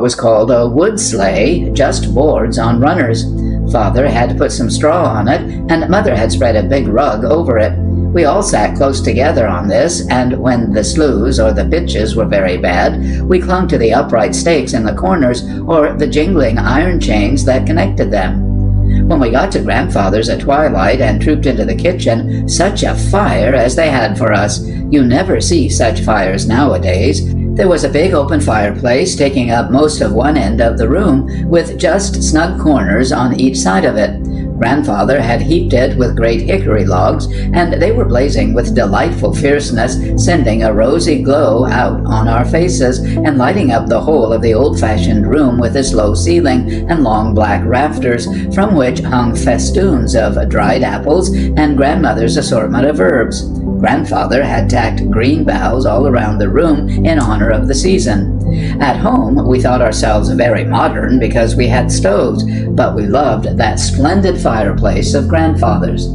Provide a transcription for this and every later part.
was called a wood sleigh, just boards on runners. Father had to put some straw on it, and Mother had spread a big rug over it. We all sat close together on this, and when the sloughs or the pitches were very bad, we clung to the upright stakes in the corners or the jingling iron chains that connected them. When we got to Grandfather's at twilight and trooped into the kitchen, such a fire as they had for us! You never see such fires nowadays. There was a big open fireplace taking up most of one end of the room, with just snug corners on each side of it. Grandfather had heaped it with great hickory logs, and they were blazing with delightful fierceness, sending a rosy glow out on our faces and lighting up the whole of the old-fashioned room with its low ceiling and long black rafters, from which hung festoons of dried apples and Grandmother's assortment of herbs. Grandfather had tacked green boughs all around the room in honor of the season. At home, we thought ourselves very modern because we had stoves, but we loved that splendid fireplace of Grandfather's.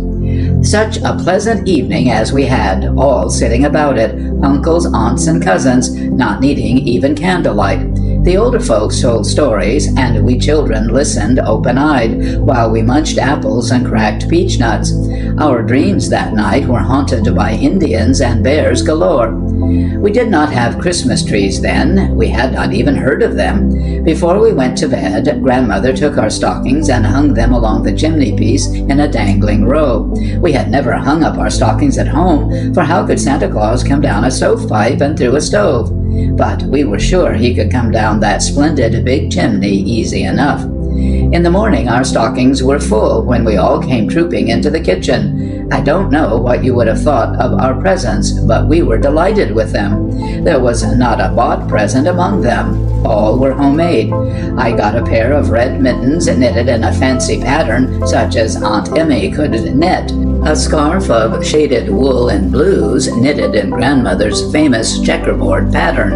Such a pleasant evening as we had, all sitting about it, uncles, aunts, and cousins, not needing even candlelight. The older folks told stories, and we children listened open-eyed, while we munched apples and cracked peach nuts. Our dreams that night were haunted by Indians and bears galore. We did not have Christmas trees then. We had not even heard of them. Before we went to bed, Grandmother took our stockings and hung them along the chimney piece in a dangling row. We had never hung up our stockings at home, for how could Santa Claus come down a stovepipe and through a stove? But we were sure he could come down that splendid big chimney easy enough. In the morning our stockings were full when we all came trooping into the kitchen. I don't know what you would have thought of our presents, but we were delighted with them. There was not a bought present among them. All were homemade. I got a pair of red mittens knitted in a fancy pattern such as Aunt Emmy could knit, a scarf of shaded wool and blues knitted in Grandmother's famous checkerboard pattern,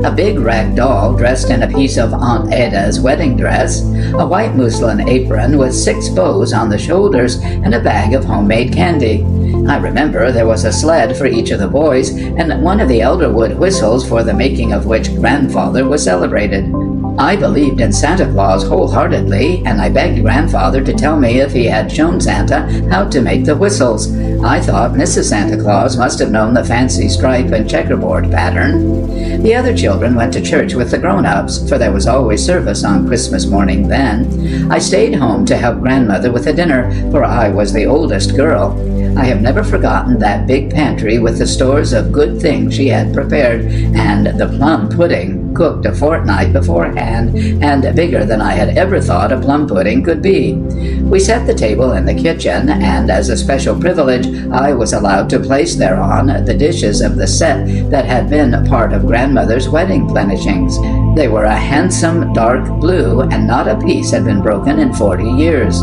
a big rag doll dressed in a piece of Aunt Ada's wedding dress, a white muslin apron with 6 bows on the shoulders, and a bag of homemade candy. I remember there was a sled for each of the boys, and one of the elderwood whistles for the making of which Grandfather was celebrated. I believed in Santa Claus wholeheartedly, and I begged Grandfather to tell me if he had shown Santa how to make the whistles. I thought Mrs. Santa Claus must have known the fancy stripe and checkerboard pattern. The other children went to church with the grown-ups, for there was always service on Christmas morning then. I stayed home to help Grandmother with the dinner, for I was the oldest girl. I have never forgotten that big pantry with the stores of good things she had prepared, and the plum pudding, cooked a fortnight beforehand, and bigger than I had ever thought a plum pudding could be. We set the table in the kitchen, and as a special privilege, I was allowed to place thereon the dishes of the set that had been part of Grandmother's wedding plenishings. They were a handsome dark blue, and not a piece had been broken in 40 years.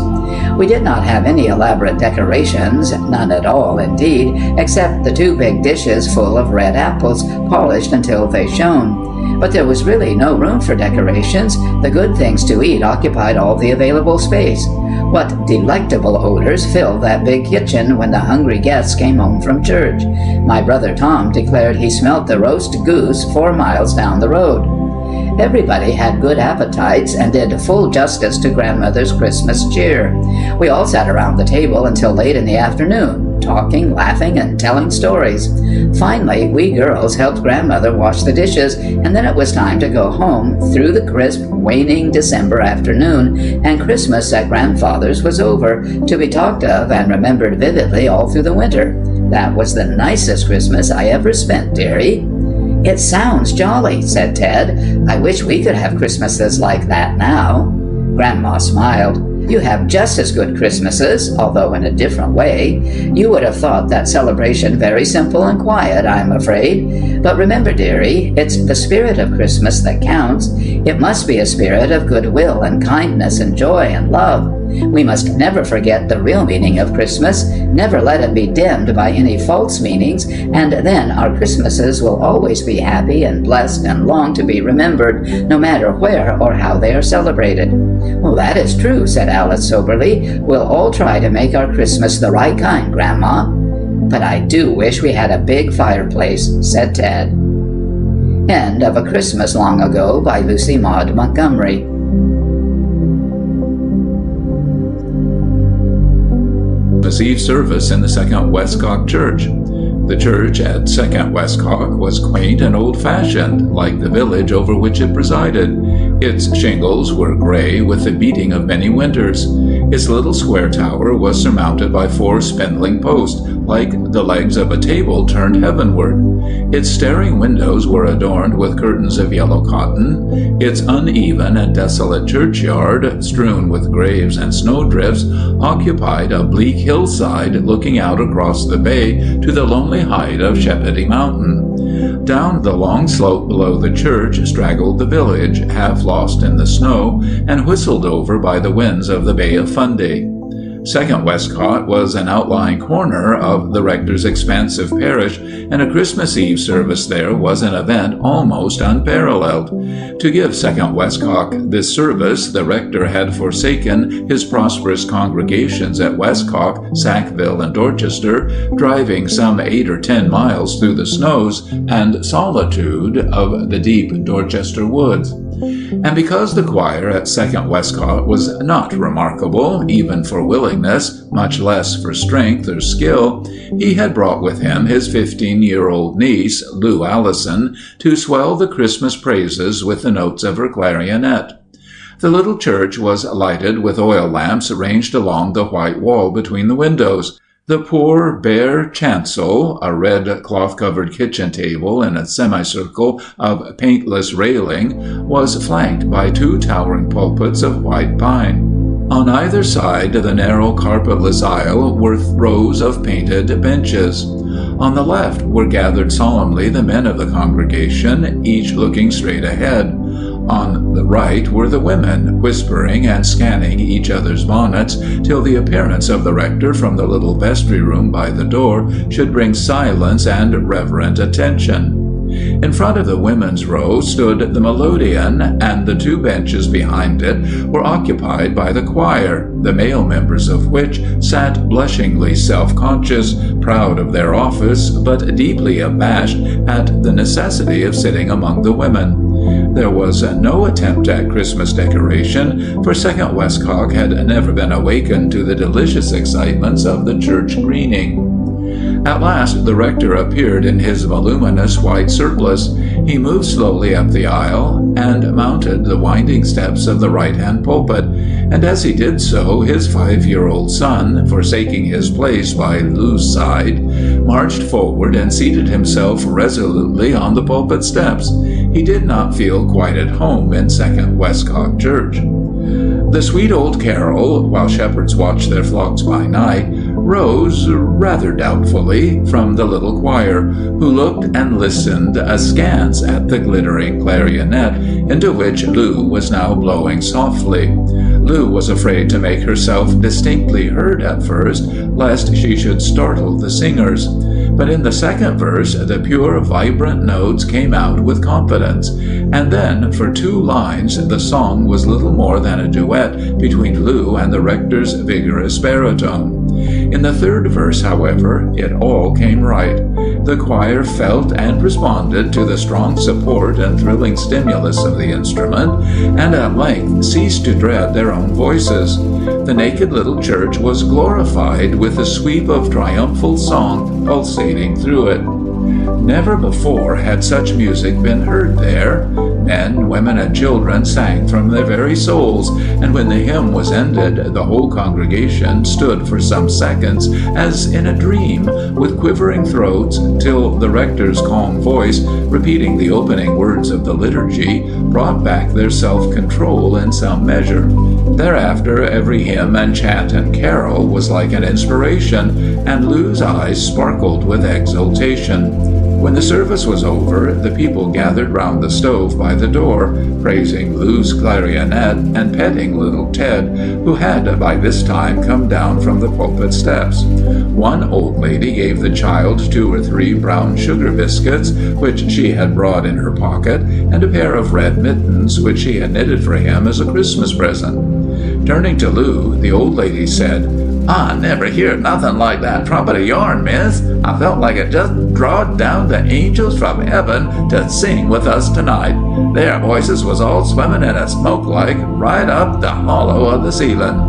We did not have any elaborate decorations, none at all indeed, except the 2 big dishes full of red apples, polished until they shone. But there was really no room for decorations. The good things to eat occupied all the available space. What delectable odors filled that big kitchen when the hungry guests came home from church. My brother Tom declared he smelt the roast goose 4 miles down the road. Everybody had good appetites and did full justice to Grandmother's Christmas cheer. We all sat around the table until late in the afternoon, talking, laughing, and telling stories. Finally, we girls helped Grandmother wash the dishes, and then it was time to go home through the crisp, waning December afternoon, and Christmas at Grandfather's was over, to be talked of and remembered vividly all through the winter. That was the nicest Christmas I ever spent, dearie. It sounds jolly, said Ted. I wish we could have Christmases like that now. Grandma smiled. You have just as good Christmases, although in a different way. You would have thought that celebration very simple and quiet, I'm afraid. But remember, dearie, it's the spirit of Christmas that counts. It must be a spirit of goodwill and kindness and joy and love. We must never forget the real meaning of Christmas, never let it be dimmed by any false meanings, and then our Christmases will always be happy and blessed and long to be remembered, no matter where or how they are celebrated. Well, that is true, said Alice soberly. We'll all try to make our Christmas the right kind, Grandma. But I do wish we had a big fireplace, said Ted. End of A Christmas Long Ago by Lucy Maud Montgomery. Christmas Eve service in the Second Westcock Church. The church at Second Westcock was quaint and old-fashioned, like the village over which it presided. Its shingles were gray with the beating of many winters. Its little square tower was surmounted by 4 spindling posts, like the legs of a table turned heavenward. Its staring windows were adorned with curtains of yellow cotton. Its uneven and desolate churchyard, strewn with graves and snowdrifts, occupied a bleak hillside looking out across the bay to the lonely height of Sheppity Mountain. Down the long slope below the church straggled the village, half lost in the snow and whistled over by the winds of the Bay of Fundy. Second Westcock was an outlying corner of the rector's expansive parish, and a Christmas Eve service there was an event almost unparalleled. To give Second Westcock this service, the rector had forsaken his prosperous congregations at Westcock, Sackville, and Dorchester, driving some 8 or 10 miles through the snows and solitude of the deep Dorchester woods. And because the choir at Second Westcock was not remarkable, even for willingness, much less for strength or skill, he had brought with him his 15-year-old niece, Lou Allison, to swell the Christmas praises with the notes of her clarionet. The little church was lighted with oil lamps ranged along the white wall between the windows. The poor, bare chancel, a red cloth-covered kitchen table in a semicircle of paintless railing, was flanked by 2 towering pulpits of white pine. On either side the narrow carpetless aisle were rows of painted benches. On the left were gathered solemnly the men of the congregation, each looking straight ahead. On the right were the women, whispering and scanning each other's bonnets till the appearance of the rector from the little vestry room by the door should bring silence and reverent attention. In front of the women's row stood the melodeon, and the 2 benches behind it were occupied by the choir, the male members of which sat blushingly self-conscious, proud of their office, but deeply abashed at the necessity of sitting among the women. There was no attempt at Christmas decoration, for Second Westcock had never been awakened to the delicious excitements of the church greening. At last the rector appeared in his voluminous white surplice. He moved slowly up the aisle and mounted the winding steps of the right-hand pulpit, and as he did so his 5-year-old son, forsaking his place by Lou's side, marched forward and seated himself resolutely on the pulpit steps. He did not feel quite at home in Second Westcock Church. The sweet old carol, while shepherds watched their flocks by night, rose rather doubtfully from the little choir, who looked and listened askance at the glittering clarionet into which Lou was now blowing softly. Lou was afraid to make herself distinctly heard at first, lest she should startle the singers. But in the second verse the pure, vibrant notes came out with confidence, and then for 2 lines the song was little more than a duet between Lou and the rector's vigorous baritone. In the 3rd verse, however, it all came right. The choir felt and responded to the strong support and thrilling stimulus of the instrument, and at length ceased to dread their own voices. The naked little church was glorified with a sweep of triumphal song pulsating through it. Never before had such music been heard there. Men, women, and children sang from their very souls, and when the hymn was ended, the whole congregation stood for some seconds as in a dream, with quivering throats, till the rector's calm voice, repeating the opening words of the liturgy, brought back their self-control in some measure. Thereafter every hymn and chant and carol was like an inspiration, and Lou's eyes sparkled with exultation. When the service was over, the people gathered round the stove by the door, praising Lou's clarionet and petting little Ted, who had by this time come down from the pulpit steps. One old lady gave the child 2 or 3 brown sugar biscuits, which she had brought in her pocket, and a pair of red mittens, which she had knitted for him as a Christmas present. Turning to Lou, the old lady said, "I never heard nothing like that trumpet of yourn, miss. I felt like it just drawed down the angels from heaven to sing with us tonight. Their voices was all swimming in a smoke like right up the hollow of the ceiling."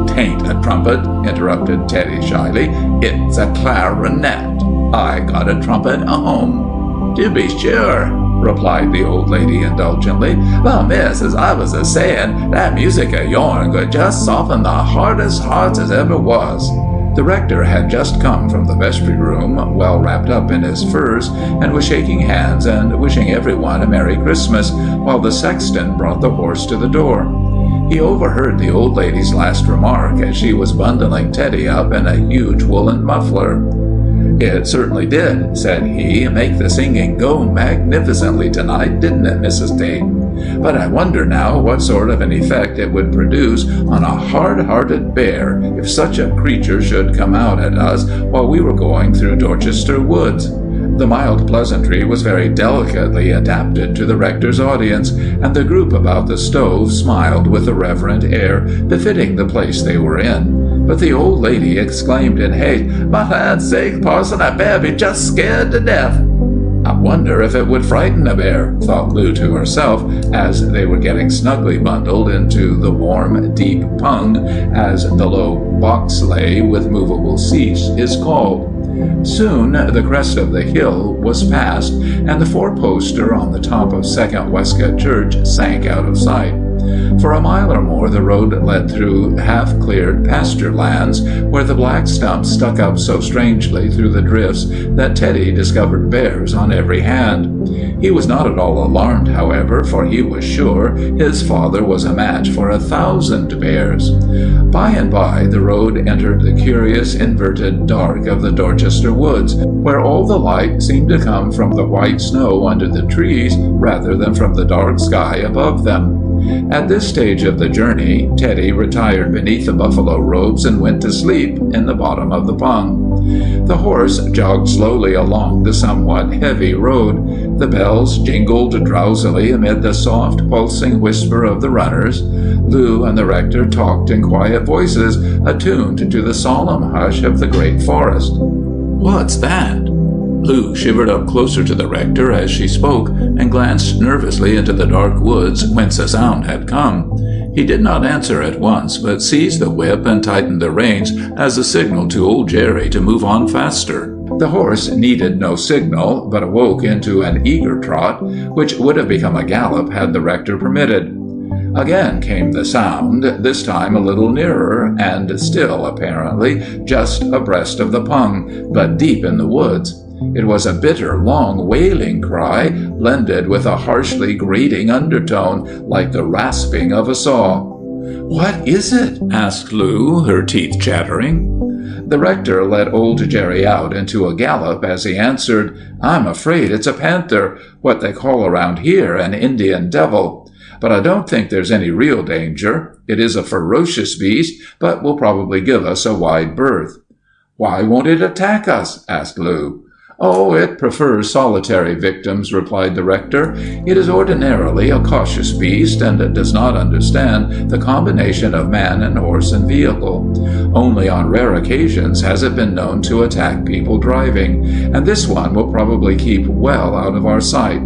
"'Tain't a trumpet," interrupted Teddy shyly. "It's a clarinet. I got a trumpet at home." "To be sure," replied the old lady indulgently. "Well, miss, as I was a-saying, that music of yourn could just soften the hardest hearts as ever was." The rector had just come from the vestry room, well wrapped up in his furs, and was shaking hands and wishing everyone a Merry Christmas, while the sexton brought the horse to the door. He overheard the old lady's last remark as she was bundling Teddy up in a huge woolen muffler. "It certainly did," said he, "make the singing go magnificently tonight, didn't it, Mrs. Tate? But I wonder now what sort of an effect it would produce on a hard-hearted bear if such a creature should come out at us while we were going through Dorchester woods." The mild pleasantry was very delicately adapted to the rector's audience, and the group about the stove smiled with a reverent air befitting the place they were in. But the old lady exclaimed in haste, "My land's sake, parson, I bear be just scared to death." "I wonder if it would frighten a bear," thought Lou to herself, as they were getting snugly bundled into the warm, deep pung, as the low box sleigh with movable seats is called. Soon the crest of the hill was passed, and the four-poster on the top of 2nd Westcott Church sank out of sight. For a mile or more the road led through half-cleared pasture lands, where the black stumps stuck up so strangely through the drifts that Teddy discovered bears on every hand. He was not at all alarmed, however, for he was sure his father was a match for 1,000 bears. By and by the road entered the curious inverted dark of the Dorchester woods, where all the light seemed to come from the white snow under the trees rather than from the dark sky above them. At this stage of the journey, Teddy retired beneath the buffalo robes and went to sleep in the bottom of the pung. The horse jogged slowly along the somewhat heavy road. The bells jingled drowsily amid the soft, pulsing whisper of the runners. Lou and the rector talked in quiet voices, attuned to the solemn hush of the great forest. "What's that?" Lou shivered up closer to the rector as she spoke, and glanced nervously into the dark woods whence the sound had come. He did not answer at once, but seized the whip and tightened the reins as a signal to old Jerry to move on faster. The horse needed no signal, but awoke into an eager trot, which would have become a gallop had the rector permitted. Again came the sound, this time a little nearer, and still, apparently, just abreast of the pung, but deep in the woods. It was a bitter, long, wailing cry, blended with a harshly grating undertone, like the rasping of a saw. "What is it?" asked Lou, her teeth chattering. The rector let old Jerry out into a gallop as he answered, "I'm afraid it's a panther, what they call around here an Indian devil. But I don't think there's any real danger. It is a ferocious beast, but will probably give us a wide berth." "Why won't it attack us?" asked Lou. "Oh, it prefers solitary victims," replied the rector. "It is ordinarily a cautious beast, and does not understand the combination of man and horse and vehicle. Only on rare occasions has it been known to attack people driving, and this one will probably keep well out of our sight.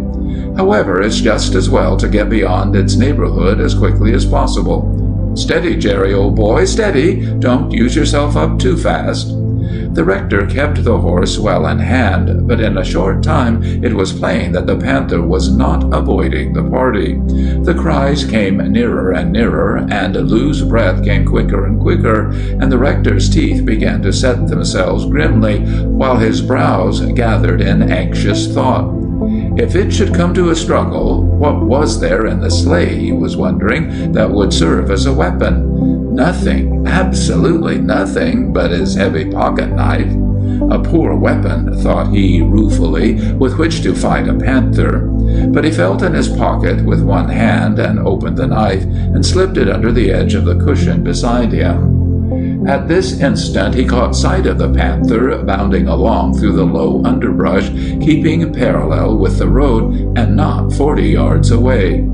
However, it's just as well to get beyond its neighborhood as quickly as possible. Steady, Jerry, old boy, steady! Don't use yourself up too fast." The rector kept the horse well in hand, but in a short time it was plain that the panther was not avoiding the party. The cries came nearer and nearer, and Lou's breath came quicker and quicker, and the rector's teeth began to set themselves grimly, while his brows gathered in anxious thought. If it should come to a struggle, what was there in the sleigh, he was wondering, that would serve as a weapon? Nothing, absolutely nothing, but his heavy pocket-knife. A poor weapon, thought he ruefully, with which to fight a panther. But he felt in his pocket with one hand and opened the knife and slipped it under the edge of the cushion beside him. At this instant he caught sight of the panther bounding along through the low underbrush, keeping parallel with the road and not 40 yards away.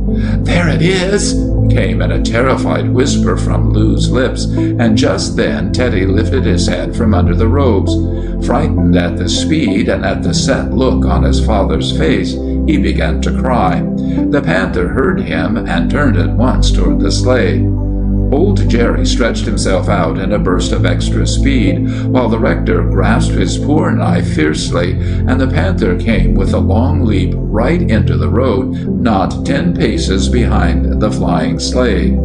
"There it is!" came in a terrified whisper from Lou's lips, and just then Teddy lifted his head from under the robes. Frightened at the speed and at the set look on his father's face, he began to cry. The panther heard him and turned at once toward the sleigh. Old Jerry stretched himself out in a burst of extra speed, while the rector grasped his poor knife fiercely, and the panther came with a long leap right into the road, not 10 paces behind the flying sleigh.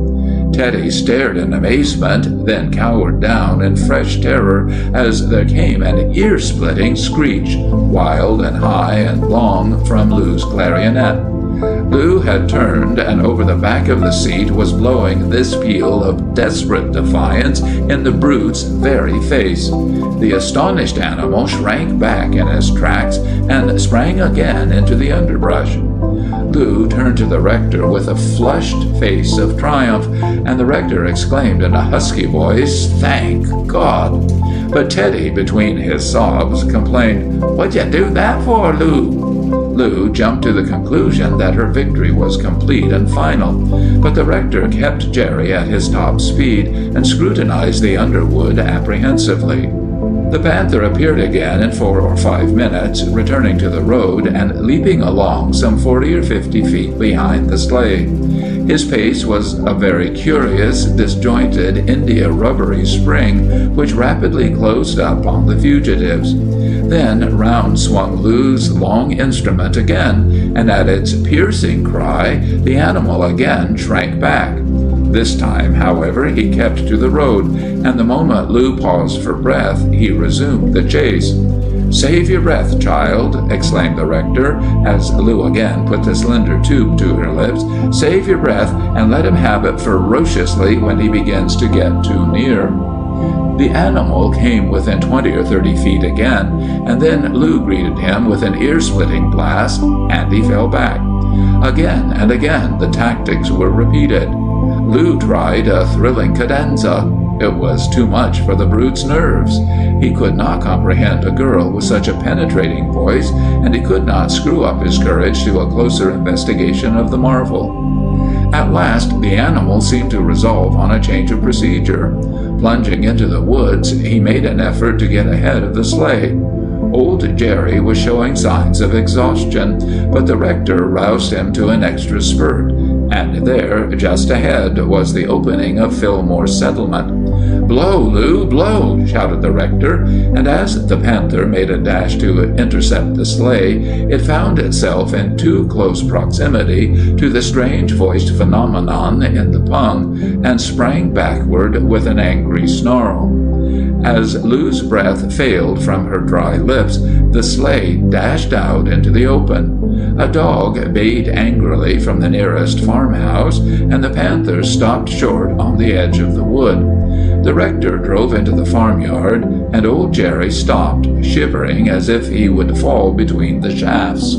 Teddy stared in amazement, then cowered down in fresh terror as there came an ear-splitting screech, wild and high and long, from Lou's clarionet. Lou had turned, and over the back of the seat was blowing this peal of desperate defiance in the brute's very face. The astonished animal shrank back in his tracks and sprang again into the underbrush. Lou turned to the rector with a flushed face of triumph, and the rector exclaimed in a husky voice, "Thank God!" But Teddy, between his sobs, complained, "What'd you do that for, Lou?" Lou jumped to the conclusion that her victory was complete and final, but the rector kept Jerry at his top speed and scrutinized the underwood apprehensively. The panther appeared again in 4 or 5 minutes, returning to the road and leaping along some 40 or 50 feet behind the sleigh. His pace was a very curious, disjointed, india-rubbery spring, which rapidly closed up on the fugitives. Then round swung Lou's long instrument again, and at its piercing cry, the animal again shrank back. This time, however, he kept to the road, and the moment Lou paused for breath, he resumed the chase. "Save your breath, child," exclaimed the rector, as Lou again put the slender tube to her lips. "Save your breath, and let him have it ferociously when he begins to get too near." The animal came within 20 or 30 feet again, and then Lou greeted him with an ear-splitting blast, and he fell back. Again and again the tactics were repeated. Lou tried a thrilling cadenza. It was too much for the brute's nerves. He could not comprehend a girl with such a penetrating voice, and he could not screw up his courage to a closer investigation of the marvel. At last the animal seemed to resolve on a change of procedure. Plunging into the woods, he made an effort to get ahead of the sleigh. Old Jerry was showing signs of exhaustion, but the rector roused him to an extra spurt, and there, just ahead, was the opening of Fillmore's settlement. "Blow, Lou, blow!" shouted the rector, and as the panther made a dash to intercept the sleigh, it found itself in too close proximity to the strange-voiced phenomenon in the pung, and sprang backward with an angry snarl. As Lou's breath failed from her dry lips, the sleigh dashed out into the open. A dog bayed angrily from the nearest farmhouse, and the panther stopped short on the edge of the wood. The rector drove into the farmyard, and old Jerry stopped, shivering as if he would fall between the shafts.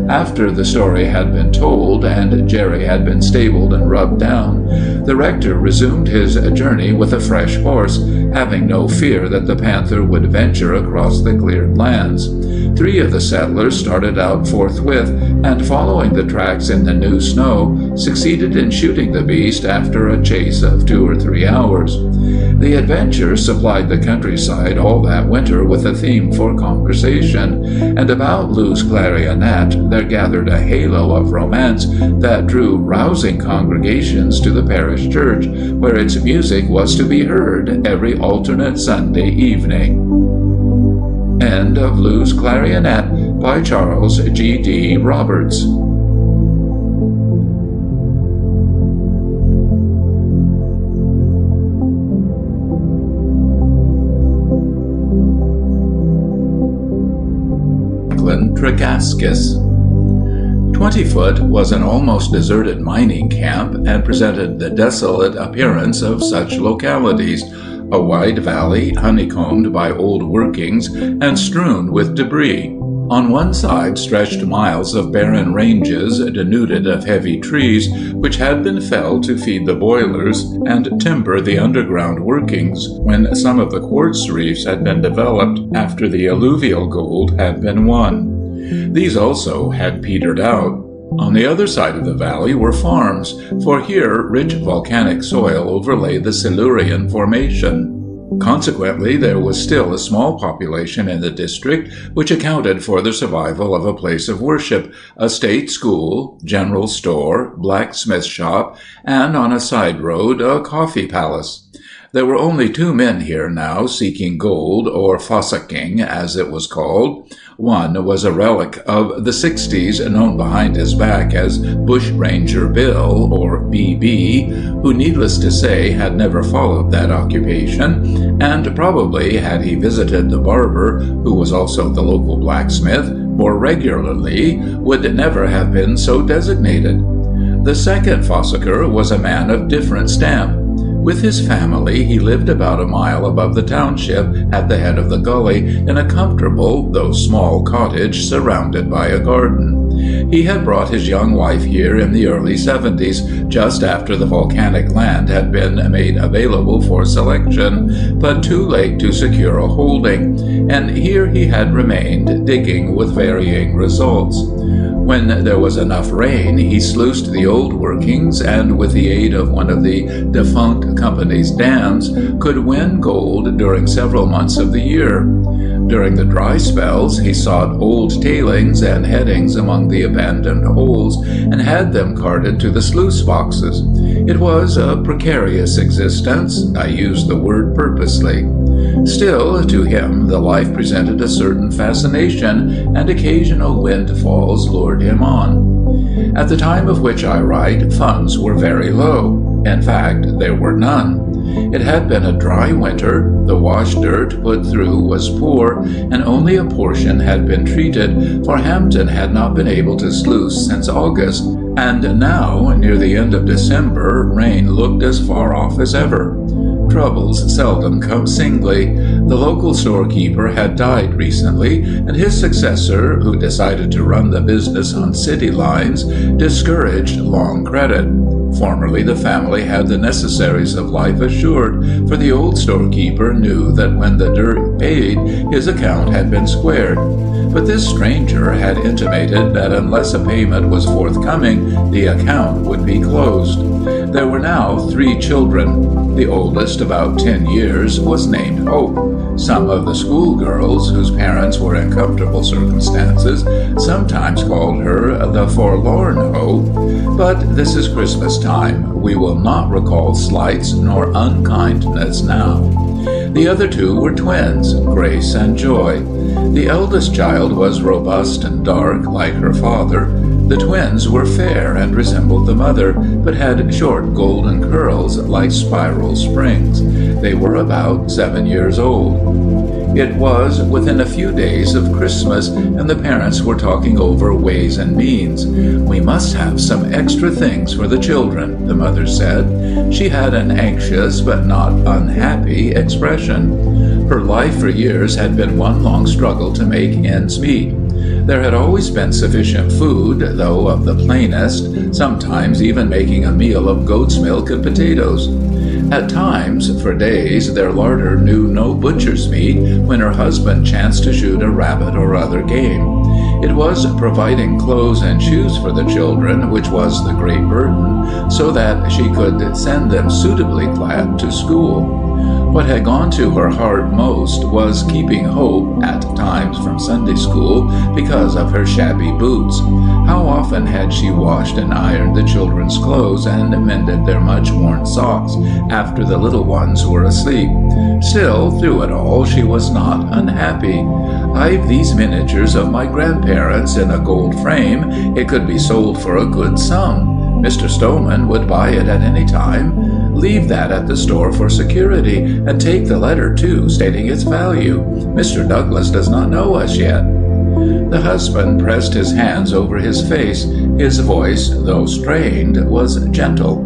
After the story had been told, and Jerry had been stabled and rubbed down, the rector resumed his journey with a fresh horse, having no fear that the panther would venture across the cleared lands. 3 of the settlers started out forthwith, and following the tracks in the new snow, succeeded in shooting the beast after a chase of 2 or 3 hours. The adventure supplied the countryside all that winter with a theme for conversation, and about Lou's clarionet there gathered a halo of romance that drew rousing congregations to the parish church, where its music was to be heard every alternate Sunday evening. End of Lou's Clarionet by Charles G.D. Roberts. Tregaskis. 20-Foot was an almost deserted mining camp and presented the desolate appearance of such localities, a wide valley honeycombed by old workings and strewn with debris. On one side stretched miles of barren ranges denuded of heavy trees which had been felled to feed the boilers and timber the underground workings when some of the quartz reefs had been developed after the alluvial gold had been won. These also had petered out. On the other side of the valley were farms, for here rich volcanic soil overlay the Silurian Formation. Consequently, there was still a small population in the district, which accounted for the survival of a place of worship, a state school, general store, blacksmith shop, and on a side road a coffee palace. There were only 2 men here now seeking gold, or fossicking, as it was called. One was a relic of the 60s, known behind his back as Bushranger Bill, or BB, who, needless to say, had never followed that occupation, and probably, had he visited the barber, who was also the local blacksmith, more regularly, would never have been so designated. The second fossicker was a man of different stamp. With his family, he lived about a mile above the township at the head of the gully in a comfortable, though small, cottage surrounded by a garden. He had brought his young wife here in the early 70s, just after the volcanic land had been made available for selection, but too late to secure a holding, and here he had remained, digging with varying results. When there was enough rain, he sluiced the old workings, and with the aid of one of the defunct company's dams, could win gold during several months of the year. During the dry spells, he sought old tailings and headings among the abandoned holes, and had them carted to the sluice boxes. It was a precarious existence. I use the word purposely. Still, to him, the life presented a certain fascination, and occasional windfalls lured him on. At the time of which I write, funds were very low. In fact, there were none. It had been a dry winter, the wash dirt put through was poor, and only a portion had been treated, for Hampton had not been able to sluice since August, and now, near the end of December, rain looked as far off as ever. Troubles seldom come singly. The local storekeeper had died recently, and his successor, who decided to run the business on city lines, discouraged long credit. Formerly, the family had the necessaries of life assured, for the old storekeeper knew that when the dirt paid, his account had been squared. But this stranger had intimated that unless a payment was forthcoming, the account would be closed. There were now 3 children. The oldest, about 10 years, was named Hope. Some of the schoolgirls, whose parents were in comfortable circumstances, sometimes called her the Forlorn Hope. But this is Christmas time. We will not recall slights nor unkindness now. The other 2 were twins, Grace and Joy. The eldest child was robust and dark, like her father. The twins were fair and resembled the mother, but had short golden curls like spiral springs. They were about 7 years old. It was within a few days of Christmas, and the parents were talking over ways and means. "We must have some extra things for the children," the mother said. She had an anxious but not unhappy expression. Her life for years had been one long struggle to make ends meet. There had always been sufficient food, though of the plainest, sometimes even making a meal of goat's milk and potatoes. At times, for days, their larder knew no butcher's meat when her husband chanced to shoot a rabbit or other game. It was providing clothes and shoes for the children which was the great burden, so that she could send them suitably clad to school. What had gone to her heart most was keeping Hope, at times from Sunday school, because of her shabby boots. How often had she washed and ironed the children's clothes and mended their much-worn socks after the little ones were asleep. Still, through it all, she was not unhappy. "I've these miniatures of my grandparents in a gold frame. It could be sold for a good sum. Mr. Stoneman would buy it at any time. Leave that at the store for security, and take the letter, too, stating its value. Mr. Douglas does not know us yet." The husband pressed his hands over his face. His voice, though strained, was gentle.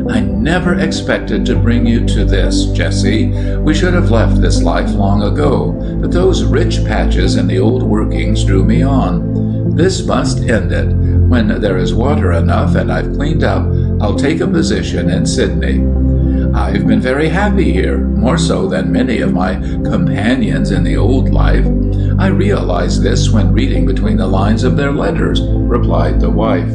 "I never expected to bring you to this, Jessie. We should have left this life long ago, but those rich patches in the old workings drew me on. This must end it. When there is water enough and I've cleaned up, I'll take a position in Sydney. I've been very happy here, more so than many of my companions in the old life. "I realized this when reading between the lines of their letters," replied the wife.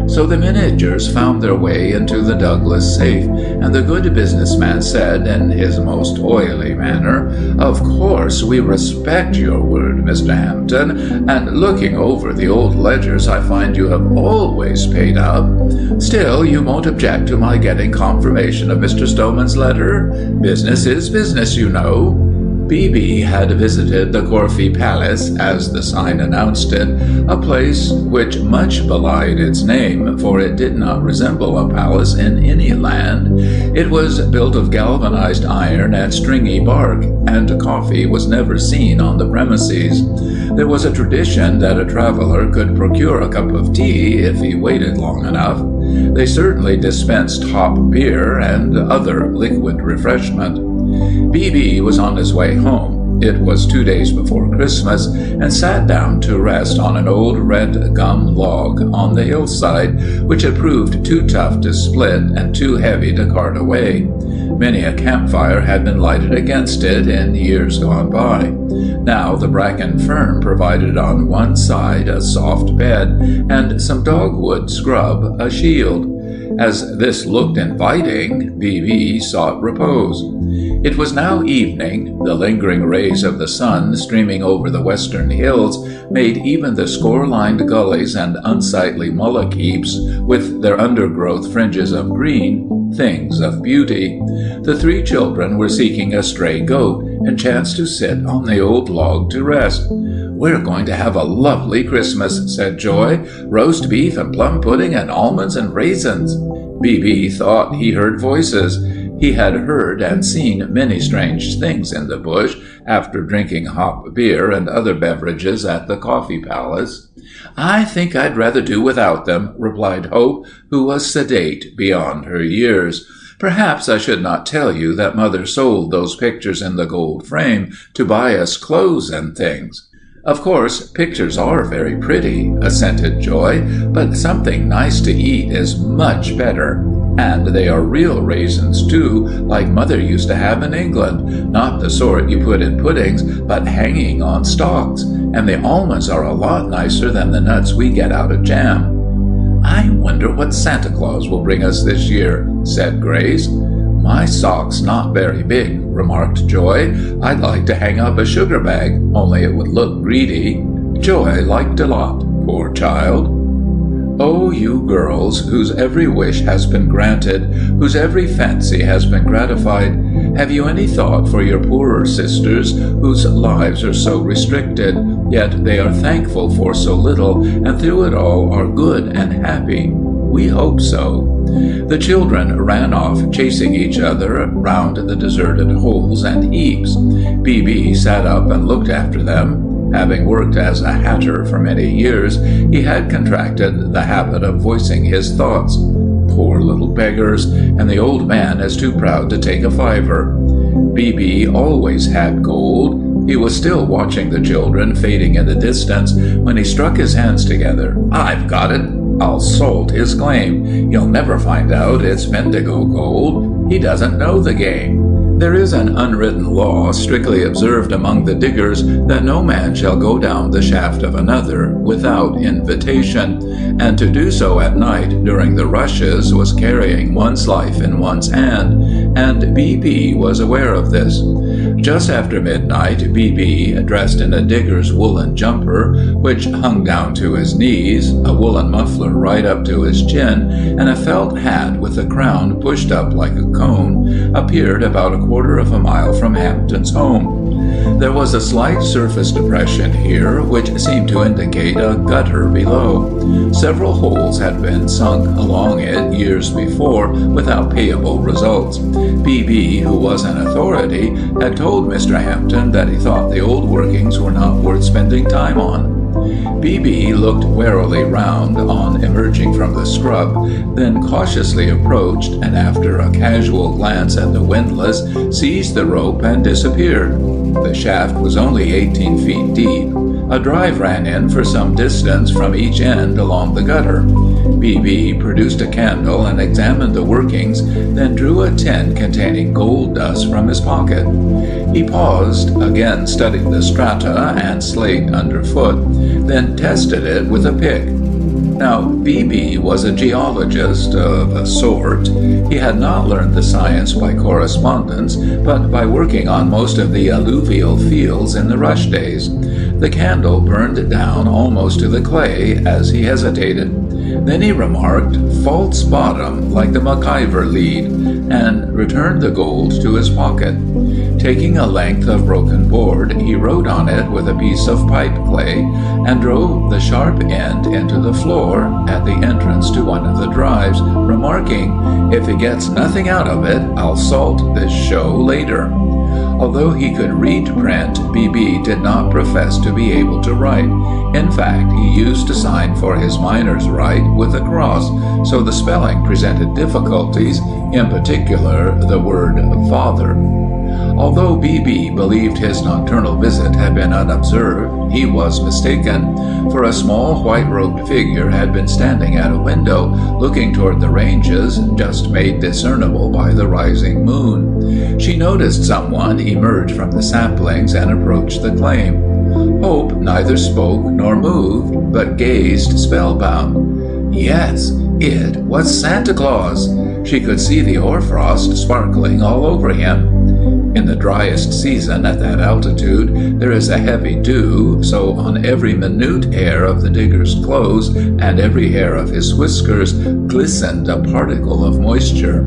So the miniatures found their way into the Douglas safe, and the good businessman said in his most oily manner, "Of course we respect your word, Mr. Hampton, and looking over the old ledgers I find you have always paid up. Still, you won't object to my getting confirmation of Mr. Stoneman's letter? Business is business, you know." B.B. had visited the Corfe Palace, as the sign announced it, a place which much belied its name, for it did not resemble a palace in any land. It was built of galvanized iron and stringy bark, and coffee was never seen on the premises. There was a tradition that a traveler could procure a cup of tea if he waited long enough. They certainly dispensed hop beer and other liquid refreshment. B.B. was on his way home. It was 2 days before Christmas, and sat down to rest on an old red gum log on the hillside, which had proved too tough to split and too heavy to cart away. Many a campfire had been lighted against it in years gone by. Now the bracken fern provided on one side a soft bed, and some dogwood scrub a shield. As this looked inviting, B.B. sought repose. It was now evening. The lingering rays of the sun streaming over the western hills made even the score-lined gullies and unsightly mullock heaps, with their undergrowth fringes of green, things of beauty. The 3 children were seeking a stray goat, and chanced to sit on the old log to rest. "We're going to have a lovely Christmas," said Joy. "Roast beef and plum pudding and almonds and raisins." B.B. thought he heard voices. He had heard and seen many strange things in the bush after drinking hop beer and other beverages at the Coffee Palace. "I think I'd rather do without them," replied Hope, who was sedate beyond her years. "Perhaps I should not tell you that Mother sold those pictures in the gold frame to buy us clothes and things." "Of course, pictures are very pretty," assented Joy, "but something nice to eat is much better. And they are real raisins, too, like Mother used to have in England, not the sort you put in puddings, but hanging on stalks. And the almonds are a lot nicer than the nuts we get out of jam." "I wonder what Santa Claus will bring us this year," said Grace. "My sock's not very big," remarked Joy. "I'd like to hang up a sugar bag, only it would look greedy." Joy liked a lot, poor child. "Oh, you girls, whose every wish has been granted, whose every fancy has been gratified, have you any thought for your poorer sisters, whose lives are so restricted, yet they are thankful for so little, and through it all are good and happy? We hope so." The children ran off, chasing each other round the deserted holes and heaps. B.B. sat up and looked after them. Having worked as a hatter for many years, he had contracted the habit of voicing his thoughts. Poor little beggars, and the old man is too proud to take a fiver. B.B. always had gold. He was still watching the children fading in the distance when he struck his hands together. "I've got it! I'll salt his claim. He'll never find out it's Bendigo gold. He doesn't know the game." There is an unwritten law, strictly observed among the diggers, that no man shall go down the shaft of another without invitation, and to do so at night during the rushes was carrying one's life in one's hand, and B.B. was aware of this. Just after midnight, B.B., dressed in a digger's woolen jumper, which hung down to his knees, a woolen muffler right up to his chin, and a felt hat with the crown pushed up like a cone, appeared about a quarter of a mile from Hampton's home. There was a slight surface depression here, which seemed to indicate a gutter below. Several holes had been sunk along it years before without payable results. B.B., who was an authority, had told Mr. Hampton that he thought the old workings were not worth spending time on. B.B. looked warily round on emerging from the scrub, then cautiously approached, and after a casual glance at the windlass, seized the rope and disappeared. The shaft was only 18 feet deep. A drive ran in for some distance from each end along the gutter. B.B. produced a candle and examined the workings, then drew a tin containing gold dust from his pocket. He paused, again studied the strata and slate underfoot, then tested it with a pick. Now, B.B. was a geologist of a sort. He had not learned the science by correspondence, but by working on most of the alluvial fields in the rush days. The candle burned down almost to the clay as he hesitated. Then he remarked, "False bottom, like the MacIver lead," and returned the gold to his pocket. Taking a length of broken board, he wrote on it with a piece of pipe clay, and drove the sharp end into the floor at the entrance to one of the drives, remarking, "If he gets nothing out of it, I'll salt this show later." Although he could read print, B.B. did not profess to be able to write. In fact, he used to sign for his miner's right with a cross, so the spelling presented difficulties, in particular the word father. Although B.B. believed his nocturnal visit had been unobserved, he was mistaken, for a small white-robed figure had been standing at a window, looking toward the ranges, just made discernible by the rising moon. She noticed someone emerge from the saplings and approach the claim. Hope neither spoke nor moved, but gazed spellbound. Yes, it was Santa Claus. She could see the hoarfrost sparkling all over him. In the driest season at that altitude, there is a heavy dew, so on every minute hair of the digger's clothes and every hair of his whiskers glistened a particle of moisture.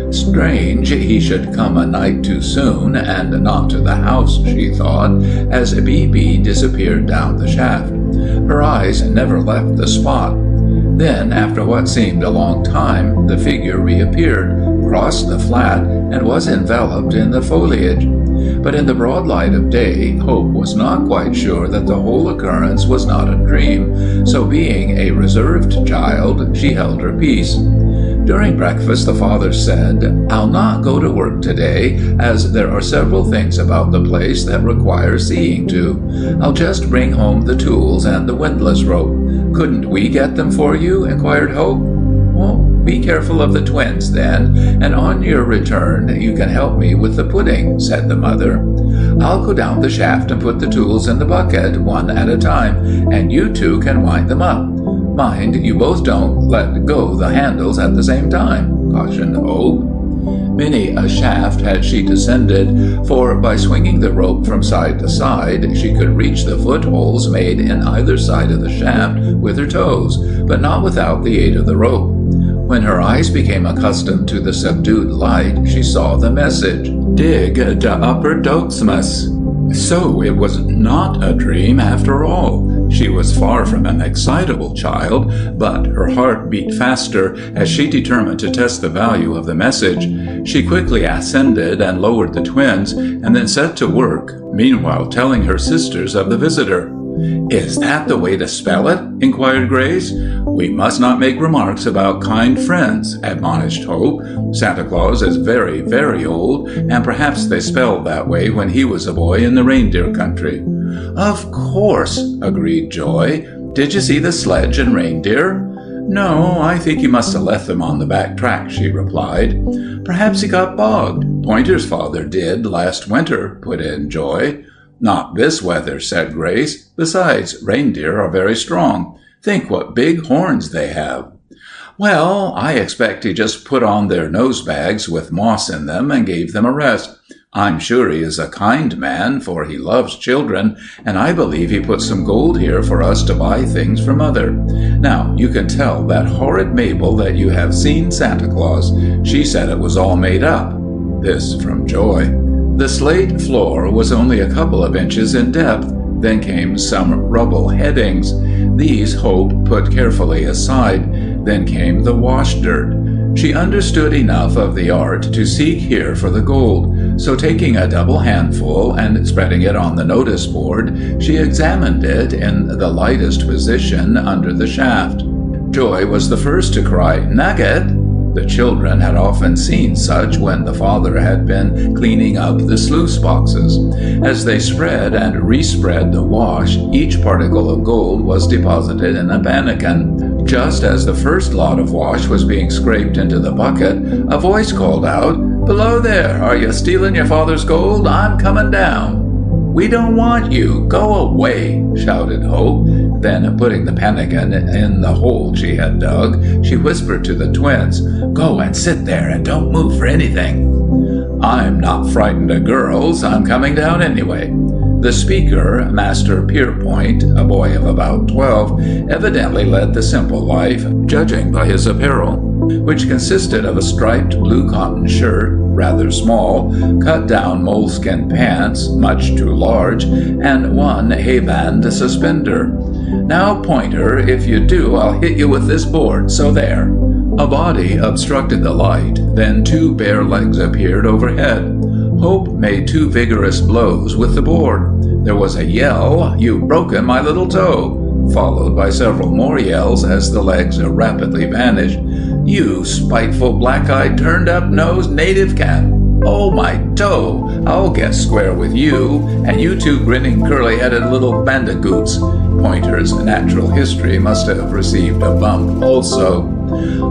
Strange he should come a night too soon, and not to the house, she thought, as B.B. disappeared down the shaft. Her eyes never left the spot. Then, after what seemed a long time, the figure reappeared, crossed the flat, and was enveloped in the foliage. But in the broad light of day, Hope was not quite sure that the whole occurrence was not a dream, so being a reserved child, she held her peace. During breakfast, the father said, "I'll not go to work today, as there are several things about the place that require seeing to. I'll just bring home the tools and the windlass rope. Couldn't we get them for you?" inquired Hope. "Well, be careful of the twins, then, and on your return you can help me with the pudding," said the mother. "I'll go down the shaft and put the tools in the bucket, one at a time, and you two can wind them up. Mind you both don't let go the handles at the same time," cautioned Hope. Many a shaft had she descended, for by swinging the rope from side to side, she could reach the footholes made in either side of the shaft with her toes, but not without the aid of the rope. When her eyes became accustomed to the subdued light, she saw the message, "Dig to Upper Doxmus." So it was not a dream after all. She was far from an excitable child, but her heart beat faster as she determined to test the value of the message. She quickly ascended and lowered the twins, and then set to work, meanwhile telling her sisters of the visitor. "Is that the way to spell it?" inquired Grace. "We must not make remarks about kind friends," admonished Hope. "Santa Claus is very, very old, and perhaps they spelled that way when he was a boy in the reindeer country." "Of course," agreed Joy. "Did you see the sledge and reindeer?" "No, I think he must have left them on the back track," she replied. "Perhaps he got bogged. Pointer's father did last winter," put in Joy. "Not this weather," said Grace. "Besides, reindeer are very strong. Think what big horns they have." "Well, I expect he just put on their nose bags with moss in them and gave them a rest. I'm sure he is a kind man, for he loves children, and I believe he put some gold here for us to buy things for Mother. Now, you can tell that horrid Mabel that you have seen Santa Claus. She said it was all made up." This from Joy. The slate floor was only a couple of inches in depth. Then came some rubble headings. These Hope put carefully aside. Then came the wash dirt. She understood enough of the art to seek here for the gold, so taking a double handful and spreading it on the notice board, she examined it in the lightest position under the shaft. Joy was the first to cry, "Nugget!" The children had often seen such when the father had been cleaning up the sluice boxes. As they spread and respread the wash, each particle of gold was deposited in a pannikin. Just as the first lot of wash was being scraped into the bucket, a voice called out, "Below there, are you stealing your father's gold? I'm coming down." "We don't want you. Go away," shouted Hope. Then, putting the pannikin in the hole she had dug, she whispered to the twins, "Go and sit there and don't move for anything." "I'm not frightened of girls. I'm coming down anyway." The speaker, Master Pierpoint, a boy of about 12, evidently led the simple life, judging by his apparel, which consisted of a striped blue cotton shirt, rather small, cut-down moleskin pants, much too large, and one hay-band suspender. "Now, Pointer, if you do, I'll hit you with this board, so there." A body obstructed the light, then 2 bare legs appeared overhead. Hope made 2 vigorous blows with the board. There was a yell, "You've broken my little toe," followed by several more yells as the legs rapidly vanished. "You spiteful black-eyed turned-up-nosed native cat! Oh, my toe! I'll get square with you, and you 2 grinning curly-headed little bandicoots." Pointer's natural history must have received a bump also.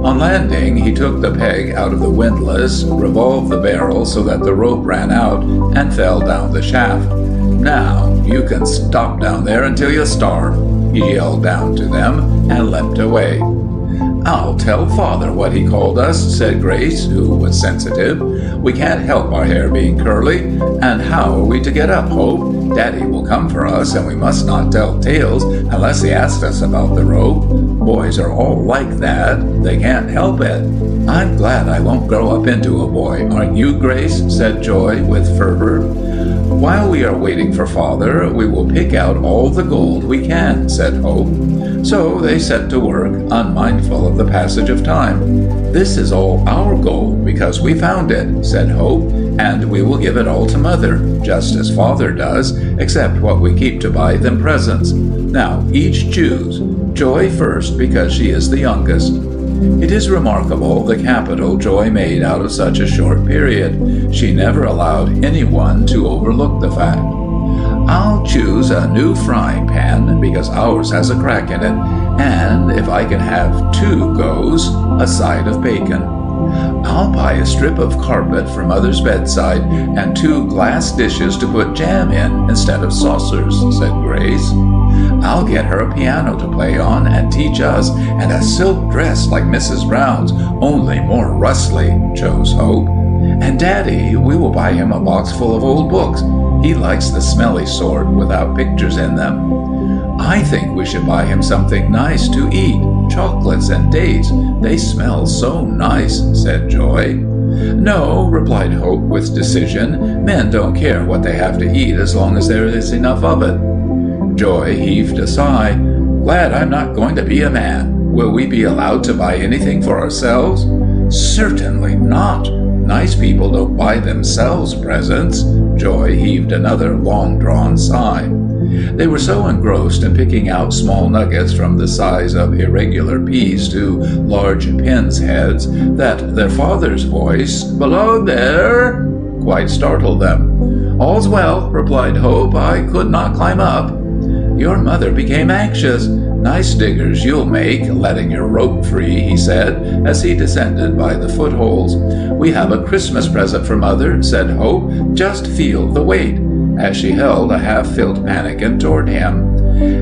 On landing, he took the peg out of the windlass, revolved the barrel so that the rope ran out, and fell down the shaft. "Now, you can stop down there until you starve," he yelled down to them, and leapt away. "I'll tell Father what he called us," said Grace, who was sensitive. "We can't help our hair being curly, and how are we to get up, Hope? Daddy will come for us, and we must not tell tales unless he asks us about the rope. Boys are all like that. They can't help it." "I'm glad I won't grow up into a boy, aren't you, Grace?" said Joy with fervor. "While we are waiting for Father, we will pick out all the gold we can," said Hope. So they set to work, unmindful of the passage of time. "This is all our gold because we found it," said Hope, "and we will give it all to Mother, just as Father does, except what we keep to buy them presents. Now, each choose. Joy first because she is the youngest." It is remarkable the capital Joy made out of such a short period. She never allowed anyone to overlook the fact. "I'll choose a new frying pan because ours has a crack in it, and if I can have 2 goes, a side of bacon. I'll buy a strip of carpet for Mother's bedside and 2 glass dishes to put jam in instead of saucers," said Grace. "I'll get her a piano to play on and teach us, and a silk dress like Mrs. Brown's, only more rustly," chose Hope. "And Daddy, we will buy him a box full of old books. He likes the smelly sort without pictures in them." "I think we should buy him something nice to eat, chocolates and dates. They smell so nice," said Joy. "No," replied Hope with decision. "Men don't care what they have to eat as long as there is enough of it." Joy heaved a sigh. "Glad I'm not going to be a man. Will we be allowed to buy anything for ourselves?" "Certainly not. Nice people don't buy themselves presents." Joy heaved another long-drawn sigh. They were so engrossed in picking out small nuggets from the size of irregular peas to large pins' heads that their father's voice, "Below there," quite startled them. "All's well," replied Hope. "I could not climb up." Your mother became anxious. "Nice diggers you'll make, letting your rope free," he said, as he descended by the footholds. "We have a Christmas present for Mother," said Hope. "Just feel the weight," as she held a half-filled pannikin toward him.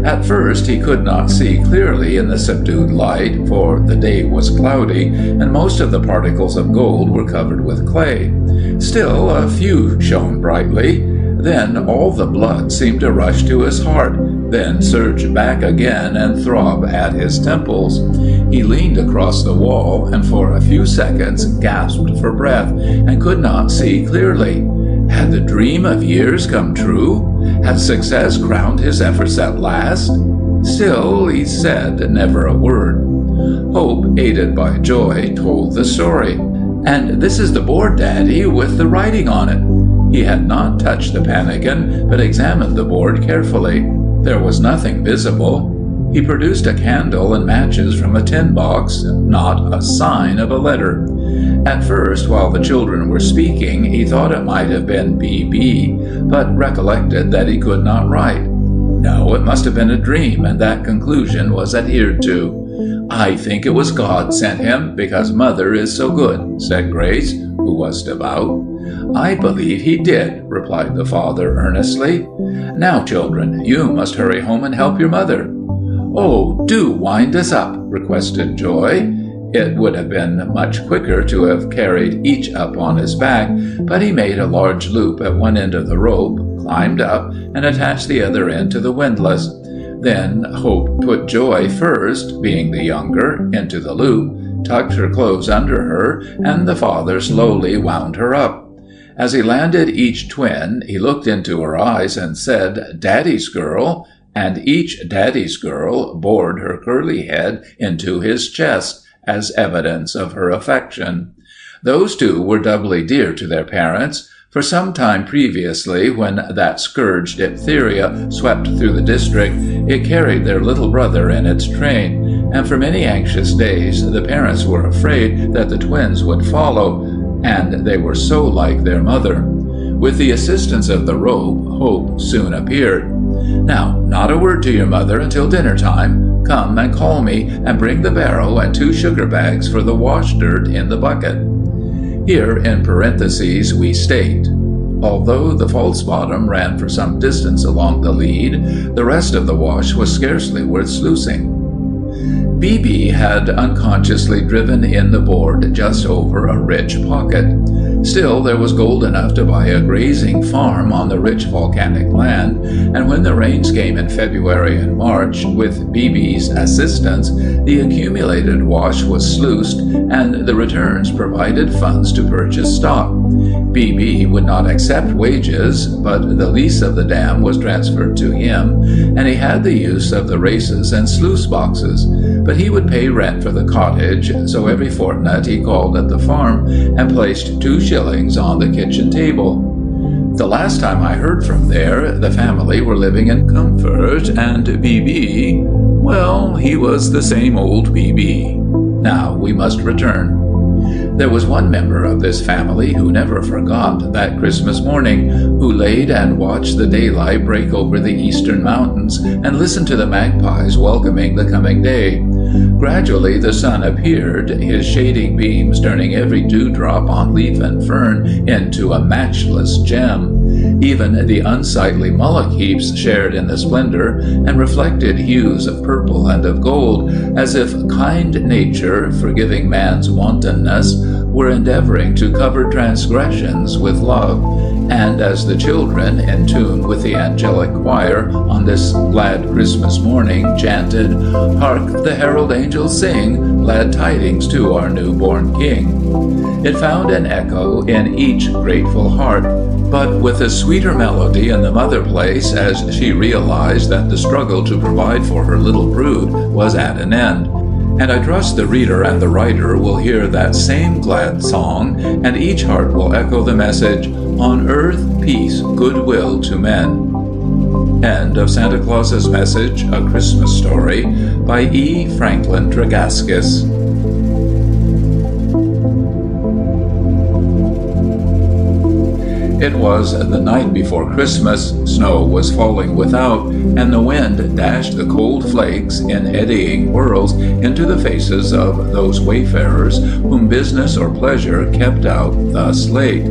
At first he could not see clearly in the subdued light, for the day was cloudy, and most of the particles of gold were covered with clay. Still, a few shone brightly. Then all the blood seemed to rush to his heart, then surge back again and throb at his temples. He leaned across the wall and for a few seconds gasped for breath and could not see clearly. Had the dream of years come true? Had success crowned his efforts at last? Still, he said never a word. Hope, aided by Joy, told the story. "And this is the board, Daddy, with the writing on it." He had not touched the pannikin, but examined the board carefully. There was nothing visible. He produced a candle and matches from a tin box, not a sign of a letter. At first, while the children were speaking, he thought it might have been BB, but recollected that he could not write. No, it must have been a dream, and that conclusion was adhered to. "I think it was God sent him, because Mother is so good," said Grace, who was devout. "I believe he did," replied the father earnestly. "Now, children, you must hurry home and help your mother." "Oh, do wind us up," requested Joy. It would have been much quicker to have carried each up on his back, but he made a large loop at one end of the rope, climbed up, and attached the other end to the windlass. Then Hope put Joy first, being the younger, into the loop, tucked her clothes under her, and the father slowly wound her up. As he landed each twin, he looked into her eyes and said, "Daddy's girl," and each daddy's girl bored her curly head into his chest as evidence of her affection. Those two were doubly dear to their parents. For some time previously, when that scourge diphtheria swept through the district, it carried their little brother in its train, and for many anxious days the parents were afraid that the twins would follow, and they were so like their mother. With the assistance of the rope, Hope soon appeared. "Now, not a word to your mother until dinner time. Come and call me, and bring the barrow and 2 sugar bags for the wash dirt in the bucket." Here, in parentheses, we state, although the false bottom ran for some distance along the lead, the rest of the wash was scarcely worth sluicing. BB had unconsciously driven in the board just over a rich pocket. Still, there was gold enough to buy a grazing farm on the rich volcanic land, and when the rains came in February and March, with BB's assistance, the accumulated wash was sluiced, and the returns provided funds to purchase stock. BB would not accept wages, but the lease of the dam was transferred to him, and he had the use of the races and sluice boxes. But he would pay rent for the cottage, so every fortnight he called at the farm and placed 2 shillings on the kitchen table. The last time I heard from there, the family were living in comfort, and BB, well, he was the same old BB. Now we must return. There was one member of this family who never forgot that Christmas morning, who laid and watched the daylight break over the eastern mountains and listened to the magpies welcoming the coming day. Gradually the sun appeared, his shading beams turning every dewdrop on leaf and fern into a matchless gem. Even the unsightly mullock heaps shared in the splendor and reflected hues of purple and of gold, as if kind nature, forgiving man's wantonness, were endeavoring to cover transgressions with love. And as the children, in tune with the angelic choir on this glad Christmas morning, chanted, "Hark the herald angels sing, glad tidings to our newborn King," it found an echo in each grateful heart, but with a sweeter melody in the mother place as she realized that the struggle to provide for her little brood was at an end. And I trust the reader and the writer will hear that same glad song, and each heart will echo the message, "On earth, peace, goodwill to men." End of Santa Claus's Message, A Christmas Story, by E. Franklin Tregaskis. It was the night before Christmas, snow was falling without, and the wind dashed the cold flakes in eddying whirls into the faces of those wayfarers whom business or pleasure kept out thus late.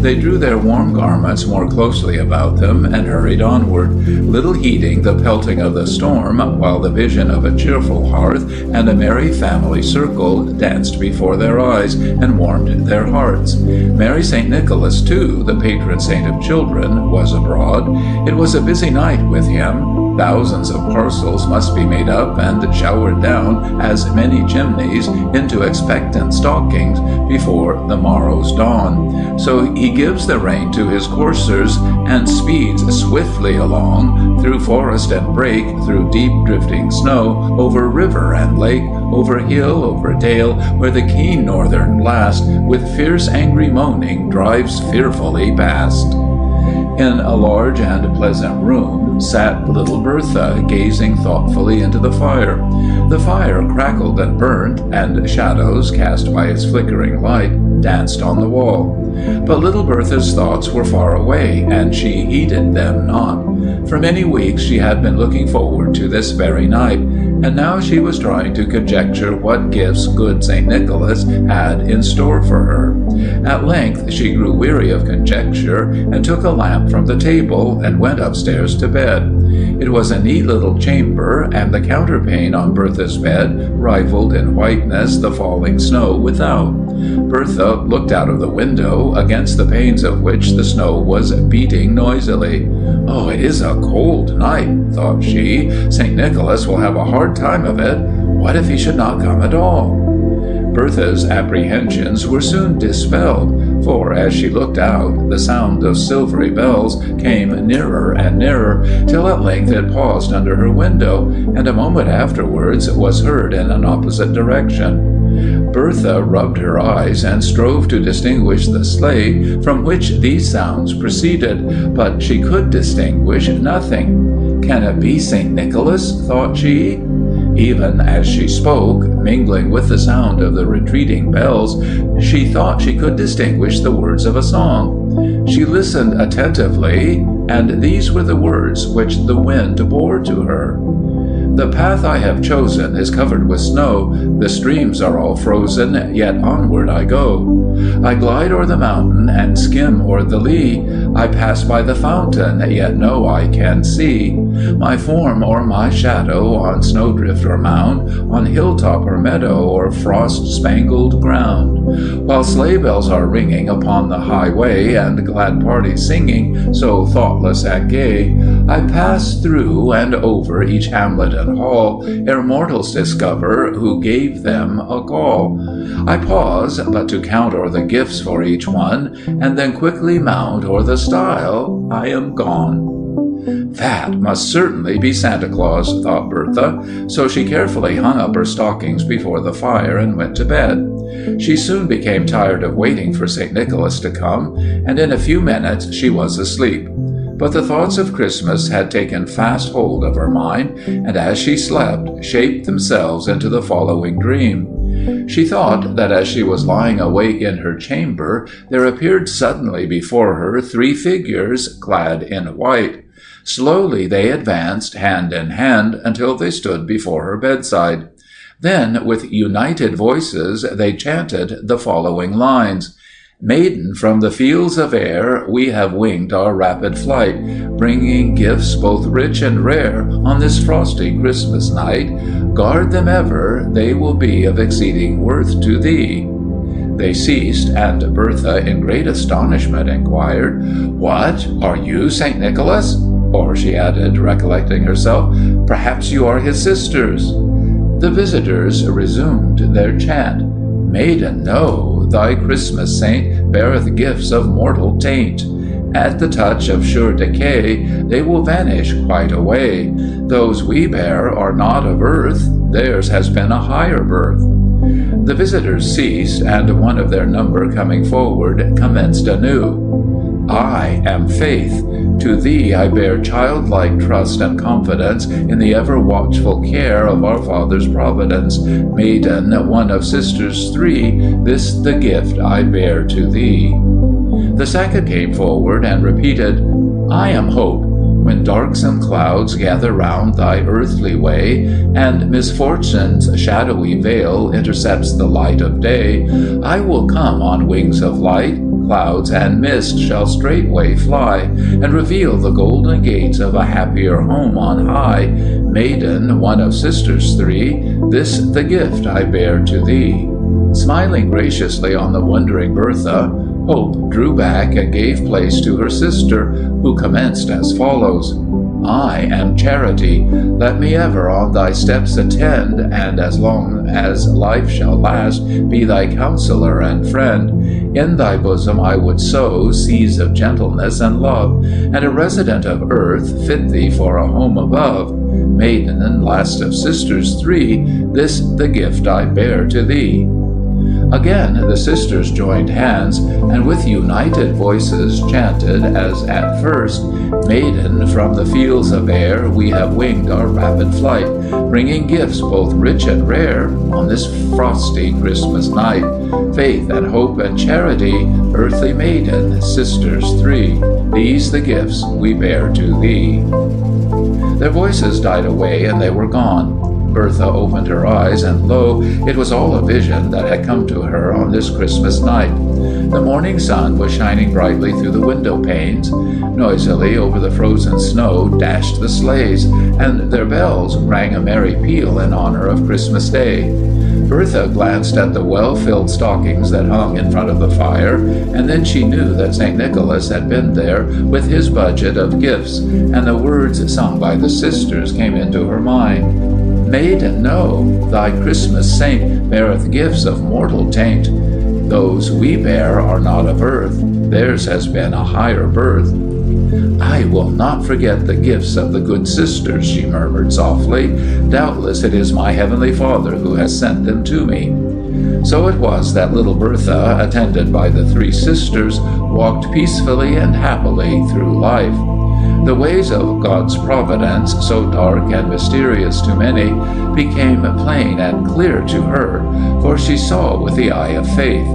They drew their warm garments more closely about them and hurried onward, little heeding the pelting of the storm, while the vision of a cheerful hearth and a merry family circle danced before their eyes and warmed their hearts. Merry St. Nicholas, too, the patron saint of children, was abroad. It was a busy night with him. Thousands of parcels must be made up and showered down as many chimneys into expectant stockings before the morrow's dawn. So he gives the rein to his coursers and speeds swiftly along, through forest and brake, through deep drifting snow, over river and lake, over hill, over dale, where the keen northern blast, with fierce angry moaning, drives fearfully past. In a large and pleasant room sat little Bertha, gazing thoughtfully into the fire. The fire crackled and burned, and shadows cast by its flickering light danced on the wall. But little Bertha's thoughts were far away, and she heeded them not. For many weeks she had been looking forward to this very night, and now she was trying to conjecture what gifts good St. Nicholas had in store for her. At length she grew weary of conjecture, and took a lamp from the table, and went upstairs to bed. It was a neat little chamber, and the counterpane on Bertha's bed rivaled in whiteness the falling snow without. Bertha looked out of the window, against the panes of which the snow was beating noisily. "Oh, it is a cold night," thought she. "St. Nicholas will have a hard time of it. What if he should not come at all?" Bertha's apprehensions were soon dispelled, for as she looked out, the sound of silvery bells came nearer and nearer, till at length it paused under her window, and a moment afterwards was heard in an opposite direction. Bertha rubbed her eyes and strove to distinguish the sleigh from which these sounds proceeded, but she could distinguish nothing. "Can it be St. Nicholas?" thought she. Even as she spoke, mingling with the sound of the retreating bells, she thought she could distinguish the words of a song. She listened attentively, and these were the words which the wind bore to her. "The path I have chosen is covered with snow, the streams are all frozen, yet onward I go. I glide o'er the mountain and skim o'er the lea, I pass by the fountain, yet no eye can see. My form or my shadow on snowdrift or mound, on hilltop or meadow or frost-spangled ground. While sleigh bells are ringing upon the highway, and glad parties singing, so thoughtless and gay, I pass through and over each hamlet and hall, ere mortals discover who gave them a call. I pause but to count o'er the gifts for each one, and then quickly mount o'er the stile, I am gone." That must certainly be Santa Claus, thought Bertha, so she carefully hung up her stockings before the fire and went to bed. She soon became tired of waiting for St. Nicholas to come, and in a few minutes she was asleep. But the thoughts of Christmas had taken fast hold of her mind, and as she slept, shaped themselves into the following dream. She thought that as she was lying awake in her chamber, there appeared suddenly before her 3 figures clad in white. Slowly they advanced, hand in hand, until they stood before her bedside. Then, with united voices, they chanted the following lines: "Maiden, from the fields of air we have winged our rapid flight, bringing gifts both rich and rare on this frosty Christmas night. Guard them ever, they will be of exceeding worth to thee." They ceased, and Bertha, in great astonishment, inquired, "What, are you St. Nicholas?" Or, she added, recollecting herself, "Perhaps you are his sisters." The visitors resumed their chant: "Maiden, know, thy Christmas saint beareth gifts of mortal taint. At the touch of sure decay, they will vanish quite away. Those we bear are not of earth, theirs has been a higher birth." The visitors ceased, and one of their number coming forward commenced anew: "I am Faith. To thee I bear childlike trust and confidence in the ever-watchful care of our Father's providence. Maiden, one of sisters 3, this the gift I bear to thee." The second came forward and repeated, "I am Hope. When darksome clouds gather round thy earthly way, and misfortune's shadowy veil intercepts the light of day, I will come on wings of light. Clouds and mist shall straightway fly, and reveal the golden gates of a happier home on high. Maiden, one of sisters 3, this the gift I bear to thee." Smiling graciously on the wondering Bertha, Hope drew back and gave place to her sister, who commenced as follows: "I am Charity. Let me ever on thy steps attend, and as long as life shall last, be thy counselor and friend. In thy bosom I would sow seeds of gentleness and love, and a resident of earth fit thee for a home above. Maiden, and last of sisters 3, this the gift I bear to thee." Again the sisters joined hands, and with united voices chanted as at first, "Maiden, from the fields of air we have winged our rapid flight, bringing gifts both rich and rare on this frosty Christmas night. Faith and hope and charity, earthly maiden, sisters three, these the gifts we bear to thee." Their voices died away, and they were gone. Bertha opened her eyes, and lo, it was all a vision that had come to her on this Christmas night. The morning sun was shining brightly through the window panes. Noisily over the frozen snow dashed the sleighs, and their bells rang a merry peal in honor of Christmas Day. Bertha glanced at the well-filled stockings that hung in front of the fire, and then she knew that St. Nicholas had been there with his budget of gifts, and the words sung by the sisters came into her mind. "Maiden, know, thy Christmas saint beareth gifts of mortal taint. Those we bear are not of earth, theirs has been a higher birth." "I will not forget the gifts of the good sisters," she murmured softly. "Doubtless it is my heavenly Father who has sent them to me." So it was that little Bertha, attended by the three sisters, walked peacefully and happily through life. The ways of God's providence, so dark and mysterious to many, became plain and clear to her, for she saw with the eye of faith.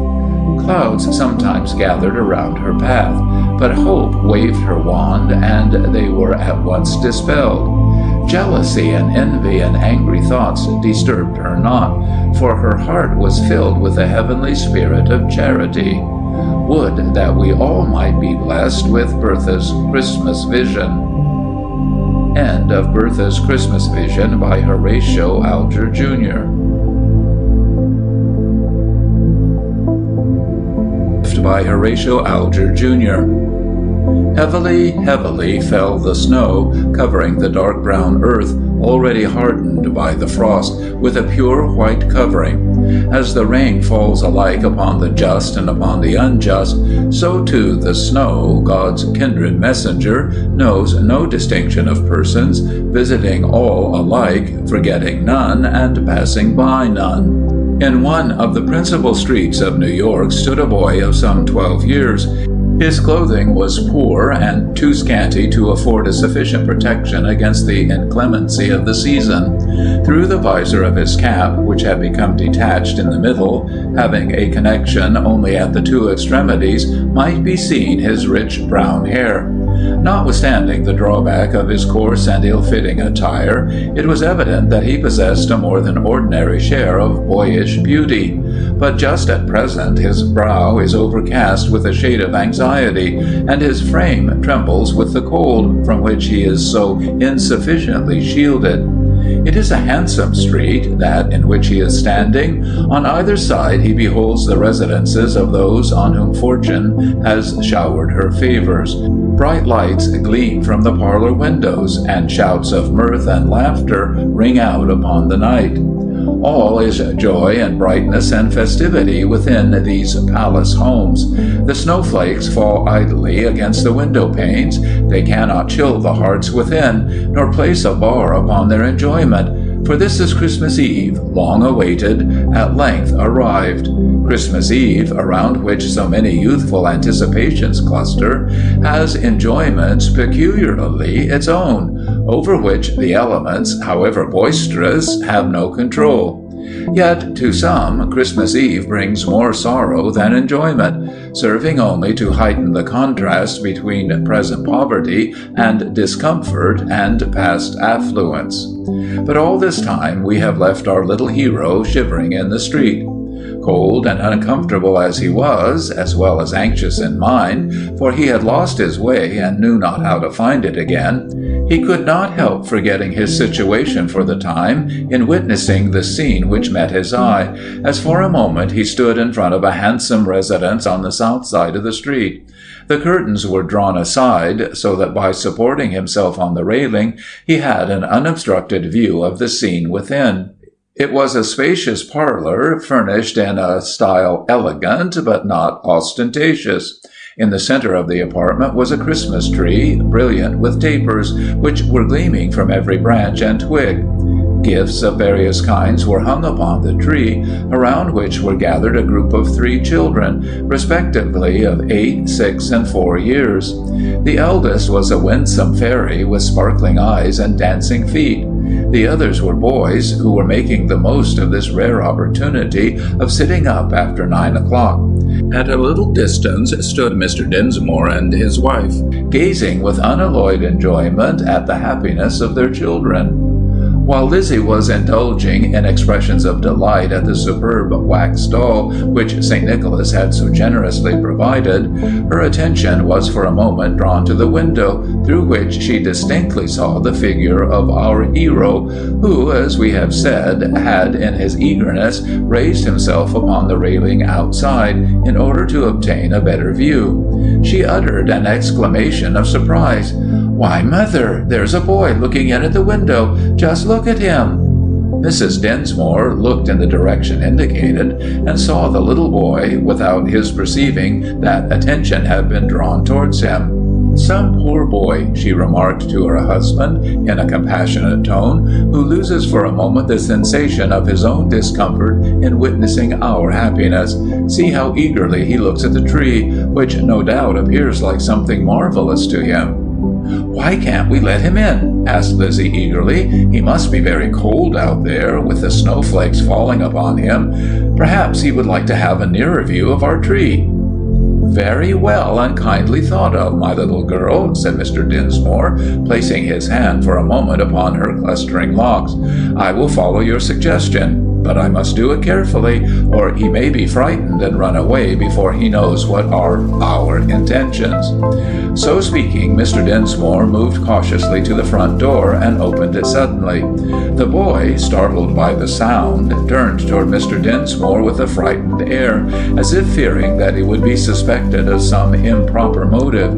Clouds sometimes gathered around her path, but hope waved her wand, and they were at once dispelled. Jealousy and envy and angry thoughts disturbed her not, for her heart was filled with the heavenly spirit of charity. Would that we all might be blessed with Bertha's Christmas Vision. End of Bertha's Christmas Vision by Horatio Alger, Jr. By Horatio Alger, Jr. Heavily, heavily fell the snow, covering the dark brown earth, already hardened by the frost, with a pure white covering. As the rain falls alike upon the just and upon the unjust, so too the snow, God's kindred messenger, knows no distinction of persons, visiting all alike, forgetting none, and passing by none. In one of the principal streets of New York stood a boy of some 12 years. His clothing was poor and too scanty to afford a sufficient protection against the inclemency of the season. Through the visor of his cap, which had become detached in the middle, having a connection only at the two extremities, might be seen his rich brown hair. Notwithstanding the drawback of his coarse and ill-fitting attire, it was evident that he possessed a more than ordinary share of boyish beauty. But just at present his brow is overcast with a shade of anxiety, and his frame trembles with the cold, from which he is so insufficiently shielded. It is a handsome street, that in which he is standing. On either side he beholds the residences of those on whom fortune has showered her favors. Bright lights gleam from the parlor windows, and shouts of mirth and laughter ring out upon the night. All is joy and brightness and festivity within these palace homes. The snowflakes fall idly against the window panes. They cannot chill the hearts within, nor place a bar upon their enjoyment. For this is Christmas Eve, long awaited, at length arrived. Christmas Eve, around which so many youthful anticipations cluster, has enjoyments peculiarly its own, over which the elements, however boisterous, have no control. Yet to some, Christmas Eve brings more sorrow than enjoyment, serving only to heighten the contrast between present poverty and discomfort and past affluence. But all this time we have left our little hero shivering in the street. Cold and uncomfortable as he was, as well as anxious in mind, for he had lost his way and knew not how to find it again, he could not help forgetting his situation for the time in witnessing the scene which met his eye, as for a moment he stood in front of a handsome residence on the south side of the street. The curtains were drawn aside, so that by supporting himself on the railing he had an unobstructed view of the scene within. It was a spacious parlor, furnished in a style elegant but not ostentatious. In the center of the apartment was a Christmas tree, brilliant with tapers, which were gleaming from every branch and twig. Gifts of various kinds were hung upon the tree, around which were gathered a group of 3 children, respectively of 8, 6, and 4 years. The eldest was a winsome fairy with sparkling eyes and dancing feet. The others were boys who were making the most of this rare opportunity of sitting up after 9 o'clock. At a little distance stood Mr. Dinsmore and his wife, gazing with unalloyed enjoyment at the happiness of their children. While Lizzie was indulging in expressions of delight at the superb wax doll which St. Nicholas had so generously provided, her attention was for a moment drawn to the window, through which she distinctly saw the figure of our hero, who, as we have said, had in his eagerness raised himself upon the railing outside in order to obtain a better view. She uttered an exclamation of surprise. "Why, Mother, there's a boy looking in at the window. Just look at him." Mrs. Dinsmore looked in the direction indicated, and saw the little boy without his perceiving that attention had been drawn towards him. "Some poor boy," she remarked to her husband in a compassionate tone, "who loses for a moment the sensation of his own discomfort in witnessing our happiness. See how eagerly he looks at the tree, which no doubt appears like something marvelous to him." "Why can't we let him in?" asked Lizzie eagerly. "He must be very cold out there, with the snowflakes falling upon him. Perhaps he would like to have a nearer view of our tree." "Very well and kindly thought of, my little girl," said Mr. Dinsmore, placing his hand for a moment upon her clustering locks. "I will follow your suggestion. But I must do it carefully, or he may be frightened and run away before he knows what are our intentions." So speaking, Mr. Dinsmore moved cautiously to the front door and opened it suddenly. The boy, startled by the sound, turned toward Mr. Dinsmore with a frightened air, as if fearing that he would be suspected of some improper motive.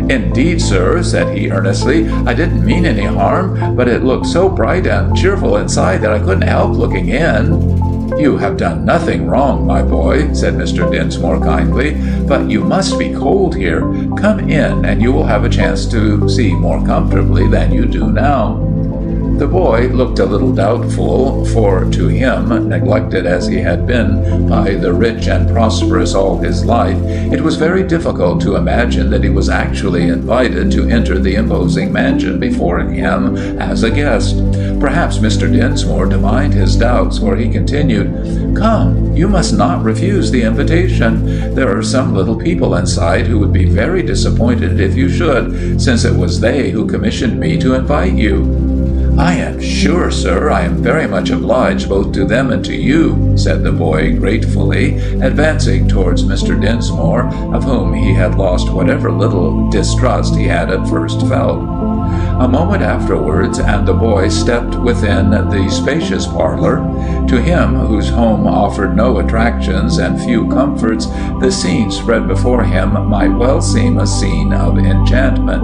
"Indeed, sir," said he earnestly, "I didn't mean any harm, but it looked so bright and cheerful inside that I couldn't help looking in." "You have done nothing wrong, my boy," said Mr. Dinsmore kindly, "but you must be cold here. Come in, and you will have a chance to see more comfortably than you do now." The boy looked a little doubtful, for to him, neglected as he had been by the rich and prosperous all his life, it was very difficult to imagine that he was actually invited to enter the imposing mansion before him as a guest. Perhaps Mr. Dinsmore divined his doubts, for he continued, "Come, you must not refuse the invitation. There are some little people inside who would be very disappointed if you should, since it was they who commissioned me to invite you." "I am sure, sir, I am very much obliged both to them and to you," said the boy gratefully, advancing towards Mr. Dinsmore, of whom he had lost whatever little distrust he had at first felt. A moment afterwards, and the boy stepped within the spacious parlor. To him, whose home offered no attractions and few comforts, the scene spread before him might well seem a scene of enchantment.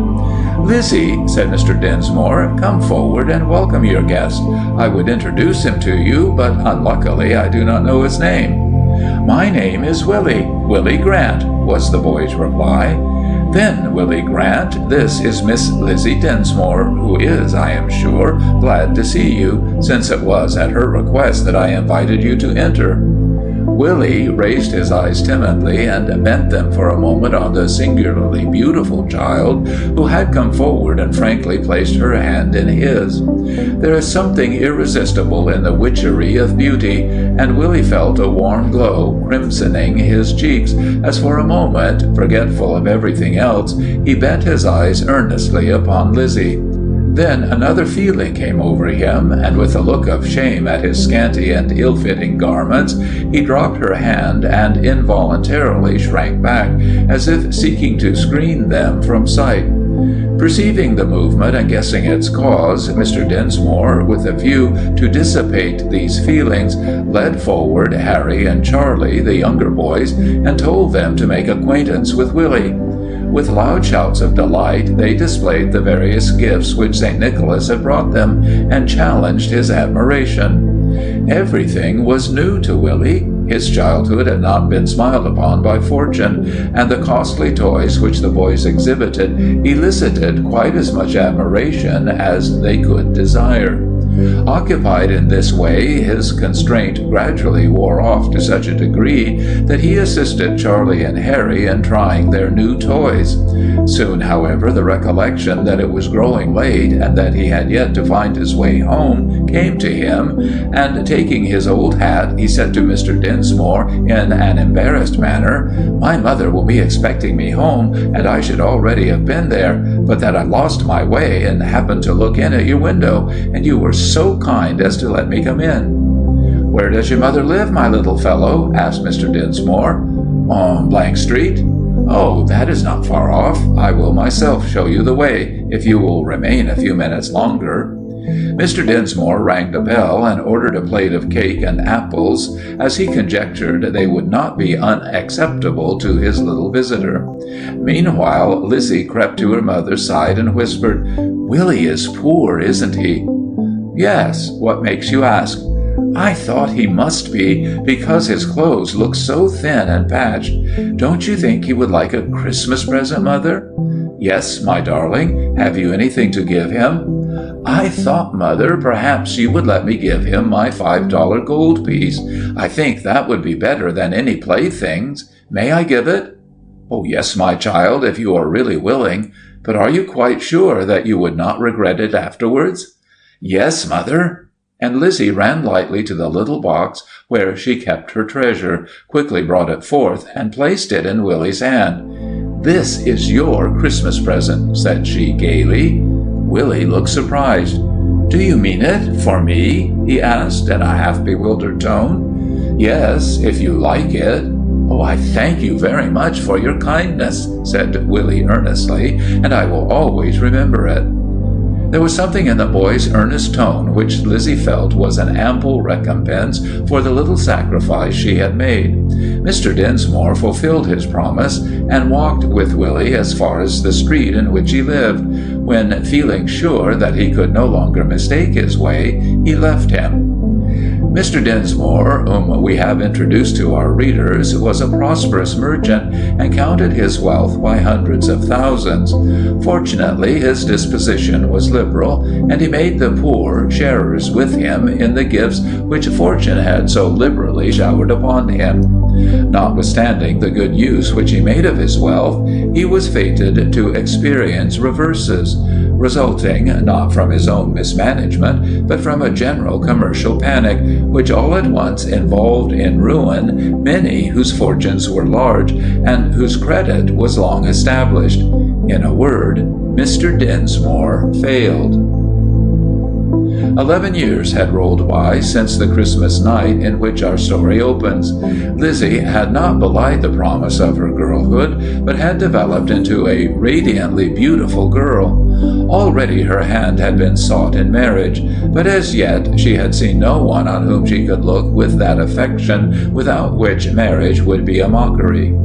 "Lizzie," said Mr. Dinsmore, "come forward and welcome your guest. I would introduce him to you, but unluckily I do not know his name." "My name is Willie Grant," was the boy's reply. "Then, Willie Grant, this is Miss Lizzie Dinsmore, who is, I am sure, glad to see you, since it was at her request that I invited you to enter." Willie raised his eyes timidly and bent them for a moment on the singularly beautiful child, who had come forward and frankly placed her hand in his. There is something irresistible in the witchery of beauty, and Willie felt a warm glow crimsoning his cheeks, as for a moment, forgetful of everything else, he bent his eyes earnestly upon Lizzie. Then another feeling came over him, and with a look of shame at his scanty and ill-fitting garments, he dropped her hand and involuntarily shrank back, as if seeking to screen them from sight. Perceiving the movement and guessing its cause, Mr. Dinsmore, with a view to dissipate these feelings, led forward Harry and Charlie, the younger boys, and told them to make acquaintance with Willie. With loud shouts of delight, they displayed the various gifts which St. Nicholas had brought them, and challenged his admiration. Everything was new to Willie. His childhood had not been smiled upon by fortune, and the costly toys which the boys exhibited elicited quite as much admiration as they could desire. Occupied in this way, his constraint gradually wore off to such a degree that he assisted Charlie and Harry in trying their new toys. Soon, however, the recollection that it was growing late and that he had yet to find his way home came to him, and taking his old hat, he said to Mr. Dinsmore in an embarrassed manner, "My mother will be expecting me home, and I should already have been there, but that I lost my way and happened to look in at your window, and you were so kind as to let me come in." "Where does your mother live, my little fellow?" asked Mr. Dinsmore. "On Street." "Oh, that is not far off. I will myself show you the way, if you will remain a few minutes longer." Mr. Dinsmore rang the bell and ordered a plate of cake and apples, as he conjectured they would not be unacceptable to his little visitor. Meanwhile, Lizzie crept to her mother's side and whispered, "Willie is poor, isn't he?" "Yes. What makes you ask?" "I thought he must be, because his clothes look so thin and patched. Don't you think he would like a Christmas present, Mother?" "Yes, my darling. Have you anything to give him?" "I thought, Mother, perhaps you would let me give him my $5 gold piece. I think that would be better than any playthings. May I give it?" "Oh, yes, my child, if you are really willing. But are you quite sure that you would not regret it afterwards?" "Yes, Mother." And Lizzie ran lightly to the little box where she kept her treasure, quickly brought it forth, and placed it in Willie's hand. "This is your Christmas present," said she gaily. Willie looked surprised. "Do you mean it for me?" he asked in a half-bewildered tone. "Yes, if you like it." "Oh, I thank you very much for your kindness," said Willie earnestly, "and I will always remember it." There was something in the boy's earnest tone which Lizzie felt was an ample recompense for the little sacrifice she had made. Mr. Dinsmore fulfilled his promise, and walked with Willie as far as the street in which he lived, when, feeling sure that he could no longer mistake his way, he left him. Mr. Dinsmore, whom we have introduced to our readers, was a prosperous merchant, and counted his wealth by hundreds of thousands. Fortunately, his disposition was liberal, and he made the poor sharers with him in the gifts which fortune had so liberally showered upon him. Notwithstanding the good use which he made of his wealth, he was fated to experience reverses, resulting not from his own mismanagement, but from a general commercial panic, which all at once involved in ruin many whose fortunes were large, and whose credit was long established. In a word, Mr. Dinsmore failed. 11 years had rolled by since the Christmas night in which our story opens. Lizzie had not belied the promise of her girlhood, but had developed into a radiantly beautiful girl. Already her hand had been sought in marriage, but as yet she had seen no one on whom she could look with that affection without which marriage would be a mockery.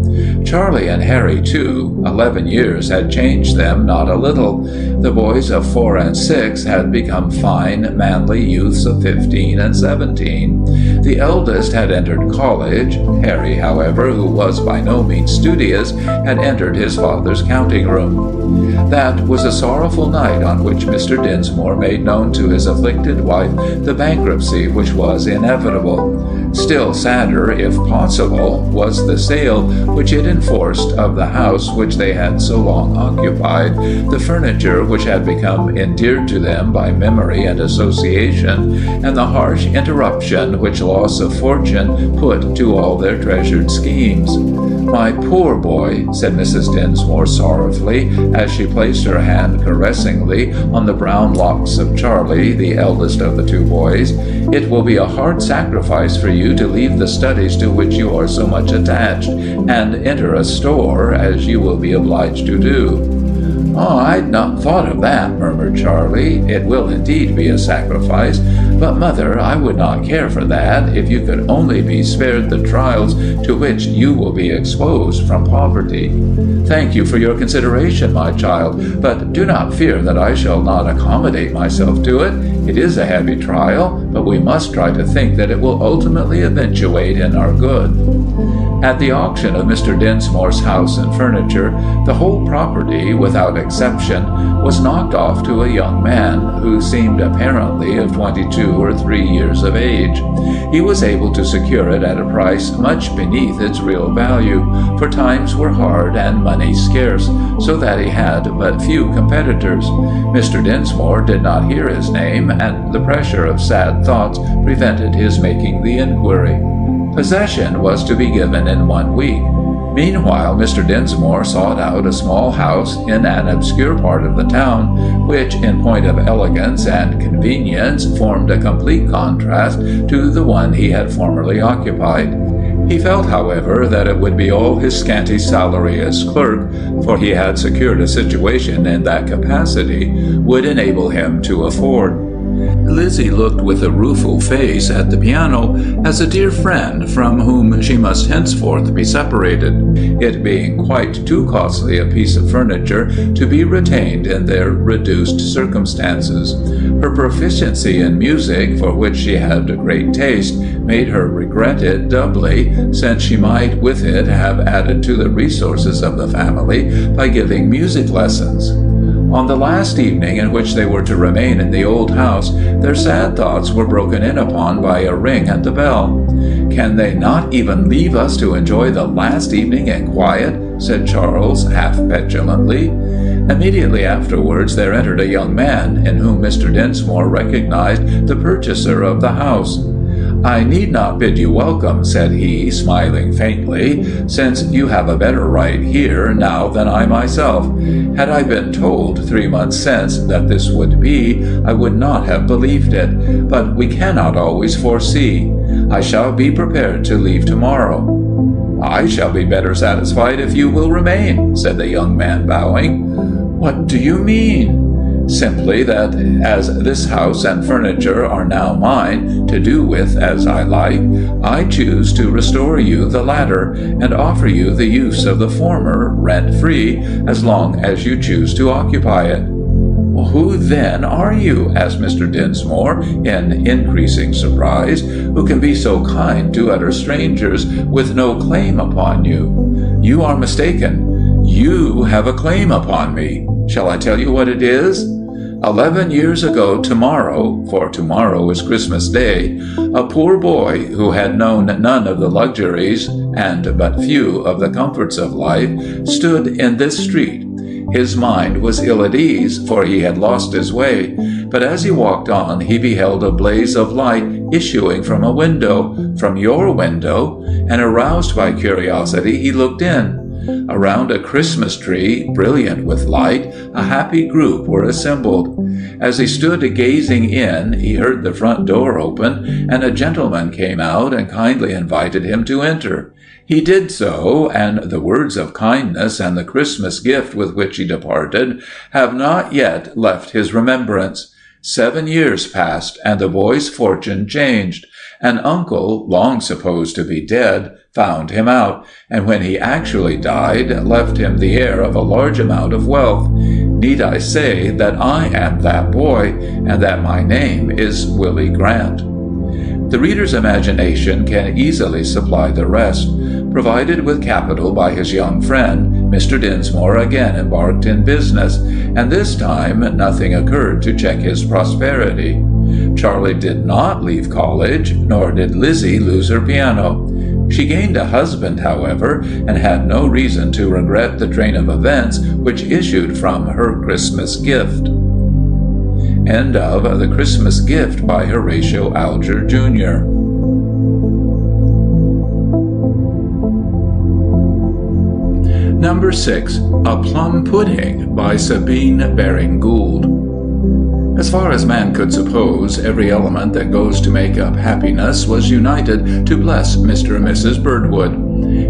Charlie and Harry, too, 11 years had changed them not a little. The boys of 4 and 6 had become fine, manly youths of 15 and 17. The eldest had entered college. Harry, however, who was by no means studious, had entered his father's counting room. That was a sorrowful night on which Mr. Dinsmore made known to his afflicted wife the bankruptcy which was inevitable. Still sadder, if possible, was the sale which it enforced of the house which they had so long occupied, the furniture which had become endeared to them by memory and association, and the harsh interruption which loss of fortune put to all their treasured schemes. "My poor boy," said Mrs. Dinsmore sorrowfully, as she placed her hand caressingly on the brown locks of Charlie, the eldest of the 2 boys, "it will be a hard sacrifice for you to leave the studies to which you are so much attached, and enter a store, as you will be obliged to do." "Oh, I'd not thought of that," murmured Charlie. "It will indeed be a sacrifice, but, Mother, I would not care for that if you could only be spared the trials to which you will be exposed from poverty." "Thank you for your consideration, my child, but do not fear that I shall not accommodate myself to it. It is a heavy trial, but we must try to think that it will ultimately eventuate in our good." At the auction of Mr. Dinsmore's house and furniture, the whole property, without exception, was knocked off to a young man who seemed apparently of 22 or 3 years of age. He was able to secure it at a price much beneath its real value, for times were hard and money scarce, so that he had but few competitors. Mr. Dinsmore did not hear his name, and the pressure of sad thoughts prevented his making the inquiry. Possession was to be given in 1 week. Meanwhile, Mr. Dinsmore sought out a small house in an obscure part of the town, which, in point of elegance and convenience, formed a complete contrast to the one he had formerly occupied. He felt, however, that it would be all his scanty salary as clerk, for he had secured a situation in that capacity, would enable him to afford. Lizzie looked with a rueful face at the piano as a dear friend from whom she must henceforth be separated, it being quite too costly a piece of furniture to be retained in their reduced circumstances. Her proficiency in music, for which she had a great taste, made her regret it doubly, since she might with it have added to the resources of the family by giving music lessons. On the last evening in which they were to remain in the old house, their sad thoughts were broken in upon by a ring at the bell. "Can they not even leave us to enjoy the last evening in quiet?" said Charles, half petulantly. Immediately afterwards there entered a young man, in whom Mr. Dinsmore recognized the purchaser of the house. "I need not bid you welcome," said he, smiling faintly, "since you have a better right here now than I myself. Had I been told 3 months since that this would be, I would not have believed it, but we cannot always foresee. I shall be prepared to leave tomorrow." "I shall be better satisfied if you will remain," said the young man, bowing. "What do you mean?" "Simply that, as this house and furniture are now mine, to do with as I like, I choose to restore you the latter, and offer you the use of the former, rent-free, as long as you choose to occupy it." "Who, then, are you?" asked Mr. Dinsmore, in increasing surprise, "who can be so kind to utter strangers, with no claim upon you?" "You are mistaken. You have a claim upon me. Shall I tell you what it is? 11 years ago tomorrow, for tomorrow is Christmas Day, a poor boy who had known none of the luxuries and but few of the comforts of life stood in this street. His mind was ill at ease, for he had lost his way, but as he walked on he beheld a blaze of light issuing from a window, from your window, and aroused by curiosity he looked in. Around a Christmas tree, brilliant with light, a happy group were assembled. As he stood gazing in, he heard the front door open, and a gentleman came out and kindly invited him to enter. He did so, and the words of kindness and the Christmas gift with which he departed have not yet left his remembrance. 7 years passed, and the boy's fortune changed. An uncle, long supposed to be dead, found him out, and when he actually died, left him the heir of a large amount of wealth. Need I say that I am that boy, and that my name is Willie Grant? The reader's imagination can easily supply the rest. Provided with capital by his young friend, Mr. Dinsmore again embarked in business, and this time nothing occurred to check his prosperity. Charlie did not leave college, nor did Lizzie lose her piano. She gained a husband, however, and had no reason to regret the train of events which issued from her Christmas gift. End of The Christmas Gift by Horatio Alger, Jr. Number 6. A Plum Pudding by Sabine Baring Gould. As far as man could suppose, every element that goes to make up happiness was united to bless Mr. and Mrs. Birdwood.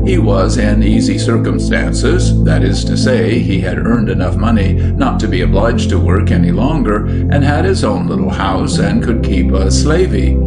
He was in easy circumstances, that is to say, he had earned enough money not to be obliged to work any longer, and had his own little house and could keep a slavey.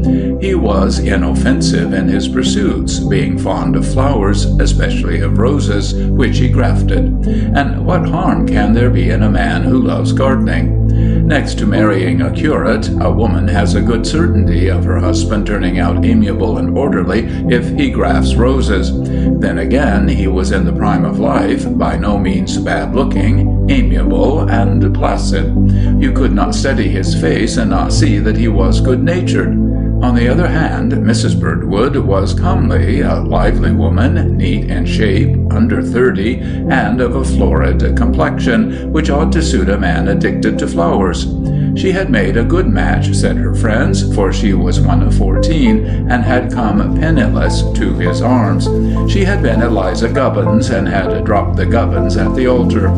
He was inoffensive in his pursuits, being fond of flowers, especially of roses, which he grafted. And what harm can there be in a man who loves gardening? Next to marrying a curate, a woman has a good certainty of her husband turning out amiable and orderly if he grafts roses. Then again, he was in the prime of life, by no means bad-looking, amiable, and placid. You could not study his face and not see that he was good-natured. On the other hand, Mrs. Birdwood was comely, a lively woman, neat in shape, under 30, and of a florid complexion, which ought to suit a man addicted to flowers. She had made a good match, said her friends, for she was one of 14, and had come penniless to his arms. She had been Eliza Gubbins, and had dropped the Gubbins at the altar.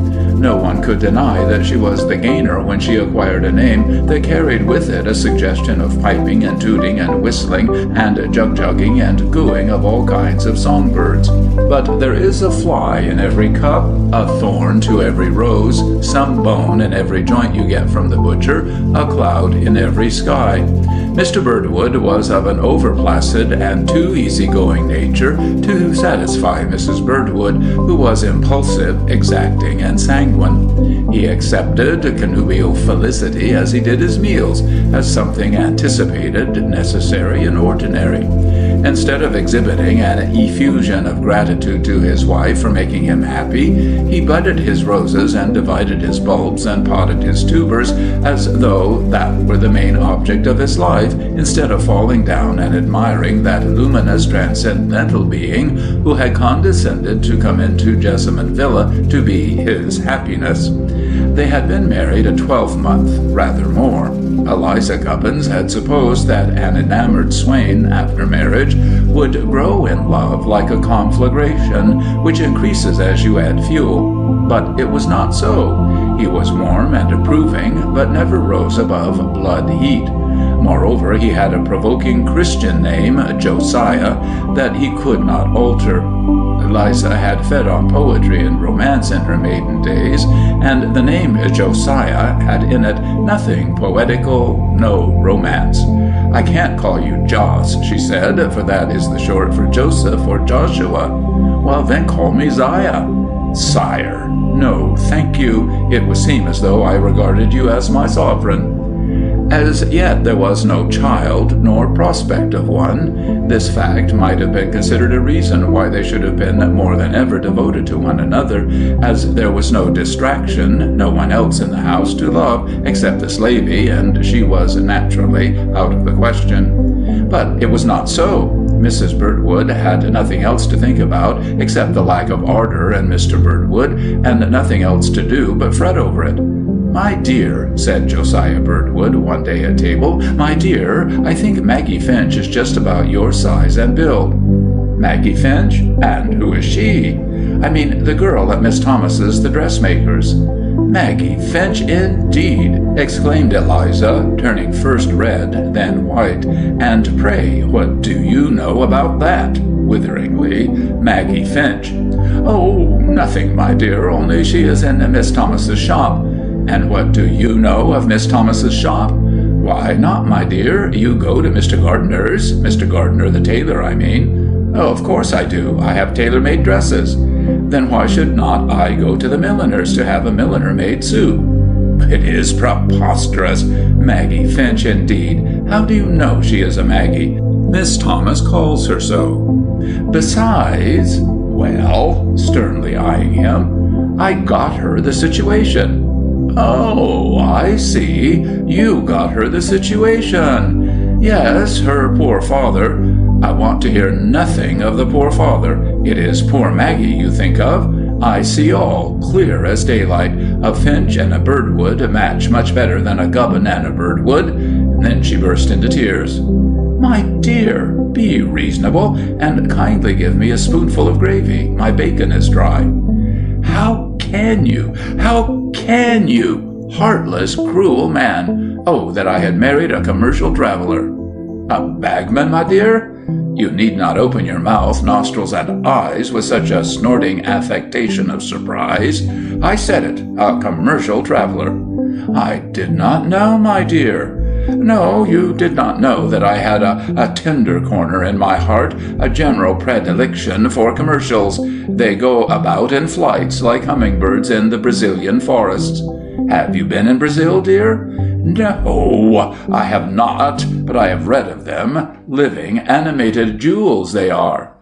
No one could deny that she was the gainer when she acquired a name that carried with it a suggestion of piping and tooting and whistling and jug-jugging and cooing of all kinds of songbirds. But there is a fly in every cup, a thorn to every rose, some bone in every joint you get from the butcher, a cloud in every sky. Mr. Birdwood was of an over-placid and too easy-going nature to satisfy Mrs. Birdwood, who was impulsive, exacting, and sanguine. He accepted connubial felicity as he did his meals, as something anticipated, necessary, and ordinary. Instead of exhibiting an effusion of gratitude to his wife for making him happy, he budded his roses and divided his bulbs and potted his tubers as though that were the main object of his life, instead of falling down and admiring that luminous transcendental being who had condescended to come into Jessamine Villa to be his happiness. They had been married a 12-month, rather more. Eliza Gubbins had supposed that an enamored swain, after marriage, would grow in love like a conflagration, which increases as you add fuel. But it was not so. He was warm and approving, but never rose above blood heat. Moreover, he had a provoking Christian name, Josiah, that he could not alter. Eliza had fed on poetry and romance in her maiden days, and the name Josiah had in it nothing poetical, no romance. "I can't call you Joss," she said, "for that is the short for Joseph or Joshua." "Well, then call me Ziah." "Sire, no, thank you. It would seem as though I regarded you as my sovereign." As yet there was no child, nor prospect of one. This fact might have been considered a reason why they should have been more than ever devoted to one another, as there was no distraction, no one else in the house to love except the slavey, and she was naturally out of the question. But it was not so. Mrs. Birdwood had nothing else to think about except the lack of ardor in Mr. Birdwood, and nothing else to do but fret over it. "My dear," said Josiah Birdwood one day at table, "my dear, I think Maggie Finch is just about your size and build." "Maggie Finch? And who is she?" "I mean the girl at Miss Thomas's, the dressmaker's." "Maggie Finch, indeed!" exclaimed Eliza, turning first red, then white. "And pray, what do you know about that?" witheringly. "Maggie Finch." "Oh, nothing, my dear, only she is in Miss Thomas's shop." "And what do you know of Miss Thomas's shop?" "Why not, my dear? You go to Mr. Gardner's, Mr. Gardner the tailor, I mean." "Oh, of course I do. I have tailor-made dresses." "Then why should not I go to the milliner's to have a milliner-made suit?" "It is preposterous. Maggie Finch, indeed. How do you know she is a Maggie?" "Miss Thomas calls her so." "Besides—" "Well," sternly eyeing him, "I got her the situation." "Oh, I see. You got her the situation. Yes, her poor father—" "I want to hear nothing of the poor father. It is poor Maggie you think of. I see all, clear as daylight. A Finch and a Birdwood match much better than a Gubbin and a Birdwood." And then she burst into tears. "My dear, be reasonable, and kindly give me a spoonful of gravy. My bacon is dry." "How can you? How can you? Heartless, cruel man! Oh, that I had married a commercial traveller." "A bagman, my dear? You need not open your mouth, nostrils, and eyes with such a snorting affectation of surprise. I said it, a commercial traveller." "I did not know, my dear." "No, you did not know that I had a tender corner in my heart, a general predilection for commercials. They go about in flights like hummingbirds in the Brazilian forests." Have you been in Brazil, dear? No, I have not, but I have read of them. Living, animated jewels they are.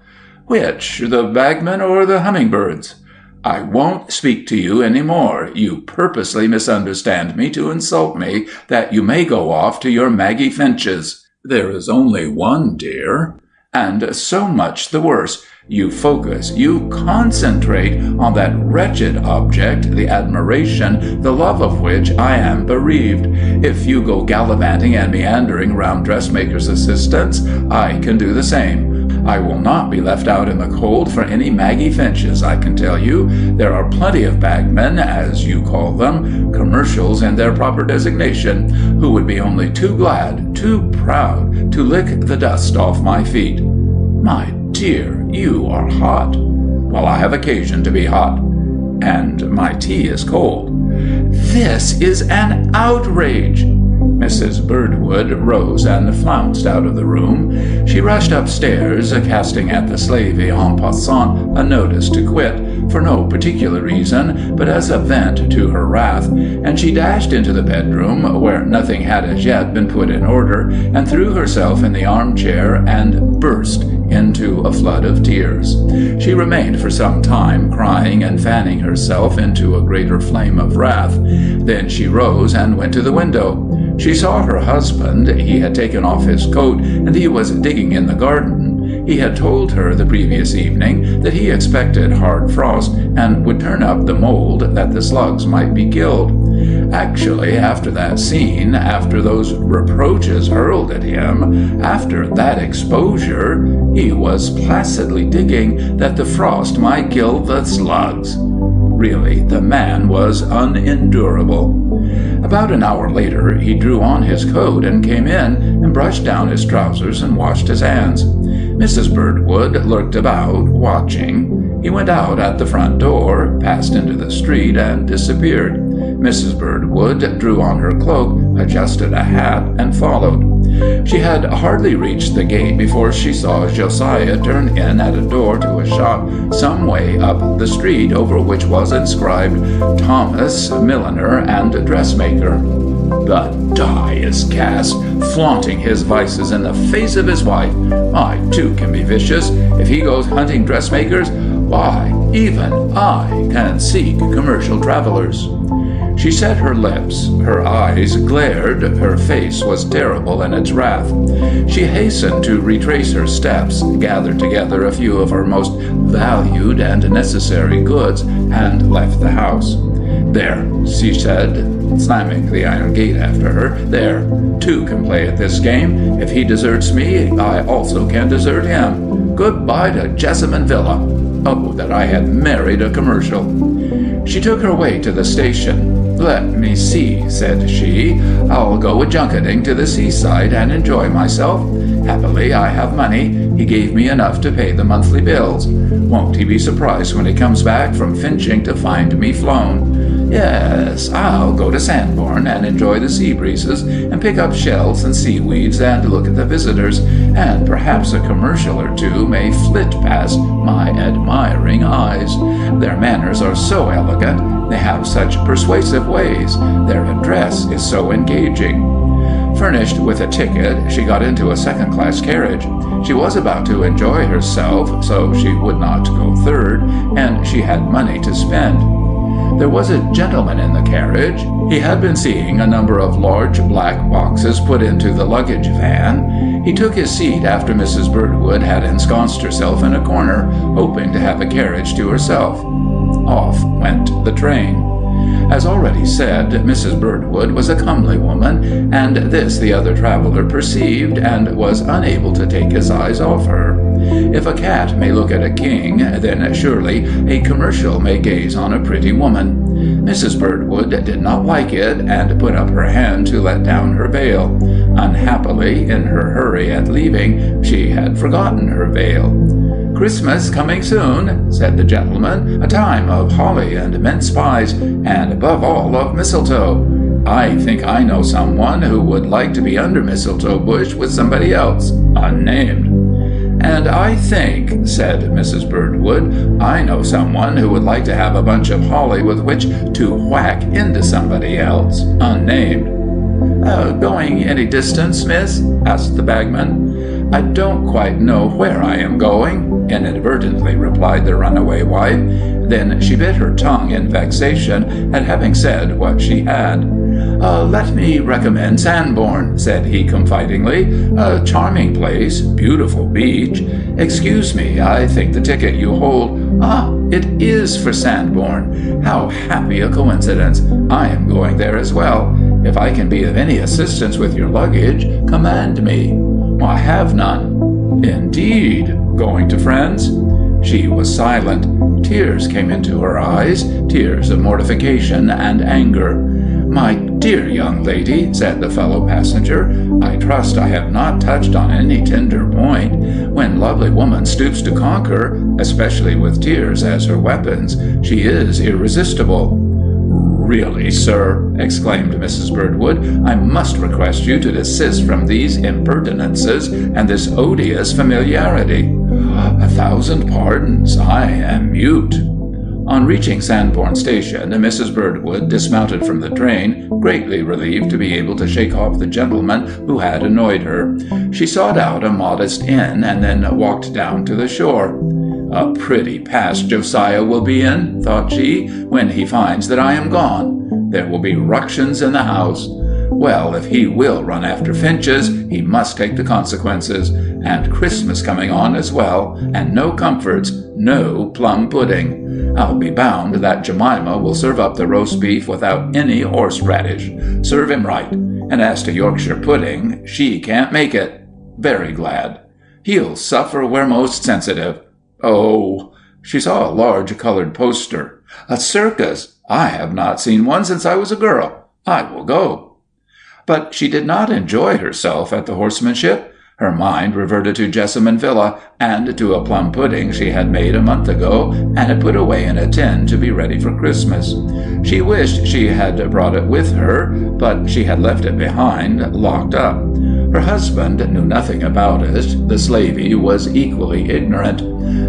Which, the bagmen or the hummingbirds? I won't speak to you any more. You purposely misunderstand me to insult me, that you may go off to your Maggie Finches. There is only one, dear. And so much the worse. You focus, you concentrate on that wretched object, the admiration, the love of which I am bereaved. If you go gallivanting and meandering round dressmakers' assistants, I can do the same. I will not be left out in the cold for any Maggie Finches, I can tell you. There are plenty of bagmen, as you call them, commercials in their proper designation, who would be only too glad, too proud, to lick the dust off my feet. My dear, you are hot. Well, I have occasion to be hot. And my tea is cold. This is an outrage. Mrs. Birdwood rose and flounced out of the room. She rushed upstairs, casting at the slavey en passant a notice to quit, for no particular reason, but as a vent to her wrath, and she dashed into the bedroom, where nothing had as yet been put in order, and threw herself in the armchair and burst into a flood of tears. She remained for some time crying and fanning herself into a greater flame of wrath. Then she rose and went to the window. She saw her husband. He had taken off his coat, and he was digging in the garden. He had told her the previous evening that he expected hard frost and would turn up the mold that the slugs might be killed. Actually, after that scene, after those reproaches hurled at him, after that exposure, he was placidly digging that the frost might kill the slugs. Really, the man was unendurable. About an hour later, he drew on his coat and came in and brushed down his trousers and washed his hands. Mrs. Birdwood lurked about, watching. He went out at the front door, passed into the street, and disappeared. Mrs. Birdwood drew on her cloak, adjusted a hat, and followed. She had hardly reached the gate before she saw Josiah turn in at a door to a shop some way up the street, over which was inscribed Thomas, Milliner and Dressmaker. The die is cast, flaunting his vices in the face of his wife. I, too, can be vicious. If he goes hunting dressmakers, why, even I can seek commercial travelers. She set her lips, her eyes glared, her face was terrible in its wrath. She hastened to retrace her steps, gathered together a few of her most valued and necessary goods, and left the house. There, she said, slamming the iron gate after her, there, two can play at this game. If he deserts me, I also can desert him. Goodbye to Jessamine Villa. Oh, that I had married a commercial. She took her way to the station. Let me see, said she. I'll go a-junketing to the seaside and enjoy myself. Happily, I have money. He gave me enough to pay the monthly bills. Won't he be surprised when he comes back from Finching to find me flown? Yes, I'll go to Sandbourne and enjoy the sea breezes and pick up shells and seaweeds and look at the visitors, and perhaps a commercial or two may flit past my admiring eyes. Their manners are so elegant, they have such persuasive ways, their address is so engaging. Furnished with a ticket, she got into a second-class carriage. She was about to enjoy herself, so she would not go third, and she had money to spend. There was a gentleman in the carriage. He had been seeing a number of large black boxes put into the luggage van. He took his seat after Mrs. Birdwood had ensconced herself in a corner, hoping to have a carriage to herself. Off went the train. As already said, Mrs. Birdwood was a comely woman, and this the other traveller perceived, and was unable to take his eyes off her. If a cat may look at a king, then surely a commercial may gaze on a pretty woman. Mrs. Birdwood did not like it, and put up her hand to let down her veil. Unhappily, in her hurry at leaving, she had forgotten her veil. Christmas coming soon, said the gentleman, a time of holly and mince pies, and above all of mistletoe. I think I know someone who would like to be under mistletoe bush with somebody else, unnamed. "And I think," said Mrs. Birdwood, "I know someone who would like to have a bunch of holly with which to whack into somebody else, unnamed." "Going any distance, miss?" asked the bagman. "I don't quite know where I am going," inadvertently replied the runaway wife. Then she bit her tongue in vexation at having said what she had. "Let me recommend Sanborn," said he confidingly. "A charming place, beautiful beach. Excuse me, I think the ticket you hold— Ah, it is for Sanborn. How happy a coincidence. I am going there as well. If I can be of any assistance with your luggage, command me." "I have none." "Indeed? Going to friends?" She was silent. Tears came into her eyes, tears of mortification and anger. "My dear young lady," said the fellow passenger, "I trust I have not touched on any tender point. When lovely woman stoops to conquer, especially with tears as her weapons, she is irresistible." "Really, sir," exclaimed Mrs. Birdwood, "I must request you to desist from these impertinences and this odious familiarity." "1,000 pardons. I am mute." On reaching Sanborn Station, Mrs. Birdwood dismounted from the train, greatly relieved to be able to shake off the gentleman who had annoyed her. She sought out a modest inn and then walked down to the shore. "A pretty pass Josiah will be in," thought she, "when he finds that I am gone. There will be ructions in the house. Well, if he will run after finches, he must take the consequences. And Christmas coming on as well, and no comforts, no plum pudding. I'll be bound that Jemima will serve up the roast beef without any horseradish. Serve him right. And as to Yorkshire pudding, she can't make it. Very glad. He'll suffer where most sensitive. Oh!" She saw a large colored poster. "A circus! I have not seen one since I was a girl. I will go." But she did not enjoy herself at the horsemanship. Her mind reverted to Jessamine Villa, and to a plum pudding she had made a month ago, and had put away in a tin to be ready for Christmas. She wished she had brought it with her, but she had left it behind, locked up. Her husband knew nothing about it. The slavey was equally ignorant.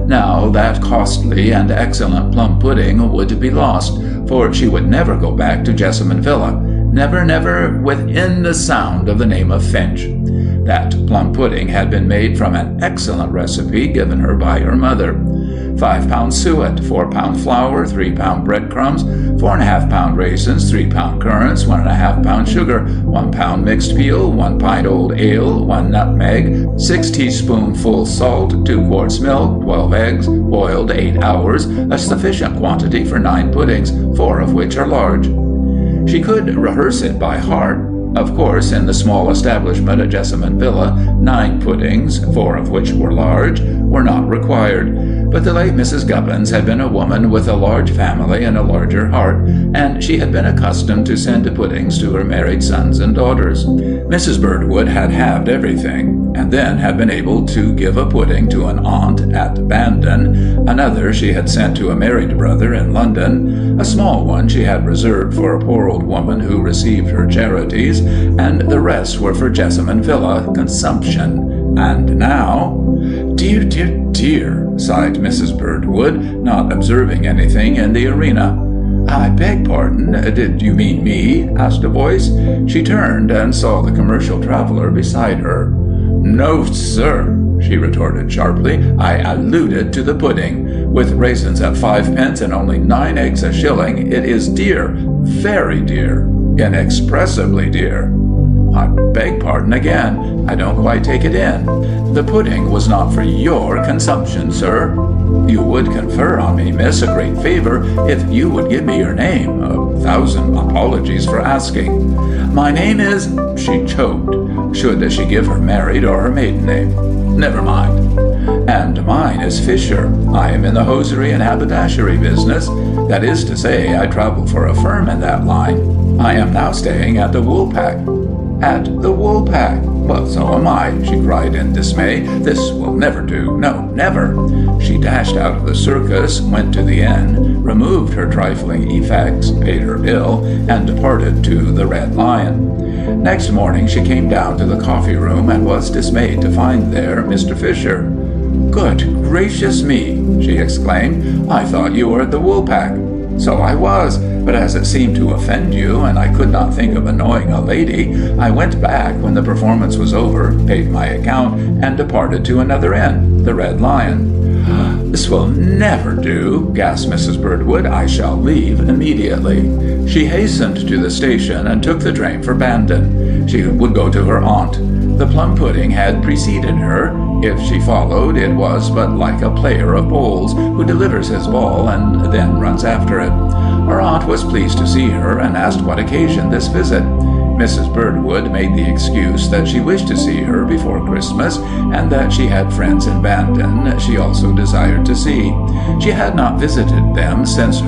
Now that costly and excellent plum pudding would be lost, for she would never go back to Jessamine Villa. Never, never within the sound of the name of Finch. That plum pudding had been made from an excellent recipe given her by her mother. 5 pounds suet, 4 pound flour, 3 pound breadcrumbs, 4½ pound raisins, 3 pound currants, 1½ pound sugar, 1 pound mixed peel, 1 pint old ale, 1 nutmeg, 6 teaspoonfuls salt, 2 quarts milk, 12 eggs, boiled 8 hours, a sufficient quantity for 9 puddings, 4 of which are large. She could rehearse it by heart. Of course, in the small establishment at Jessamine Villa, 9 puddings, 4 of which were large, were not required. But the late Mrs. Gubbins had been a woman with a large family and a larger heart, and she had been accustomed to send puddings to her married sons and daughters. Mrs. Birdwood had halved everything, and then had been able to give a pudding to an aunt at Bandon, another she had sent to a married brother in London, a small one she had reserved for a poor old woman who received her charities, and the rest were for Jessamine Villa consumption. And now— "Dear, dear, dear," sighed Mrs. Birdwood, not observing anything in the arena. "I beg pardon, did you mean me?" asked a voice. She turned and saw the commercial traveller beside her. "No, sir," she retorted sharply. "I alluded to the pudding. With raisins at 5 pence and only 9 eggs a shilling, it is dear, very dear, inexpressibly dear." "I beg pardon again. I don't quite take it in. The pudding was not for your consumption, sir. You would confer on me, miss, a great favor if you would give me your name. 1,000 apologies for asking." "My name is—" She choked. Should she give her married or her maiden name? Never mind. "And mine is Fisher. I am in the hosiery and haberdashery business. That is to say, I travel for a firm in that line. I am now staying at the Woolpack." "At the Woolpack? Well, so am I," she cried in dismay. "This will never do. No, never." She dashed out of the circus, went to the inn, removed her trifling effects, paid her bill, and departed to the Red Lion. Next morning she came down to the coffee-room and was dismayed to find there Mr. Fisher. "Good gracious me," she exclaimed. "I thought you were at the Woolpack." "So I was, but as it seemed to offend you, and I could not think of annoying a lady, I went back when the performance was over, paid my account, and departed to another inn, the Red Lion." "This will never do," gasped Mrs. Birdwood. "I shall leave immediately." She hastened to the station and took the train for Bandon. She would go to her aunt. The plum pudding had preceded her. If she followed, it was but like a player of bowls who delivers his ball and then runs after it. Her aunt was pleased to see her and asked what occasioned this visit. Mrs. Birdwood made the excuse that she wished to see her before Christmas, and that she had friends in Bandon she also desired to see. She had not visited them since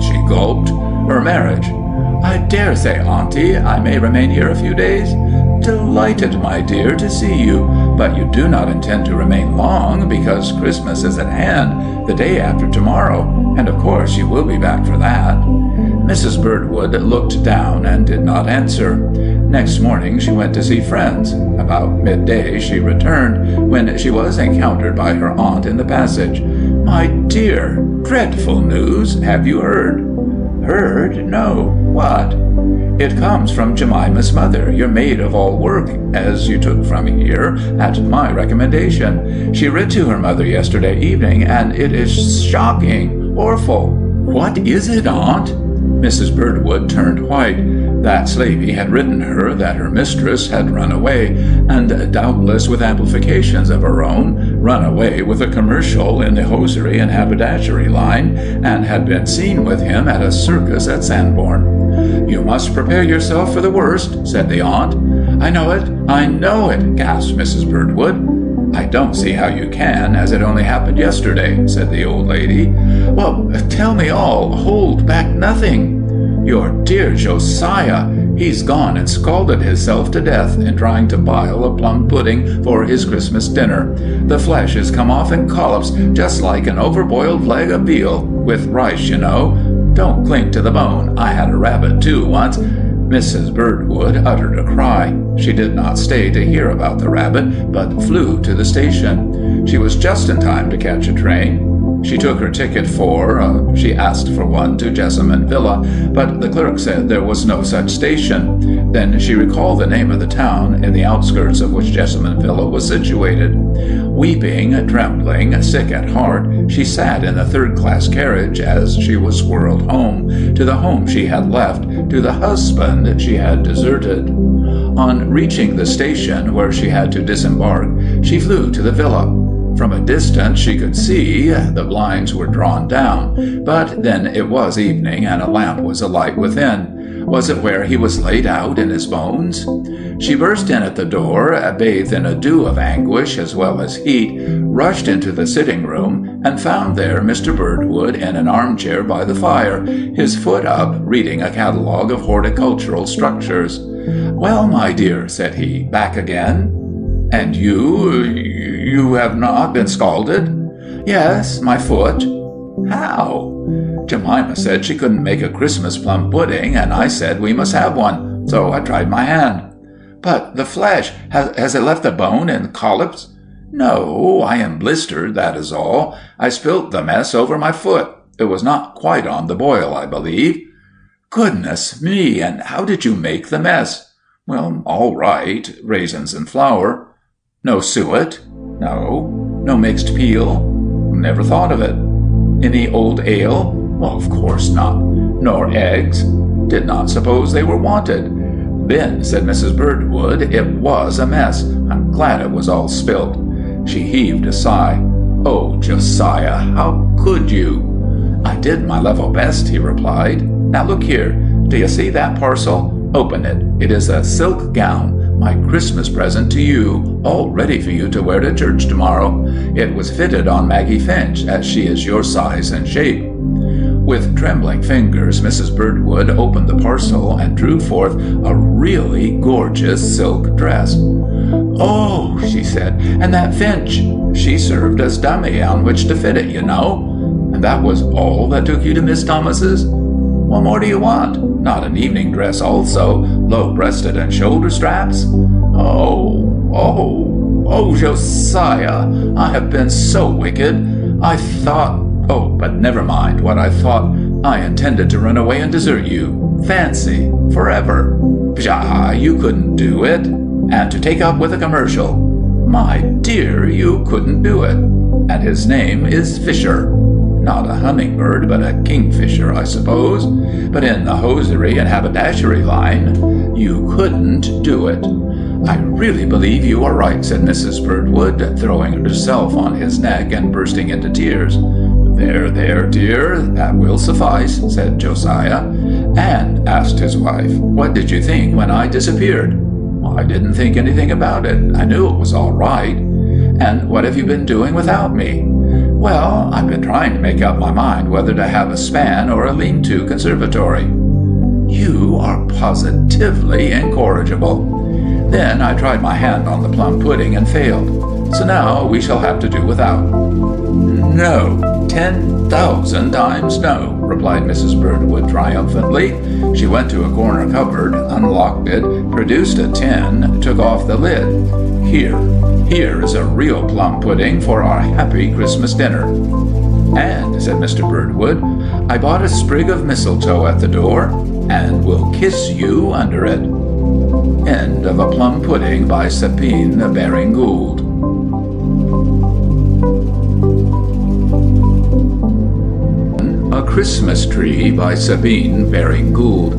she gulped, her marriage. "I dare say, Auntie, I may remain here a few days?" "Delighted, my dear, to see you, but you do not intend to remain long, because Christmas is at hand, the day after tomorrow, and of course you will be back for that." Mrs. Birdwood looked down and did not answer. Next morning she went to see friends. About midday she returned, when she was encountered by her aunt in the passage. "My dear, dreadful news. Have you heard?" "Heard? No. What?" "It comes from Jemima's mother, your maid of all work, as you took from here at my recommendation. She writ to her mother yesterday evening, and it is shocking, awful." "What is it, Aunt?" Mrs. Birdwood turned white. That slavey had written her that her mistress had run away, and doubtless with amplifications of her own, run away with a commercial in the hosiery and haberdashery line, and had been seen with him at a circus at Sanborn. "You must prepare yourself for the worst," said the aunt. I know it, gasped Mrs. Birdwood. "I don't see how you can, as it only happened yesterday," said the old lady. "Well, tell me all. Hold back nothing." "Your dear Josiah, he's gone and scalded hisself to death in trying to bile a plum pudding for his Christmas dinner. The flesh has come off in collops, just like an overboiled leg of veal, with rice, you know. Don't cling to the bone. I had a rabbit, too, once." Mrs. Birdwood uttered a cry. She did not stay to hear about the rabbit, but flew to the station. She was just in time to catch a train. She took her ticket she asked for one to Jessamine Villa, but the clerk said there was no such station. Then she recalled the name of the town in the outskirts of which Jessamine Villa was situated. Weeping, trembling, sick at heart, she sat in the third-class carriage as she was swirled home, to the home she had left, to the husband she had deserted. On reaching the station where she had to disembark, she flew to the villa. From a distance she could see the blinds were drawn down, but then it was evening and a lamp was alight within. Was it where he was laid out in his bones? She burst in at the door, bathed in a dew of anguish as well as heat, rushed into the sitting-room, and found there Mr. Birdwood in an armchair by the fire, his foot up, reading a catalogue of horticultural structures. "Well, my dear," said he, "back again?" "And you have not been scalded?" "Yes, my foot." "How?" "Jemima said she couldn't make a Christmas plum pudding, and I said we must have one, so I tried my hand." "But the flesh, has it left the bone in collops?" "No, I am blistered, that is all. I spilt the mess over my foot. It was not quite on the boil, I believe." "Goodness me, and how did you make the mess?" "Well, all right, raisins and flour." "No suet?" "No." "No mixed peel?" "Never thought of it." "Any old ale?" "Well, of course not." "Nor eggs?" "Did not suppose they were wanted." "Then," said Mrs. Birdwood, "it was a mess. I'm glad it was all spilt." She heaved a sigh. "Oh, Josiah, how could you?" "I did my level best," he replied. "Now look here. Do you see that parcel? Open it. It is a silk gown. My Christmas present to you, all ready for you to wear to church tomorrow. It was fitted on Maggie Finch, as she is your size and shape." With trembling fingers, Mrs. Birdwood opened the parcel and drew forth a really gorgeous silk dress. "Oh," she said, "and that Finch, she served as dummy on which to fit it, you know. And that was all that took you to Miss Thomas's? What more do you want? Not an evening dress also, low-breasted and shoulder straps?" Oh, Josiah, I have been so wicked. I thought... Oh, but never mind what I thought. I intended to run away and desert you. Fancy. Forever. Pshaw, you couldn't do it. And to take up with a commercial. My dear, you couldn't do it. And his name is Fisher. Not a hummingbird, but a kingfisher, I suppose. But in the hosiery and haberdashery line, you couldn't do it. I really believe you are right, said Mrs. Birdwood, throwing herself on his neck and bursting into tears. There, there, dear, that will suffice, said Josiah. And, asked his wife, what did you think when I disappeared? I didn't think anything about it. I knew it was all right. And what have you been doing without me? Well, I've been trying to make up my mind whether to have a span or a lean-to conservatory. You are positively incorrigible. Then I tried my hand on the plum pudding and failed. So now we shall have to do without. No, 10,000 times no, replied Mrs. Birdwood triumphantly. She went to a corner cupboard, unlocked it, produced a tin, took off the lid. Here is a real plum pudding for our happy Christmas dinner. And, said Mr. Birdwood, I bought a sprig of mistletoe at the door, and will kiss you under it. End of A Plum Pudding by Sabine Baring Gould. A Christmas Tree by Sabine Baring Gould.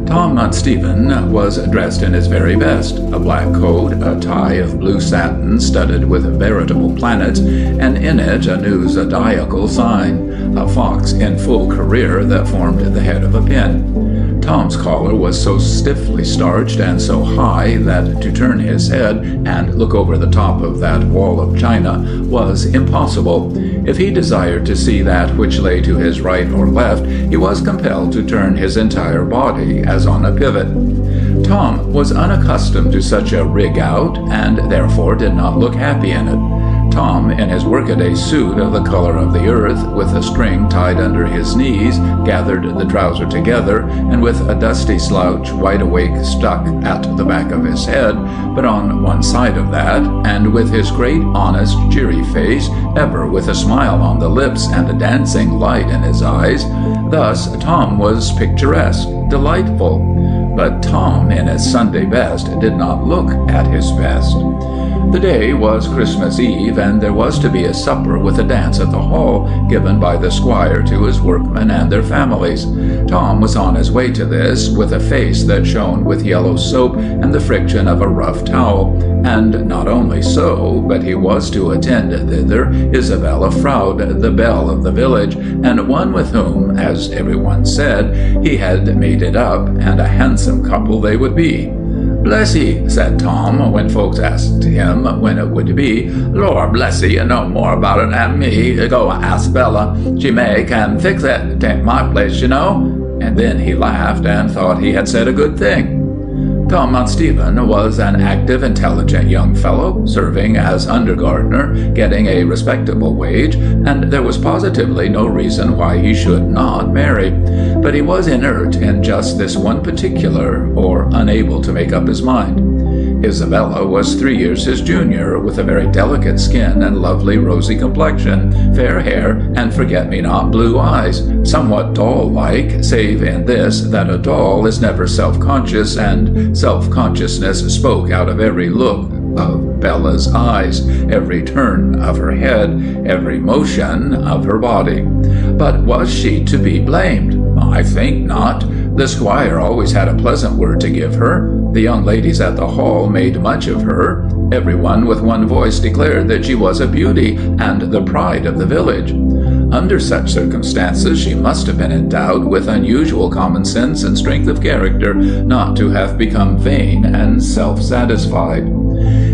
Tom Monteithon was dressed in his very best, a black coat, a tie of blue satin studded with veritable planets, and in it a new zodiacal sign, a fox in full career that formed the head of a pin. Tom's collar was so stiffly starched and so high that to turn his head and look over the top of that wall of china was impossible. If he desired to see that which lay to his right or left, he was compelled to turn his entire body, as on a pivot. Tom was unaccustomed to such a rig-out, and therefore did not look happy in it. Tom, in his workaday suit of the color of the earth, with a string tied under his knees, gathered the trouser together, and with a dusty slouch wide-awake stuck at the back of his head, but on one side of that, and with his great, honest, cheery face, ever with a smile on the lips and a dancing light in his eyes, thus Tom was picturesque, delightful. But Tom, in his Sunday best, did not look at his best. The day was Christmas Eve, and there was to be a supper with a dance at the hall, given by the squire to his workmen and their families. Tom was on his way to this, with a face that shone with yellow soap and the friction of a rough towel. And not only so, but he was to attend thither Isabella Froude, the belle of the village, and one with whom, as everyone said, he had made it up, and a handsome couple they would be. "Bless ye," said Tom, when folks asked him when it would be. "Lord bless ye, you know more about it than me. Go ask Bella. She may can fix it. 'Tain't my place, you know." And then he laughed and thought he had said a good thing. Tom Monteithon was an active, intelligent young fellow, serving as undergardener, getting a respectable wage, and there was positively no reason why he should not marry. But he was inert in just this one particular, or unable to make up his mind. Isabella was 3 years his junior, with a very delicate skin and lovely rosy complexion, fair hair, and forget-me-not blue eyes, somewhat doll-like, save in this, that a doll is never self-conscious, and self-consciousness spoke out of every look of Bella's eyes, every turn of her head, every motion of her body. But was she to be blamed? I think not. The squire always had a pleasant word to give her. The young ladies at the hall made much of her. Everyone with one voice declared that she was a beauty and the pride of the village. Under such circumstances, she must have been endowed with unusual common sense and strength of character not to have become vain and self-satisfied.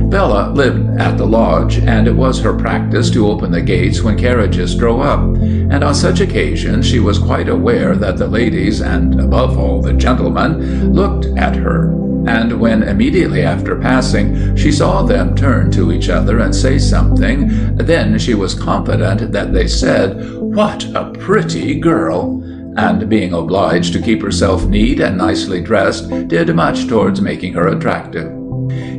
Bella lived at the lodge, and it was her practice to open the gates when carriages drove up, and on such occasions she was quite aware that the ladies, and above all the gentlemen, looked at her, and when immediately after passing she saw them turn to each other and say something, then she was confident that they said, "What a pretty girl!" and being obliged to keep herself neat and nicely dressed, did much towards making her attractive.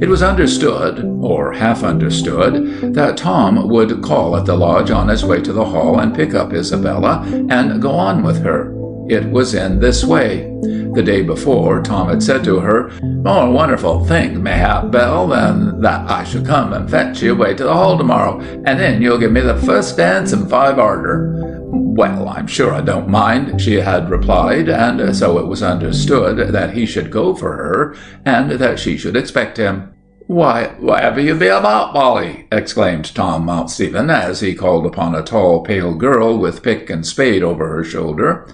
It was understood, or half understood, that Tom would call at the lodge on his way to the hall and pick up Isabella and go on with her. It was in this way. The day before, Tom had said to her, "More wonderful things, mayhap, Belle, than that I should come and fetch you away to the hall tomorrow, and then you'll give me the first dance in 5 arter." "Well, I'm sure I don't mind," she had replied, and so it was understood that he should go for her, and that she should expect him. "Why, whatever you be about, Polly!" exclaimed Tom Mount Stephen, as he called upon a tall, pale girl with pick and spade over her shoulder.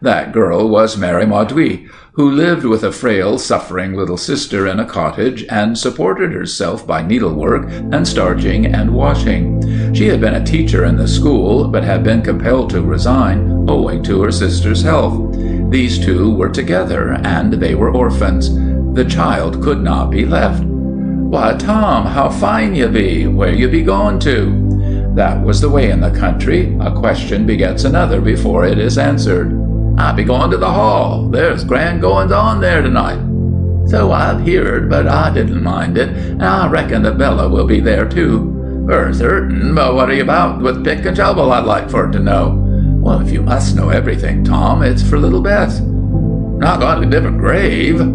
That girl was Mary Mauduit, who lived with a frail, suffering little sister in a cottage, and supported herself by needlework and starching and washing. She had been a teacher in the school, but had been compelled to resign, owing to her sister's health. These two were together, and they were orphans. The child could not be left. "Why, Tom, how fine you be! Where you be going to?" That was the way in the country. A question begets another before it is answered. "I be going to the hall. There's grand goings on there tonight." "So I've heard, but I didn't mind it, and I reckon that Bella will be there too." "For certain, but what are you about with pick and shovel, I'd like for to know." "Well, if you must know everything, Tom, it's for little Bess." "Not going to dig a grave?"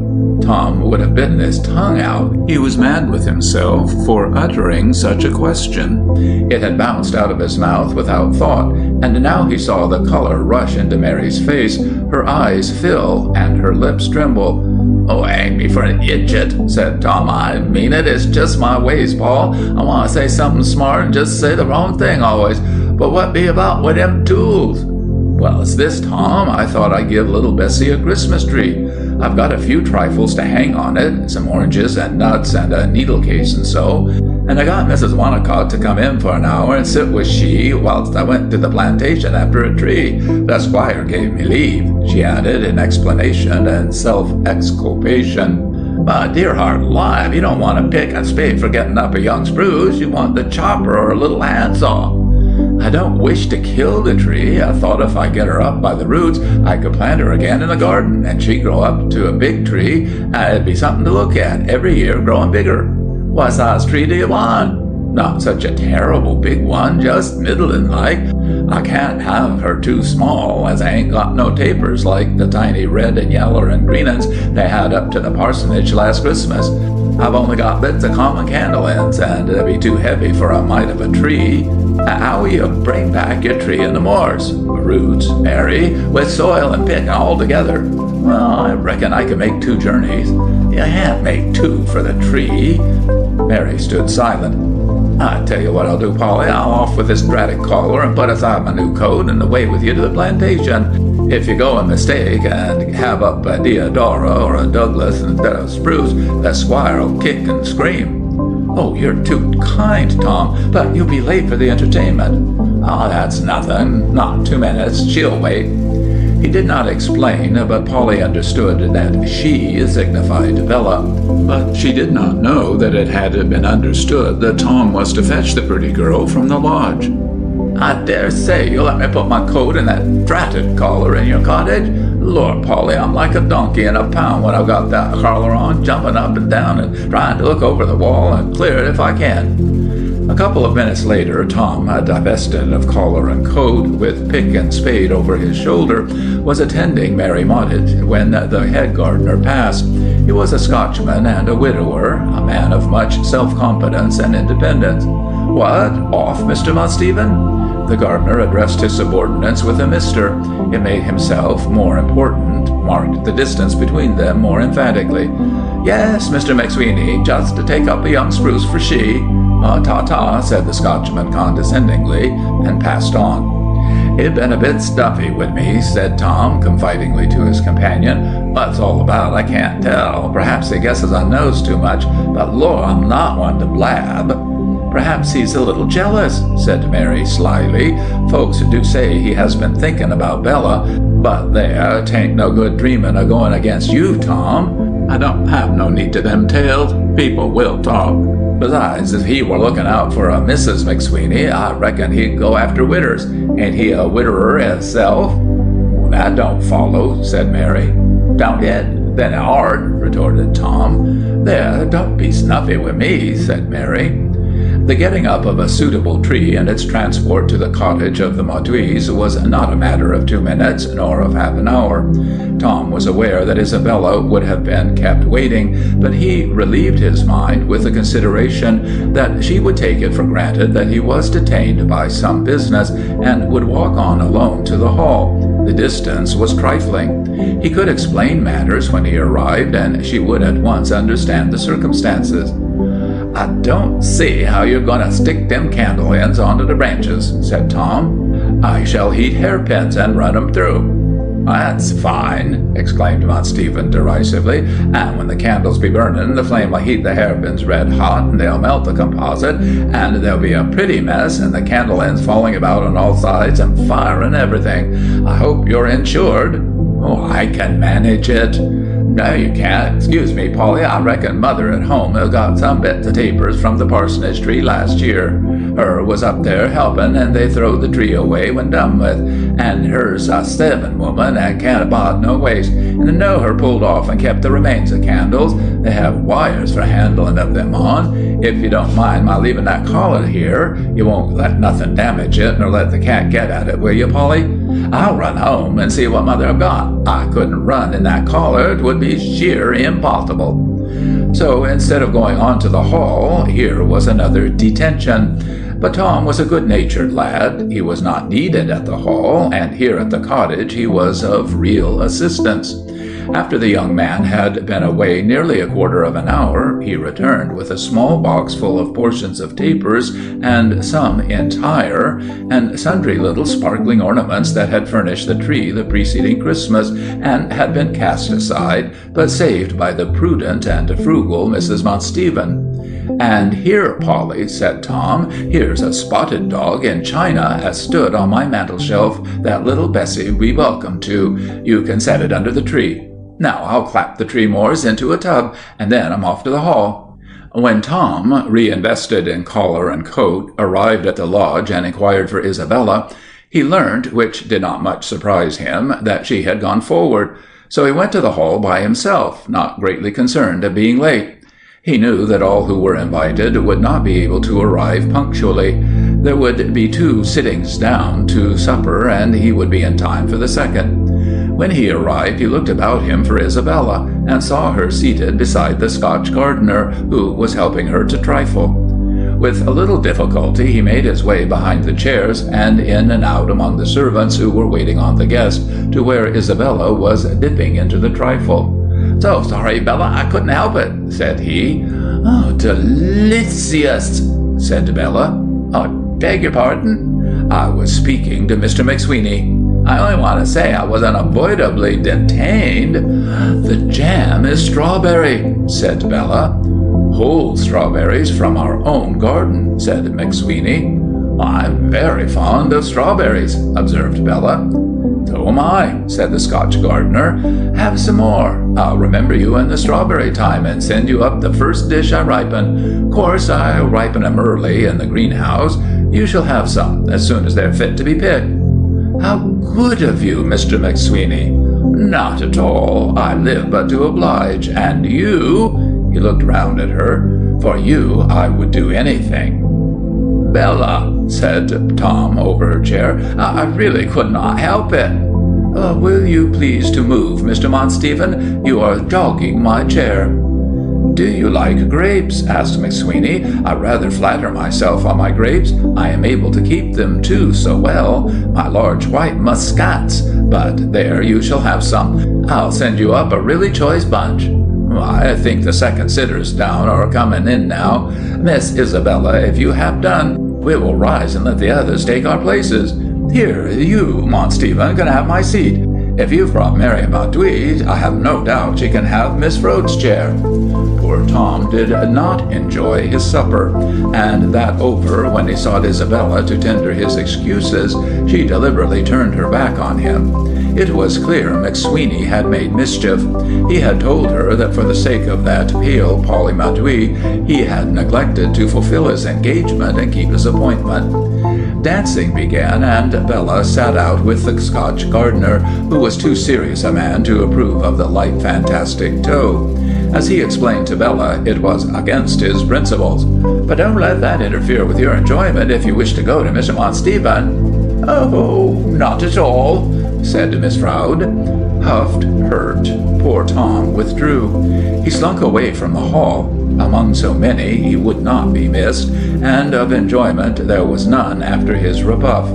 Tom would have bitten his tongue out. He was mad with himself for uttering such a question. It had bounced out of his mouth without thought, and now he saw the color rush into Mary's face, her eyes fill, and her lips tremble. "Oh, hang me for an idiot," said Tom. "I mean it. It's just my ways, Paul. I want to say something smart and just say the wrong thing always. But what be about with them tools?" "Well, it's this, Tom. I thought I'd give little Bessie a Christmas tree. I've got a few trifles to hang on it, some oranges and nuts and a needle case and so. And I got Mrs. Wannacott to come in for an hour and sit with she whilst I went to the plantation after a tree. The squire gave me leave," she added in explanation and self-exculpation. "But, dear heart alive, you don't want a pick and spade for getting up a young spruce. You want the chopper or a little handsaw." "I don't wish to kill the tree. I thought if I get her up by the roots, I could plant her again in the garden, and she'd grow up to a big tree, and it'd be something to look at, every year growing bigger." "What size tree do you want?" "Not such a terrible big one, just middling like. I can't have her too small, as I ain't got no tapers like the tiny red and yellow and green uns they had up to the parsonage last Christmas. I've only got bits of common candle ends, and they'd be too heavy for a mite of a tree. How will you bring back your tree in the moors? Roots, Mary, with soil and pick all together." "Well, I reckon I can make 2 journeys." "You can't make 2 for the tree." Mary stood silent. "I tell you what I'll do, Polly. I'll off with this dratted collar and put aside my new coat and away with you to the plantation. If you go a mistake and have up a deodora or a Douglas instead of spruce, the squire'll kick and scream." "Oh, you're too kind, Tom, but you'll be late for the entertainment." "Oh, that's nothing. Not 2 minutes. She'll wait." He did not explain, but Polly understood that she signified Bella. But she did not know that it had been understood that Tom was to fetch the pretty girl from the lodge. "I dare say you'll let me put my coat and that dratted collar in your cottage? Lord, Polly, I'm like a donkey in a pound when I've got that collar on, jumping up and down and trying to look over the wall and clear it if I can." A couple of minutes later, Tom, divested of collar and coat, with pick and spade over his shoulder, was attending Mary Mauduit when the head gardener passed. He was a Scotchman and a widower, a man of much self-confidence and independence. "What, off, Mr. Mount Stephen?" The gardener addressed his subordinates with a Mr. It made himself more important, marked the distance between them more emphatically. "Yes, Mr. McSweeney, just to take up a young spruce for she." "Ta-ta," said the Scotchman condescendingly, and passed on. "It'd been a bit stuffy with me," said Tom confidingly to his companion. "What's all about I can't tell. Perhaps he guesses I knows too much, but Lord, I'm not one to blab." "Perhaps he's a little jealous," said Mary slyly. "Folks do say he has been thinking about Bella, but there, 'tain't no good dreaming of going against you, Tom. I don't have no need to them tales. People will talk. Besides, if he were looking out for a Mrs. McSweeney, I reckon he'd go after widders. Ain't he a widower hisself?" "That don't follow," said Mary. "Don't it? Then it hard, for retorted Tom. "There, don't be snuffy with me," said Mary. The getting up of a suitable tree and its transport to the cottage of the Mauduits was not a matter of 2 minutes, nor of half an hour. Tom was aware that Isabella would have been kept waiting, but he relieved his mind with the consideration that she would take it for granted that he was detained by some business, and would walk on alone to the hall. The distance was trifling. He could explain matters when he arrived, and she would at once understand the circumstances. "I don't see how you're going to stick them candle ends onto the branches," said Tom. "I shall heat hairpins and run 'em through." "That's fine," exclaimed Mont Stephen derisively. "And when the candles be burning, the flame will heat the hairpins red hot, and they'll melt the composite, and there'll be a pretty mess, and the candle ends falling about on all sides, and fire and everything. I hope you're insured." "Oh, I can manage it." "No, you can't. Excuse me, Polly, I reckon Mother at home has got some bits of tapers from the parsonage tree last year. Her was up there helping, and they throwed the tree away when done with. And her's a stubborn woman and can't abide no waste, and I know her pulled off and kept the remains of candles. They have wires for handling of them on. If you don't mind my leaving that collar here, you won't let nothing damage it, nor let the cat get at it, will you, Polly? I'll run home and see what Mother have got. I couldn't run in that collar. It would be sheer impossible." So instead of going on to the hall, here was another detention. But Tom was a good-natured lad. He was not needed at the hall, and here at the cottage he was of real assistance. After the young man had been away nearly a quarter of an hour, he returned with a small box full of portions of tapers, and some entire, and sundry little sparkling ornaments that had furnished the tree the preceding Christmas, and had been cast aside, but saved by the prudent and frugal Mrs. Mont Stephen. "And here, Polly," said Tom, "here's a spotted dog in china has stood on my mantel-shelf that little Bessie be welcome to. You can set it under the tree. Now I'll clap the tree mores into a tub, and then I'm off to the hall." When Tom, reinvested in collar and coat, arrived at the lodge and inquired for Isabella, he learnt, which did not much surprise him, that she had gone forward. So he went to the hall by himself, not greatly concerned at being late. He knew that all who were invited would not be able to arrive punctually. There would be 2 sittings down to supper, and he would be in time for the second. When he arrived, he looked about him for Isabella, and saw her seated beside the Scotch gardener, who was helping her to trifle. With a little difficulty he made his way behind the chairs, and in and out among the servants who were waiting on the guest, to where Isabella was dipping into the trifle. "So sorry, Bella, I couldn't help it," said he. "Oh, delicious," said Bella. "I beg your pardon? I was speaking to Mr. McSweeney. I only want to say I was unavoidably detained." "The jam is strawberry," said Bella. "Whole strawberries from our own garden," said McSweeney. "I'm very fond of strawberries," observed Bella. "So am I," said the Scotch gardener. "Have some more. I'll remember you in the strawberry time and send you up the first dish I ripen. Course, I'll ripen 'em early in the greenhouse. You shall have some as soon as they're fit to be picked." "How good of you, Mr. McSweeney." "Not at all. I live but to oblige. And you—" he looked round at her. "For you I would do anything." "Bella," said Tom over her chair, "I really could not help it." "Will you please to move, Mr. Mont Stephen? You are jogging my chair." "Do you like grapes?" asked McSweeney. "I rather flatter myself on my grapes. I am able to keep them, too, so well. My large white muscats. But there, you shall have some. I'll send you up a really choice bunch. I think the second sitters down are coming in now. Miss Isabella, if you have done, we will rise and let the others take our places. Here, you, Mont Stephen, can have my seat. If you've brought Mary Mauduit, I have no doubt she can have Miss Rhodes' chair." Poor Tom did not enjoy his supper, and that over, when he sought Isabella to tender his excuses, she deliberately turned her back on him. It was clear McSweeney had made mischief. He had told her that for the sake of that pale Polly Mauduit, he had neglected to fulfill his engagement and keep his appointment. Dancing began, and Bella sat out with the Scotch gardener, who was too serious a man to approve of the light fantastic toe. As he explained to Bella, it was against his principles. "But don't let that interfere with your enjoyment if you wish to go to Mr. Mont Stephen." "Oh, not at all," said Miss Froude. Huffed, hurt, poor Tom withdrew. He slunk away from the hall. Among so many he would not be missed, and of enjoyment there was none after his rebuff.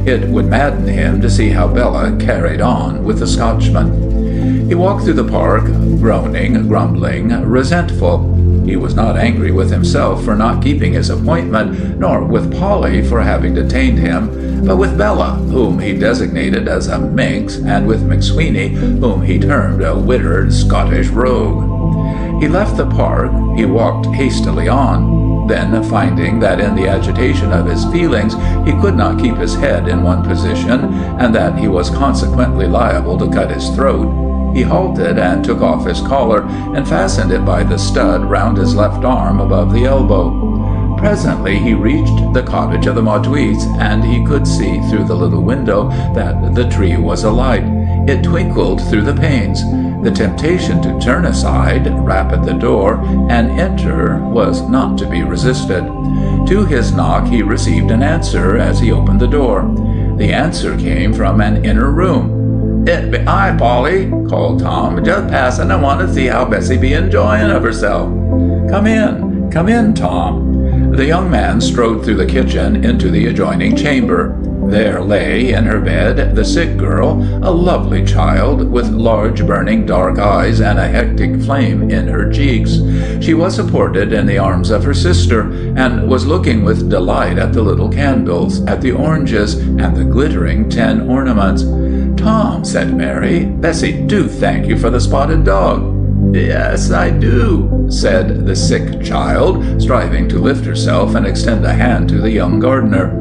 It would madden him to see how Bella carried on with the Scotchman. He walked through the park, groaning, grumbling, resentful. He was not angry with himself for not keeping his appointment, nor with Polly for having detained him, but with Bella, whom he designated as a minx, and with McSweeney, whom he termed a wittered Scottish rogue. He left the park. He walked hastily on. Then, finding that in the agitation of his feelings he could not keep his head in one position, and that he was consequently liable to cut his throat, he halted and took off his collar and fastened it by the stud round his left arm above the elbow. Presently he reached the cottage of the Mauduits, and he could see through the little window that the tree was alight. It twinkled through the panes. The temptation to turn aside, rap at the door, and enter was not to be resisted. To his knock he received an answer as he opened the door. The answer came from an inner room. "It be I, Polly," called Tom. "Just passin' and want to see how Bessie be enjoyin' of herself." Come in, Tom." The young man strode through the kitchen into the adjoining chamber. There lay, in her bed, the sick girl, a lovely child, with large burning dark eyes and a hectic flame in her cheeks. She was supported in the arms of her sister, and was looking with delight at the little candles, at the oranges, and the glittering tin ornaments. "Tom," said Mary, "Bessie do thank you for the spotted dog." "Yes, I do," said the sick child, striving to lift herself and extend a hand to the young gardener.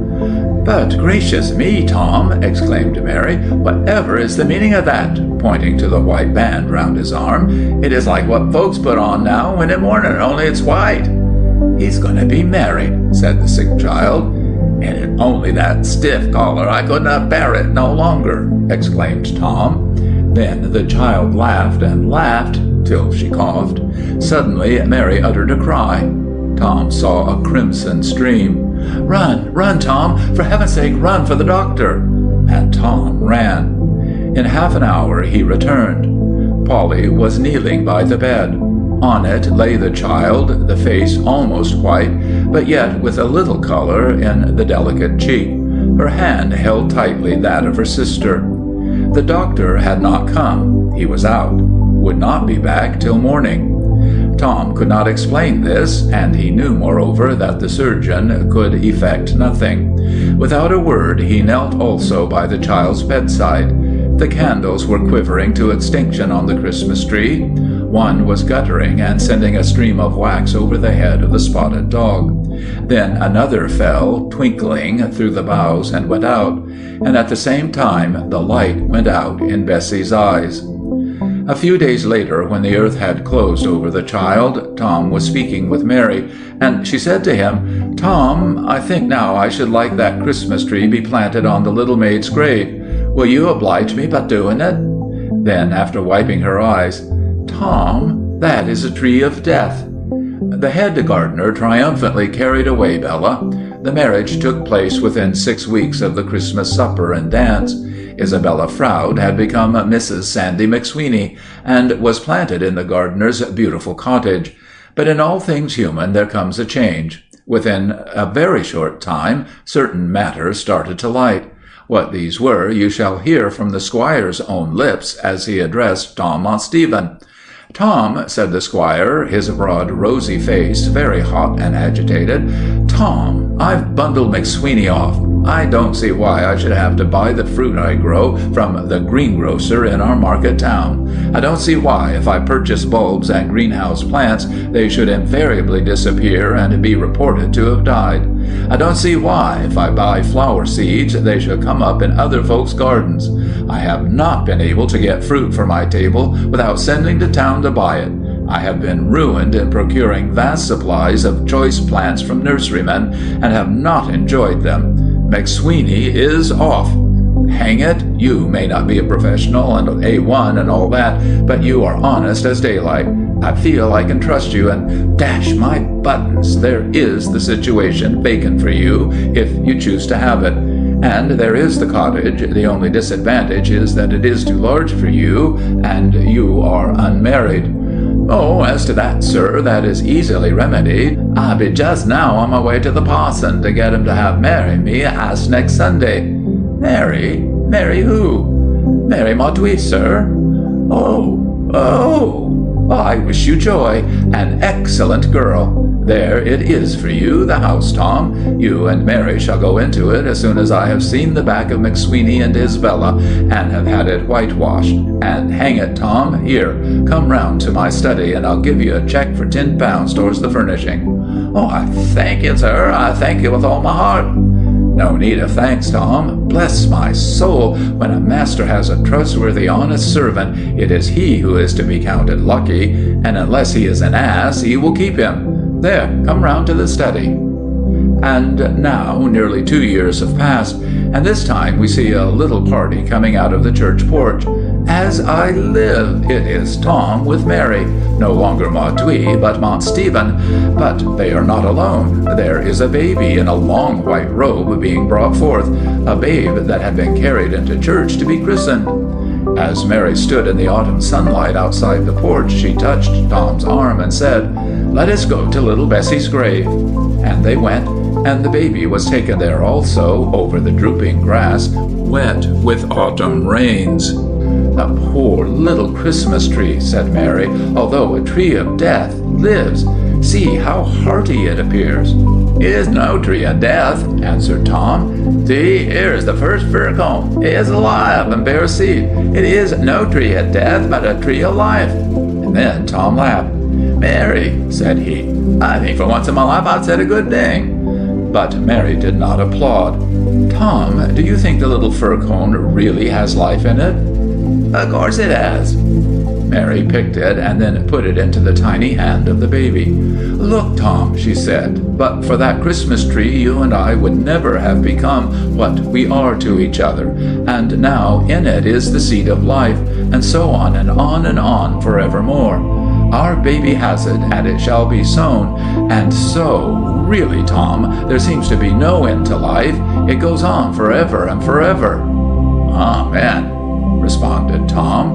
"But gracious me, Tom," exclaimed Mary, "whatever is the meaning of that?" pointing to the white band round his arm. "It is like what folks put on now when in mourning, only it's white." "He's going to be married," said the sick child. "And it only that stiff collar, I could not bear it no longer," exclaimed Tom. Then the child laughed and laughed till she coughed. Suddenly Mary uttered a cry. Tom saw a crimson stream. Run, Tom! For heaven's sake, run for the doctor!" And Tom ran. In half an hour he returned. Polly was kneeling by the bed. On it lay the child, the face almost white, but yet with a little color in the delicate cheek. Her hand held tightly that of her sister. The doctor had not come. He was out. Would not be back till morning. Tom could not explain this, and he knew, moreover, that the surgeon could effect nothing. Without a word he knelt also by the child's bedside. The candles were quivering to extinction on the Christmas tree. One was guttering and sending a stream of wax over the head of the spotted dog. Then another fell, twinkling, through the boughs and went out, and at the same time the light went out in Bessie's eyes. A few days later, when the earth had closed over the child, Tom was speaking with Mary, and she said to him, "Tom, I think now I should like that Christmas tree be planted on the little maid's grave. Will you oblige me by doing it?" Then, after wiping her eyes, "Tom, that is a tree of death." The head gardener triumphantly carried away Bella. The marriage took place within 6 weeks of the Christmas supper and dance. Isabella Froude had become Mrs. Sandy McSweeney, and was planted in the gardener's beautiful cottage. But in all things human there comes a change. Within a very short time certain matters started to light. What these were you shall hear from the squire's own lips as he addressed Tom Mont Stephen. "Tom," said the squire, his broad rosy face very hot and agitated, "Tom, I've bundled McSweeney off. I don't see why I should have to buy the fruit I grow from the greengrocer in our market town. I don't see why, if I purchase bulbs and greenhouse plants, they should invariably disappear and be reported to have died. I don't see why, if I buy flower seeds, they should come up in other folks' gardens. I have not been able to get fruit for my table without sending to town to buy it. I have been ruined in procuring vast supplies of choice plants from nurserymen, and have not enjoyed them. McSweeney is off. Hang it, you may not be a professional and A1 and all that, but you are honest as daylight. I feel I can trust you, and dash my buttons, there is the situation vacant for you, if you choose to have it. And there is the cottage. The only disadvantage is that it is too large for you, and you are unmarried. Oh, as to that, sir, that is easily remedied. I be just now on my way to the parson to get him to have marry me as next Sunday. Mary? Mary who? Mary Mauduit, sir. Oh, I wish you joy. An excellent girl. There it is for you, the house, Tom. You and Mary shall go into it as soon as I have seen the back of McSweeney and Isabella, and have had it whitewashed. And hang it, Tom, here, come round to my study, and I'll give you a cheque for £10 towards the furnishing. Oh, I thank you, sir. I thank you with all my heart. No need of thanks, Tom. Bless my soul, when a master has a trustworthy, honest servant, it is he who is to be counted lucky, and unless he is an ass, he will keep him. There, come round to the study. And now nearly 2 years have passed, and this time we see a little party coming out of the church porch. As I live, it is Tom with Mary, no longer Mauduit, but Mont Stephen. But they are not alone. There is a baby in a long white robe being brought forth, a babe that had been carried into church to be christened. As Mary stood in the autumn sunlight outside the porch, she touched Tom's arm and said, "Let us go to little Bessie's grave." And they went, and the baby was taken there also, over the drooping grass, wet with autumn rains. "A poor little Christmas tree," said Mary, "although a tree of death, lives. See how hearty it appears." "It is no tree of death," answered Tom. "See, here is the first fir cone. It is alive and bears seed. It is no tree of death, but a tree of life." And then Tom laughed. "Mary," said he, "I think for once in my life I've said a good thing." But Mary did not applaud. "Tom, do you think the little fir cone really has life in it?" "Of course it has." Mary picked it and then put it into the tiny hand of the baby. "Look, Tom," she said, "but for that Christmas tree you and I would never have become what we are to each other, and now in it is the seed of life, and so on and on and on forevermore. Our baby has it, and it shall be sown, and so, really, Tom, there seems to be no end to life. It goes on forever and forever." "Amen," responded Tom.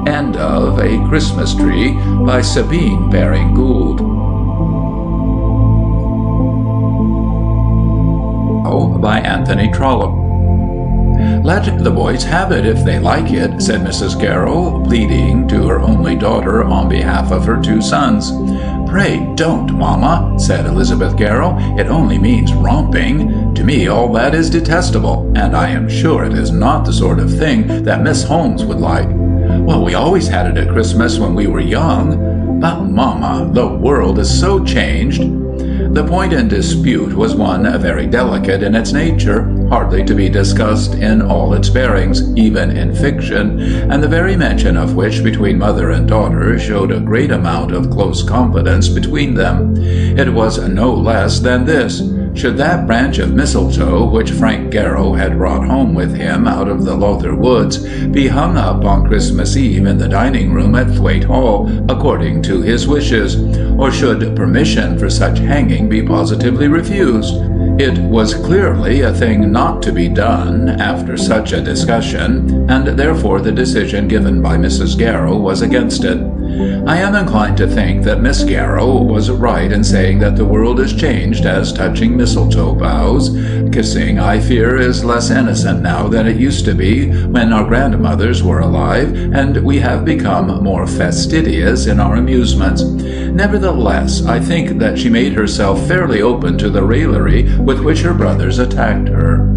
End of A Christmas Tree by Sabine Baring Gould. By Anthony Trollope. "Let the boys have it if they like it," said Mrs. Garrow, pleading to her only daughter on behalf of her 2 sons. "Pray don't, Mamma," said Elizabeth Garrow. "It only means romping. To me all that is detestable, and I am sure it is not the sort of thing that Miss Holmes would like." "Well, we always had it at Christmas when we were young." "But, Mamma, the world is so changed." The point in dispute was one very delicate in its nature, hardly to be discussed in all its bearings, even in fiction, and the very mention of which between mother and daughter showed a great amount of close confidence between them. It was no less than this: should that branch of mistletoe which Frank Garrow had brought home with him out of the Lowther Woods be hung up on Christmas Eve in the dining room at Thwaite Hall, according to his wishes, or should permission for such hanging be positively refused? It was clearly a thing not to be done after such a discussion, and therefore the decision given by Mrs. Garrow was against it. I am inclined to think that Miss Garrow was right in saying that the world is changed as touching mistletoe boughs. Kissing, I fear, is less innocent now than it used to be when our grandmothers were alive, and we have become more fastidious in our amusements. Nevertheless, I think that she made herself fairly open to the raillery with which her brothers attacked her.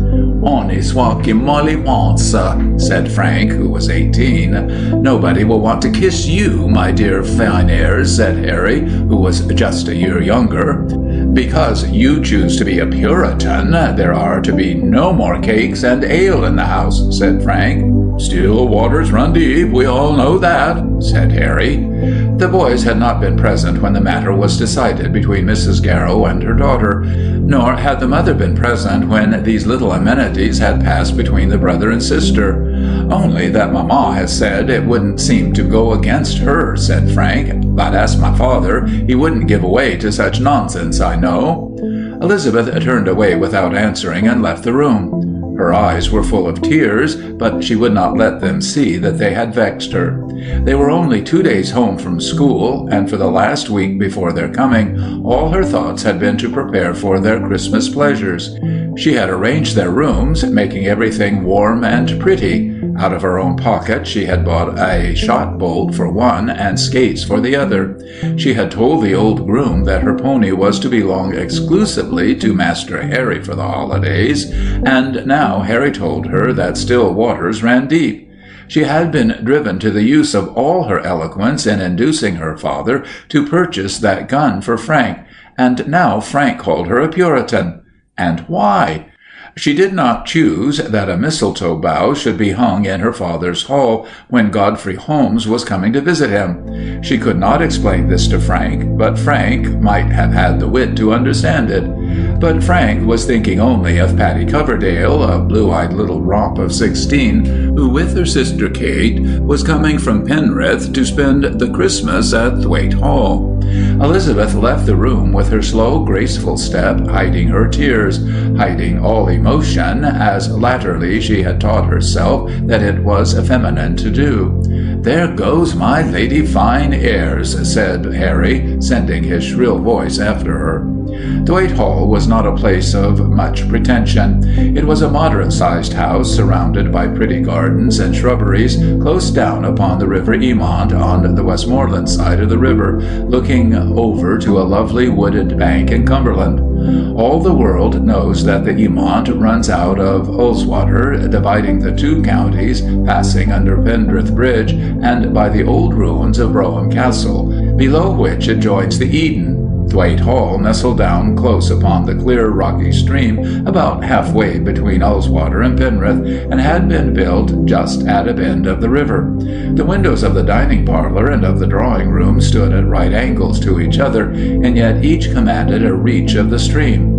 "On y soit qui molly wants," said Frank, who was 18. "Nobody will want to kiss you, my dear fine airs," said Harry, who was just a year younger. "Because you choose to be a Puritan, there are to be no more cakes and ale in the house," said Frank. "Still waters run deep, we all know that," said Harry. The boys had not been present when the matter was decided between Mrs. Garrow and her daughter, nor had the mother been present when these little amenities had passed between the brother and sister. "Only that Mamma has said it wouldn't seem to go against her," said Frank. "But ask my father, he wouldn't give way to such nonsense, I know." Elizabeth turned away without answering and left the room. Her eyes were full of tears, but she would not let them see that they had vexed her. They were only 2 days home from school, and for the last week before their coming, all her thoughts had been to prepare for their Christmas pleasures. She had arranged their rooms, making everything warm and pretty. Out of her own pocket she had bought a shot bolt for one and skates for the other. She had told the old groom that her pony was to belong exclusively to Master Harry for the holidays, and now Harry told her that still waters ran deep. She had been driven to the use of all her eloquence in inducing her father to purchase that gun for Frank, and now Frank called her a Puritan. And why? She did not choose that a mistletoe bough should be hung in her father's hall when Godfrey Holmes was coming to visit him. She could not explain this to Frank, but Frank might have had the wit to understand it. But Frank was thinking only of Patty Coverdale, a blue-eyed little romp of 16, who with her sister Kate was coming from Penrith to spend the Christmas at Thwaite Hall. Elizabeth left the room with her slow, graceful step, hiding her tears, hiding all emotion, as latterly she had taught herself that it was feminine to do. "There goes my Lady Fine Airs," said Harry, sending his shrill voice after her. Thwaite Hall was not a place of much pretension. It was a moderate-sized house surrounded by pretty gardens and shrubberies close down upon the River Emont on the Westmoreland side of the river, looking over to a lovely wooded bank in Cumberland. All the world knows that the Emont runs out of Ullswater, dividing the two counties, passing under Pendrith Bridge and by the old ruins of Brougham Castle, below which it joins the Eden. Thwaite Hall nestled down close upon the clear rocky stream about halfway between Ullswater and Penrith, and had been built just at a bend of the river. The windows of the dining parlour and of the drawing room stood at right angles to each other, and yet each commanded a reach of the stream.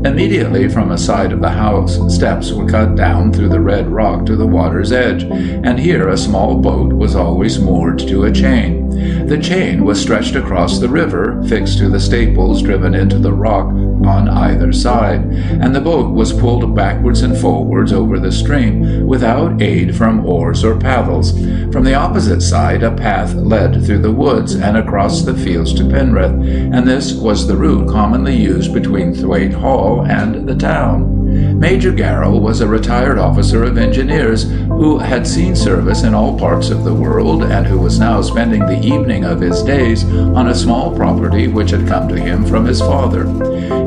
Immediately from a side of the house, steps were cut down through the red rock to the water's edge, and here a small boat was always moored to a chain. The chain was stretched across the river, fixed to the staples driven into the rock on either side, and the boat was pulled backwards and forwards over the stream without aid from oars or paddles. From the opposite side a path led through the woods and across the fields to Penrith, and this was the route commonly used between Thwaite Hall and the town. Major Garrow was a retired officer of engineers who had seen service in all parts of the world and who was now spending the evening of his days on a small property which had come to him from his father.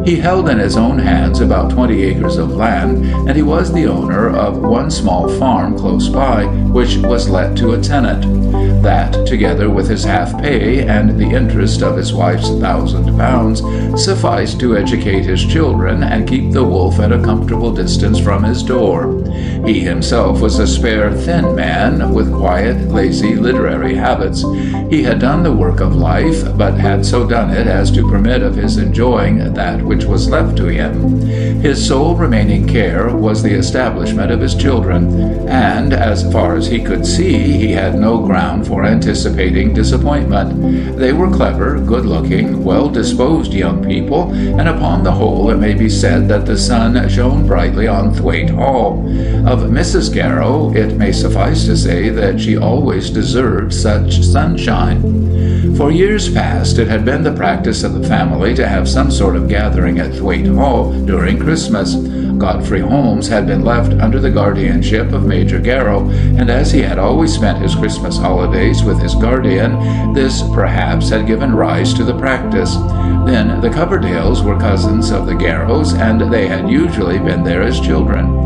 He held in his own hands about 20 acres of land, and he was the owner of one small farm close by, which was let to a tenant. That, together with his half-pay and the interest of his wife's £1,000, sufficed to educate his children and keep the wolf at a comfortable distance from his door. He himself was a spare, thin man, with quiet, lazy, literary habits. He had done the work of life, but had so done it as to permit of his enjoying that which was left to him. His sole remaining care was the establishment of his children, and, as far as he could see, he had no ground for anticipating disappointment. They were clever, good-looking, well-disposed young people, and upon the whole it may be said that the sun shone brightly on Thwaite Hall. Of Mrs. Garrow it may suffice to say that she always deserved such sunshine. For years past it had been the practice of the family to have some sort of gathering at Thwaite Hall during Christmas. Godfrey Holmes had been left under the guardianship of Major Garrow, and as he had always spent his Christmas holidays with his guardian, this perhaps had given rise to the practice. Then the Coverdales were cousins of the Garrows, and they had usually been there as children.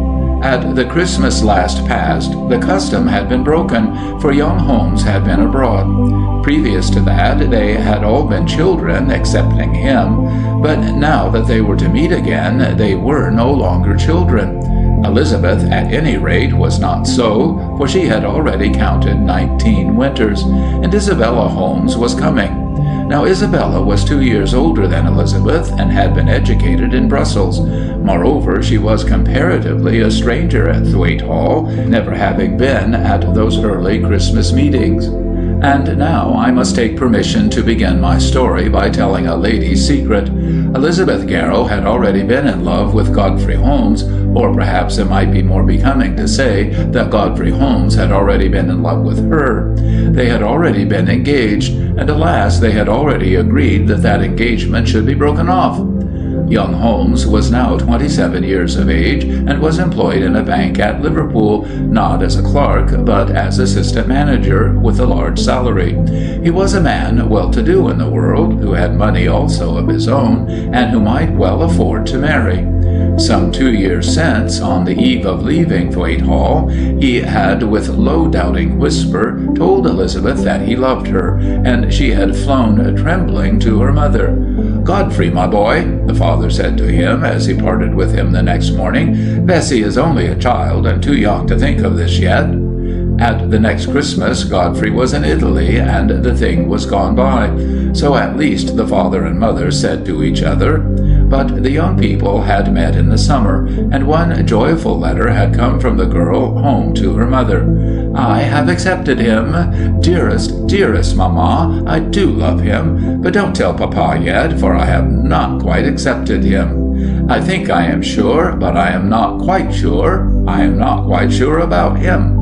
At the Christmas last past, the custom had been broken, for young Holmes had been abroad. Previous to that, they had all been children, excepting him, but now that they were to meet again, they were no longer children. Elizabeth, at any rate, was not so, for she had already counted 19 winters, and Isabella Holmes was coming. Now Isabella was 2 years older than Elizabeth, and had been educated in Brussels. Moreover, she was comparatively a stranger at Thwaite Hall, never having been at those early Christmas meetings. And now I must take permission to begin my story by telling a lady's secret. Elizabeth Garrow had already been in love with Godfrey Holmes, or perhaps it might be more becoming to say that Godfrey Holmes had already been in love with her. They had already been engaged, and alas, they had already agreed that that engagement should be broken off. Young Holmes was now 27 years of age and was employed in a bank at Liverpool, not as a clerk, but as assistant manager, with a large salary. He was a man well-to-do in the world, who had money also of his own, and who might well afford to marry. Some 2 years since, on the eve of leaving Thwaite Hall, he had, with low doubting whisper, told Elizabeth that he loved her, and she had flown trembling to her mother. "Godfrey, my boy," the father said to him as he parted with him the next morning, "Bessie is only a child, and too young to think of this yet." At the next Christmas, Godfrey was in Italy, and the thing was gone by. So at least the father and mother said to each other. But the young people had met in the summer, and one joyful letter had come from the girl home to her mother. "I have accepted him. Dearest, dearest mamma, I do love him, but don't tell papa yet, for I have not quite accepted him. I think I am sure, but I am not quite sure. I am not quite sure about him."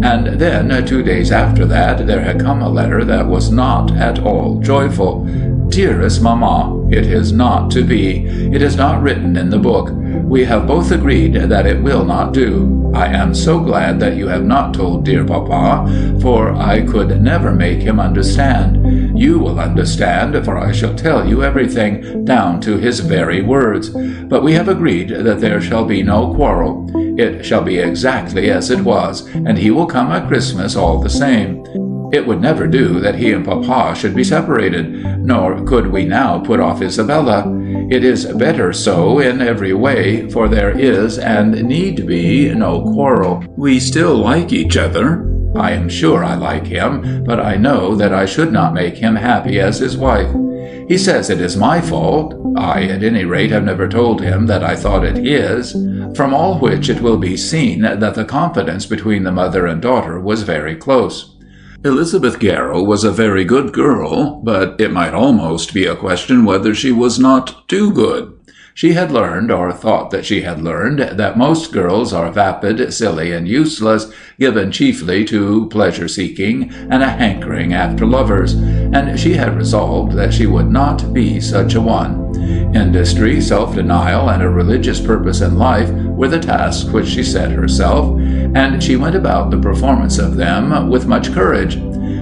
And then, 2 days after that, there had come a letter that was not at all joyful. "Dearest mamma, it is not to be. It is not written in the book. We have both agreed that it will not do. I am so glad that you have not told dear papa, for I could never make him understand. You will understand, for I shall tell you everything, down to his very words. But we have agreed that there shall be no quarrel. It shall be exactly as it was, and he will come at Christmas all the same. It would never do that he and papa should be separated, nor could we now put off Isabella. It is better so in every way, for there is, and need be, no quarrel. We still like each other. I am sure I like him, but I know that I should not make him happy as his wife. He says it is my fault. I, at any rate, have never told him that I thought it his. From all which it will be seen that the confidence between the mother and daughter was very close. Elizabeth Garrow was a very good girl, but it might almost be a question whether she was not too good. She had learned, or thought that she had learned, that most girls are vapid, silly, and useless, given chiefly to pleasure-seeking and a hankering after lovers, and she had resolved that she would not be such a one. Industry, self-denial, and a religious purpose in life were the tasks which she set herself, and she went about the performance of them with much courage.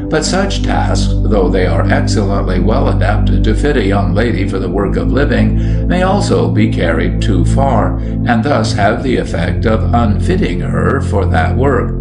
But such tasks, though they are excellently well adapted to fit a young lady for the work of living, may also be carried too far, and thus have the effect of unfitting her for that work.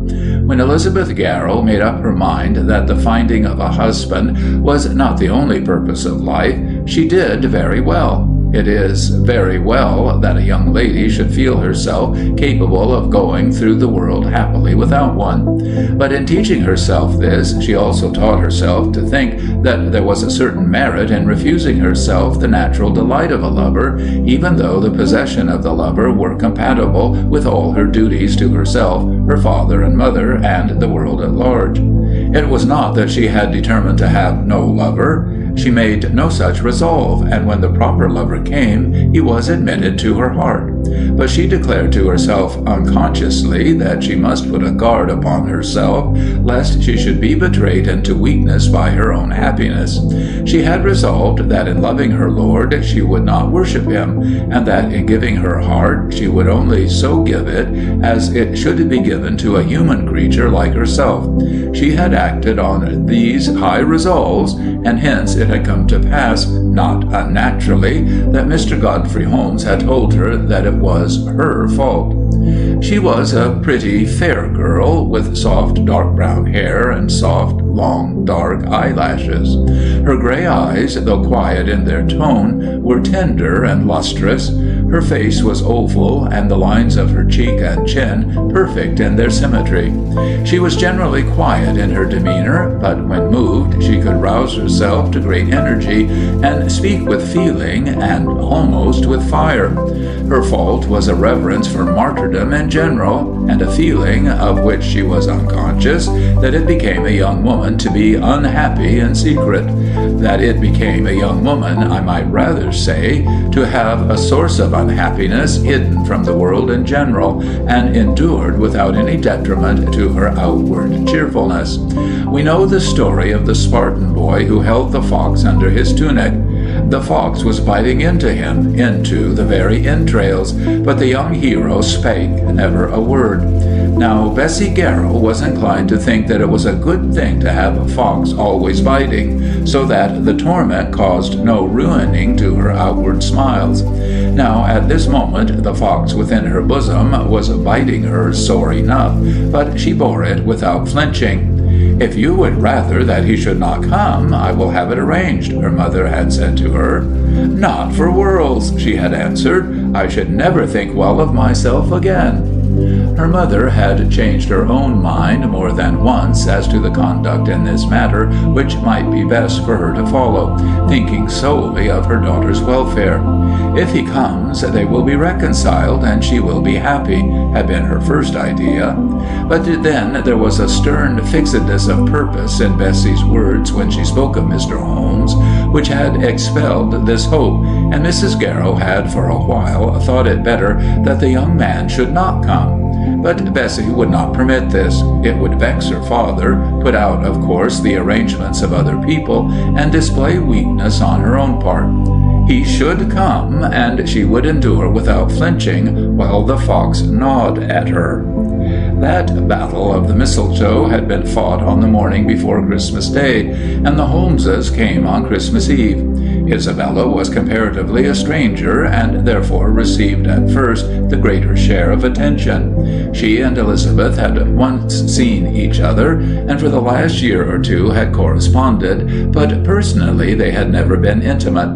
When Elizabeth Garrow made up her mind that the finding of a husband was not the only purpose of life, she did very well. It is very well that a young lady should feel herself capable of going through the world happily without one. But in teaching herself this, she also taught herself to think that there was a certain merit in refusing herself the natural delight of a lover, even though the possession of the lover were compatible with all her duties to herself, her father and mother, and the world at large. It was not that she had determined to have no lover. She made no such resolve, and when the proper lover came, he was admitted to her heart. But she declared to herself unconsciously that she must put a guard upon herself, lest she should be betrayed into weakness by her own happiness. She had resolved that in loving her Lord she would not worship him, and that in giving her heart she would only so give it as it should be given to a human creature like herself. She had acted on these high resolves, and hence it had come to pass, not unnaturally, that Mr. Godfrey Holmes had told her that it was her fault. She was a pretty, fair girl, with soft, dark brown hair and soft, long, dark eyelashes. Her gray eyes, though quiet in their tone, were tender and lustrous. Her face was oval, and the lines of her cheek and chin perfect in their symmetry. She was generally quiet in her demeanor, but when moved she could rouse herself to great energy and speak with feeling and almost with fire. Her fault was a reverence for martyrdom in general, and a feeling, of which she was unconscious, that it became a young woman to be unhappy in secret. That it became a young woman, I might rather say, to have a source of unhappiness hidden from the world in general, and endured without any detriment to her outward cheerfulness. We know the story of the Spartan boy who held the fox under his tunic. The fox was biting into him, into the very entrails, but the young hero spake never a word. Now Bessie Garrow was inclined to think that it was a good thing to have a fox always biting, so that the torment caused no ruining to her outward smiles. Now at this moment the fox within her bosom was biting her sore enough, but she bore it without flinching. "If you would rather that he should not come, I will have it arranged," her mother had said to her. "Not for worlds," she had answered. "I should never think well of myself again." Her mother had changed her own mind more than once as to the conduct in this matter which might be best for her to follow, thinking solely of her daughter's welfare. "If he comes, they will be reconciled, and she will be happy," had been her first idea. But then there was a stern fixedness of purpose in Bessie's words when she spoke of Mr. Holmes, which had expelled this hope, and Mrs. Garrow had for a while thought it better that the young man should not come. But Bessie would not permit this. It would vex her father, put out, of course, the arrangements of other people, and display weakness on her own part. He should come, and she would endure without flinching while the fox gnawed at her. That battle of the mistletoe had been fought on the morning before Christmas Day, and the Holmeses came on Christmas Eve. Isabella was comparatively a stranger, and therefore received at first the greater share of attention. She and Elizabeth had once seen each other, and for the last year or two had corresponded, but personally they had never been intimate.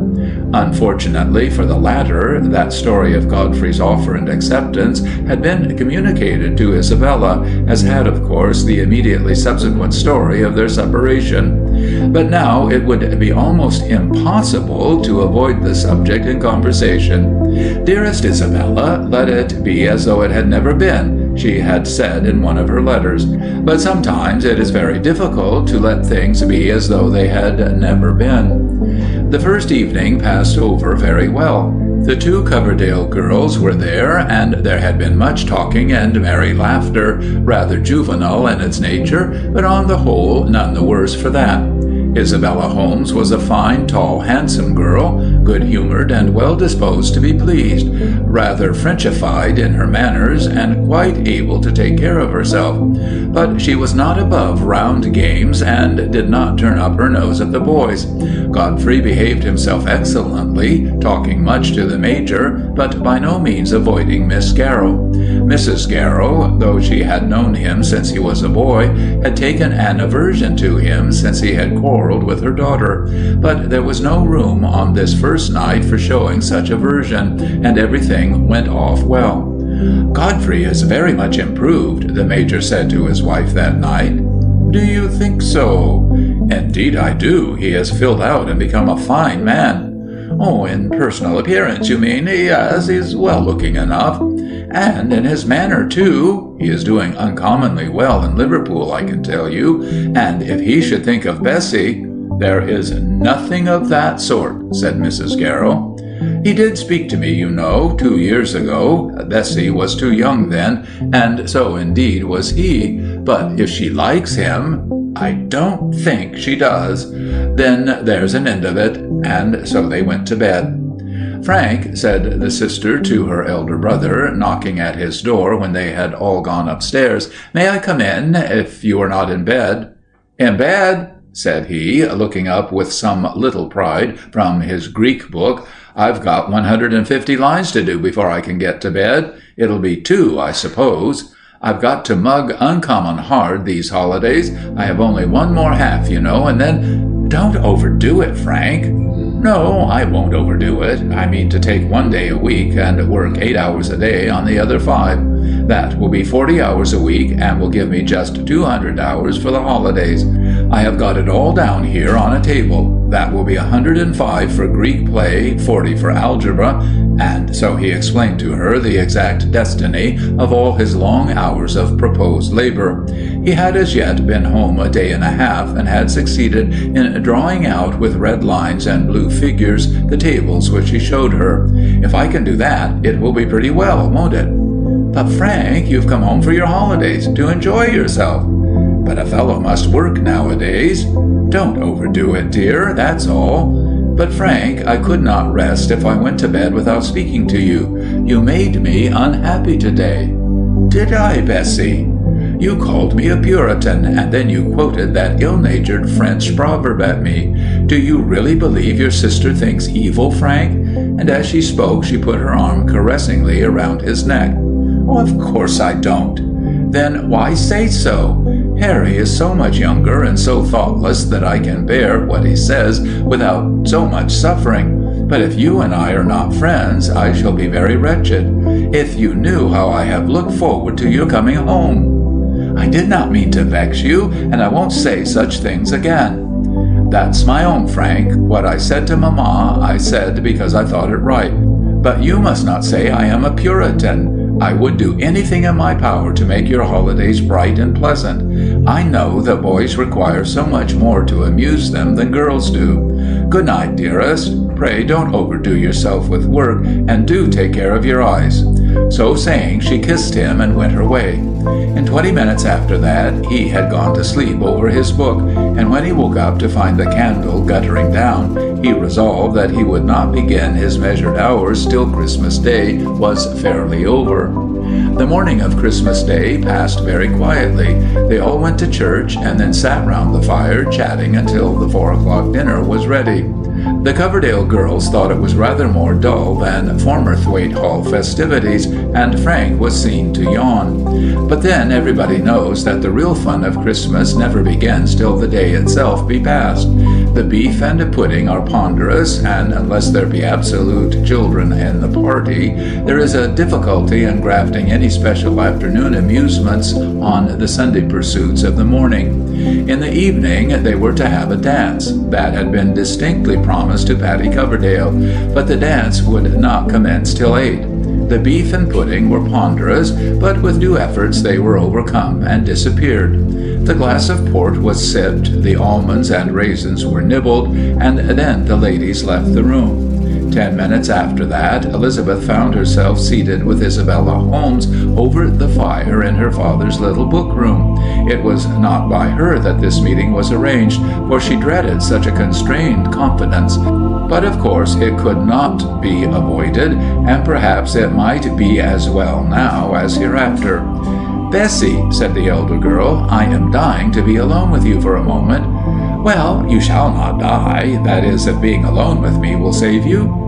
Unfortunately for the latter, that story of Godfrey's offer and acceptance had been communicated to Isabella, as had, of course, the immediately subsequent story of their separation. But now it would be almost impossible to avoid the subject in conversation. "Dearest Isabella, let it be as though it had never been," she had said in one of her letters. "But sometimes it is very difficult to let things be as though they had never been." The first evening passed over very well. The two Coverdale girls were there, and there had been much talking and merry laughter, rather juvenile in its nature, but on the whole none the worse for that. Isabella Holmes was a fine, tall, handsome girl, good-humored and well-disposed to be pleased, rather Frenchified in her manners, and quite able to take care of herself. But she was not above round games, and did not turn up her nose at the boys. Godfrey behaved himself excellently, talking much to the Major, but by no means avoiding Miss Garrow. Mrs. Garrow, though she had known him since he was a boy, had taken an aversion to him since he had quarrelled with her daughter, but there was no room on this first night for showing such aversion, and everything went off well. "Godfrey is very much improved," the Major said to his wife that night. "Do you think so?" "Indeed I do. He has filled out and become a fine man." "Oh, in personal appearance, you mean? Yes, he's well-looking enough. And in his manner, too. He is doing uncommonly well in Liverpool, I can tell you, and if he should think of Bessie—" "There is nothing of that sort," said Mrs. Garrow. "He did speak to me, you know, 2 years ago. Bessie was too young then, and so indeed was he. But if she likes him—" "I don't think she does." "Then there's an end of it." And so they went to bed. "Frank," said the sister to her elder brother, knocking at his door when they had all gone upstairs, "may I come in, if you are not in bed?" "In bed?" said he, looking up with some little pride from his Greek book. "I've got 150 lines to do before I can get to bed. It'll be 2, I suppose. I've got to mug uncommon hard these holidays. I have only one more half, you know, and then—" "Don't overdo it, Frank." No, I won't overdo it. I mean to take 1 day a week and work 8 hours a day on the other 5. That will be 40 hours a week and will give me just 200 hours for the holidays. I have got it all down here on a table. That will be 105 for Greek play, 40 for algebra, and so he explained to her the exact destiny of all his long hours of proposed labor. He had as yet been home a day and a half, and had succeeded in drawing out with red lines and blue figures the tables which he showed her. If I can do that, it will be pretty well, won't it? But Frank, you've come home for your holidays, to enjoy yourself. But a fellow must work nowadays. Don't overdo it, dear, that's all. But Frank, I could not rest if I went to bed without speaking to you. You made me unhappy today. Did I, Bessie? You called me a Puritan, and then you quoted that ill-natured French proverb at me. Do you really believe your sister thinks evil, Frank? And as she spoke, she put her arm caressingly around his neck. Oh, of course I don't. Then why say so? Harry is so much younger and so thoughtless that I can bear what he says without so much suffering. But if you and I are not friends, I shall be very wretched. If you knew how I have looked forward to your coming home. I did not mean to vex you, and I won't say such things again. That's my own, Frank. What I said to Mamma, I said because I thought it right. But you must not say I am a Puritan. I would do anything in my power to make your holidays bright and pleasant. I know that boys require so much more to amuse them than girls do. Good night, dearest. Pray don't overdo yourself with work, and do take care of your eyes. So saying, she kissed him and went her way. In 20 minutes after that, he had gone to sleep over his book, and when he woke up to find the candle guttering down, he resolved that he would not begin his measured hours till Christmas Day was fairly over. The morning of Christmas Day passed very quietly. They all went to church and then sat round the fire chatting until the 4 o'clock dinner was ready. The Coverdale girls thought it was rather more dull than former Thwaite Hall festivities, and Frank was seen to yawn. But then everybody knows that the real fun of Christmas never begins till the day itself be past. The beef and the pudding are ponderous, and unless there be absolute children in the party, there is a difficulty in grafting any special afternoon amusements on the Sunday pursuits of the morning. In the evening they were to have a dance. That had been distinctly promised to Patty Coverdale, but the dance would not commence till 8. The beef and pudding were ponderous, but with due efforts they were overcome and disappeared. The glass of port was sipped, the almonds and raisins were nibbled, and then the ladies left the room. 10 minutes after that, Elizabeth found herself seated with Isabella Holmes over the fire in her father's little book room. It was not by her that this meeting was arranged, for she dreaded such a constrained confidence. But of course it could not be avoided, and perhaps it might be as well now as hereafter. Bessie, said the elder girl, I am dying to be alone with you for a moment. Well, you shall not die. That is, if being alone with me will save you.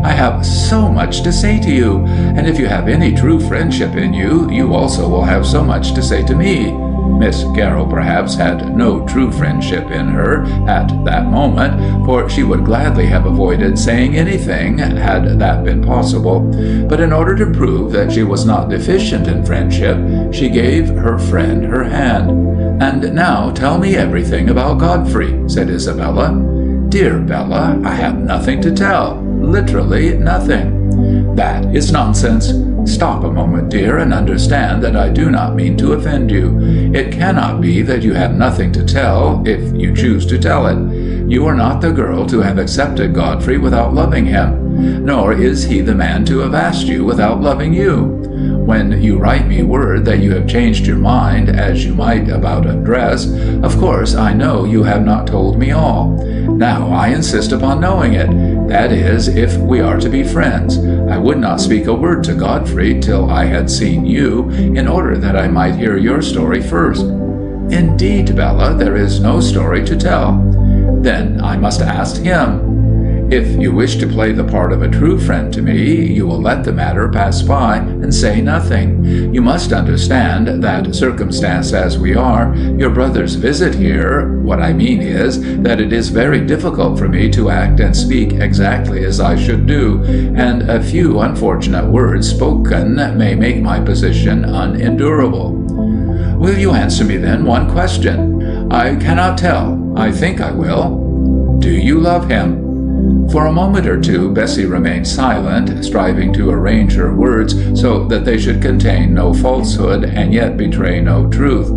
I have so much to say to you, and if you have any true friendship in you, you also will have so much to say to me. Miss Carroll perhaps had no true friendship in her at that moment, for she would gladly have avoided saying anything had that been possible. But in order to prove that she was not deficient in friendship, she gave her friend her hand. And now tell me everything about Godfrey, said Isabella. Dear Bella, I have nothing to tell. Literally nothing. That is nonsense. Stop a moment, dear, and understand that I do not mean to offend you. It cannot be that you have nothing to tell, if you choose to tell it. You are not the girl to have accepted Godfrey without loving him, nor is he the man to have asked you without loving you. When you write me word that you have changed your mind, as you might about a dress, of course I know you have not told me all. Now I insist upon knowing it. That is, if we are to be friends. I would not speak a word to Godfrey till I had seen you, in order that I might hear your story first. Indeed, Bella, there is no story to tell. Then I must ask him. If you wish to play the part of a true friend to me, you will let the matter pass by and say nothing. You must understand that, circumstanced as we are, your brother's visit here, what I mean is that it is very difficult for me to act and speak exactly as I should do, and a few unfortunate words spoken may make my position unendurable. Will you answer me then one question? I cannot tell. I think I will. Do you love him? For a moment or two, Bessie remained silent, striving to arrange her words so that they should contain no falsehood and yet betray no truth.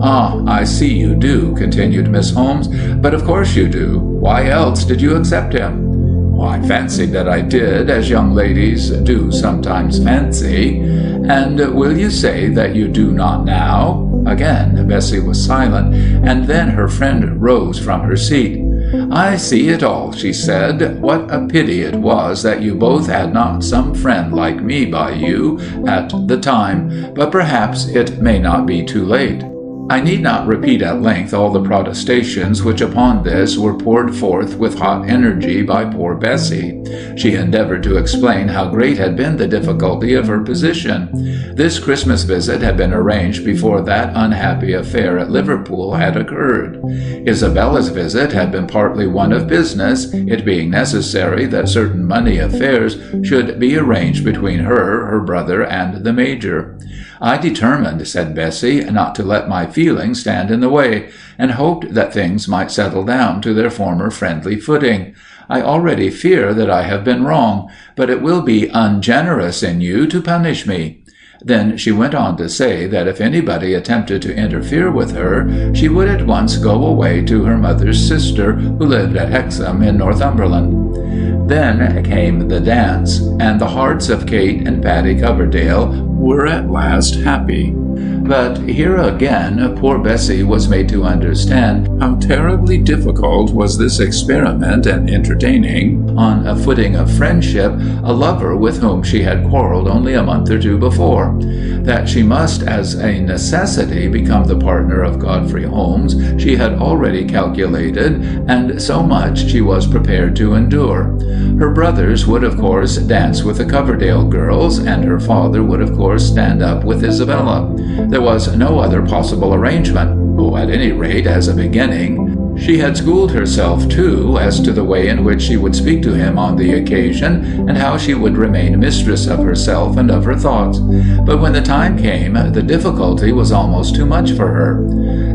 Ah, I see you do, continued Miss Holmes, but of course you do. Why else did you accept him? Well, I fancied that I did, as young ladies do sometimes fancy. And will you say that you do not now? Again, Bessie was silent, and then her friend rose from her seat. I see it all, she said. What a pity it was that you both had not some friend like me by you at the time, but perhaps it may not be too late. I need not repeat at length all the protestations which upon this were poured forth with hot energy by poor Bessie. She endeavored to explain how great had been the difficulty of her position. This Christmas visit had been arranged before that unhappy affair at Liverpool had occurred. Isabella's visit had been partly one of business, it being necessary that certain money affairs should be arranged between her brother, and the Major. I determined, said Bessie, not to let my feelings stand in the way, and hoped that things might settle down to their former friendly footing. I already fear that I have been wrong, but it will be ungenerous in you to punish me. Then she went on to say that if anybody attempted to interfere with her, she would at once go away to her mother's sister, who lived at Hexham in Northumberland. Then came the dance, and the hearts of Kate and Patty Coverdale were at last happy. But here again poor Bessie was made to understand how terribly difficult was this experiment in entertaining, on a footing of friendship, a lover with whom she had quarrelled only a month or two before. That she must as a necessity become the partner of Godfrey Holmes she had already calculated, and so much she was prepared to endure. Her brothers would of course dance with the Coverdale girls, and her father would of course stand up with Isabella. There was no other possible arrangement, at any rate as a beginning. She had schooled herself, too, as to the way in which she would speak to him on the occasion, and how she would remain mistress of herself and of her thoughts. But when the time came, the difficulty was almost too much for her.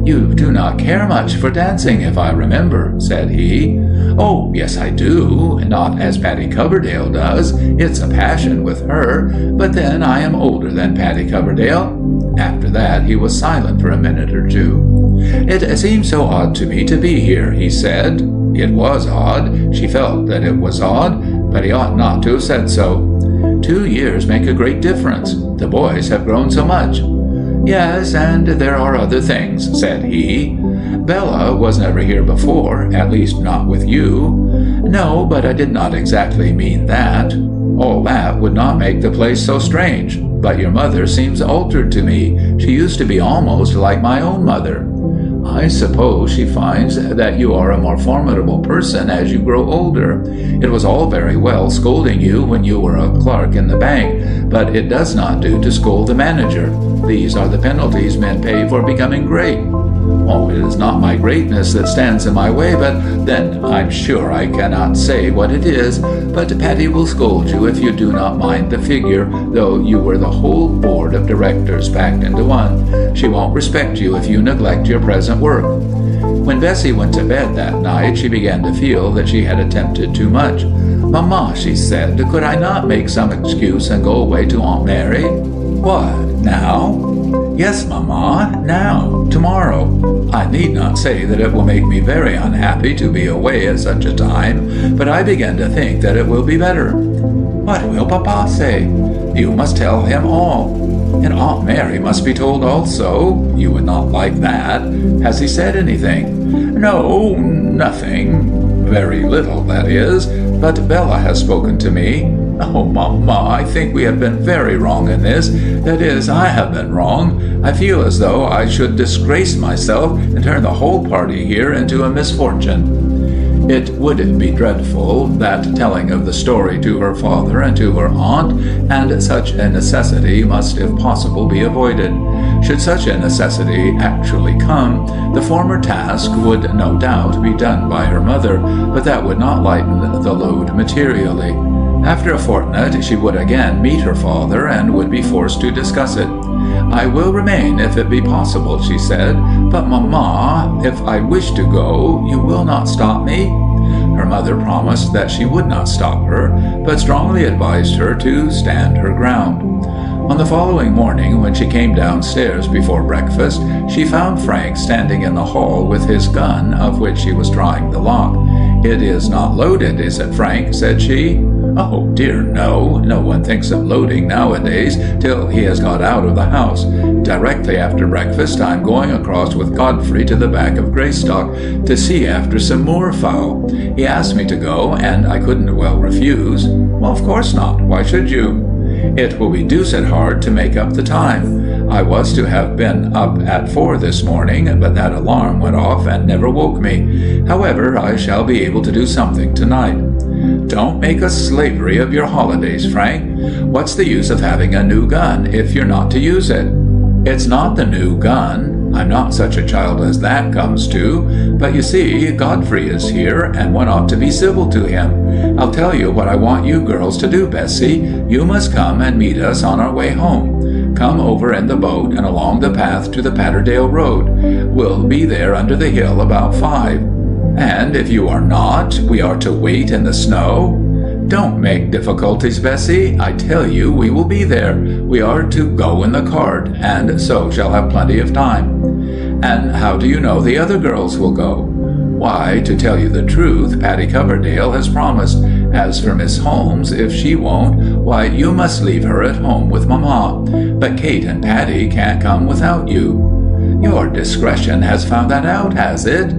You do not care much for dancing, if I remember, said he. Oh, yes, I do, not as Patty Coverdale does. It's a passion with her, but then I am older than Patty Coverdale. After that he was silent for a minute or two. It seems so odd to me to be here, he said. It was odd. She felt that it was odd, but he ought not to have said so. 2 years make a great difference. The boys have grown so much. Yes, and there are other things, said he. Bella was never here before, at least not with you. No, but I did not exactly mean that. All that would not make the place so strange. But your mother seems altered to me. She used to be almost like my own mother. I suppose she finds that you are a more formidable person as you grow older. It was all very well scolding you when you were a clerk in the bank, but it does not do to scold the manager. These are the penalties men pay for becoming great. Oh, it is not my greatness that stands in my way, but then I'm sure I cannot say what it is. But Patty will scold you if you do not mind the figure, though you were the whole board of directors packed into one. She won't respect you if you neglect your present work. When Bessie went to bed that night, she began to feel that she had attempted too much. Mamma, she said, could I not make some excuse and go away to Aunt Mary? What, now? Yes, Mamma, now, tomorrow. I need not say that it will make me very unhappy to be away at such a time, but I begin to think that it will be better. What will Papa say? You must tell him all. And Aunt Mary must be told also. You would not like that. Has he said anything? No, nothing. Very little, that is. But Bella has spoken to me. Oh, Mamma, I think we have been very wrong in this. That is, I have been wrong. I feel as though I should disgrace myself and turn the whole party here into a misfortune. It would be dreadful, that telling of the story to her father and to her aunt, and such a necessity must if possible be avoided. Should such a necessity actually come, the former task would no doubt be done by her mother, but that would not lighten the load materially. After a fortnight she would again meet her father and would be forced to discuss it. "I will remain if it be possible," she said, "but mamma, if I wish to go, you will not stop me?" Her mother promised that she would not stop her, but strongly advised her to stand her ground. On the following morning, when she came downstairs before breakfast, she found Frank standing in the hall with his gun, of which he was trying the lock. "It is not loaded, is it, Frank?" said she. "Oh, dear, no. No one thinks of loading nowadays till he has got out of the house. Directly after breakfast I'm going across with Godfrey to the back of Greystock to see after some moorfowl. He asked me to go, and I couldn't well refuse." "Well, of course not. Why should you?" "It will be deuced hard to make up the time. I was to have been up at 4 this morning, but that alarm went off and never woke me. However, I shall be able to do something tonight." "Don't make a slavery of your holidays, Frank. What's the use of having a new gun if you're not to use it?" "It's not the new gun. I'm not such a child as that comes to. But you see, Godfrey is here, and one ought to be civil to him. I'll tell you what I want you girls to do, Bessie. You must come and meet us on our way home. Come over in the boat and along the path to the Patterdale Road. We'll be there under the hill about 5. And if you are not, we are to wait in the snow. Don't make difficulties, Bessie. I tell you we will be there. We are to go in the cart, and so shall have plenty of time." "And how do you know the other girls will go?" "Why, to tell you the truth, Patty Coverdale has promised. As for Miss Holmes, if she won't, why, you must leave her at home with Mamma. But Kate and Patty can't come without you." "Your discretion has found that out, has it?"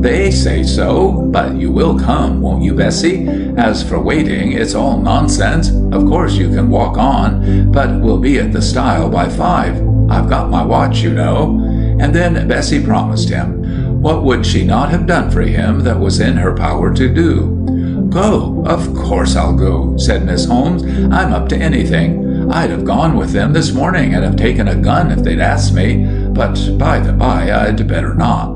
"They say so, but you will come, won't you, Bessie? As for waiting, it's all nonsense. Of course you can walk on, but we'll be at the stile by 5. I've got my watch, you know." And then Bessie promised him. What would she not have done for him that was in her power to do? "Go? Of course I'll go," said Miss Holmes. "I'm up to anything. I'd have gone with them this morning and have taken a gun if they'd asked me, but by the by I'd better not."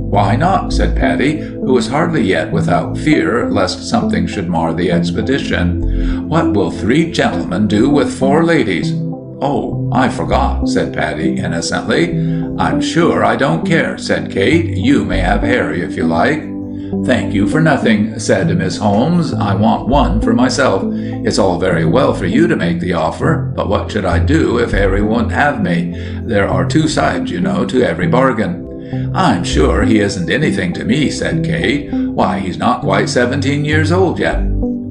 "Why not?" said Patty, who was hardly yet without fear lest something should mar the expedition. "What will 3 gentlemen do with 4 ladies?" "Oh, I forgot," said Patty innocently. "I'm sure I don't care," said Kate. "You may have Harry if you like." "Thank you for nothing," said Miss Holmes. "I want one for myself. It's all very well for you to make the offer, but what should I do if Harry won't have me? There are 2 sides, you know, to every bargain." "I'm sure he isn't anything to me," said Kate. "Why, he's not quite 17 years old yet."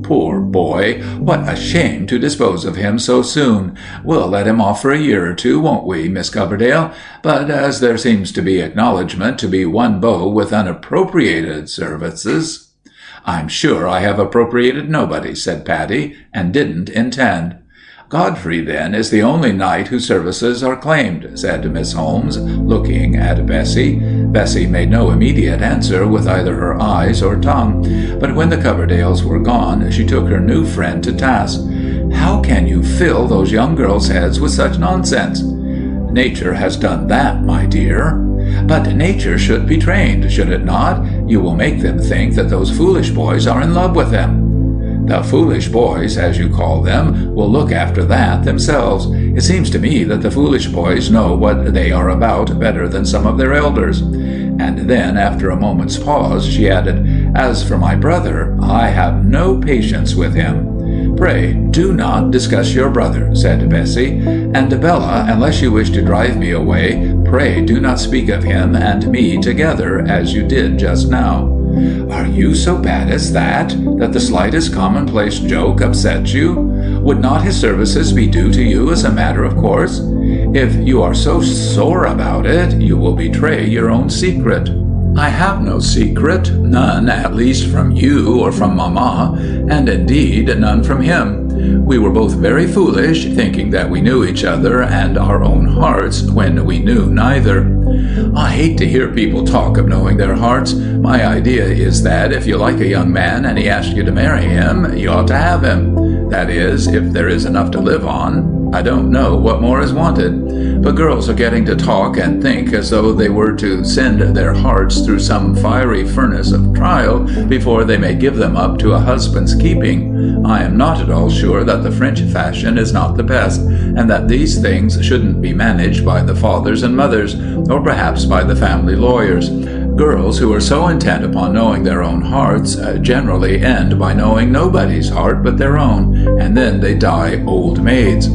"Poor boy! What a shame to dispose of him so soon. We'll let him off for a year or 2, won't we, Miss Coverdale? But as there seems to be acknowledgment to be one beau with unappropriated services—" "I'm sure I have appropriated nobody," said Patty, "and didn't intend." "Godfrey, then, is the only knight whose services are claimed," said Miss Holmes, looking at Bessie. Bessie made no immediate answer with either her eyes or tongue, but when the Coverdales were gone, she took her new friend to task. "How can you fill those young girls' heads with such nonsense?" "Nature has done that, my dear." "But nature should be trained, should it not? You will make them think that those foolish boys are in love with them." "The foolish boys, as you call them, will look after that themselves. It seems to me that the foolish boys know what they are about better than some of their elders." And then, after a moment's pause, she added, "As for my brother, I have no patience with him." "Pray, do not discuss your brother," said Bessie. "And, Bella, unless you wish to drive me away, pray do not speak of him and me together, as you did just now." "Are you so bad as that the slightest commonplace joke upsets you? Would not his services be due to you as a matter of course? If you are so sore about it, you will betray your own secret." "I have no secret, none at least from you or from Mamma, and indeed none from him. We were both very foolish, thinking that we knew each other and our own hearts when we knew neither. I hate to hear people talk of knowing their hearts. My idea is that if you like a young man and he asks you to marry him, you ought to have him. That is, if there is enough to live on. I don't know what more is wanted. But girls are getting to talk and think as though they were to send their hearts through some fiery furnace of trial before they may give them up to a husband's keeping. I am not at all sure that the French fashion is not the best, and that these things shouldn't be managed by the fathers and mothers, or perhaps by the family lawyers. Girls who are so intent upon knowing their own hearts generally end by knowing nobody's heart but their own, and then they die old maids.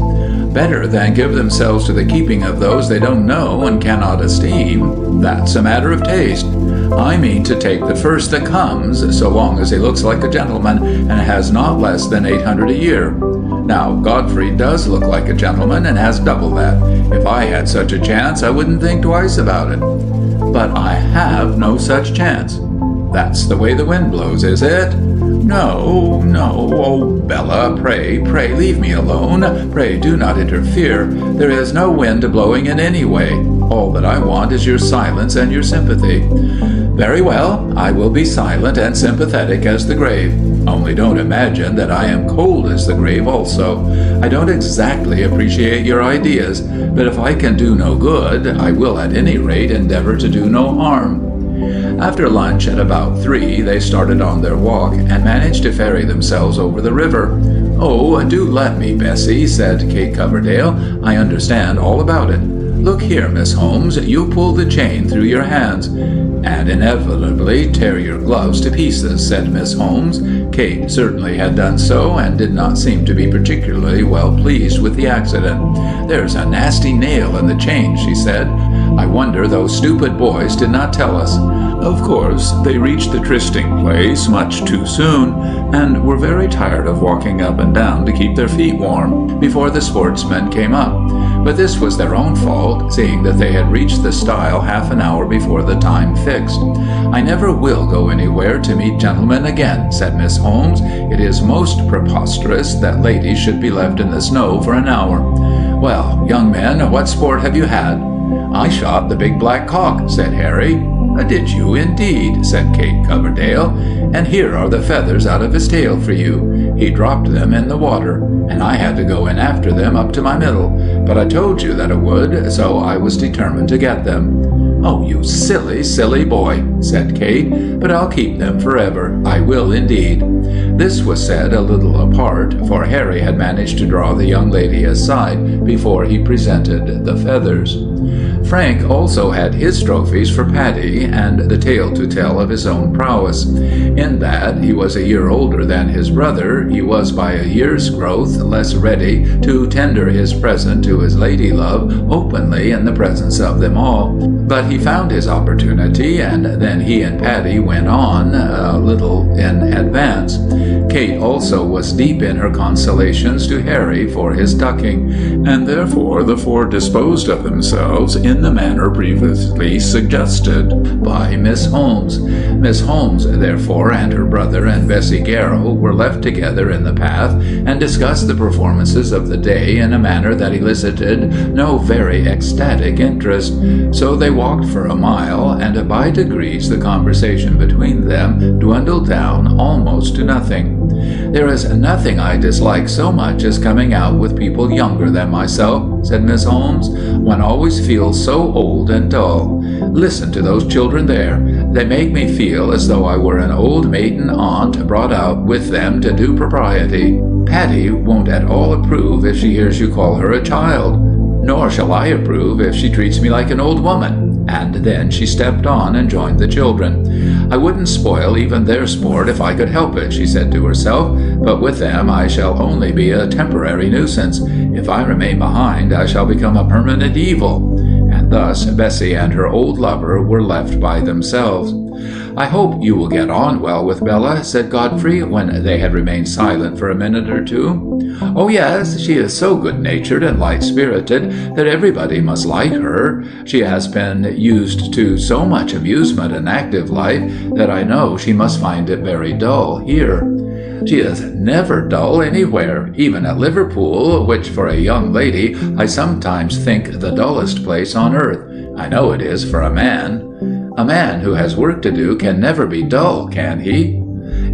Better than give themselves to the keeping of those they don't know and cannot esteem. That's a matter of taste. I mean to take the first that comes, so long as he looks like a gentleman and has not less than 800 a year. Now, Godfrey does look like a gentleman and has double that. If I had such a chance, I wouldn't think twice about it. But I have no such chance. That's the way the wind blows, is it? No, no. Oh, Bella, pray, pray leave me alone. Pray do not interfere. There is no wind blowing in any way. All that I want is your silence and your sympathy. Very well, I will be silent and sympathetic as the grave. Only don't imagine that I am cold as the grave also. I don't exactly appreciate your ideas, but if I can do no good, I will at any rate endeavor to do no harm. After lunch at about 3, they started on their walk and managed to ferry themselves over the river. "Oh, do let me, Bessie," said Kate Coverdale. "I understand all about it. Look here, Miss Holmes, you pull the chain through your hands, and inevitably tear your gloves to pieces," said Miss Holmes. Kate certainly had done so, and did not seem to be particularly well pleased with the accident. "There's a nasty nail in the chain," she said. "I wonder those stupid boys did not tell us." Of course, they reached the trysting place much too soon, and were very tired of walking up and down to keep their feet warm before the sportsmen came up. But this was their own fault, seeing that they had reached the stile half an hour before the time fixed. "I never will go anywhere to meet gentlemen again," said Miss Holmes. "It is most preposterous that ladies should be left in the snow for an hour. Well, young men, what sport have you had?" "I shot the big black cock," said Harry. "Did you indeed?" said Kate Coverdale. "And here are the feathers out of his tail for you. He dropped them in the water, and I had to go in after them up to my middle. But I told you that I would, so I was determined to get them." "Oh, you silly, silly boy," said Kate. "But I'll keep them forever. I will indeed." This was said a little apart, for Harry had managed to draw the young lady aside before he presented the feathers. Frank also had his trophies for Paddy, and the tale to tell of his own prowess. In that he was a year older than his brother, he was by a year's growth less ready to tender his present to his lady-love openly in the presence of them all. But he found his opportunity, and then he and Paddy went on a little in advance. Kate also was deep in her consolations to Harry for his ducking, and therefore the four disposed of themselves in the manner previously suggested by Miss Holmes. Miss Holmes, therefore, and her brother and Bessie Garrow were left together in the path, and discussed the performances of the day in a manner that elicited no very ecstatic interest. So they walked for a mile, and by degrees the conversation between them dwindled down almost to nothing. "There is nothing I dislike so much as coming out with people younger than myself," said Miss Holmes. "One always feels so old and dull. Listen to those children there. They make me feel as though I were an old maiden aunt brought out with them to do propriety. Paddy won't at all approve if she hears you call her a child. Nor shall I approve if she treats me like an old woman." And then she stepped on and joined the children. "I wouldn't spoil even their sport if I could help it," she said to herself, "but with them I shall only be a temporary nuisance. If I remain behind, I shall become a permanent evil." And thus Bessie and her old lover were left by themselves. "I hope you will get on well with Bella," said Godfrey, when they had remained silent for a minute or two. "Oh, yes, she is so good-natured and light-spirited that everybody must like her. She has been used to so much amusement and active life that I know she must find it very dull here." She is never dull anywhere, even at Liverpool, which for a young lady I sometimes think the dullest place on earth. I know it is for a man. A man who has work to do can never be dull, can he?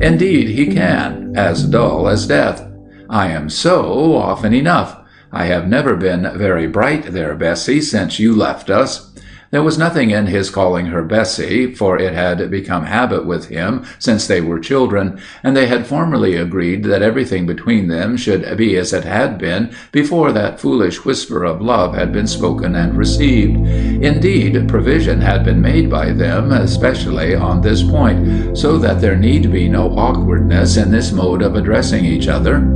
Indeed he can, as dull as death. I am so often enough. I have never been very bright there, Bessie, since you left us. There was nothing in his calling her Bessie, for it had become habit with him since they were children, and they had formerly agreed that everything between them should be as it had been before that foolish whisper of love had been spoken and received. Indeed, provision had been made by them, especially on this point, so that there need be no awkwardness in this mode of addressing each other.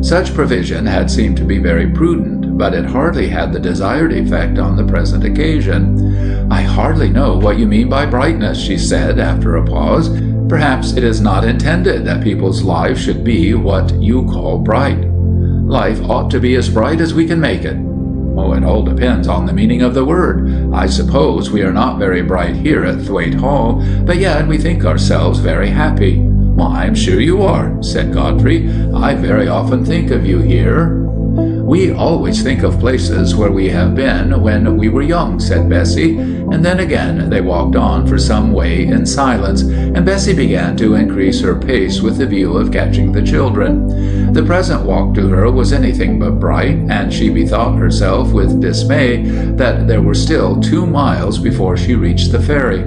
Such provision had seemed to be very prudent, but it hardly had the desired effect on the present occasion. "I hardly know what you mean by brightness," she said, after a pause. "Perhaps it is not intended that people's lives should be what you call bright. Life ought to be as bright as we can make it." "Oh, it all depends on the meaning of the word. I suppose we are not very bright here at Thwaite Hall, but yet we think ourselves very happy." "Well, I am sure you are," said Godfrey. "I very often think of you here." "We always think of places where we have been when we were young," said Bessie, and then again they walked on for some way in silence, and Bessie began to increase her pace with the view of catching the children. The present walk to her was anything but bright, and she bethought herself with dismay that there were still 2 miles before she reached the ferry.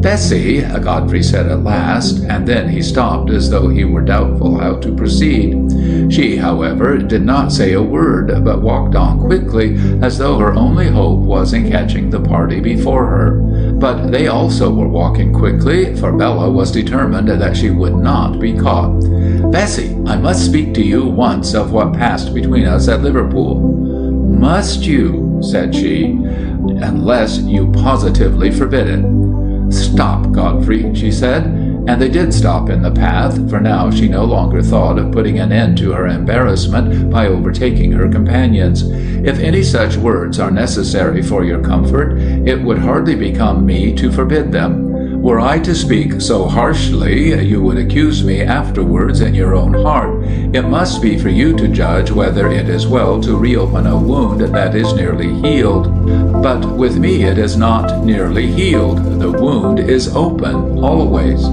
"Bessie," Godfrey said at last, and then he stopped as though he were doubtful how to proceed. She, however, did not say a word, but walked on quickly, as though her only hope was in catching the party before her. But they also were walking quickly, for Bella was determined that she would not be caught. "Bessie, I must speak to you once of what passed between us at Liverpool." "Must you?" said she. "Unless you positively forbid it." "Stop, Godfrey," she said, and they did stop in the path, for now she no longer thought of putting an end to her embarrassment by overtaking her companions. "If any such words are necessary for your comfort, it would hardly become me to forbid them. Were I to speak so harshly, you would accuse me afterwards in your own heart. It must be for you to judge whether it is well to reopen a wound that is nearly healed. But with me it is not nearly healed. The wound is open, always.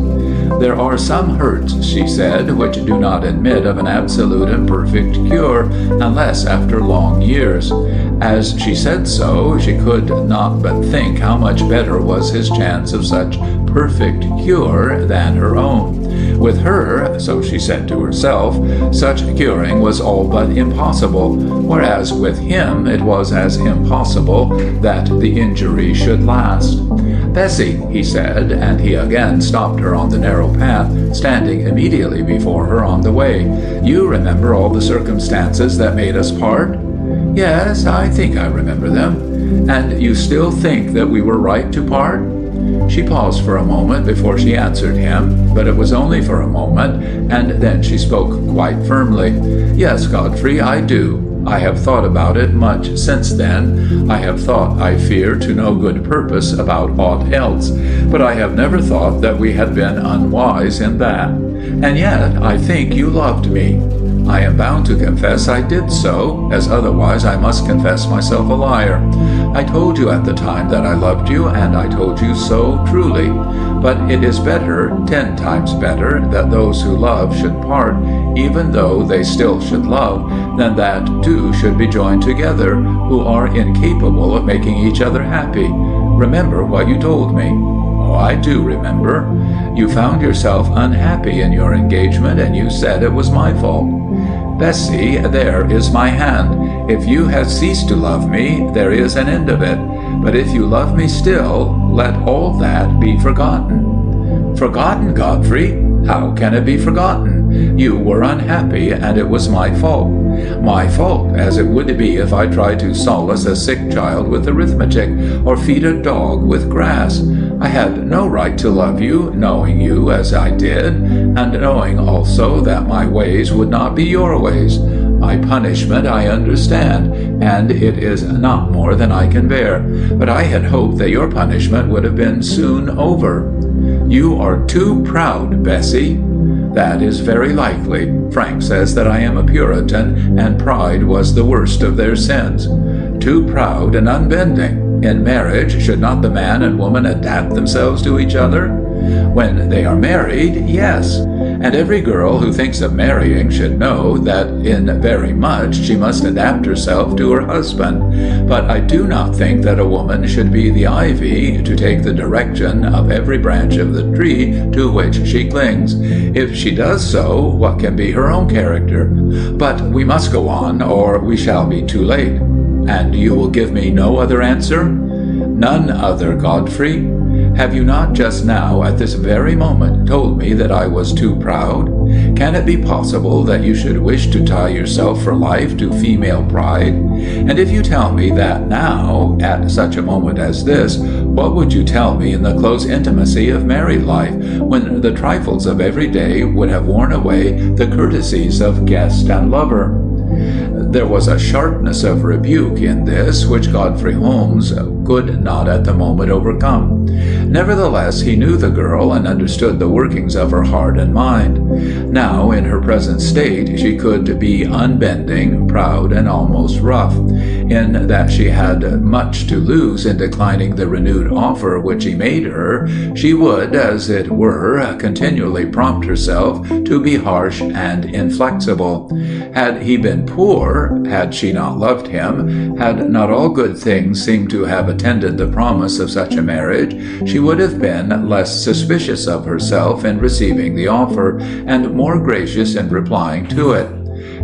There are some hurts," she said, "which do not admit of an absolute and perfect cure, unless after long years." As she said so, she could not but think how much better was his chance of such perfect cure than her own. With her, so she said to herself, such curing was all but impossible, whereas with him it was as impossible that the injury should last. "Bessie," he said, and he again stopped her on the narrow path, standing immediately before her on the way. "You remember all the circumstances that made us part?" "Yes, I think I remember them." "And you still think that we were right to part?" She paused for a moment before she answered him, but it was only for a moment, and then she spoke quite firmly. "Yes, Godfrey, I do. I have thought about it much since then. I have thought, I fear, to no good purpose about aught else, but I have never thought that we had been unwise in that. And yet I think you loved me. I am bound to confess I did so, as otherwise I must confess myself a liar. I told you at the time that I loved you, and I told you so truly. But it is better, 10 times better, that those who love should part, even though they still should love, than that 2 should be joined together, who are incapable of making each other happy. Remember what you told me." "Oh, I do remember. You found yourself unhappy in your engagement, and you said it was my fault." "Bessie, there is my hand. If you have ceased to love me, there is an end of it. But if you love me still, let all that be forgotten." "Forgotten, Godfrey? How can it be forgotten? You were unhappy, and it was my fault. My fault, as it would be if I tried to solace a sick child with arithmetic, or feed a dog with grass. I had no right to love you, knowing you as I did, and knowing also that my ways would not be your ways. My punishment I understand, and it is not more than I can bear, but I had hoped that your punishment would have been soon over. You are too proud, Bessie. "That is very likely. Frank says that I am a Puritan, and pride was the worst of their sins. Too proud and unbending. In marriage, should not the man and woman adapt themselves to each other? When they are married, yes. And every girl who thinks of marrying should know that in very much she must adapt herself to her husband. But I do not think that a woman should be the ivy to take the direction of every branch of the tree to which she clings. If she does so, what can be her own character? But we must go on, or we shall be too late. And you will give me no other answer?" "None other, Godfrey. Have you not just now, at this very moment, told me that I was too proud? Can it be possible that you should wish to tie yourself for life to female pride? And if you tell me that now, at such a moment as this, what would you tell me in the close intimacy of married life, when the trifles of every day would have worn away the courtesies of guest and lover?" There was a sharpness of rebuke in this which Godfrey Holmes could not at the moment overcome. Nevertheless, he knew the girl and understood the workings of her heart and mind. Now, in her present state, she could be unbending, proud, and almost rough, in that she had much to lose in declining the renewed offer which he made her. She would, as it were, continually prompt herself to be harsh and inflexible. Had he been poor, had she not loved him, had not all good things seemed to have attended the promise of such a marriage, she would have been less suspicious of herself in receiving the offer, and more gracious in replying to it.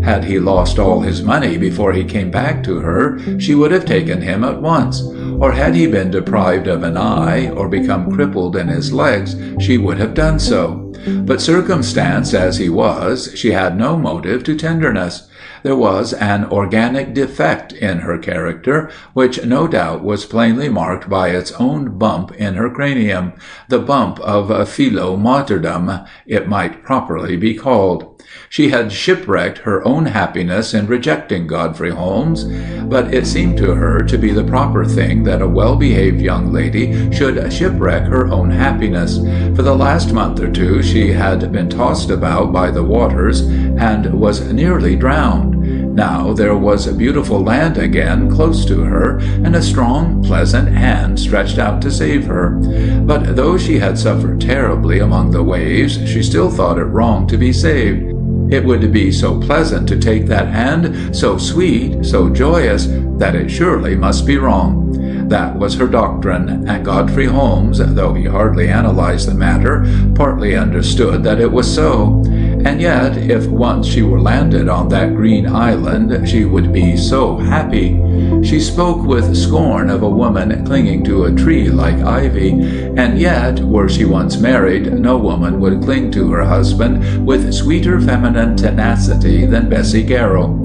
Had he lost all his money before he came back to her, she would have taken him at once. Or had he been deprived of an eye, or become crippled in his legs, she would have done so. But circumstanced as he was, she had no motive to tenderness. There was an organic defect in her character, which no doubt was plainly marked by its own bump in her cranium, the bump of philo-martyrdom, it might properly be called. She had shipwrecked her own happiness in rejecting Godfrey Holmes, but it seemed to her to be the proper thing that a well-behaved young lady should shipwreck her own happiness. For the last month or two she had been tossed about by the waters, and was nearly drowned. Now there was beautiful land again close to her, and a strong, pleasant hand stretched out to save her. But though she had suffered terribly among the waves, she still thought it wrong to be saved. It would be so pleasant to take that hand, so sweet, so joyous, that it surely must be wrong. That was her doctrine, and Godfrey Holmes, though he hardly analyzed the matter, partly understood that it was so. And yet, if once she were landed on that green island, she would be so happy. She spoke with scorn of a woman clinging to a tree like ivy, and yet, were she once married, no woman would cling to her husband with sweeter feminine tenacity than Bessie Garrow.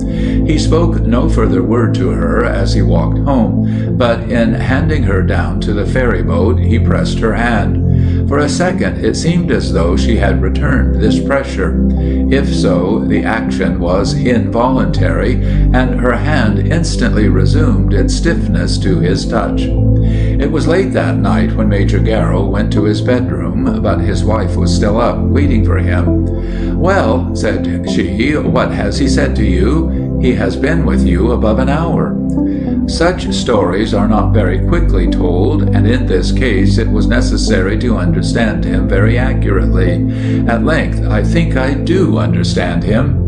He spoke no further word to her as he walked home, but in handing her down to the ferry boat, he pressed her hand. For a second it seemed as though she had returned this pressure. If so, the action was involuntary, and her hand instantly resumed its stiffness to his touch. It was late that night when Major Garrow went to his bedroom, but his wife was still up, waiting for him. "Well," said she, "what has he said to you? He has been with you above an hour." Such stories are not very quickly told, and in this case it was necessary to understand him very accurately. At length, "I think I do understand him."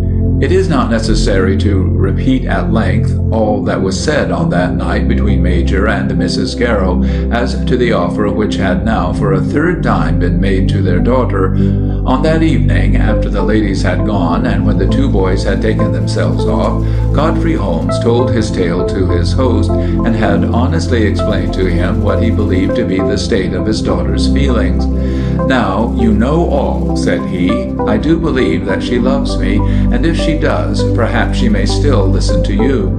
It is not necessary to repeat at length all that was said on that night between Major and Mrs. Garrow as to the offer which had now for a third time been made to their daughter. On that evening, after the ladies had gone and when the two boys had taken themselves off, Godfrey Holmes told his tale to his host, and had honestly explained to him what he believed to be the state of his daughter's feelings. "Now you know all," said he. "I do believe that she loves me, and if she does, perhaps she may still listen to you."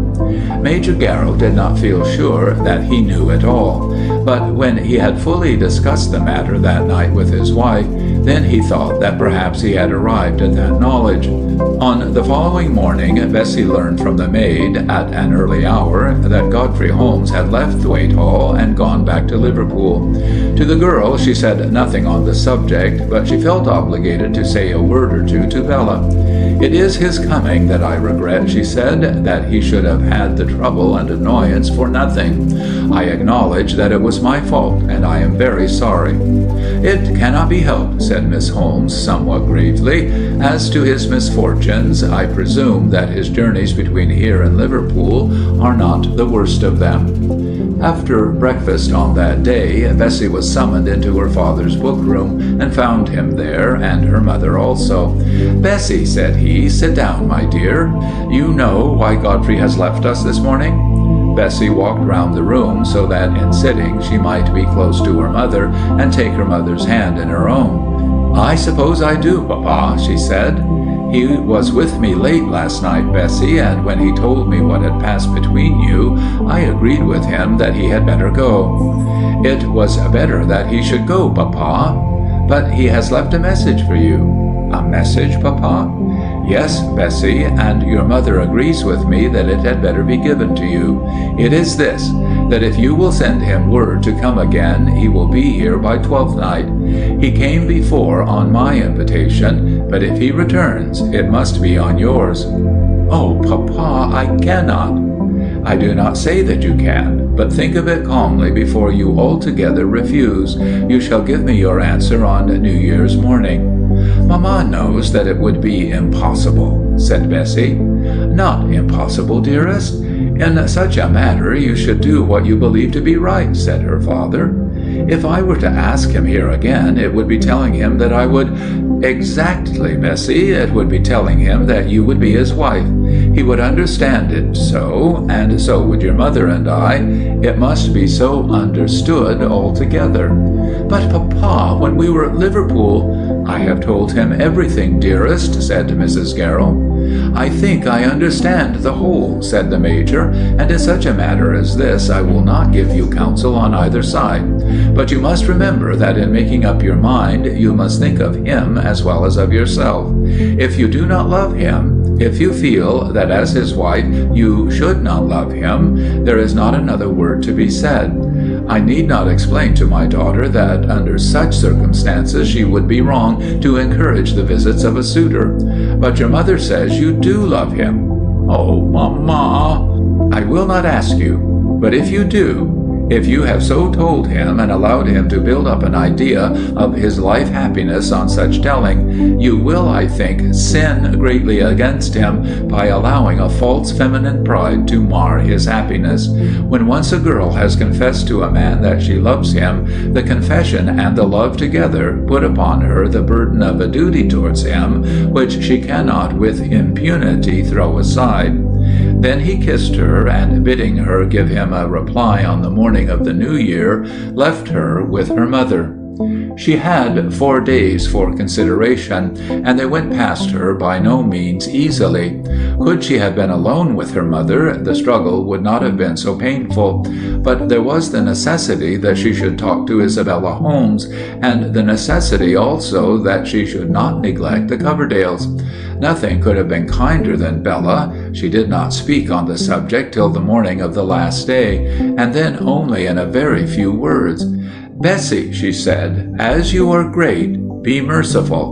Major Garrow did not feel sure that he knew it all, but when he had fully discussed the matter that night with his wife, then he thought that perhaps he had arrived at that knowledge. On the following morning, Bessie learned from the maid at an early hour that Godfrey Holmes had left Thwaite Hall and gone back to Liverpool. To the girl she said nothing on the subject, but she felt obligated to say a word or two to Bella. "It is his coming that I regret," she said, "that he should have had the trouble and annoyance for nothing. I acknowledge that it was my fault, and I am very sorry." "It cannot be helped," said Miss Holmes, somewhat gravely. "As to his misfortunes, I presume that his journeys between here and Liverpool are not the worst of them." After breakfast on that day, Bessie was summoned into her father's book-room, and found him there, and her mother also. "Bessie," said he, "sit down, my dear. You know why Godfrey has left us this morning?" Bessie walked round the room so that in sitting she might be close to her mother and take her mother's hand in her own. "I suppose I do, Papa," she said. "He was with me late last night, Bessie, and when he told me what had passed between you, I agreed with him that he had better go." "It was better that he should go, Papa." "But he has left a message for you." "A message, Papa?" "Yes, Bessie, and your mother agrees with me that it had better be given to you. It is this, that if you will send him word to come again, he will be here by Twelfth Night. He came before on my invitation, but if he returns, it must be on yours." "Oh, Papa, I cannot." "I do not say that you can, but think of it calmly before you altogether refuse. You shall give me your answer on New Year's morning." "Mamma knows that it would be impossible," said Bessie. "Not impossible, dearest. In such a matter you should do what you believe to be right," said her father. "If I were to ask him here again, it would be telling him that I would—" "Exactly, Bessie. It would be telling him that you would be his wife. He would understand it so, and so would your mother and I. It must be so understood altogether." "But, Papa, when we were at Liverpool—" "I have told him everything, dearest," said Mrs. Garrow. "I think I understand the whole," said the Major, "and in such a matter as this I will not give you counsel on either side. But you must remember that in making up your mind you must think of him as well as of yourself. If you do not love him, if you feel that as his wife you should not love him, there is not another word to be said. I need not explain to my daughter that under such circumstances she would be wrong to encourage the visits of a suitor. But your mother says you do love him." "Oh, Mamma!" "I will not ask you, but if you do, if you have so told him and allowed him to build up an idea of his life happiness on such telling, you will, I think, sin greatly against him by allowing a false feminine pride to mar his happiness. When once a girl has confessed to a man that she loves him, the confession and the love together put upon her the burden of a duty towards him, which she cannot with impunity throw aside." Then he kissed her, and bidding her give him a reply on the morning of the New Year, left her with her mother. She had 4 days for consideration, and they went past her by no means easily. Could she have been alone with her mother, the struggle would not have been so painful, but there was the necessity that she should talk to Isabella Holmes, and the necessity also that she should not neglect the Coverdales. Nothing could have been kinder than Bella. She did not speak on the subject till the morning of the last day, and then only in a very few words. "Bessie," she said, "as you are great, be merciful."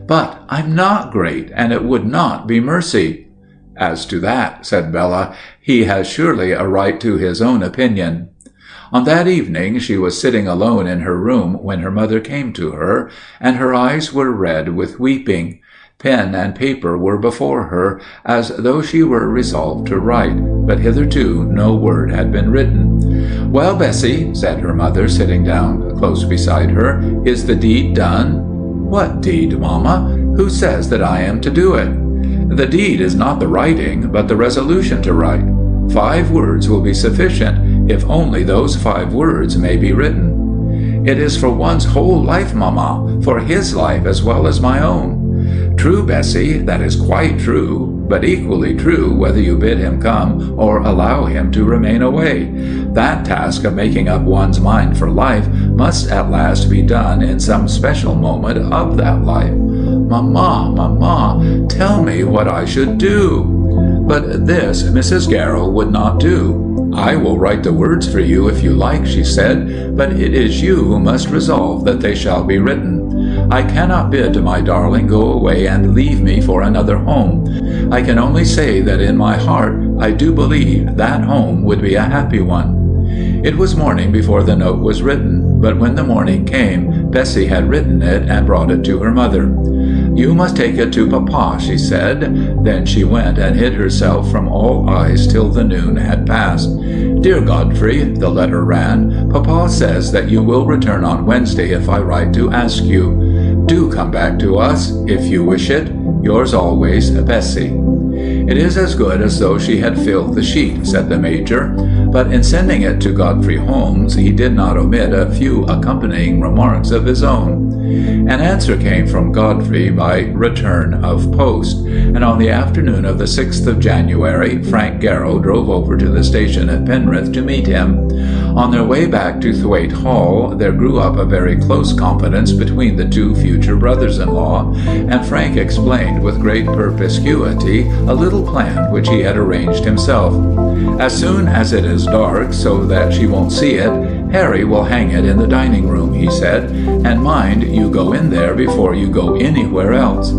"But I'm not great, and it would not be mercy." "As to that," said Bella, "he has surely a right to his own opinion." On that evening she was sitting alone in her room when her mother came to her, and her eyes were red with weeping. Pen and paper were before her, as though she were resolved to write, but hitherto no word had been written. "Well, Bessie," said her mother, sitting down close beside her, "is the deed done?" "What deed, Mamma? Who says that I am to do it?" "The deed is not the writing, but the resolution to write. 5 words will be sufficient, if only those 5 words may be written." "It is for one's whole life, Mamma, for his life as well as my own." "True, Bessie, that is quite true. but equally true whether you bid him come or allow him to remain away. That task of making up one's mind for life must at last be done in some special moment of that life. Mamma, Mamma, tell me what I should do. But this Mrs. Garrow would not do. I will write the words for you if you like, she said, but it is you who must resolve that they shall be written. I cannot bid my darling go away and leave me for another home. I can only say that in my heart I do believe that home would be a happy one. It was morning before the note was written, but when the morning came, Bessie had written it and brought it to her mother. You must take it to Papa, she said. Then she went and hid herself from all eyes till the noon had passed. Dear Godfrey, the letter ran, Papa says that you will return on Wednesday if I write to ask you. Do come back to us, if you wish it. Yours always, Bessie. It is as good as though she had filled the sheet, said the Major, but in sending it to Godfrey Holmes he did not omit a few accompanying remarks of his own. An answer came from Godfrey by return of post, and on the afternoon of the 6th of January Frank Garrow drove over to the station at Penrith to meet him. On their way back to Thwaite Hall there grew up a very close confidence between the two future brothers-in-law, and Frank explained with great perspicuity a little plan which he had arranged himself. As soon as it is dark, so that she won't see it, Harry will hang it in the dining room, he said, and mind you go in there before you go anywhere else.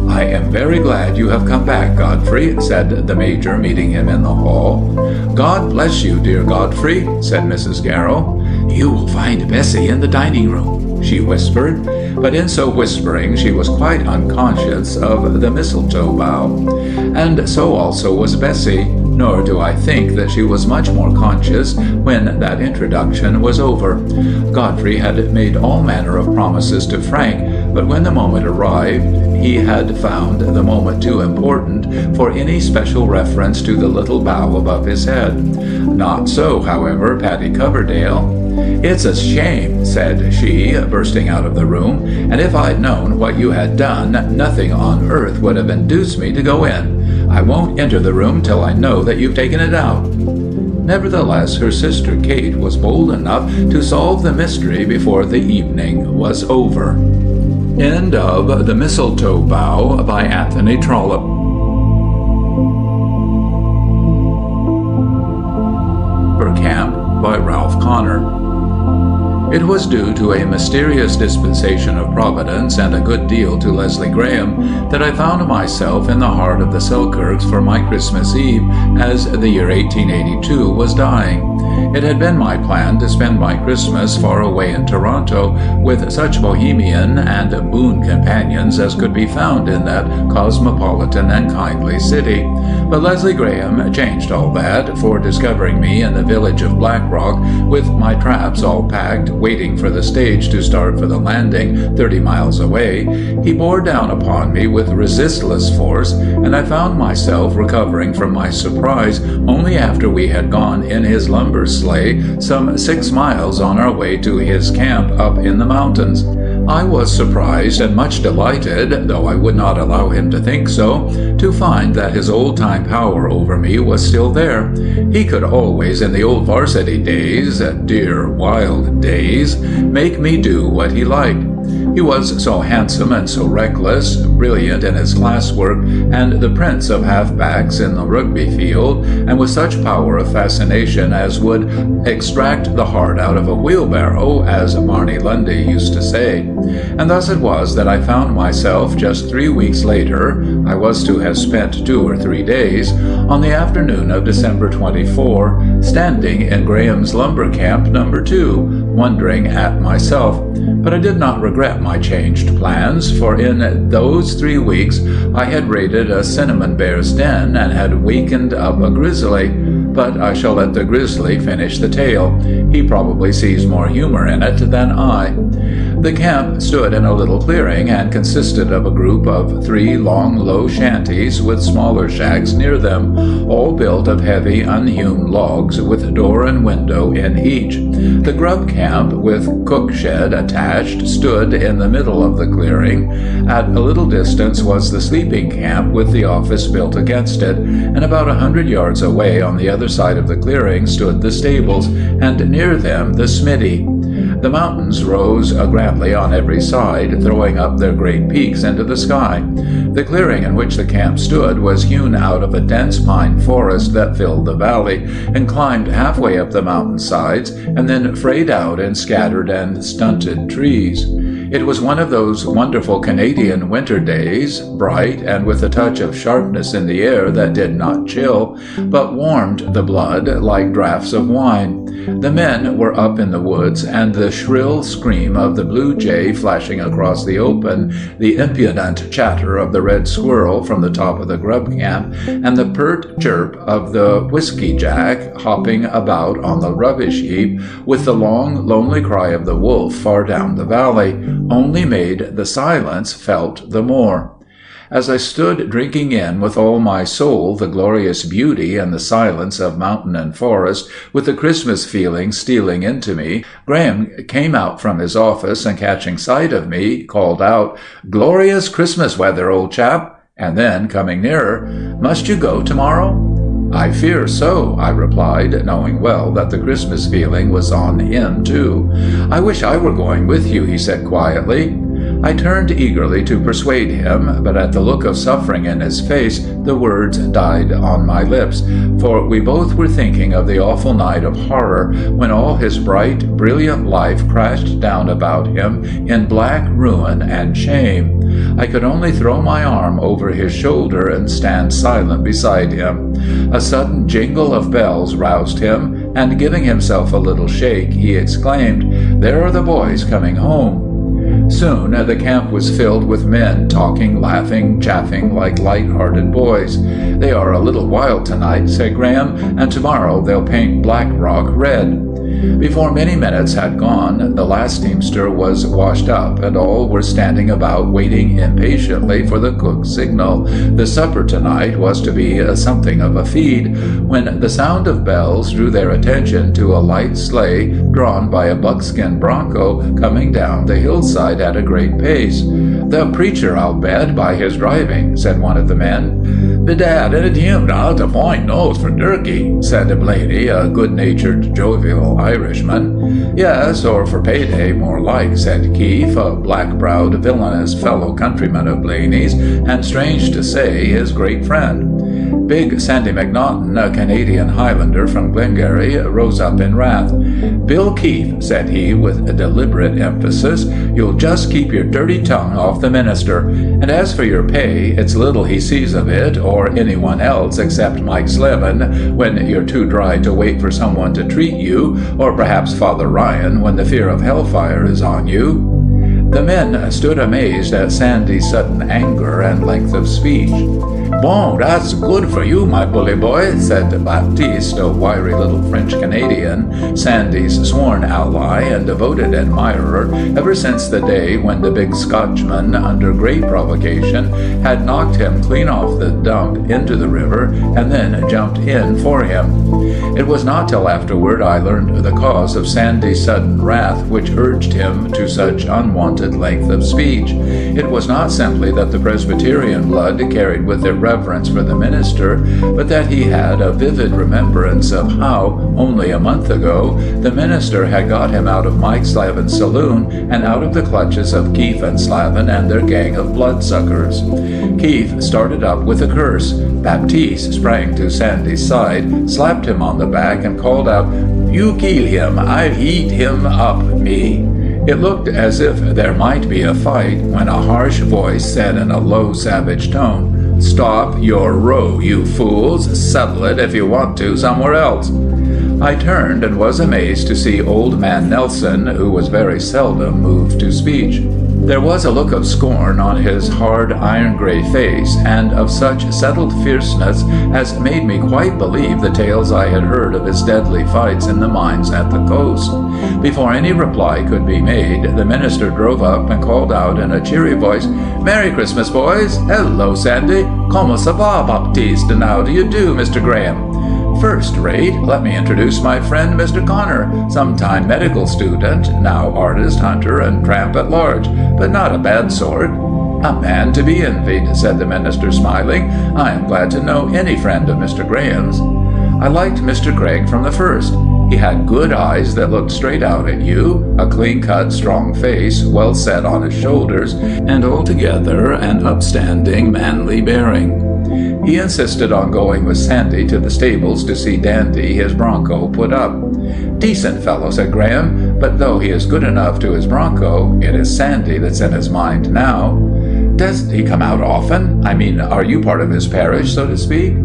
I am very glad you have come back, Godfrey, said the Major, meeting him in the hall. God bless you, dear Godfrey, said Mrs. Garrow. You will find Bessie in the dining room, she whispered, but in so whispering she was quite unconscious of the mistletoe bough. And so also was Bessie, nor do I think that she was much more conscious when that introduction was over. Godfrey had made all manner of promises to Frank, but when the moment arrived, he had found the moment too important for any special reference to the little bough above his head. Not so, however, Patty Coverdale. It's a shame, said she, bursting out of the room, and if I'd known what you had done, nothing on earth would have induced me to go in. I won't enter the room till I know that you've taken it out. Nevertheless, her sister Kate was bold enough to solve the mystery before the evening was over. End of The Mistletoe Bough by Anthony Trollope. Camp by Ralph Connor. It was due to a mysterious dispensation of Providence and a good deal to Leslie Graham that I found myself in the heart of the Selkirks for my Christmas Eve as the year 1882 was dying. It had been my plan to spend my Christmas far away in Toronto with such bohemian and boon companions as could be found in that cosmopolitan and kindly city. But Leslie Graham changed all that, for discovering me in the village of Blackrock with my traps all packed, waiting for the stage to start for the landing 30 miles away, he bore down upon me with resistless force, and I found myself recovering from my surprise only after we had gone in his lumber sleigh some 6 miles on our way to his camp up in the mountains. I was surprised and much delighted, though I would not allow him to think so, to find that his old-time power over me was still there. He could always, in the old varsity days, dear wild days, make me do what he liked. He was so handsome and so reckless, brilliant in his classwork, and the prince of half-backs in the rugby field, and with such power of fascination as would extract the heart out of a wheelbarrow, as Marnie Lundy used to say. And thus it was that I found myself just 3 weeks later, I was to have spent 2 or 3 days, on the afternoon of December 24, standing in Graham's lumber camp No. 2, wondering at myself. But I did not regret my changed plans, for in those 3 weeks I had raided a cinnamon bear's den and had wakened up a grizzly. But I shall let the grizzly finish the tale. He probably sees more humor in it than I. The camp stood in a little clearing and consisted of a group of 3 long, low shanties with smaller shacks near them, all built of heavy, unhewn logs with door and window in each. The grub camp, with cook shed attached, stood in the middle of the clearing. At a little distance was the sleeping camp with the office built against it, and about 100 yards away on the other side of the clearing stood the stables, and near them the smithy. The mountains rose grandly on every side, throwing up their great peaks into the sky. The clearing in which the camp stood was hewn out of a dense pine forest that filled the valley, and climbed halfway up the mountain sides, and then frayed out in scattered and stunted trees. It was one of those wonderful Canadian winter days, bright and with a touch of sharpness in the air that did not chill, but warmed the blood like draughts of wine. The men were up in the woods, and the shrill scream of the blue jay flashing across the open, the impudent chatter of the red squirrel from the top of the grub camp, and the pert chirp of the whiskey jack hopping about on the rubbish heap, with the long, lonely cry of the wolf far down the valley, only made the silence felt the more. As I stood drinking in with all my soul the glorious beauty and the silence of mountain and forest, with the Christmas feeling stealing into me, Graham came out from his office, and catching sight of me, called out, "Glorious Christmas weather, old chap!" And then, coming nearer, "Must you go tomorrow?" "I fear so," I replied, knowing well that the Christmas feeling was on him too. "I wish I were going with you," he said quietly. I turned eagerly to persuade him, but at the look of suffering in his face, the words died on my lips, for we both were thinking of the awful night of horror when all his bright, brilliant life crashed down about him in black ruin and shame. I could only throw my arm over his shoulder and stand silent beside him. A sudden jingle of bells roused him, and giving himself a little shake, he exclaimed, "There are the boys coming home." Soon the camp was filled with men talking, laughing, chaffing like light-hearted boys. "They are a little wild tonight," said Graham, "and tomorrow they'll paint Black Rock red." Before many minutes had gone, the last teamster was washed up, and all were standing about waiting impatiently for the cook's signal. The supper tonight was to be something of a feed, when the sound of bells drew their attention to a light sleigh drawn by a buckskin bronco coming down the hillside at a great pace. "The preacher, I'll bet, by his driving," said one of the men. "Bedad, and it him out a fine nose for turkey," said Blaney, a good-natured, jovial Irishman. "Yes, or for payday, more like," said Keefe, a black-browed, villainous fellow countryman of Blaney's, and strange to say, his great friend. Big Sandy McNaughton, a Canadian Highlander from Glengarry, rose up in wrath. "Bill Keefe," said he with a deliberate emphasis, "you'll just keep your dirty tongue off the minister. And as for your pay, it's little he sees of it, or anyone else except Mike Slevin, when you're too dry to wait for someone to treat you, or perhaps Father Ryan when the fear of hellfire is on you." The men stood amazed at Sandy's sudden anger and length of speech. "Bon, that's good for you, my bully boy," said Baptiste, a wiry little French-Canadian, Sandy's sworn ally and devoted admirer ever since the day when the big Scotchman, under great provocation, had knocked him clean off the dump into the river and then jumped in for him. It was not till afterward I learned the cause of Sandy's sudden wrath which urged him to such unwonted length of speech. It was not simply that the Presbyterian blood carried with it reverence for the minister, but that he had a vivid remembrance of how, only a month ago, the minister had got him out of Mike Slavin's saloon and out of the clutches of Keefe and Slavin and their gang of bloodsuckers. Keefe started up with a curse. Baptiste sprang to Sandy's side, slapped him on the back, and called out, "You kill him, I'll eat him up, me." It looked as if there might be a fight when a harsh voice said in a low, savage tone, "Stop your row, you fools. Settle it, if you want to, somewhere else." I turned and was amazed to see old man Nelson, who was very seldom moved to speech. There was a look of scorn on his hard iron-gray face, and of such settled fierceness as made me quite believe the tales I had heard of his deadly fights in the mines at the coast. Before any reply could be made, the minister drove up and called out in a cheery voice, "Merry Christmas, boys! Hello, Sandy! Como ça va, Baptiste? And how do you do, Mr. Graham?" "First rate, let me introduce my friend Mr. Connor, sometime medical student, now artist, hunter, and tramp at large, but not a bad sort." "A man to be envied," said the minister, smiling. "I am glad to know any friend of Mr. Graham's." I liked Mr. Craig from the first. He had good eyes that looked straight out at you, a clean-cut, strong face, well set on his shoulders, and altogether an upstanding, manly bearing. He insisted on going with Sandy to the stables to see Dandy, his bronco, put up. "Decent fellow," said Graham, "but though he is good enough to his bronco, it is Sandy that's in his mind now." "Does he come out often? I mean, are you part of his parish, so to speak?"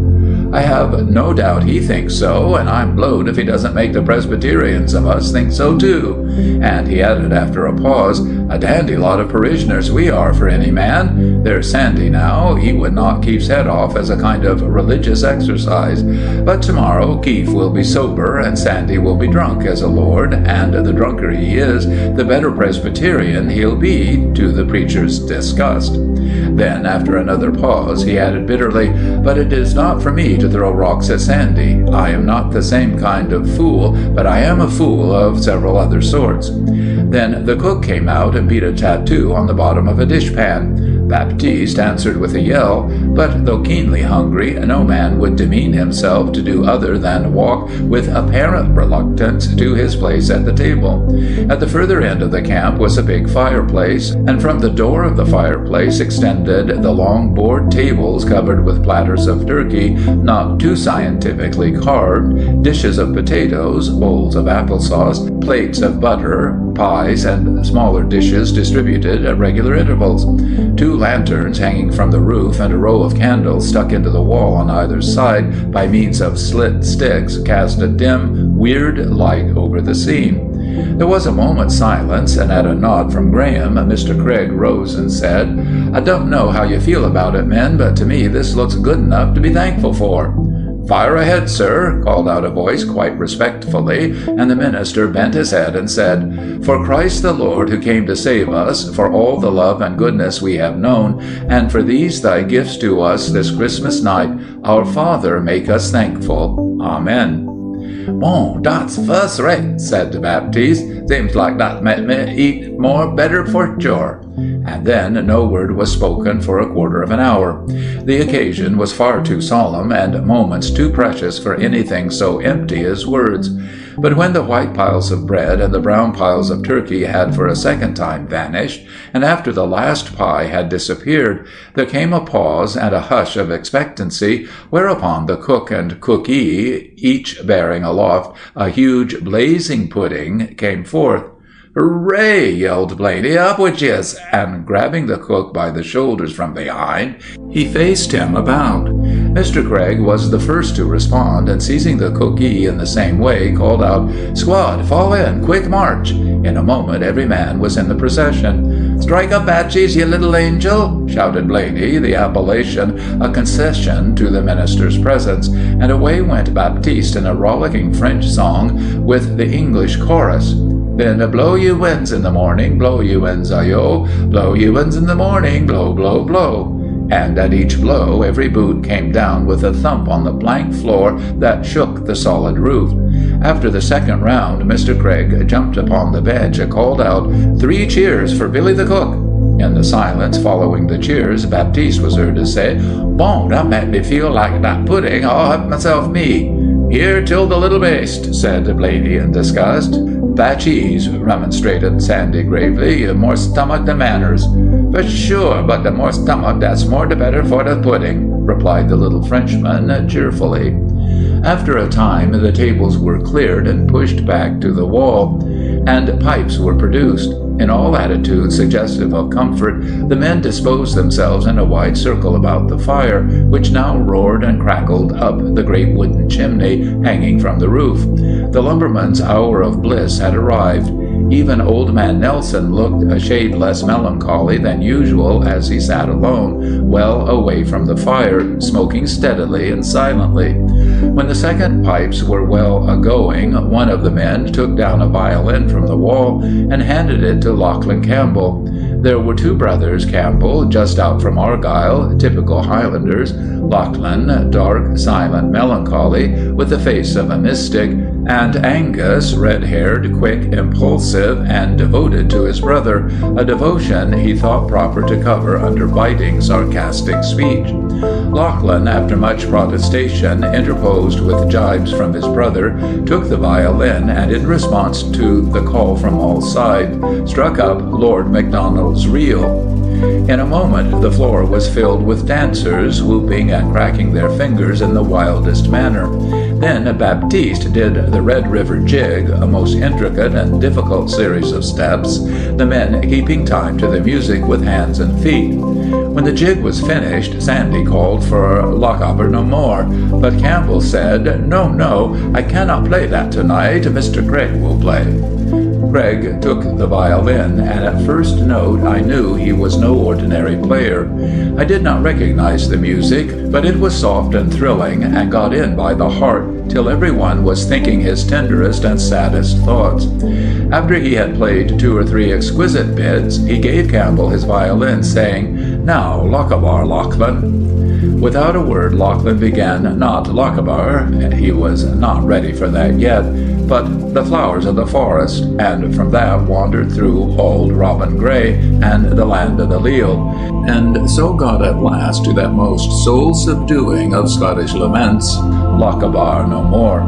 "I have no doubt he thinks so, and I'm blowed if he doesn't make the Presbyterians of us think so too." And he added after a pause, "A dandy lot of parishioners we are for any man. There's Sandy now, he would knock Keefe's head off as a kind of religious exercise. But tomorrow Keefe will be sober, and Sandy will be drunk as a lord, and the drunker he is, the better Presbyterian he'll be, to the preacher's disgust." Then, after another pause, he added bitterly, "But it is not for me to throw rocks at Sandy. I am not the same kind of fool, but I am a fool of several other sorts." Then the cook came out and beat a tattoo on the bottom of a dishpan. Baptiste answered with a yell, but though keenly hungry, no man would demean himself to do other than walk with apparent reluctance to his place at the table. At the further end of the camp was a big fireplace, and from the door of the fireplace extended the long board tables covered with platters of turkey, not too scientifically carved, dishes of potatoes, bowls of applesauce, plates of butter, pies, and smaller dishes distributed at regular intervals. 2 lanterns hanging from the roof and a row of candles stuck into the wall on either side by means of slit sticks cast a dim, weird light over the scene. There was a moment's silence, and at a nod from Graham, Mr. Craig rose and said, "I don't know how you feel about it, men, but to me this looks good enough to be thankful for." "Fire ahead, sir," called out a voice quite respectfully, and the minister bent his head and said, "For Christ the Lord who came to save us, for all the love and goodness we have known, and for these thy gifts to us this Christmas night, our Father make us thankful. Amen." "Bon, that's first rate," said Baptiste. "Seems like that made me eat more better for sure." And then no word was spoken for a quarter of an hour. The occasion was far too solemn, and moments too precious for anything so empty as words. But when the white piles of bread and the brown piles of turkey had for a second time vanished, and after the last pie had disappeared, there came a pause and a hush of expectancy, whereupon the cook and cookee, each bearing aloft a huge blazing pudding, came forth. "Hooray!" yelled Blaney. "Up with yez!" And grabbing the cook by the shoulders from behind, he faced him about. Mr. Craig was the first to respond, and seizing the cookee in the same way, called out, "Squad, fall in! Quick march!" In a moment every man was in the procession. "Strike up, Batchies, you little angel!" shouted Blaney, the appellation a concession to the minister's presence, and away went Baptiste in a rollicking French song with the English chorus. Then blow you winds in the morning, blow you winds, ayo, blow you winds in the morning, blow, blow, blow. And at each blow every boot came down with a thump on the plank floor that shook the solid roof. After the second round, Mr. Craig jumped upon the bench and called out, "3 cheers for Billy the cook." In the silence following the cheers, Baptiste was heard to say, "Bon, that made me feel like that pudding, I'll have myself me." "Here till the little baste," said Blaney in disgust. "Batchies," remonstrated Sandy gravely, "more stomach than manners." "For sure, but the more stomach, that's more the better for the pudding," replied the little Frenchman cheerfully. After a time the tables were cleared and pushed back to the wall, and pipes were produced. In all attitudes suggestive of comfort, the men disposed themselves in a wide circle about the fire, which now roared and crackled up the great wooden chimney hanging from the roof. The lumberman's hour of bliss had arrived. Even old man Nelson looked a shade less melancholy than usual as he sat alone, well away from the fire, smoking steadily and silently. When the second pipes were well a-going, one of the men took down a violin from the wall and handed it to Lachlan Campbell. There were two brothers Campbell, just out from Argyll, typical Highlanders. Lachlan, dark, silent, melancholy, with the face of a mystic, and Angus, red-haired, quick, impulsive, and devoted to his brother, a devotion he thought proper to cover under biting, sarcastic speech. Lachlan, after much protestation, interposed with jibes from his brother, took the violin, and in response to the call from all sides, struck up Lord Macdonald's Reel. In a moment the floor was filled with dancers, whooping and cracking their fingers in the wildest manner. Then Baptiste did the Red River Jig, a most intricate and difficult series of steps, the men keeping time to the music with hands and feet. When the jig was finished, Sandy called for Lochaber no more, but Campbell said, "No, I cannot play that tonight. Mr. Craig will play." Craig took the violin, and at first note I knew he was no ordinary player. I did not recognize the music, but it was soft and thrilling, and got in by the heart, till everyone was thinking his tenderest and saddest thoughts. After he had played 2 or 3 exquisite bits, he gave Campbell his violin, saying, "Now, Lochaber, Lachlan." Without a word, Lachlan began not Lochaber, he was not ready for that yet, but the flowers of the forest, and from that wandered through Auld Robin Grey and the land of the Leal, and so got at last to that most soul-subduing of Scottish laments, Lochaber no more.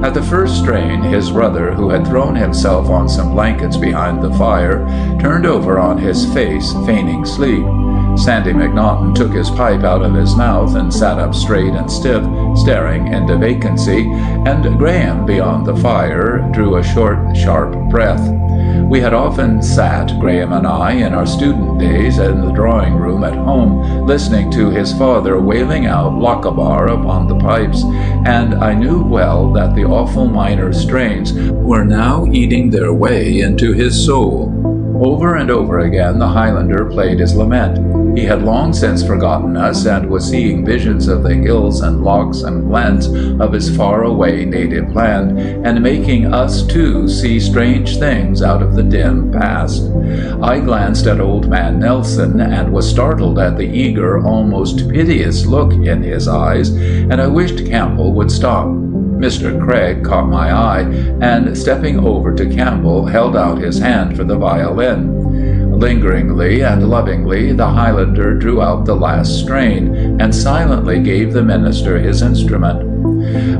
At the first strain, his brother, who had thrown himself on some blankets behind the fire, turned over on his face, feigning sleep. Sandy McNaughton took his pipe out of his mouth and sat up straight and stiff, staring into vacancy, and Graham, beyond the fire, drew a short, sharp breath. We had often sat, Graham and I, in our student days in the drawing room at home, listening to his father wailing out Lochaber upon the pipes, and I knew well that the awful minor strains were now eating their way into his soul. Over and over again the Highlander played his lament. He had long since forgotten us, and was seeing visions of the hills and lochs and glens of his far-away native land, and making us too see strange things out of the dim past. I glanced at old man Nelson, and was startled at the eager, almost piteous look in his eyes, and I wished Campbell would stop. Mr. Craig caught my eye, and stepping over to Campbell, held out his hand for the violin. Lingeringly and lovingly, the Highlander drew out the last strain, and silently gave the minister his instrument.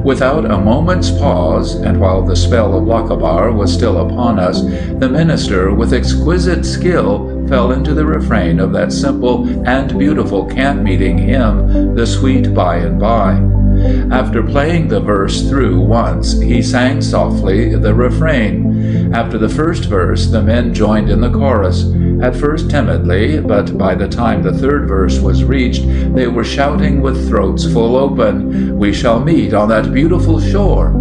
Without a moment's pause, and while the spell of Lochaber was still upon us, the minister, with exquisite skill, fell into the refrain of that simple and beautiful camp-meeting hymn, The Sweet By and By. After playing the verse through once, he sang softly the refrain. After the first verse, the men joined in the chorus. At first timidly, but by the time the third verse was reached, they were shouting with throats full open, "We shall meet on that beautiful shore."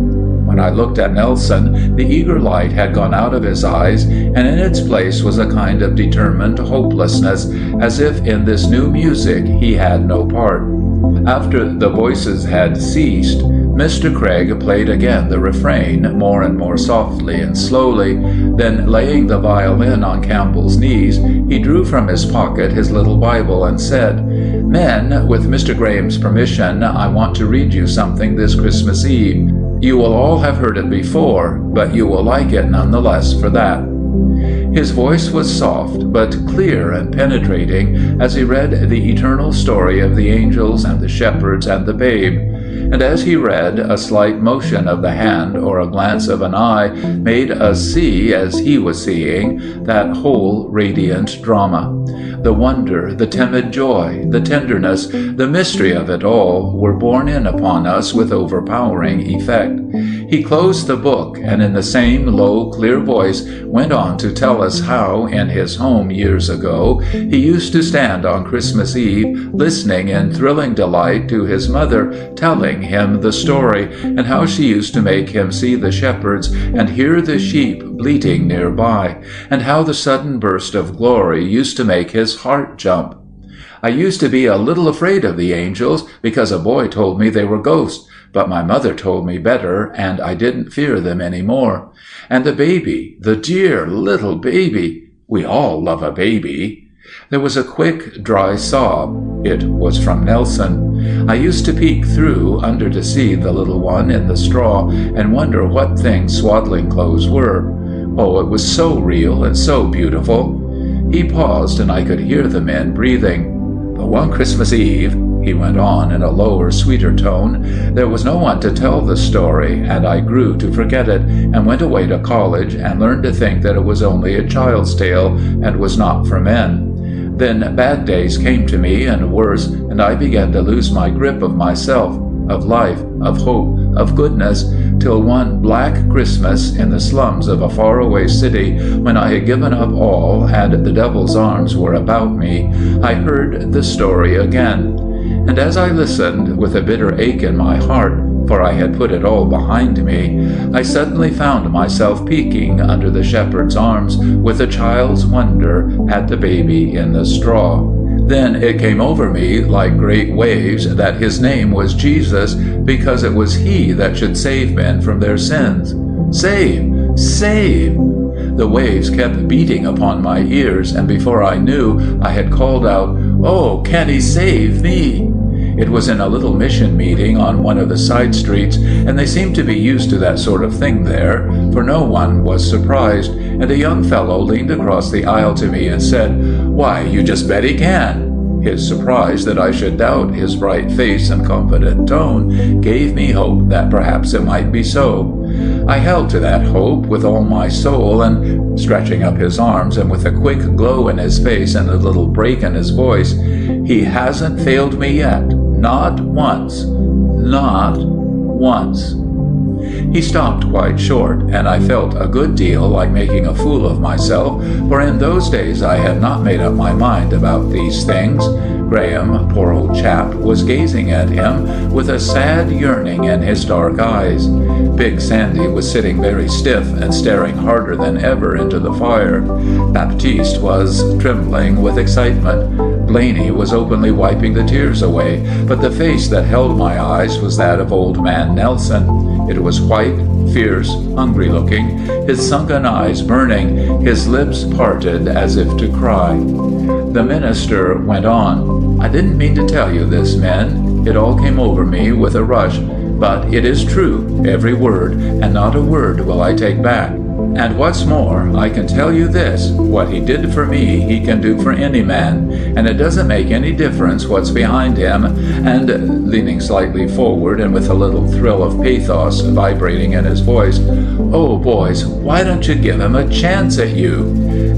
When I looked at Nelson, the eager light had gone out of his eyes, and in its place was a kind of determined hopelessness, as if in this new music he had no part. After the voices had ceased, Mr. Craig played again the refrain, more and more softly and slowly. Then, laying the violin on Campbell's knees, he drew from his pocket his little Bible and said, "Men, with Mr. Graham's permission, I want to read you something this Christmas Eve. You will all have heard it before, but you will like it nonetheless for that." His voice was soft, but clear and penetrating, as he read the eternal story of the angels and the shepherds and the babe. And as he read, a slight motion of the hand or a glance of an eye made us see, as he was seeing, that whole radiant drama. The wonder, the timid joy, the tenderness, the mystery of it all were borne in upon us with overpowering effect. He closed the book, and in the same low, clear voice went on to tell us how, in his home years ago, he used to stand on Christmas Eve, listening in thrilling delight to his mother telling him the story, and how she used to make him see the shepherds and hear the sheep bleating nearby, and how the sudden burst of glory used to make his heart jump. I used to be a little afraid of the angels because a boy told me they were ghosts, but my mother told me better, and I didn't fear them any more. And the baby, the dear little baby, we all love a baby. There was a quick, dry sob. It was from Nelson. I used to peek through under to see the little one in the straw and wonder what things swaddling clothes were. Oh, it was so real and so beautiful. He paused, and I could hear the men breathing. But one Christmas Eve, he went on in a lower, sweeter tone, there was no one to tell the story, and I grew to forget it, and went away to college, and learned to think that it was only a child's tale, and was not for men. Then bad days came to me, and worse, and I began to lose my grip of myself, of life, of hope, of goodness, till one black Christmas in the slums of a faraway city, when I had given up all and the devil's arms were about me, I heard the story again. And as I listened, with a bitter ache in my heart, for I had put it all behind me, I suddenly found myself peeking under the shepherd's arms with a child's wonder at the baby in the straw. Then it came over me like great waves that his name was Jesus, because it was he that should save men from their sins. Save! Save! The waves kept beating upon my ears, and before I knew, I had called out, "Oh, can he save me?" It was in a little mission meeting on one of the side streets, and they seemed to be used to that sort of thing there, for no one was surprised, and a young fellow leaned across the aisle to me and said, "Why, you just bet he can." His surprise that I should doubt his bright face and confident tone gave me hope that perhaps it might be so. I held to that hope with all my soul, and stretching up his arms, and with a quick glow in his face and a little break in his voice, "He hasn't failed me yet. Not once. Not once." He stopped quite short, and I felt a good deal like making a fool of myself, for in those days I had not made up my mind about these things. Graham, poor old chap, was gazing at him with a sad yearning in his dark eyes. Big Sandy was sitting very stiff and staring harder than ever into the fire. Baptiste was trembling with excitement. Blaney was openly wiping the tears away, but the face that held my eyes was that of old man Nelson. It was white, fierce, hungry-looking, his sunken eyes burning, his lips parted as if to cry. The minister went on, "I didn't mean to tell you this, men. It all came over me with a rush, but it is true, every word, and not a word will I take back. And what's more, I can tell you this, what he did for me he can do for any man, and it doesn't make any difference what's behind him," and leaning slightly forward and with a little thrill of pathos vibrating in his voice, "Oh, boys, why don't you give him a chance at you?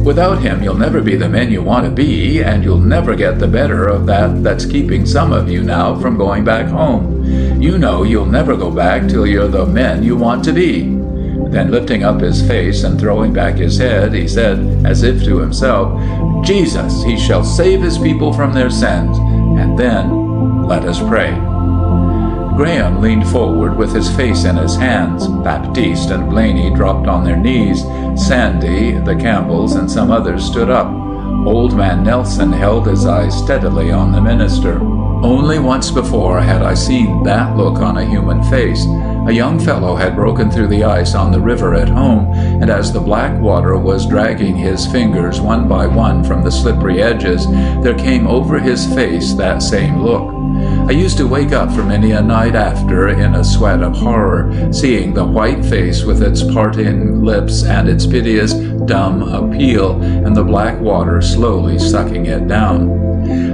Without him you'll never be the men you want to be, and you'll never get the better of that's keeping some of you now from going back home. You know you'll never go back till you're the men you want to be." Then lifting up his face and throwing back his head, he said, as if to himself, "Jesus, he shall save his people from their sins." And then, "Let us pray." Graham leaned forward with his face in his hands. Baptiste and Blaney dropped on their knees. Sandy, the Campbells, and some others stood up. Old man Nelson held his eyes steadily on the minister. Only once before had I seen that look on a human face. A young fellow had broken through the ice on the river at home, and as the black water was dragging his fingers one by one from the slippery edges, there came over his face that same look. I used to wake up for many a night after in a sweat of horror, seeing the white face with its parting lips and its piteous, dumb appeal, and the black water slowly sucking it down.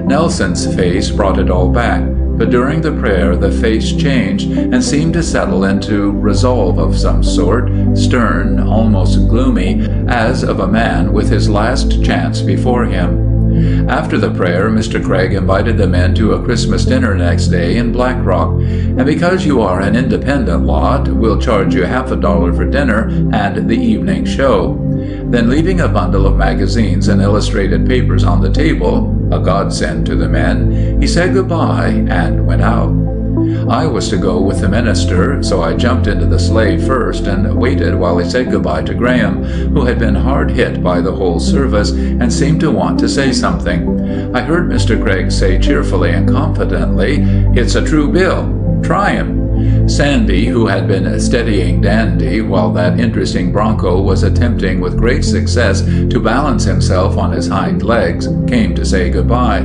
Nelson's face brought it all back, but during the prayer the face changed and seemed to settle into resolve of some sort, stern, almost gloomy, as of a man with his last chance before him. After the prayer, Mr. Craig invited the men to a Christmas dinner next day in Black Rock, and because you are an independent lot, we'll charge you $50 for dinner and the evening show. Then leaving a bundle of magazines and illustrated papers on the table, a godsend to the men, he said goodbye and went out. I was to go with the minister, so I jumped into the sleigh first and waited while he said goodbye to Graham, who had been hard hit by the whole service and seemed to want to say something. I heard Mr. Craig say cheerfully and confidently, "It's a true bill. Try him." Sandy, who had been steadying Dandy while that interesting bronco was attempting with great success to balance himself on his hind legs, came to say goodbye.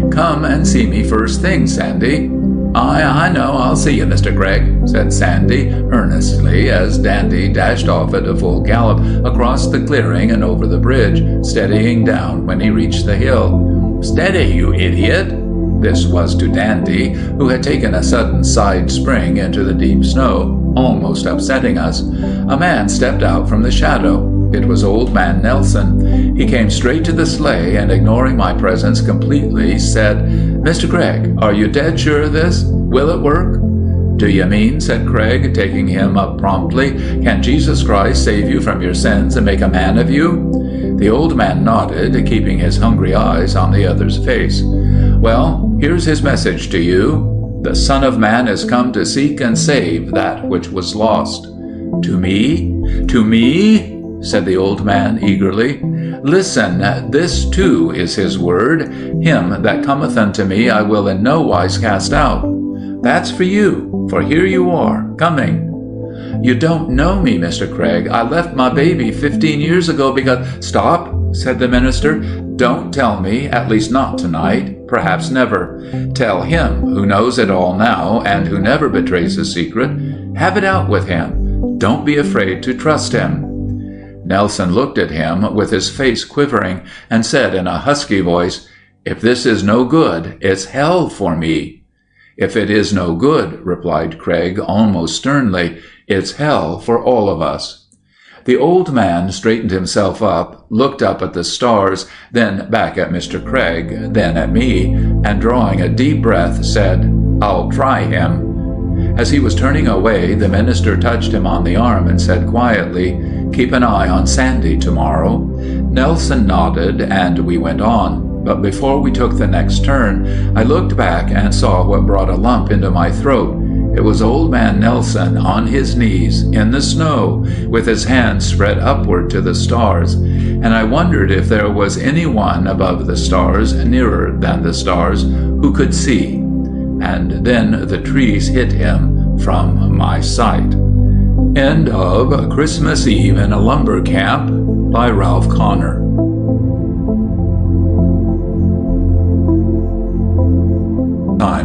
"Come and see me first thing, Sandy." I know, I'll see you, Mr. Craig," said Sandy earnestly as Dandy dashed off at a full gallop across the clearing and over the bridge, steadying down when he reached the hill. "Steady, you idiot!" This was to Dandy, who had taken a sudden side spring into the deep snow, almost upsetting us. A man stepped out from the shadow. It was Old Man Nelson. He came straight to the sleigh and, ignoring my presence completely, said, "Mr. Craig, are you dead sure of this? Will it work?" "Do you mean," said Craig, taking him up promptly, "can Jesus Christ save you from your sins and make a man of you?" The old man nodded, keeping his hungry eyes on the other's face. "Well, here's his message to you. The Son of Man is come to seek and save that which was lost." "To me? To me?" said the old man eagerly. "Listen, this too is his word. Him that cometh unto me I will in no wise cast out. That's for you, for here you are, coming." "You don't know me, Mr. Craig. I left my baby 15 years ago because—" "Stop," said the minister. "Don't tell me, at least not tonight, perhaps never. Tell him who knows it all now and who never betrays a secret. Have it out with him. Don't be afraid to trust him." Nelson looked at him with his face quivering and said in a husky voice, "If this is no good, it's hell for me." "If it is no good," replied Craig almost sternly, "it's hell for all of us." The old man straightened himself up, looked up at the stars, then back at Mr. Craig, then at me, and drawing a deep breath said, "I'll try him." As he was turning away, the minister touched him on the arm and said quietly, "Keep an eye on Sandy tomorrow." Nelson nodded, and we went on. But before we took the next turn, I looked back and saw what brought a lump into my throat. It was Old Man Nelson on his knees in the snow, with his hands spread upward to the stars, and I wondered if there was anyone above the stars, nearer than the stars, who could see. And then the trees hid him from my sight. End of Christmas Eve in a Lumber Camp by Ralph Connor.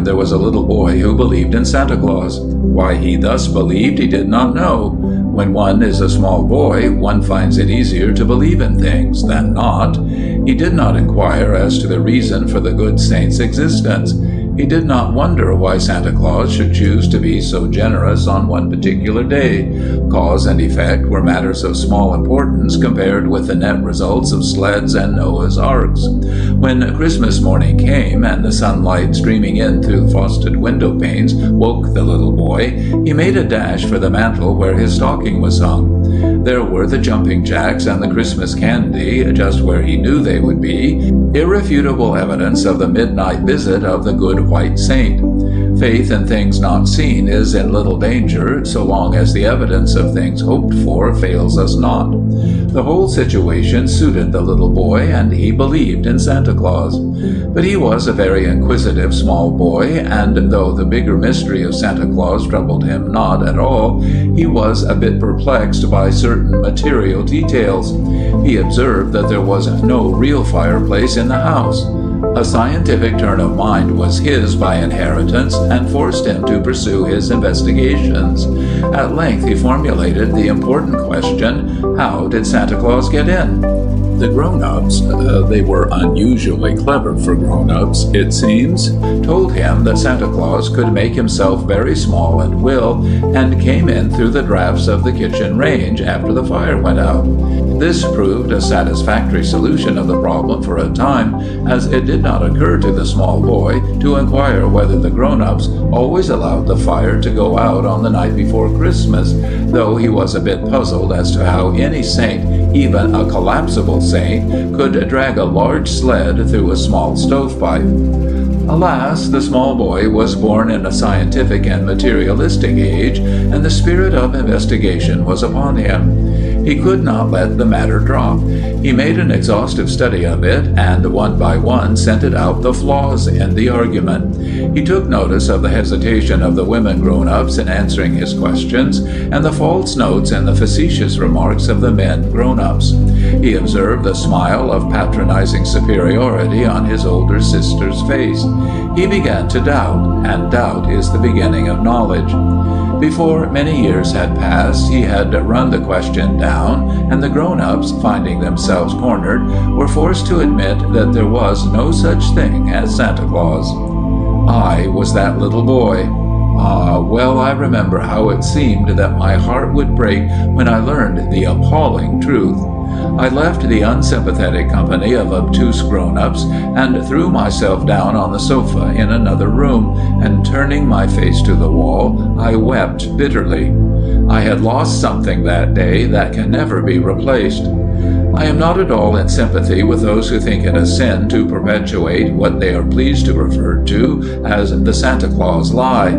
There was a little boy who believed in Santa Claus. Why he thus believed he did not know. When one is a small boy, one finds it easier to believe in things than not. He did not inquire as to the reason for the good saint's existence. He did not wonder why Santa Claus should choose to be so generous on one particular day. Cause and effect were matters of small importance compared with the net results of sleds and Noah's arks. When Christmas morning came and the sunlight streaming in through frosted window panes woke the little boy, he made a dash for the mantel where his stocking was hung. There were the jumping jacks and the Christmas candy, just where he knew they would be, irrefutable evidence of the midnight visit of the good white saint. Faith in things not seen is in little danger, so long as the evidence of things hoped for fails us not. The whole situation suited the little boy, and he believed in Santa Claus. But he was a very inquisitive small boy, and though the bigger mystery of Santa Claus troubled him not at all, he was a bit perplexed by certain material details. He observed that there was no real fireplace in the house. A scientific turn of mind was his by inheritance and forced him to pursue his investigations. At length he formulated the important question, how did Santa Claus get in? The grown-ups, they were unusually clever for grown-ups, it seems, told him that Santa Claus could make himself very small at will, and came in through the drafts of the kitchen range after the fire went out. This proved a satisfactory solution of the problem for a time, as it did not occur to the small boy to inquire whether the grown-ups always allowed the fire to go out on the night before Christmas, though he was a bit puzzled as to how any saint, even a collapsible saint, could drag a large sled through a small stovepipe. Alas, the small boy was born in a scientific and materialistic age, and the spirit of investigation was upon him. He could not let the matter drop. He made an exhaustive study of it, and one by one scented out the flaws in the argument. He took notice of the hesitation of the women grown-ups in answering his questions, and the false notes and the facetious remarks of the men grown-ups. He observed the smile of patronizing superiority on his older sister's face. He began to doubt, and doubt is the beginning of knowledge. Before many years had passed, he had run the question down, and the grown-ups, finding themselves cornered, were forced to admit that there was no such thing as Santa Claus. I was that little boy. Well, I remember how it seemed that my heart would break when I learned the appalling truth. I left the unsympathetic company of obtuse grown-ups and threw myself down on the sofa in another room, and turning my face to the wall, I wept bitterly. I had lost something that day that can never be replaced. I am not at all in sympathy with those who think it a sin to perpetuate what they are pleased to refer to as the Santa Claus lie.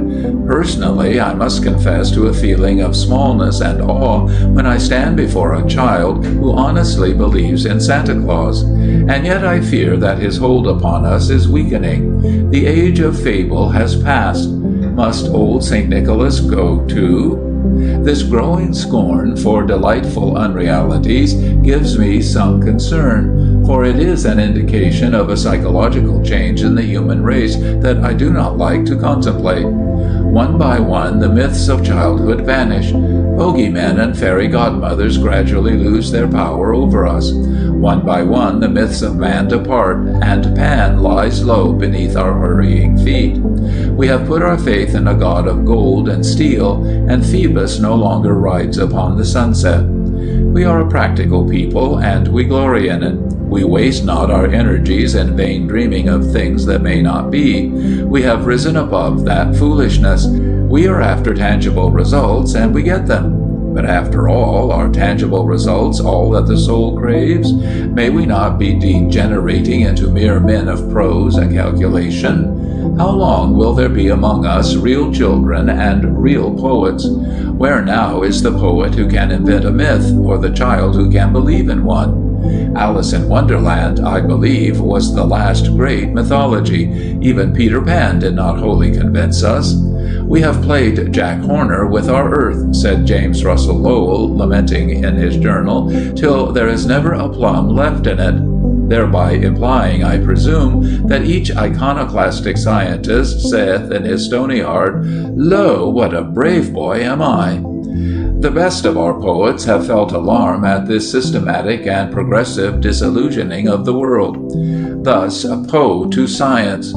Personally, I must confess to a feeling of smallness and awe when I stand before a child who honestly believes in Santa Claus, and yet I fear that his hold upon us is weakening. The age of fable has passed. Must old St. Nicholas go too? This growing scorn for delightful unrealities gives me some concern, for it is an indication of a psychological change in the human race that I do not like to contemplate. One by one, the myths of childhood vanish. Bogeymen and fairy godmothers gradually lose their power over us. One by one, the myths of man depart, and Pan lies low beneath our hurrying feet. We have put our faith in a god of gold and steel, and Phoebus no longer rides upon the sunset. We are a practical people, and we glory in it. We waste not our energies in vain dreaming of things that may not be. We have risen above that foolishness. We are after tangible results, and we get them. But after all, are tangible results all that the soul craves? May we not be degenerating into mere men of prose and calculation? How long will there be among us real children and real poets? Where now is the poet who can invent a myth, or the child who can believe in one? Alice in Wonderland, I believe, was the last great mythology. Even Peter Pan did not wholly convince us. We have played Jack Horner with our earth, said James Russell Lowell, lamenting in his journal, till there is never a plum left in it, thereby implying, I presume, that each iconoclastic scientist saith in his stony heart, "Lo, what a brave boy am I!" The best of our poets have felt alarm at this systematic and progressive disillusioning of the world. Thus, Poe to science.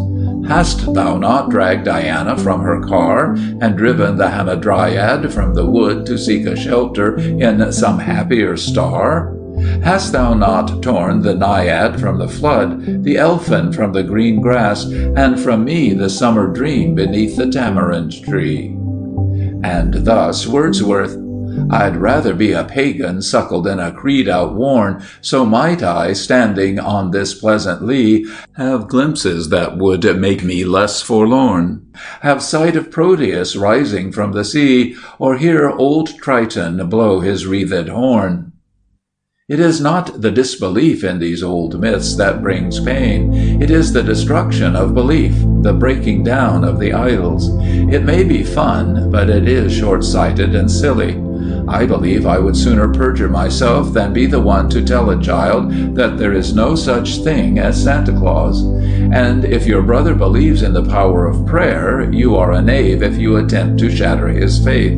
Hast thou not dragged Diana from her car, and driven the Hamadryad from the wood to seek a shelter in some happier star? Hast thou not torn the Naiad from the flood, the Elfin from the green grass, and from me the summer dream beneath the tamarind tree? And thus Wordsworth. I'd rather be a pagan suckled in a creed outworn, so might I, standing on this pleasant lea, have glimpses that would make me less forlorn, have sight of Proteus rising from the sea, or hear old Triton blow his wreathed horn. It is not the disbelief in these old myths that brings pain. It is the destruction of belief, the breaking down of the idols. It may be fun, but it is short-sighted and silly. I believe I would sooner perjure myself than be the one to tell a child that there is no such thing as Santa Claus. And if your brother believes in the power of prayer, you are a knave if you attempt to shatter his faith.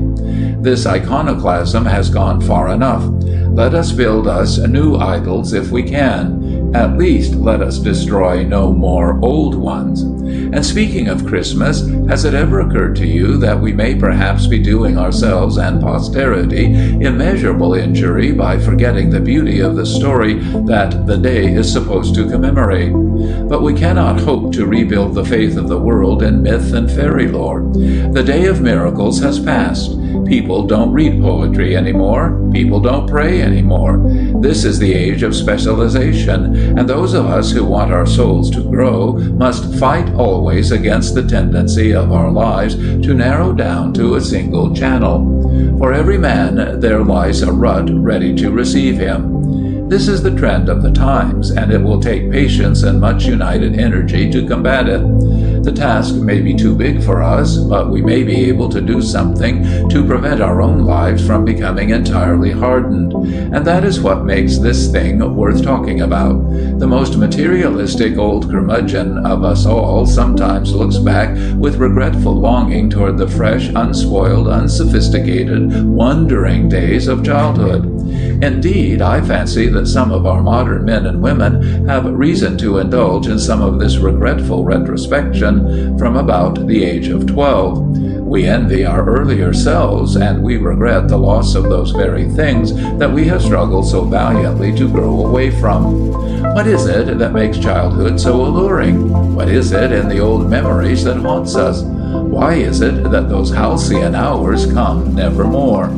This iconoclasm has gone far enough. Let us build us new idols if we can. At least let us destroy no more old ones. And speaking of Christmas, has it ever occurred to you that we may perhaps be doing ourselves and posterity immeasurable injury by forgetting the beauty of the story that the day is supposed to commemorate? But we cannot hope to rebuild the faith of the world in myth and fairy lore. The day of miracles has passed. People don't read poetry anymore. People don't pray anymore. This is the age of specialization, and those of us who want our souls to grow must fight always against the tendency of our lives to narrow down to a single channel. For every man there lies a rut ready to receive him. This is the trend of the times, and it will take patience and much united energy to combat it. The task may be too big for us, but we may be able to do something to prevent our own lives from becoming entirely hardened. And that is what makes this thing worth talking about. The most materialistic old curmudgeon of us all sometimes looks back with regretful longing toward the fresh, unspoiled, unsophisticated, wondering days of childhood. Indeed, I fancy that some of our modern men and women have reason to indulge in some of this regretful retrospection from about the age of 12. We envy our earlier selves, and we regret the loss of those very things that we have struggled so valiantly to grow away from. What is it that makes childhood so alluring? What is it in the old memories that haunts us? Why is it that those halcyon hours come nevermore?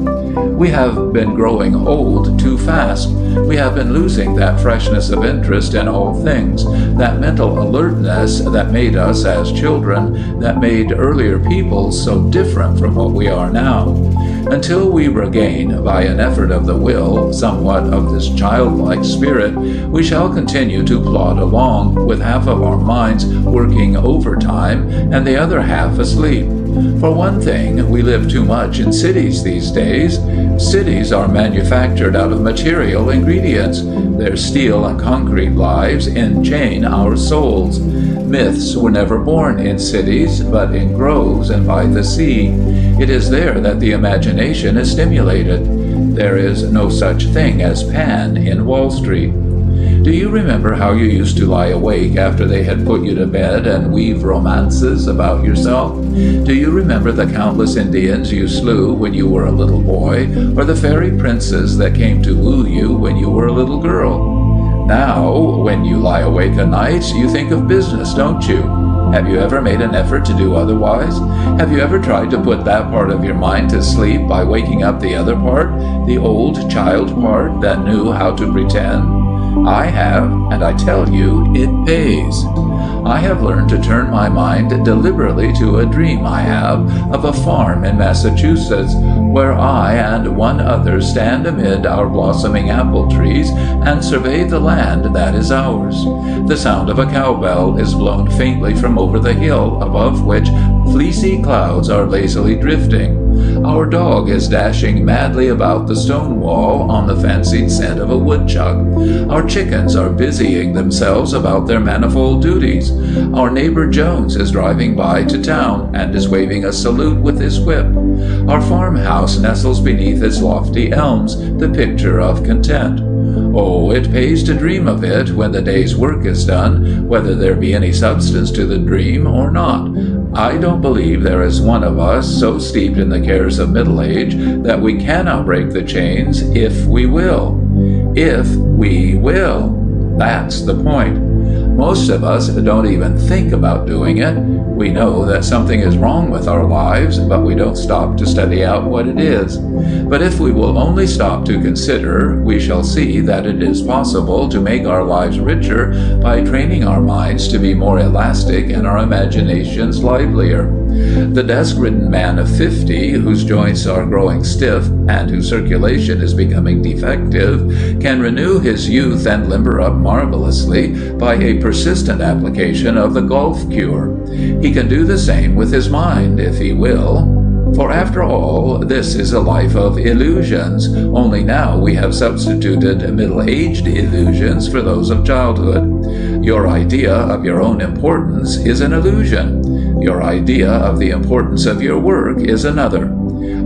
We have been growing old too fast. We have been losing that freshness of interest in all things, that mental alertness that made us as children, that made earlier people so different from what we are now. Until we regain, by an effort of the will, somewhat of this childlike spirit, we shall continue to plod along, with half of our minds working overtime and the other half asleep. For one thing, we live too much in cities these days. Cities are manufactured out of material ingredients. Their steel and concrete lives enchain our souls. Myths were never born in cities, but in groves and by the sea. It is there that the imagination is stimulated. There is no such thing as Pan in Wall Street. Do you remember how you used to lie awake after they had put you to bed and weave romances about yourself? Do you remember the countless Indians you slew when you were a little boy, or the fairy princes that came to woo you when you were a little girl? Now, when you lie awake o' nights, you think of business, don't you? Have you ever made an effort to do otherwise? Have you ever tried to put that part of your mind to sleep by waking up the other part, the old child part that knew how to pretend? I have, and I tell you, it pays. I have learned to turn my mind deliberately to a dream I have of a farm in Massachusetts, where I and one other stand amid our blossoming apple trees and survey the land that is ours. The sound of a cowbell is blown faintly from over the hill above which fleecy clouds are lazily drifting. Our dog is dashing madly about the stone wall on the fancied scent of a woodchuck. Our chickens are busying themselves about their manifold duties. Our neighbor Jones is driving by to town and is waving a salute with his whip. Our farmhouse nestles beneath its lofty elms, the picture of content. Oh, it pays to dream of it when the day's work is done, whether there be any substance to the dream or not. I don't believe there is one of us so steeped in the cares of middle age that we cannot break the chains if we will. If we will. That's the point. Most of us don't even think about doing it. We know that something is wrong with our lives, but we don't stop to study out what it is. But if we will only stop to consider, we shall see that it is possible to make our lives richer by training our minds to be more elastic and our imaginations livelier. The desk-ridden man of 50, whose joints are growing stiff and whose circulation is becoming defective, can renew his youth and limber up marvelously by a persistent application of the golf cure. He can do the same with his mind, if he will. For after all, this is a life of illusions, only now we have substituted middle-aged illusions for those of childhood. Your idea of your own importance is an illusion. Your idea of the importance of your work is another.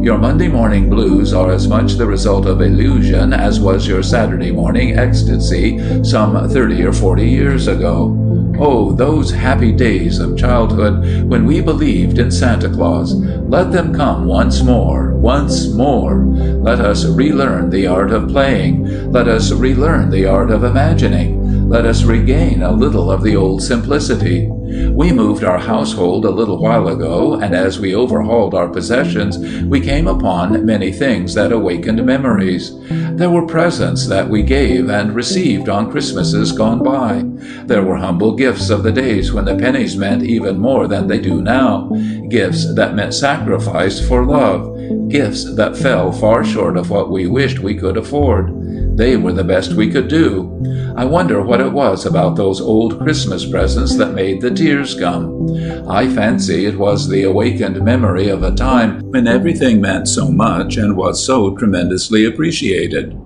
Your Monday morning blues are as much the result of illusion as was your Saturday morning ecstasy some 30 or 40 years ago. Oh, those happy days of childhood when we believed in Santa Claus. Let them come once more, once more. Let us relearn the art of playing. Let us relearn the art of imagining. Let us regain a little of the old simplicity. We moved our household a little while ago, and as we overhauled our possessions, we came upon many things that awakened memories. There were presents that we gave and received on Christmases gone by. There were humble gifts of the days when the pennies meant even more than they do now, gifts that meant sacrifice for love, gifts that fell far short of what we wished we could afford. They were the best we could do. I wonder what it was about those old Christmas presents that made the tears come. I fancy it was the awakened memory of a time when everything meant so much and was so tremendously appreciated.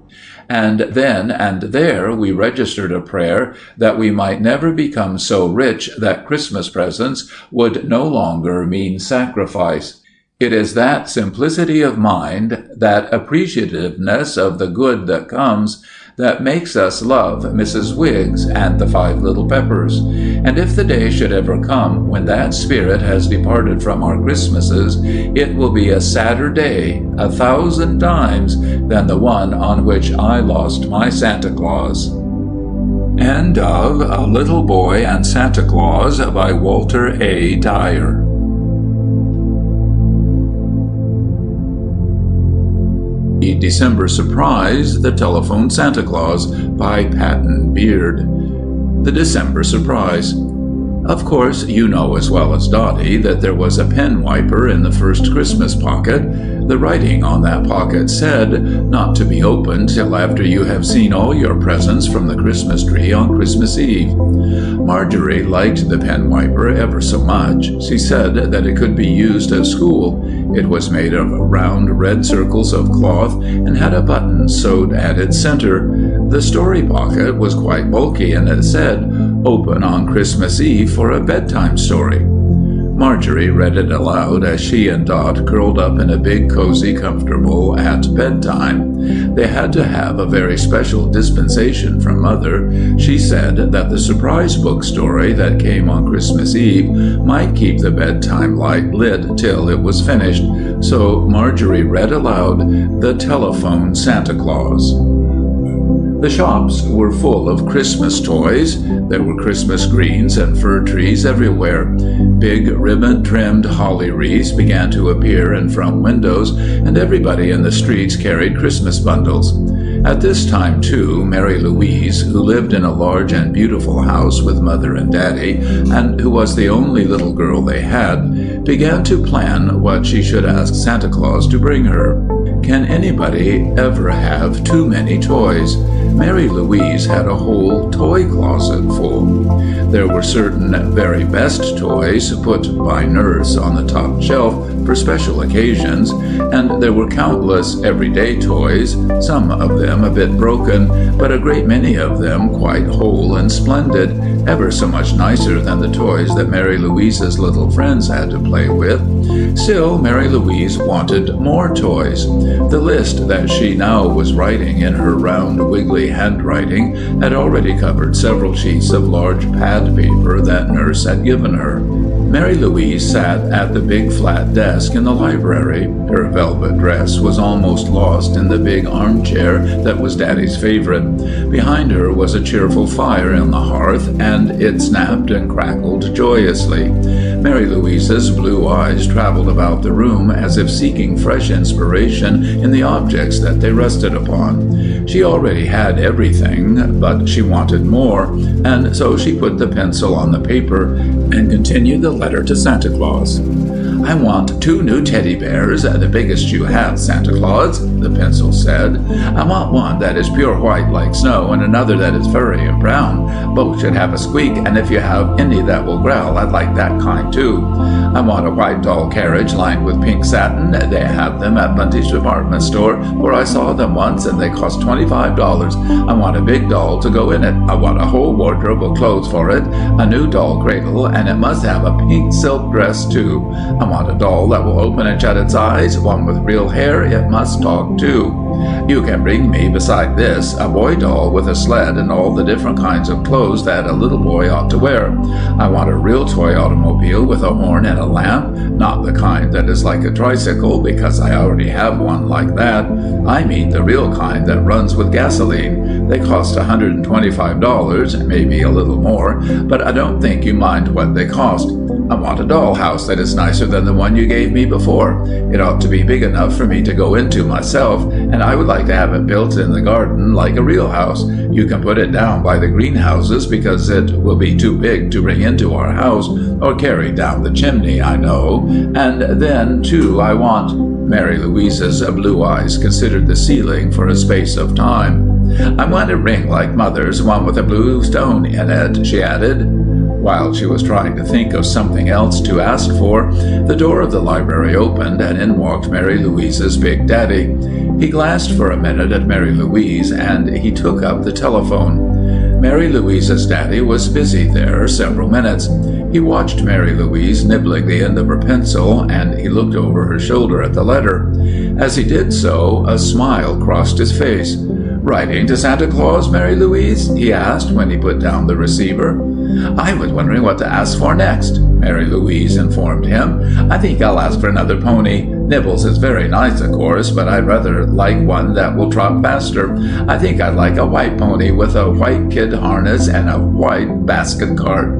And then and there we registered a prayer that we might never become so rich that Christmas presents would no longer mean sacrifice. It is that simplicity of mind, that appreciativeness of the good that comes, that makes us love Mrs. Wiggs and the 5 Little Peppers. And if the day should ever come when that spirit has departed from our Christmases, it will be a sadder day 1,000 times than the one on which I lost my Santa Claus. End of A Little Boy and Santa Claus by Walter A. Dyer. The December Surprise, The Telephone Santa Claus by Patton Beard. The December Surprise. Of course, you know as well as Dottie that there was a pen wiper in the first Christmas pocket. The writing on that pocket said, not to be opened till after you have seen all your presents from the Christmas tree on Christmas Eve. Marjorie liked the pen wiper ever so much. She said that it could be used at school. It was made of round red circles of cloth and had a button sewed at its center. The story pocket was quite bulky, and it said, "Open on Christmas Eve for a bedtime story." Marjorie read it aloud as she and Dot curled up in a big, cozy, comfortable at bedtime. They had to have a very special dispensation from Mother. She said that the surprise book story that came on Christmas Eve might keep the bedtime light lit till it was finished. So Marjorie read aloud The Telephone Santa Claus. The shops were full of Christmas toys. There were Christmas greens and fir trees everywhere. Big ribbon-trimmed holly wreaths began to appear in front windows, and everybody in the streets carried Christmas bundles. At this time, too, Mary Louise, who lived in a large and beautiful house with Mother and Daddy, and who was the only little girl they had, began to plan what she should ask Santa Claus to bring her. Can anybody ever have too many toys? Mary Louise had a whole toy closet full. There were certain very best toys put by Nurse on the top shelf for special occasions, and there were countless everyday toys, some of them a bit broken, but a great many of them quite whole and splendid, ever so much nicer than the toys that Mary Louise's little friends had to play with. Still, Mary Louise wanted more toys. The list that she now was writing in her round, wiggly handwriting had already covered several sheets of large pad paper that Nurse had given her. Mary Louise sat at the big flat desk in the library. Her velvet dress was almost lost in the big armchair that was Daddy's favorite. Behind her was a cheerful fire in the hearth, and it snapped and crackled joyously. Mary Louise's blue eyes traveled about the room as if seeking fresh inspiration in the objects that they rested upon. She already had everything, but she wanted more, and so she put the pencil on the paper and continued the letter to Santa Claus. "I want 2 new teddy bears, the biggest you have, Santa Claus," the pencil said. "I want one that is pure white like snow and another that is furry and brown. Both should have a squeak, and if you have any that will growl, I'd like that kind too. I want a white doll carriage lined with pink satin. They have them at Bunty's department store, where I saw them once, and they cost $25. I want a big doll to go in it. I want a whole wardrobe of clothes for it, a new doll cradle, and it must have a pink silk dress too. I want a doll that will open and shut its eyes, one with real hair. It must talk too. You can bring me, beside this, a boy doll with a sled and all the different kinds of clothes that a little boy ought to wear. I want a real toy automobile with a horn and a lamp, not the kind that is like a tricycle, because I already have one like that. I mean the real kind that runs with gasoline. They cost $125, maybe a little more, but I don't think you mind what they cost. I want a dollhouse that is nicer than the one you gave me before. It ought to be big enough for me to go into myself, and I would like to have it built in the garden like a real house. You can put it down by the greenhouses because it will be too big to bring into our house or carry down the chimney, I know. And then, too, I want... Mary Louise's blue eyes considered the ceiling for a space of time. I want a ring like Mother's, one with a blue stone in it, she added. While she was trying to think of something else to ask for, the door of the library opened and in walked Mary Louise's Big Daddy. He glanced for a minute at Mary Louise and he took up the telephone. Mary Louise's daddy was busy there several minutes. He watched Mary Louise nibbling the end of her pencil, and he looked over her shoulder at the letter. As he did so, a smile crossed his face. "Writing to Santa Claus, Mary Louise?" he asked when he put down the receiver. "I was wondering what to ask for next," Mary Louise informed him. "I think I'll ask for another pony. Nibbles is very nice, of course, but I'd rather like one that will trot faster. I think I'd like a white pony with a white kid harness and a white basket cart."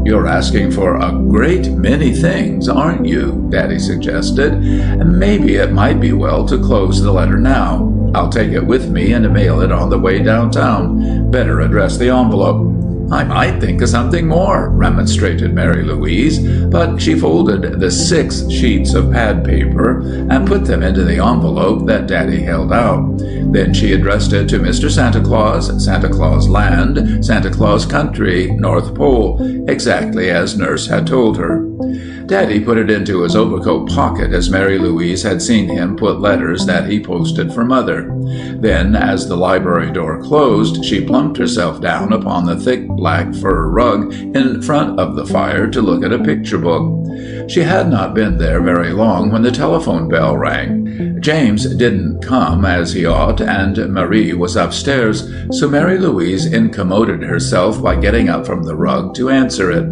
"You're asking for a great many things, aren't you?" Daddy suggested. "Maybe it might be well to close the letter now. I'll take it with me and mail it on the way downtown. Better address the envelope." "I might think of something more," remonstrated Mary Louise, but she folded the 6 sheets of pad paper and put them into the envelope that Daddy held out. Then she addressed it to Mr. Santa Claus, Santa Claus Land, Santa Claus Country, North Pole, exactly as Nurse had told her. Daddy put it into his overcoat pocket as Mary Louise had seen him put letters that he posted for Mother. Then, as the library door closed, she plumped herself down upon the thick black fur rug in front of the fire to look at a picture book. She had not been there very long when the telephone bell rang. James didn't come as he ought, and Marie was upstairs, so Mary Louise incommoded herself by getting up from the rug to answer it.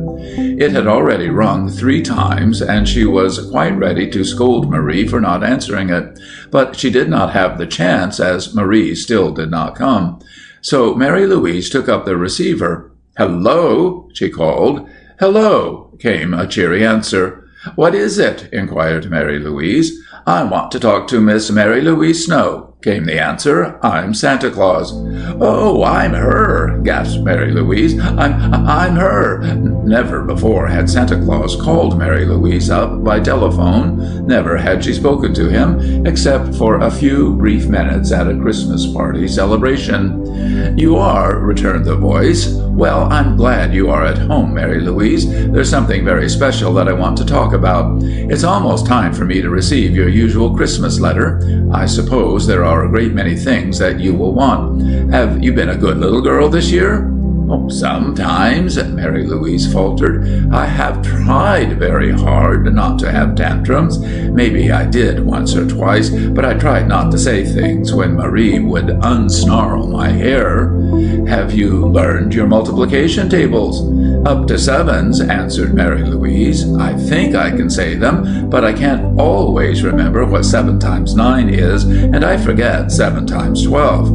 It had already rung 3 times, and she was quite ready to scold Marie for not answering it, but she did not have the chance as Marie still did not come. So Mary Louise took up the receiver. "Hello?" she called. "Hello," came a cheery answer. "What is it?" inquired Mary Louise. "I want to talk to Miss Mary Louise Snow," came the answer. "I'm Santa Claus." "Oh, I'm her," gasped Mary Louise. I'm her." Never before had Santa Claus called Mary Louise up by telephone. Never had she spoken to him, except for a few brief minutes at a Christmas party celebration. "You are," returned the voice. "Well, I'm glad you are at home, Mary Louise. There's something very special that I want to talk about. It's almost time for me to receive your usual Christmas letter. I suppose there are a great many things that you will want. Have you been a good little girl this year?" "Oh, sometimes," Mary Louise faltered. "I have tried very hard not to have tantrums. Maybe I did once or twice, but I tried not to say things when Marie would unsnarl my hair." "Have you learned your multiplication tables?" "Up to 7s," answered Mary Louise. "I think I can say them, but I can't always remember what 7 times 9 is, and I forget 7 times 12.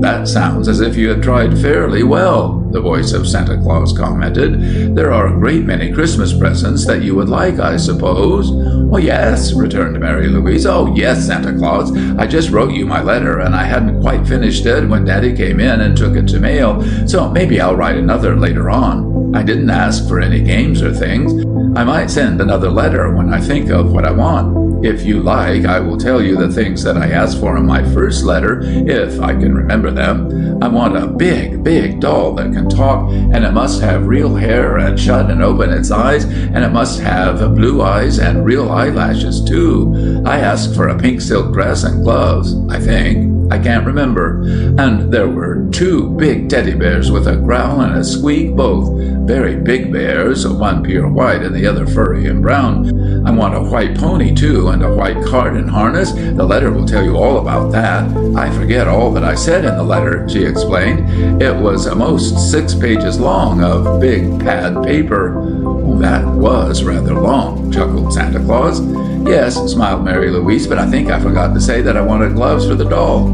"That sounds as if you had tried fairly well," the voice of Santa Claus commented. "There are a great many Christmas presents that you would like, I suppose?" "Oh, yes," returned Mary Louise. "Oh, yes, Santa Claus. I just wrote you my letter, and I hadn't quite finished it when Daddy came in and took it to mail, so maybe I'll write another later on. I didn't ask for any games or things. I might send another letter when I think of what I want. If you like, I will tell you the things that I asked for in my first letter, if I can remember them. I want a big, big doll that can talk, and it must have real hair and shut and open its eyes, and it must have blue eyes and real eyelashes, too. I asked for a pink silk dress and gloves, I think. I can't remember. And there were 2 big teddy bears with a growl and a squeak, both very big bears, one pure white and the other furry and brown. I want a white pony, too, and a white cart and harness. The letter will tell you all about that. I forget all that I said in the letter," she explained. "It was most 6 pages long of big pad paper." "Oh, that was rather long," chuckled Santa Claus. "Yes," smiled Mary Louise, "but I think I forgot to say that I wanted gloves for the doll."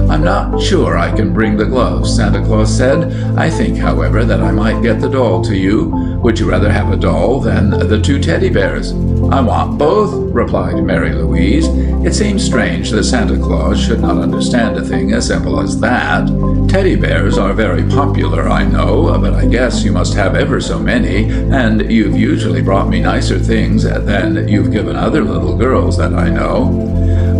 "I'm not sure I can bring the gloves," Santa Claus said. "I think, however, that I might get the doll to you. Would you rather have a doll than the 2 teddy bears?" "I want both," replied Mary Louise. It seemed strange that Santa Claus should not understand a thing as simple as that. "Teddy bears are very popular, I know, but I guess you must have ever so many, and you've usually brought me nicer things than you've given other little girls that I know."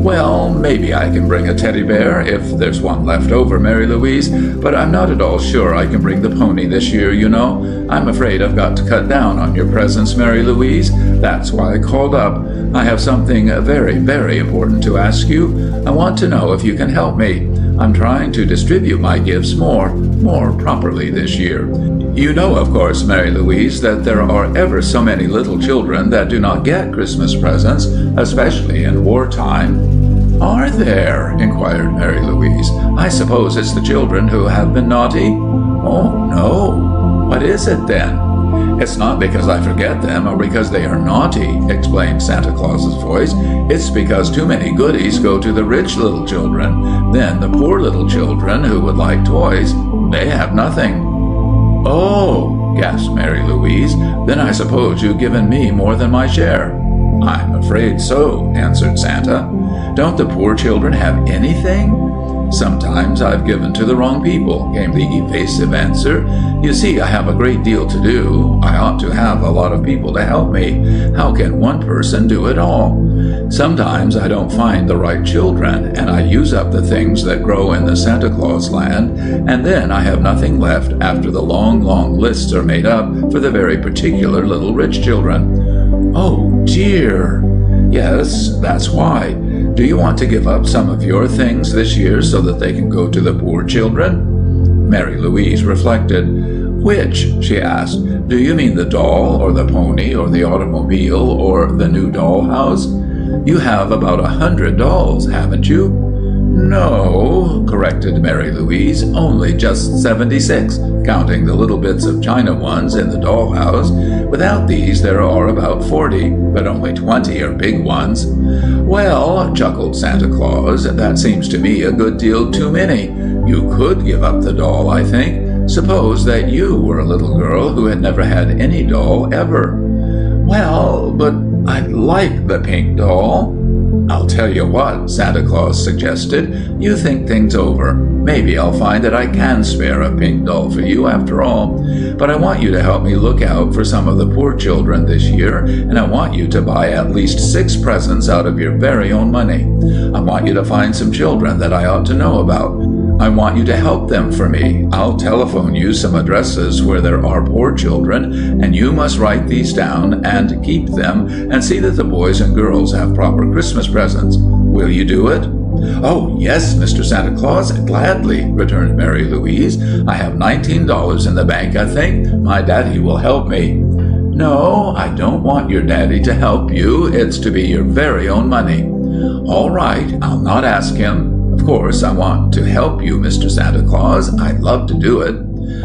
"Well, maybe I can bring a teddy bear, if there's one left over, Mary Louise, but I'm not at all sure I can bring the pony this year, you know. I'm afraid I've got to cut down on your presents, Mary Louise. That's why I called up. I have something very, very important to ask you. I want to know if you can help me. I'm trying to distribute my gifts more properly this year. You know, of course, Mary Louise, that there are ever so many little children that do not get Christmas presents, especially in wartime." "Are there?" inquired Mary Louise. "I suppose it's the children who have been naughty?" "Oh, no. What is it then?" "It's not because I forget them or because they are naughty," explained Santa Claus's voice. "It's because too many goodies go to the rich little children. Then the poor little children who would like toys, they have nothing." "Oh," gasped Mary Louise, "then I suppose you've given me more than my share." "I'm afraid so," answered Santa. "Don't the poor children have anything?" "Sometimes I've given to the wrong people," came the evasive answer. "You see, I have a great deal to do. I ought to have a lot of people to help me. How can one person do it all? Sometimes I don't find the right children, and I use up the things that grow in the Santa Claus land, and then I have nothing left after the long, long lists are made up for the very particular little rich children." "Oh, dear." "Yes, that's why. Do you want to give up some of your things this year so that they can go to the poor children?" Mary Louise reflected. "Which?" she asked. "Do you mean the doll, or the pony, or the automobile, or the new dollhouse? You have about 100 dolls, haven't you?" "No," corrected Mary Louise, "only just 76, counting the little bits of china ones in the dollhouse. Without these there are about 40, but only 20 are big ones." "Well," chuckled Santa Claus, "that seems to me a good deal too many. You could give up the doll, I think. Suppose that you were a little girl who had never had any doll ever." "Well, but I'd like the pink doll." "I'll tell you what," Santa Claus suggested. "You think things over. Maybe I'll find that I can spare a pink doll for you after all. But I want you to help me look out for some of the poor children this year, and I want you to buy at least 6 presents out of your very own money. I want you to find some children that I ought to know about. I want you to help them for me. I'll telephone you some addresses where there are poor children, and you must write these down and keep them and see that the boys and girls have proper Christmas presents. Will you do it?" "Oh, yes, Mr. Santa Claus, gladly," returned Mary Louise. "I have $19 in the bank, I think. My daddy will help me." "No, I don't want your daddy to help you. It's to be your very own money." "All right, I'll not ask him. Of course, I want to help you, Mr. Santa Claus. I'd love to do it."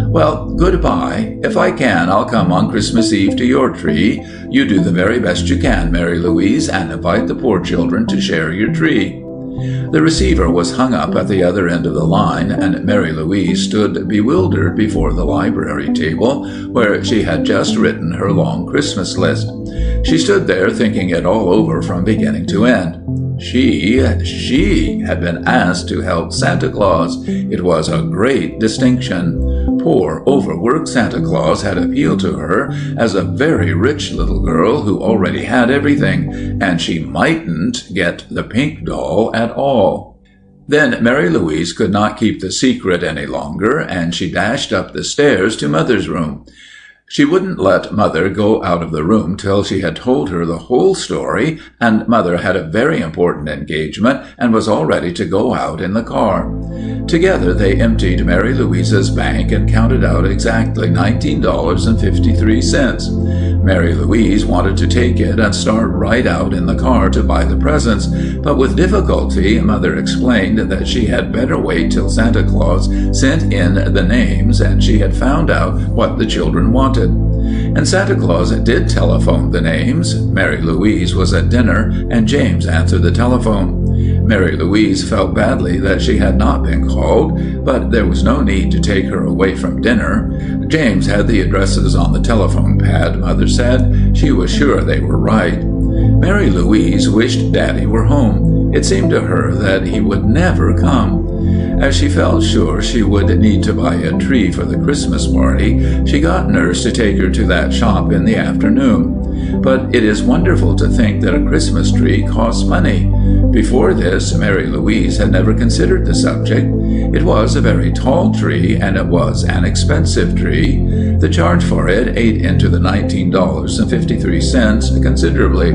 "Well, goodbye. If I can, I'll come on Christmas Eve to your tree. You do the very best you can, Mary Louise, and invite the poor children to share your tree." The receiver was hung up at the other end of the line, and Mary Louise stood bewildered before the library table, where she had just written her long Christmas list. She stood there thinking it all over from beginning to end. She had been asked to help Santa Claus. It was a great distinction. Poor, overworked Santa Claus had appealed to her as a very rich little girl who already had everything, and she mightn't get the pink doll at all. Then Mary Louise could not keep the secret any longer, and she dashed up the stairs to Mother's room. She wouldn't let Mother go out of the room till she had told her the whole story, and Mother had a very important engagement and was all ready to go out in the car. Together they emptied Mary Louise's bank and counted out exactly $19.53. Mary Louise wanted to take it and start right out in the car to buy the presents, but with difficulty Mother explained that she had better wait till Santa Claus sent in the names and she had found out what the children wanted. And Santa Claus did telephone the names. Mary Louise was at dinner, and James answered the telephone. Mary Louise felt badly that she had not been called, but there was no need to take her away from dinner. James had the addresses on the telephone pad, Mother said. She was sure they were right. Mary Louise wished Daddy were home. It seemed to her that he would never come. As she felt sure she would need to buy a tree for the Christmas party, she got Nurse to take her to that shop in the afternoon. But it is wonderful to think that a Christmas tree costs money. Before this, Mary Louise had never considered the subject. It was a very tall tree, and it was an expensive tree. The charge for it ate into the $19.53 considerably.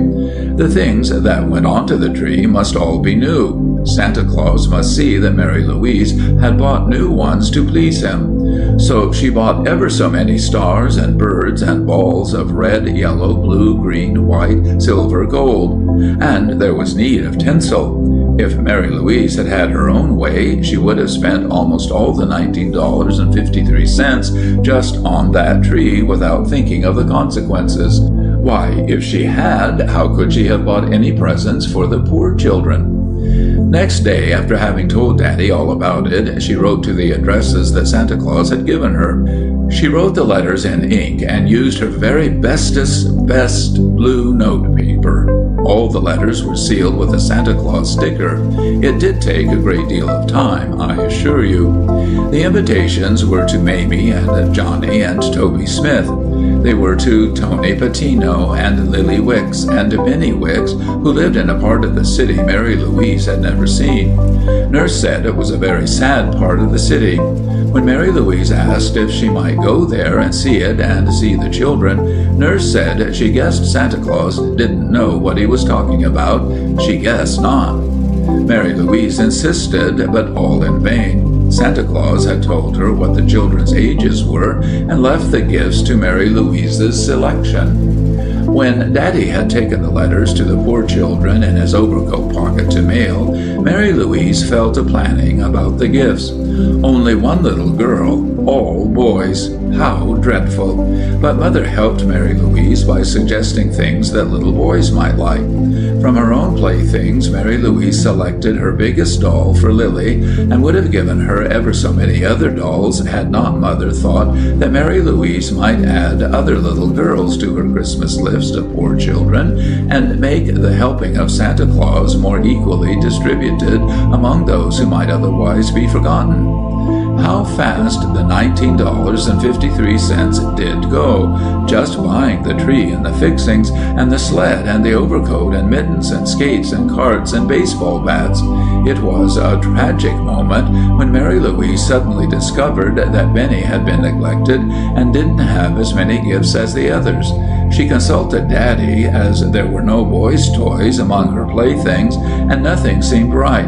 The things that went onto the tree must all be new. Santa Claus must see that Mary Louise had bought new ones to please him. So she bought ever so many stars and birds and balls of red, yellow, blue, green, white, silver, gold. And there was need of tinsel. If Mary Louise had had her own way, she would have spent almost all the $19.53 just on that tree without thinking of the consequences. Why, if she had, how could she have bought any presents for the poor children? Next day, after having told Daddy all about it, she wrote to the addresses that Santa Claus had given her. She wrote the letters in ink and used her very best blue note paper. All the letters were sealed with a Santa Claus sticker. It did take a great deal of time, I assure you. The invitations were to Mamie and Johnny and Toby Smith. They were to Tony Patino and Lily Wicks and Benny Wicks, who lived in a part of the city Mary Louise had never seen. Nurse said it was a very sad part of the city. When Mary Louise asked if she might go there and see it and see the children, Nurse said she guessed Santa Claus didn't know what he was talking about. She guessed not. Mary Louise insisted, but all in vain. Santa Claus had told her what the children's ages were and left the gifts to Mary Louise's selection. When Daddy had taken the letters to the poor children in his overcoat pocket to mail, Mary Louise fell to planning about the gifts. Only one little girl, all boys. How dreadful. But Mother helped Mary Louise by suggesting things that little boys might like. From her own playthings, Mary Louise selected her biggest doll for Lily and would have given her ever so many other dolls had not Mother thought that Mary Louise might add other little girls to her Christmas list of poor children and make the helping of Santa Claus more equally distributed among those who might otherwise be forgotten. How fast the $19.53 did go, just buying the tree and the fixings and the sled and the overcoat and mittens and skates and carts and baseball bats. It was a tragic moment when Mary Louise suddenly discovered that Benny had been neglected and didn't have as many gifts as the others. She consulted Daddy, as there were no boys' toys among her playthings and nothing seemed right.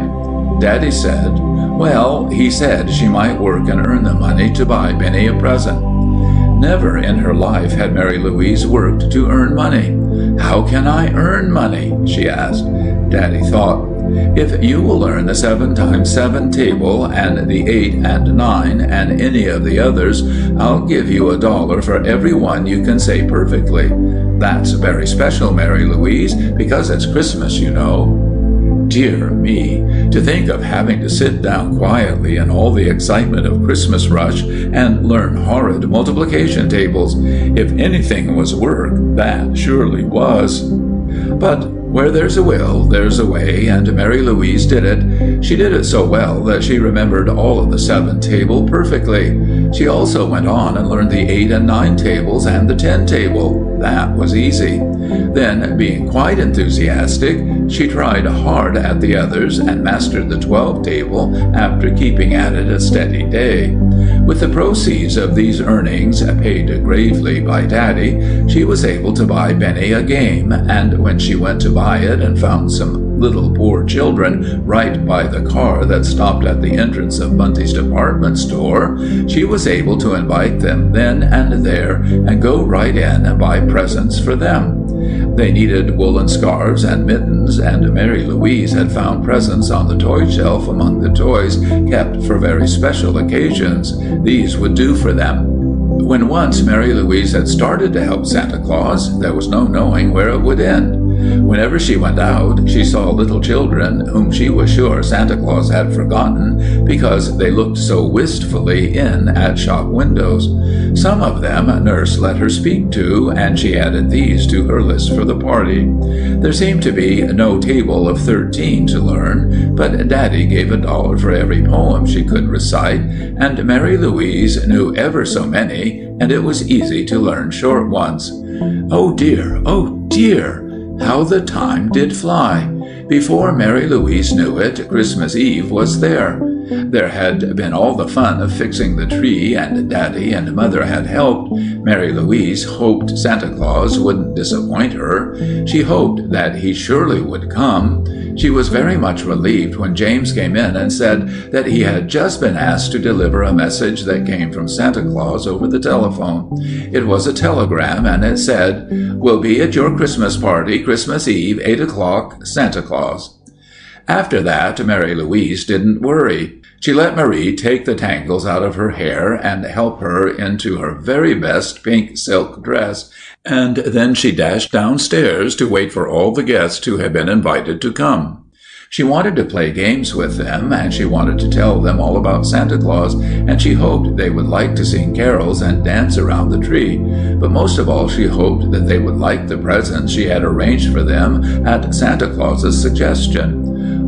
Daddy said, well, he said she might work and earn the money to buy Benny a present. Never in her life had Mary Louise worked to earn money. How can I earn money? She asked. Daddy thought, if you will learn the 7 times 7 table and the 8 and 9 and any of the others, I'll give you $1 for every one you can say perfectly. That's very special, Mary Louise, because it's Christmas, you know. Dear me, to think of having to sit down quietly in all the excitement of Christmas rush and learn horrid multiplication tables. If anything was work, that surely was. But where there's a will, there's a way, and Mary Louise did it. She did it so well that she remembered all of the 7 table perfectly. She also went on and learned the 8 and 9 tables and the 10 table. That was easy. Then, being quite enthusiastic, she tried hard at the others and mastered the 12 table after keeping at it a steady day. With the proceeds of these earnings, paid gravely by Daddy, she was able to buy Benny a game, and when she went to buy it and found some little poor children right by the car that stopped at the entrance of Bunty's department store, she was able to invite them then and there and go right in and buy presents for them. They needed woolen scarves and mittens, and Mary Louise had found presents on the toy shelf among the toys kept for very special occasions. These would do for them. When once Mary Louise had started to help Santa Claus, there was no knowing where it would end. Whenever she went out, she saw little children whom she was sure Santa Claus had forgotten because they looked so wistfully in at shop windows. Some of them Nurse let her speak to, and she added these to her list for the party. There seemed to be no table of 13 to learn, but Daddy gave $1 for every poem she could recite, and Mary Louise knew ever so many, and it was easy to learn short ones. Oh dear, how the time did fly! Before Mary Louise knew it, Christmas Eve was there. There had been all the fun of fixing the tree, and Daddy and Mother had helped. Mary Louise hoped Santa Claus wouldn't disappoint her. She hoped that he surely would come. She was very much relieved when James came in and said that he had just been asked to deliver a message that came from Santa Claus over the telephone. It was a telegram, and it said, "Will be at your Christmas party, Christmas Eve, 8 o'clock, Santa Claus." After that, Mary Louise didn't worry. She let Marie take the tangles out of her hair and help her into her very best pink silk dress, and then she dashed downstairs to wait for all the guests who had been invited to come. She wanted to play games with them, and she wanted to tell them all about Santa Claus, and she hoped they would like to sing carols and dance around the tree. But most of all, she hoped that they would like the presents she had arranged for them at Santa Claus's suggestion.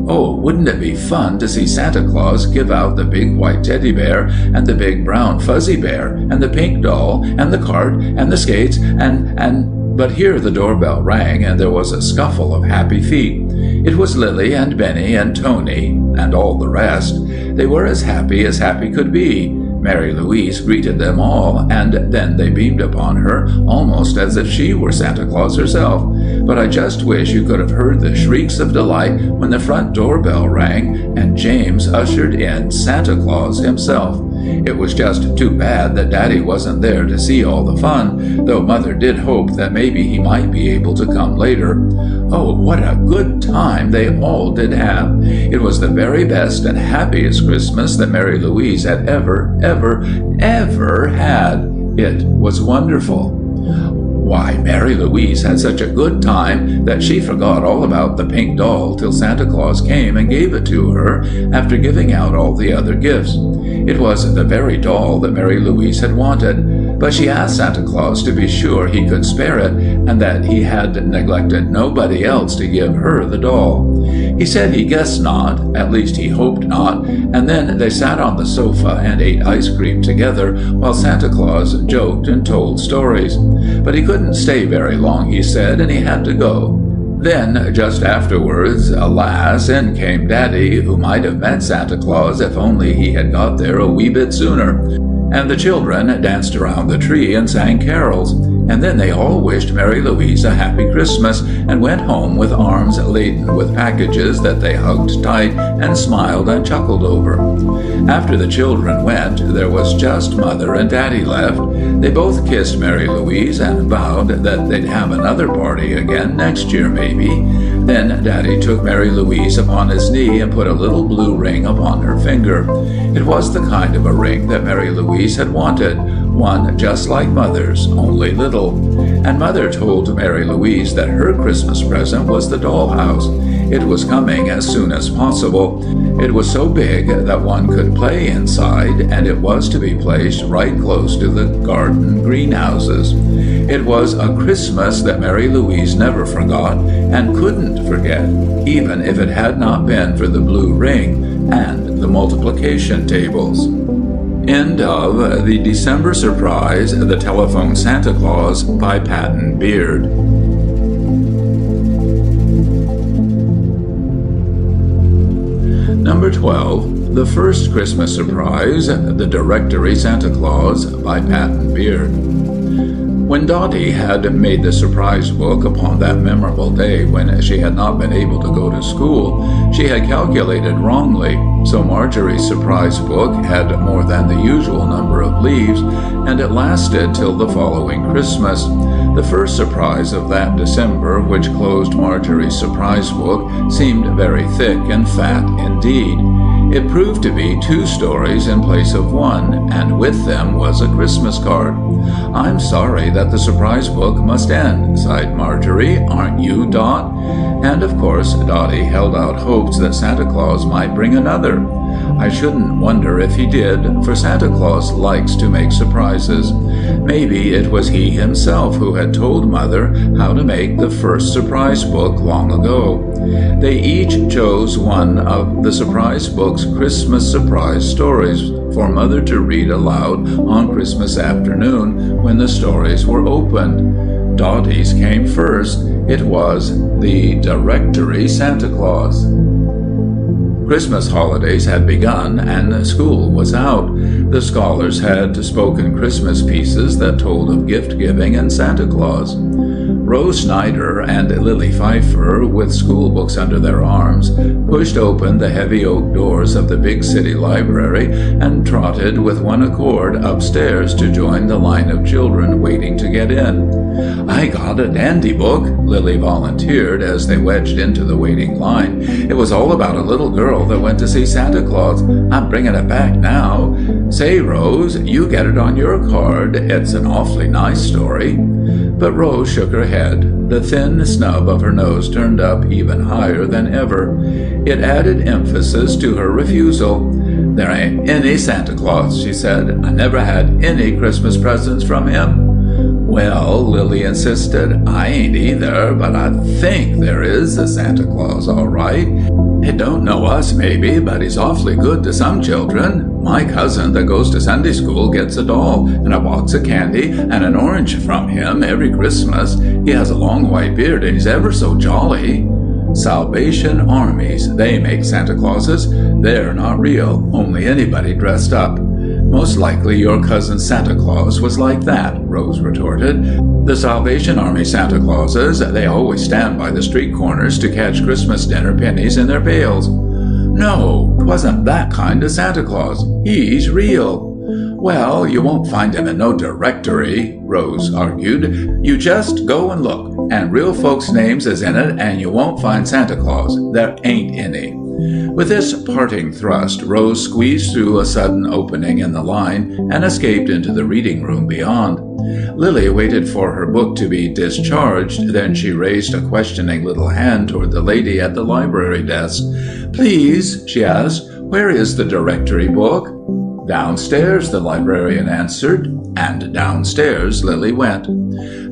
Oh, wouldn't it be fun to see Santa Claus give out the big white teddy bear, and the big brown fuzzy bear, and the pink doll, and the cart, and the skates, But here the doorbell rang, and there was a scuffle of happy feet. It was Lily and Benny and Tony, and all the rest. They were as happy could be. Mary Louise greeted them all, and then they beamed upon her, almost as if she were Santa Claus herself. But I just wish you could have heard the shrieks of delight when the front doorbell rang, and James ushered in Santa Claus himself. It was just too bad that Daddy wasn't there to see all the fun, though Mother did hope that maybe he might be able to come later. Oh, what a good time they all did have! It was the very best and happiest Christmas that Mary Louise had ever had. It was wonderful. Why, Mary Louise had such a good time that she forgot all about the pink doll till Santa Claus came and gave it to her after giving out all the other gifts. It was the very doll that Mary Louise had wanted, but she asked Santa Claus to be sure he could spare it and that he had neglected nobody else to give her the doll. He said he guessed not, at least he hoped not, and then they sat on the sofa and ate ice cream together while Santa Claus joked and told stories. But he couldn't stay very long, he said, and he had to go. Then, just afterwards, alas, in came Daddy, who might have met Santa Claus if only he had got there a wee bit sooner. And the children danced around the tree and sang carols. And then they all wished Mary Louise a happy Christmas and went home with arms laden with packages that they hugged tight and smiled and chuckled over. After the children went, there was just Mother and Daddy left. They both kissed Mary Louise and vowed that they'd have another party again next year, maybe. Then Daddy took Mary Louise upon his knee and put a little blue ring upon her finger. It was the kind of a ring that Mary Louise had wanted, one just like Mother's, only little. And Mother told Mary Louise that her Christmas present was the dollhouse. It was coming as soon as possible. It was so big that one could play inside, and it was to be placed right close to the garden greenhouses. It was a Christmas that Mary Louise never forgot and couldn't forget, even if it had not been for the blue ring and the multiplication tables. End of The December Surprise, The Telephone Santa Claus by Patton Beard. Number 12, The First Christmas Surprise, The Directory Santa Claus by Patton Beard. When Dottie had made the surprise book upon that memorable day when she had not been able to go to school, she had calculated wrongly, so Marjorie's surprise book had more than the usual number of leaves, and it lasted till the following Christmas. The first surprise of that December, which closed Marjorie's surprise book, seemed very thick and fat indeed. It proved to be 2 stories in place of 1, and with them was a Christmas card. "I'm sorry that the surprise book must end," sighed Marjorie. "Aren't you, Dot?" And of course Dottie held out hopes that Santa Claus might bring another. I shouldn't wonder if he did, for Santa Claus likes to make surprises. Maybe it was he himself who had told Mother how to make the first surprise book long ago. They each chose one of the surprise book's Christmas surprise stories for Mother to read aloud on Christmas afternoon when the stories were opened. Dottie's came first. It was The Directory Santa Claus. Christmas holidays had begun and school was out. The scholars had spoken Christmas pieces that told of gift-giving and Santa Claus. Rose Snyder and Lily Pfeiffer, with school books under their arms, pushed open the heavy oak doors of the big city library and trotted with one accord upstairs to join the line of children waiting to get in. "I got a dandy book," Lily volunteered as they wedged into the waiting line. "It was all about a little girl that went to see Santa Claus. I'm bringing it back now. Say, Rose, you get it on your card. It's an awfully nice story." But Rose shook her head. The thin snub of her nose turned up even higher than ever. It added emphasis to her refusal. "There ain't any Santa Claus," she said. "I never had any Christmas presents from him." "Well," Lily insisted, "I ain't either, but I think there is a Santa Claus, all right. He don't know us, maybe, but he's awfully good to some children. My cousin that goes to Sunday school gets a doll and a box of candy and an orange from him every Christmas. He has a long white beard and he's ever so jolly." Salvation Armies, they make Santa Clauses. They're not real, only anybody dressed up. "Most likely your cousin Santa Claus was like that," Rose retorted. "The Salvation Army Santa Clauses, they always stand by the street corners to catch Christmas dinner pennies in their pails." "No, 'twasn't that kind of Santa Claus. He's real." "Well, you won't find him in no directory," Rose argued. "You just go and look, and real folks' names is in it, and you won't find Santa Claus. There ain't any." With this parting thrust, Rose squeezed through a sudden opening in the line and escaped into the reading room beyond. Lily waited for her book to be discharged, then she raised a questioning little hand toward the lady at the library desk. "Please," she asked, "where is the directory book?" "Downstairs," the librarian answered, and downstairs Lily went.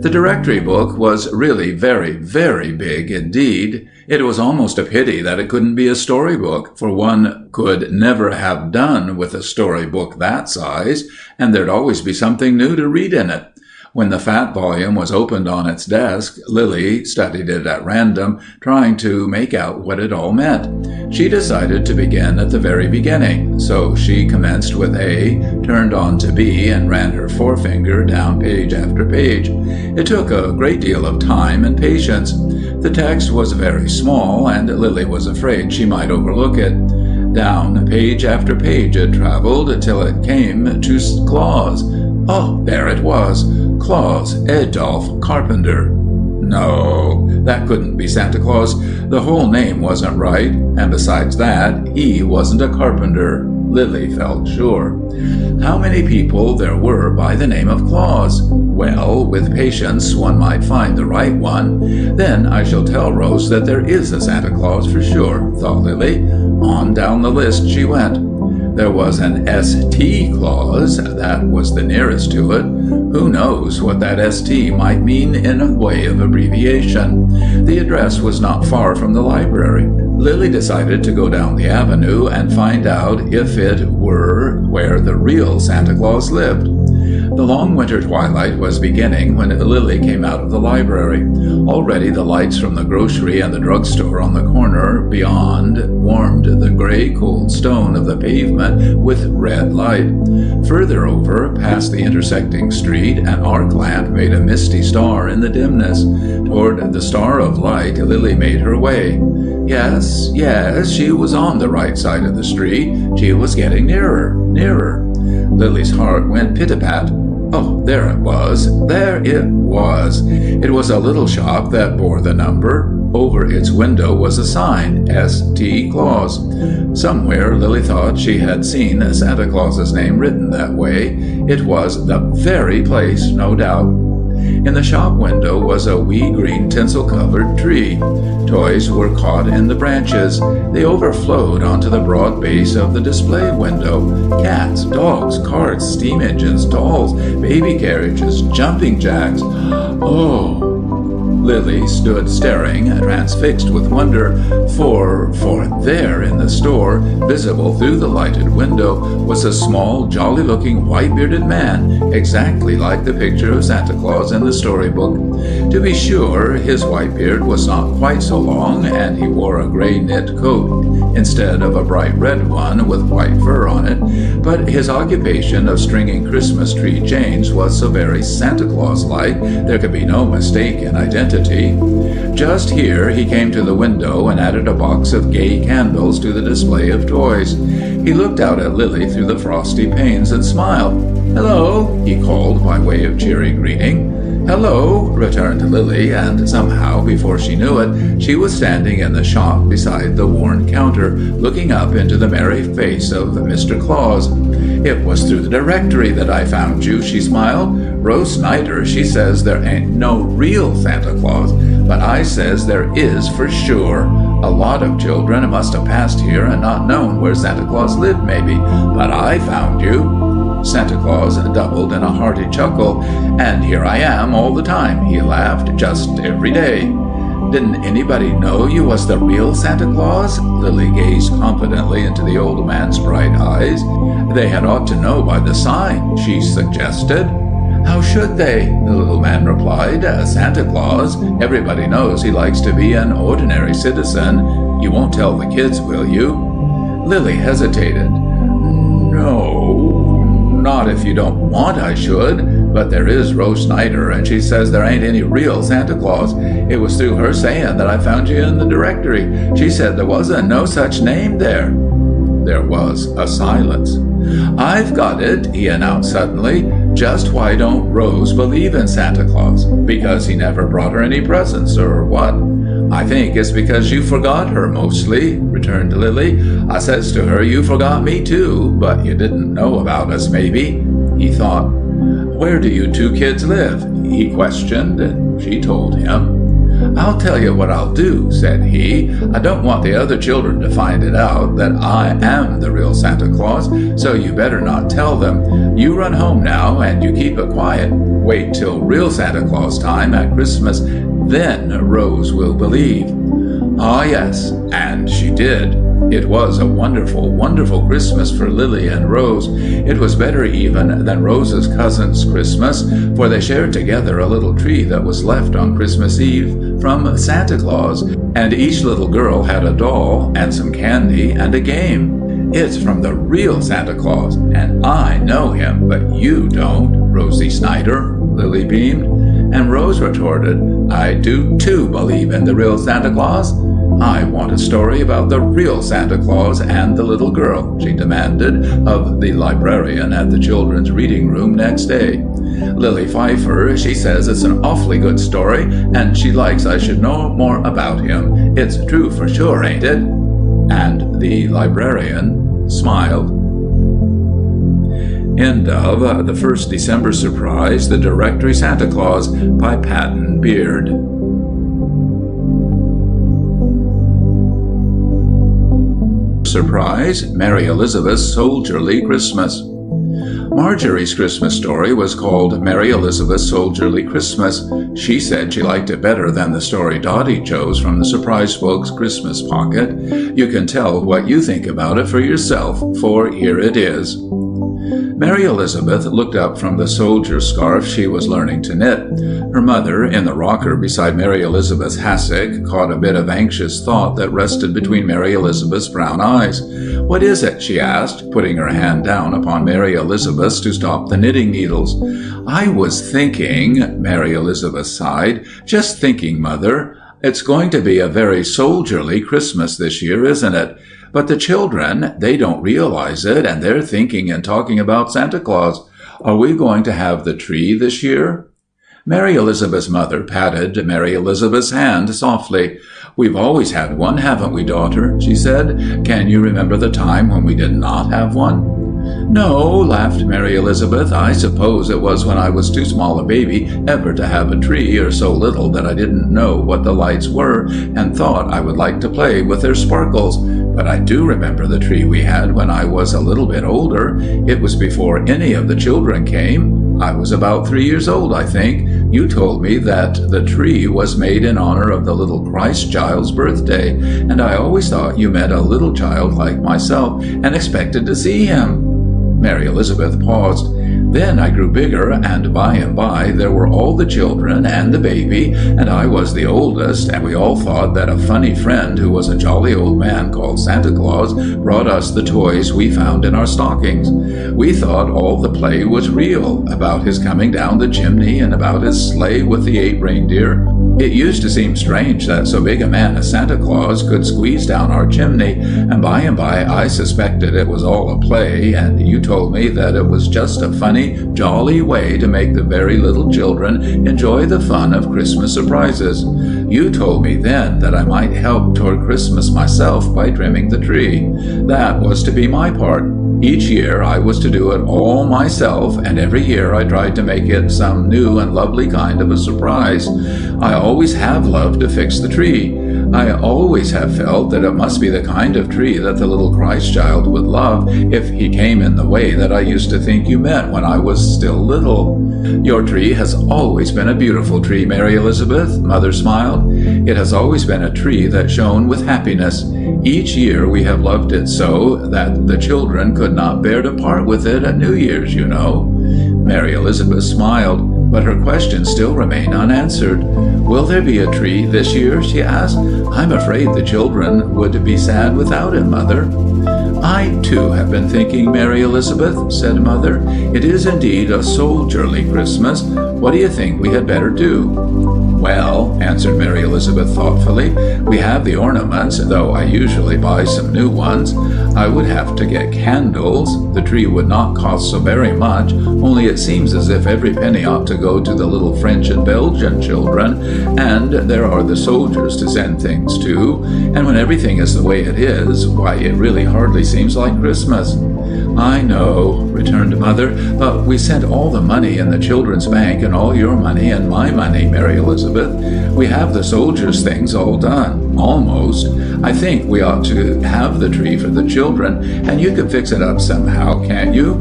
The directory book was really very, very big indeed. It was almost a pity that it couldn't be a storybook, for one could never have done with a storybook that size, and there'd always be something new to read in it. When the fat volume was opened on its desk, Lily studied it at random, trying to make out what it all meant. She decided to begin at the very beginning, so she commenced with A, turned on to B, and ran her forefinger down page after page. It took a great deal of time and patience. The text was very small, and Lily was afraid she might overlook it. Down page after page it traveled till it came to Claus. Oh, there it was. Claus Adolph Carpenter. No, that couldn't be Santa Claus. The whole name wasn't right, and besides that, he wasn't a carpenter. Lily felt sure. How many people there were by the name of Claus? Well, with patience one might find the right one. Then I shall tell Rose that there is a Santa Claus for sure, thought Lily. On down the list she went. There was an S.T. Claus, that was the nearest to it. Who knows what that S.T. might mean in a way of abbreviation? The address was not far from the library. Lily decided to go down the avenue and find out if it were where the real Santa Claus lived. The long winter twilight was beginning when Lily came out of the library. Already the lights from the grocery and the drugstore on the corner beyond warmed the gray, cold stone of the pavement with red light. Further over, past the intersecting street, an arc lamp made a misty star in the dimness. Toward the star of light, Lily made her way. Yes, she was on the right side of the street. She was getting nearer, nearer. Lily's heart went pit-a-pat. Oh, there it was. There it was. It was a little shop that bore the number Over its window was a sign, S.T. Claus. Somewhere Lily thought she had seen Santa Claus's name written that way. It was the very place, no doubt. In the shop window was a wee green tinsel-covered tree. Toys were caught in the branches. They overflowed onto the broad base of the display window. Cats, dogs, carts, steam engines, dolls, baby carriages, jumping jacks. Oh! Lily stood staring, transfixed with wonder, for there in the store, visible through the lighted window, was a small, jolly-looking, white-bearded man, exactly like the picture of Santa Claus in the storybook. To be sure, his white beard was not quite so long, and he wore a gray knit coat instead of a bright red one with white fur on it, but his occupation of stringing Christmas tree chains was so very Santa Claus-like there could be no mistake in identity. Just here he came to the window and added a box of gay candles to the display of toys. He looked out at Lily through the frosty panes and smiled. "Hello," he called by way of cheery greeting. "Hello," returned Lily, and somehow, before she knew it, she was standing in the shop beside the worn counter, looking up into the merry face of Mr. Claus. "It was through the directory that I found you," she smiled. "Rose Snyder, she says there ain't no real Santa Claus, but I says there is for sure. A lot of children must have passed here and not known where Santa Claus lived maybe, but I found you." Santa Claus doubled in a hearty chuckle. "And here I am all the time," he laughed, "just every day." "Didn't anybody know you was the real Santa Claus?" Lily gazed confidently into the old man's bright eyes. "They had ought to know by the sign," she suggested. "How should they?" the little man replied. "Santa Claus, everybody knows he likes to be an ordinary citizen. You won't tell the kids, will you?" Lily hesitated. "No, not if you don't want I should, but there is Rose Snyder, and she says there ain't any real Santa Claus. It was through her saying that I found you in the directory. She said there wasn't no such name there." There was a silence. "I've got it," he announced suddenly. "Just why don't Rose believe in Santa Claus? Because he never brought her any presents, or what?" "I think it's because you forgot her mostly," returned Lily. "I says to her you forgot me too, but you didn't know about us maybe." He thought. "Where do you two kids live?" he questioned, and she told him. "I'll tell you what I'll do," said he. "I don't want the other children to find it out that I am the real Santa Claus, so you better not tell them. You run home now, and you keep it quiet. Wait till real Santa Claus time at Christmas, then Rose will believe." Ah, yes, and she did. It was a wonderful, wonderful Christmas for Lily and Rose. It was better even than Rose's cousin's Christmas, for they shared together a little tree that was left on Christmas Eve from Santa Claus, and each little girl had a doll and some candy and a game. "It's from the real Santa Claus, and I know him, but you don't, Rosie Snyder," Lily beamed. And Rose retorted, "I do too believe in the real Santa Claus. I want a story about the real Santa Claus and the little girl," she demanded of the librarian at the children's reading room next day. "Lily Pfeiffer, she says it's an awfully good story, and she likes I should know more about him. It's true for sure, ain't it?" And the librarian smiled. End of The First December Surprise, The Directory Santa Claus by Patton Beard. Surprise, Mary Elizabeth's Soldierly Christmas. Marjorie's Christmas story was called Mary Elizabeth's Soldierly Christmas. She said she liked it better than the story Dottie chose from the Surprise Folks Christmas Pocket. You can tell what you think about it for yourself, for here it is. Mary Elizabeth looked up from the soldier scarf she was learning to knit. Her mother, in the rocker beside Mary Elizabeth's hassock, caught a bit of anxious thought that rested between Mary Elizabeth's brown eyes. "What is it?" she asked, putting her hand down upon Mary Elizabeth's to stop the knitting needles. "I was thinking," Mary Elizabeth sighed, "just thinking, Mother. It's going to be a very soldierly Christmas this year, isn't it? But the children, they don't realize it, and they're thinking and talking about Santa Claus. Are we going to have the tree this year?" Mary Elizabeth's mother patted Mary Elizabeth's hand softly. "We've always had one, haven't we, daughter?" she said. "Can you remember the time when we did not have one?" "No," laughed Mary Elizabeth. "I suppose it was when I was too small a baby ever to have a tree, or so little that I didn't know what the lights were and thought I would like to play with their sparkles. But I do remember the tree we had when I was a little bit older. It was before any of the children came. I was about 3 years old, I think. You told me that the tree was made in honor of the little Christ child's birthday, and I always thought you meant a little child like myself and expected to see him." Mary Elizabeth paused. "Then I grew bigger, and by there were all the children and the baby, and I was the oldest, and we all thought that a funny friend who was a jolly old man called Santa Claus brought us the toys we found in our stockings. We thought all the play was real, about his coming down the chimney and about his sleigh with the 8 reindeer. It used to seem strange that so big a man as Santa Claus could squeeze down our chimney, and by I suspected it was all a play, and you told me that it was just a funny, jolly way to make the very little children enjoy the fun of Christmas surprises. You told me then that I might help toward Christmas myself by trimming the tree. That was to be my part. Each year I was to do it all myself, and every year I tried to make it some new and lovely kind of a surprise. I always have loved to fix the tree. I always have felt that it must be the kind of tree that the little Christ child would love if he came in the way that I used to think you meant when I was still little." "Your tree has always been a beautiful tree, Mary Elizabeth," Mother smiled. "It has always been a tree that shone with happiness. Each year we have loved it so that the children could not bear to part with it at New Year's, you know." Mary Elizabeth smiled, but her question still remained unanswered. "Will there be a tree this year?" she asked. "I'm afraid the children would be sad without it, Mother." "I, too, have been thinking, Mary Elizabeth," said Mother. "It is indeed a soldierly Christmas. What do you think we had better do?" "Well," answered Mary Elizabeth thoughtfully, "we have the ornaments, though I usually buy some new ones. I would have to get candles. The tree would not cost so very much, only it seems as if every penny ought to go to the little French and Belgian children, and there are the soldiers to send things to, and when everything is the way it is, why, it really hardly seems like Christmas." "I know," returned Mother, "but we sent all the money in the children's bank and all your money and my money, Mary Elizabeth. We have the soldiers' things all done. Almost. I think we ought to have the tree for the children, and you can fix it up somehow, can't you?"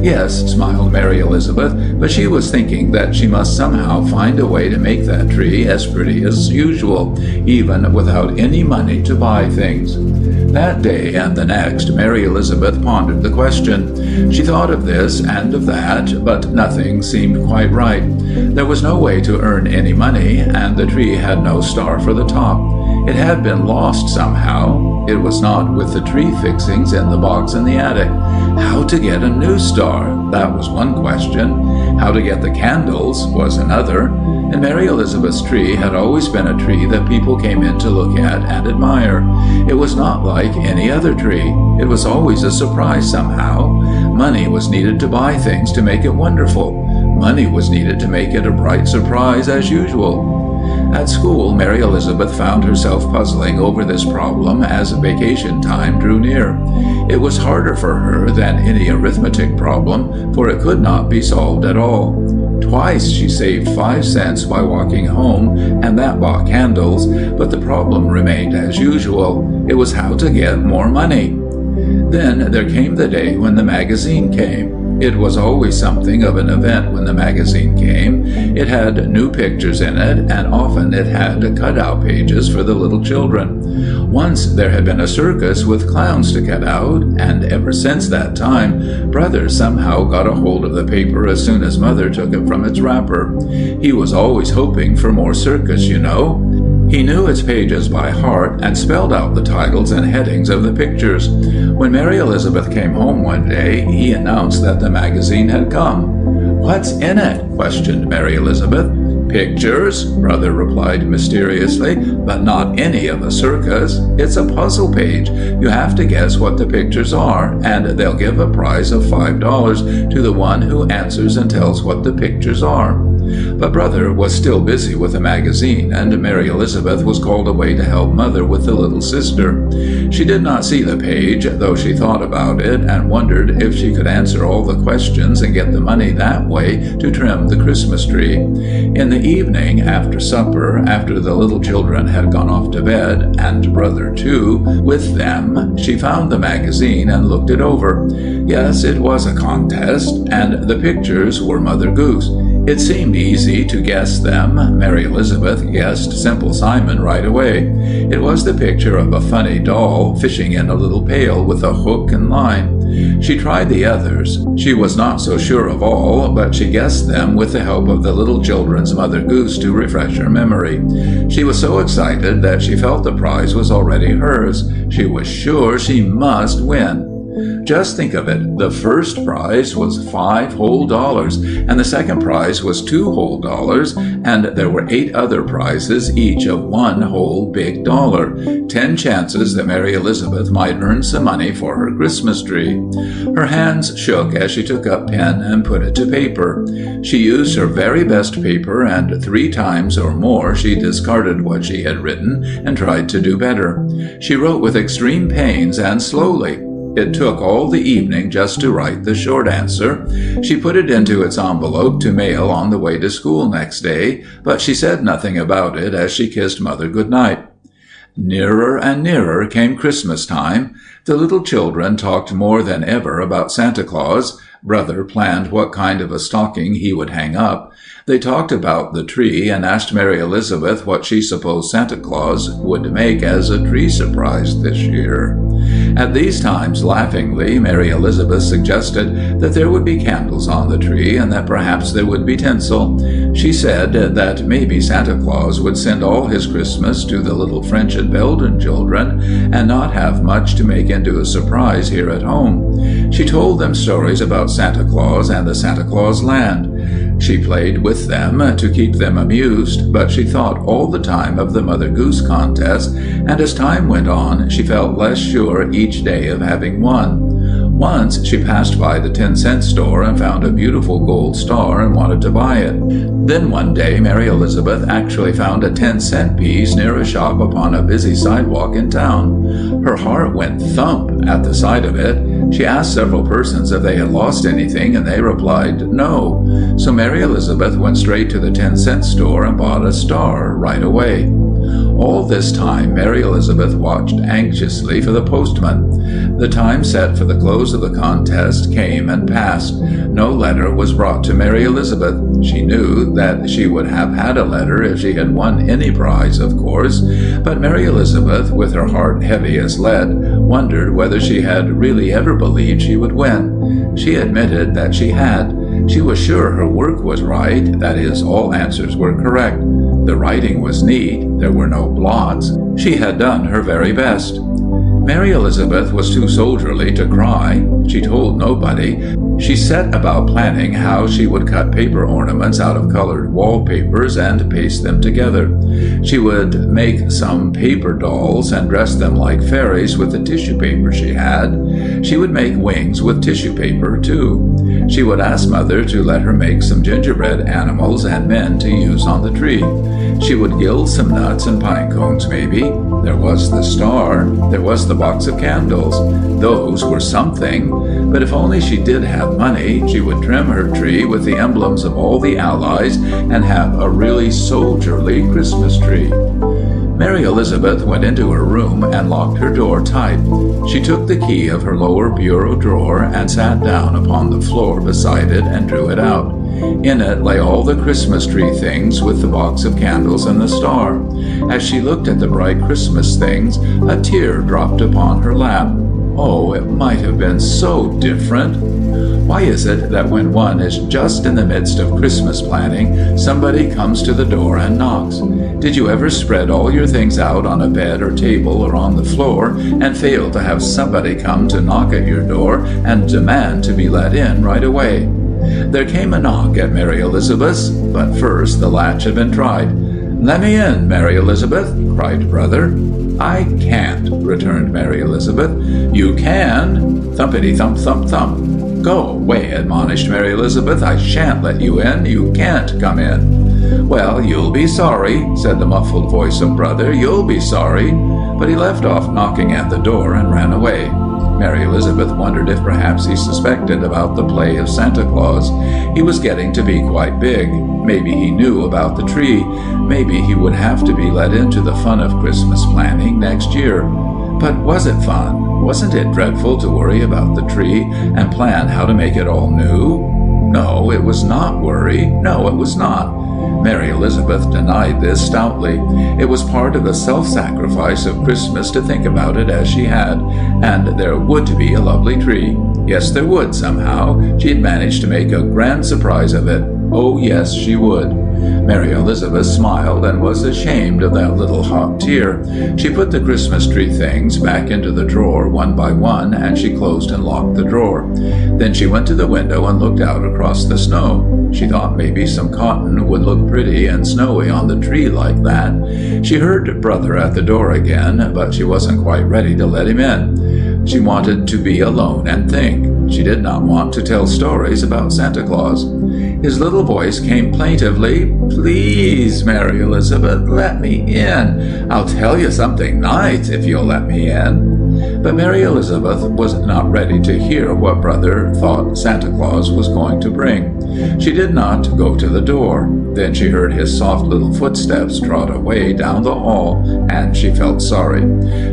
"Yes," smiled Mary Elizabeth, but she was thinking that she must somehow find a way to make that tree as pretty as usual, even without any money to buy things. That day and the next, Mary Elizabeth pondered the question. She thought of this and of that, but nothing seemed quite right. There was no way to earn any money, and the tree had no star for the top. It had been lost somehow. It was not with the tree fixings in the box in the attic. How to get a new star? That was one question. How to get the candles was another. And Mary Elizabeth's tree had always been a tree that people came in to look at and admire. It was not like any other tree. It was always a surprise somehow. Money was needed to buy things to make it wonderful. Money was needed to make it a bright surprise as usual. At school, Mary Elizabeth found herself puzzling over this problem as vacation time drew near. It was harder for her than any arithmetic problem, for it could not be solved at all. Twice she saved 5 cents by walking home, and that bought candles, but the problem remained as usual. It was how to get more money. Then there came the day when the magazine came. It was always something of an event when the magazine came. It had new pictures in it, and often it had cut-out pages for the little children. Once there had been a circus with clowns to cut out, and ever since that time, Brother somehow got a hold of the paper as soon as Mother took it from its wrapper. He was always hoping for more circus, you know. He knew its pages by heart and spelled out the titles and headings of the pictures. When Mary Elizabeth came home one day, he announced that the magazine had come. "What's in it?" questioned Mary Elizabeth. "Pictures," Brother replied mysteriously, "but not any of a circus. It's a puzzle page. You have to guess what the pictures are, and they'll give a prize of $5 to the one who answers and tells what the pictures are." But Brother was still busy with the magazine, and Mary Elizabeth was called away to help Mother with the little sister. She did not see the page, though she thought about it and wondered if she could answer all the questions and get the money that way to trim the Christmas tree. In the evening, after supper, after the little children had gone off to bed, and Brother too, with them, she found the magazine and looked it over. Yes, it was a contest, and the pictures were Mother Goose. It seemed easy to guess them. Mary Elizabeth guessed Simple Simon right away. It was the picture of a funny doll fishing in a little pail with a hook and line. She tried the others. She was not so sure of all, but she guessed them with the help of the little children's Mother Goose to refresh her memory. She was so excited that she felt the prize was already hers. She was sure she must win. Just think of it. The first prize was $5 whole, and the second prize was $2 whole, and there were 8 other prizes, each of $1 whole big dollar. 10 chances that Mary Elizabeth might earn some money for her Christmas tree. Her hands shook as she took up pen and put it to paper. She used her very best paper, and 3 times or more she discarded what she had written and tried to do better. She wrote with extreme pains and slowly. It took all the evening just to write the short answer. She put it into its envelope to mail on the way to school next day, but she said nothing about it as she kissed Mother good night. Nearer and nearer came Christmas time. The little children talked more than ever about Santa Claus. Brother planned what kind of a stocking he would hang up. They talked about the tree and asked Mary Elizabeth what she supposed Santa Claus would make as a tree surprise this year. At these times, laughingly, Mary Elizabeth suggested that there would be candles on the tree and that perhaps there would be tinsel. She said that maybe Santa Claus would send all his Christmas to the little French and Belgian children and not have much to make into a surprise here at home. She told them stories about Santa Claus and the Santa Claus land. She played with them to keep them amused, but she thought all the time of the Mother Goose contest, and as time went on, she felt less sure each day of having won. Once she passed by the 10-cent store and found a beautiful gold star and wanted to buy it. Then one day Mary Elizabeth actually found a 10-cent piece near a shop upon a busy sidewalk in town. Her heart went thump at the sight of it. She asked several persons if they had lost anything, and they replied no. So Mary Elizabeth went straight to the 10-cent store and bought a star right away. All this time, Mary Elizabeth watched anxiously for the postman. The time set for the close of the contest came and passed. No letter was brought to Mary Elizabeth. She knew that she would have had a letter if she had won any prize, of course, but Mary Elizabeth, with her heart heavy as lead, wondered whether she had really ever believed she would win. She admitted that she had. She was sure her work was right, that is, all answers were correct. The writing was neat, there were no blots. She had done her very best. Mary Elizabeth was too soldierly to cry. She told nobody. She set about planning how she would cut paper ornaments out of colored wallpapers and paste them together. She would make some paper dolls and dress them like fairies with the tissue paper she had. She would make wings with tissue paper, too. She would ask Mother to let her make some gingerbread animals and men to use on the tree. She would gild some nuts and pine cones, maybe. There was the star. There was the box of candles. Those were something. But if only she did have money, she would trim her tree with the emblems of all the allies and have a really soldierly Christmas tree. Mary Elizabeth went into her room and locked her door tight. She took the key of her lower bureau drawer and sat down upon the floor beside it and drew it out. In it lay all the Christmas tree things with the box of candles and the star. As she looked at the bright Christmas things, a tear dropped upon her lap. Oh, it might have been so different. Why is it that when one is just in the midst of Christmas planning, somebody comes to the door and knocks? Did you ever spread all your things out on a bed or table or on the floor and fail to have somebody come to knock at your door and demand to be let in right away? There came a knock at Mary Elizabeth's, but first the latch had been tried. "Let me in, Mary Elizabeth," cried Brother. "I can't," returned Mary Elizabeth. "You can." Thumpity thump thump thump. "Go away," admonished Mary Elizabeth. "I shan't let you in. You can't come in." "Well, you'll be sorry," said the muffled voice of Brother. "You'll be sorry." But he left off knocking at the door and ran away. Mary Elizabeth wondered if perhaps he suspected about the play of Santa Claus. He was getting to be quite big. Maybe he knew about the tree. Maybe he would have to be let into the fun of Christmas planning next year. But was it fun? Wasn't it dreadful to worry about the tree and plan how to make it all new? No, it was not worry. No, it was not. Mary Elizabeth denied this stoutly. It was part of the self-sacrifice of Christmas to think about it as she had, and there would be a lovely tree. Yes, there would somehow. She had managed to make a grand surprise of it. Oh, yes, she would. Mary Elizabeth smiled and was ashamed of that little hot tear. She put the Christmas tree things back into the drawer one by one, and she closed and locked the drawer. Then she went to the window and looked out across the snow. She thought maybe some cotton would look pretty and snowy on the tree like that. She heard Brother at the door again, but she wasn't quite ready to let him in. She wanted to be alone and think. She did not want to tell stories about Santa Claus. His little voice came plaintively. "Please, Mary Elizabeth, let me in. I'll tell you something nice if you'll let me in." But Mary Elizabeth was not ready to hear what Brother thought Santa Claus was going to bring. She did not go to the door. Then she heard his soft little footsteps trot away down the hall, and she felt sorry.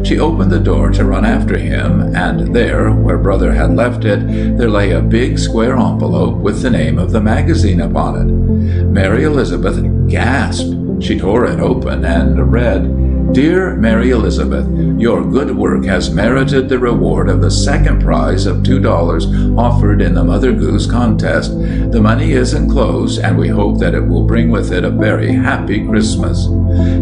She opened the door to run after him, and there, where Brother had left it, there lay a big square envelope with the name of the magazine upon it. Mary Elizabeth gasped. She tore it open and read, "Dear Mary Elizabeth, your good work has merited the reward of the second prize of $2 offered in the Mother Goose contest. The money is enclosed, and we hope that it will bring with it a very happy Christmas."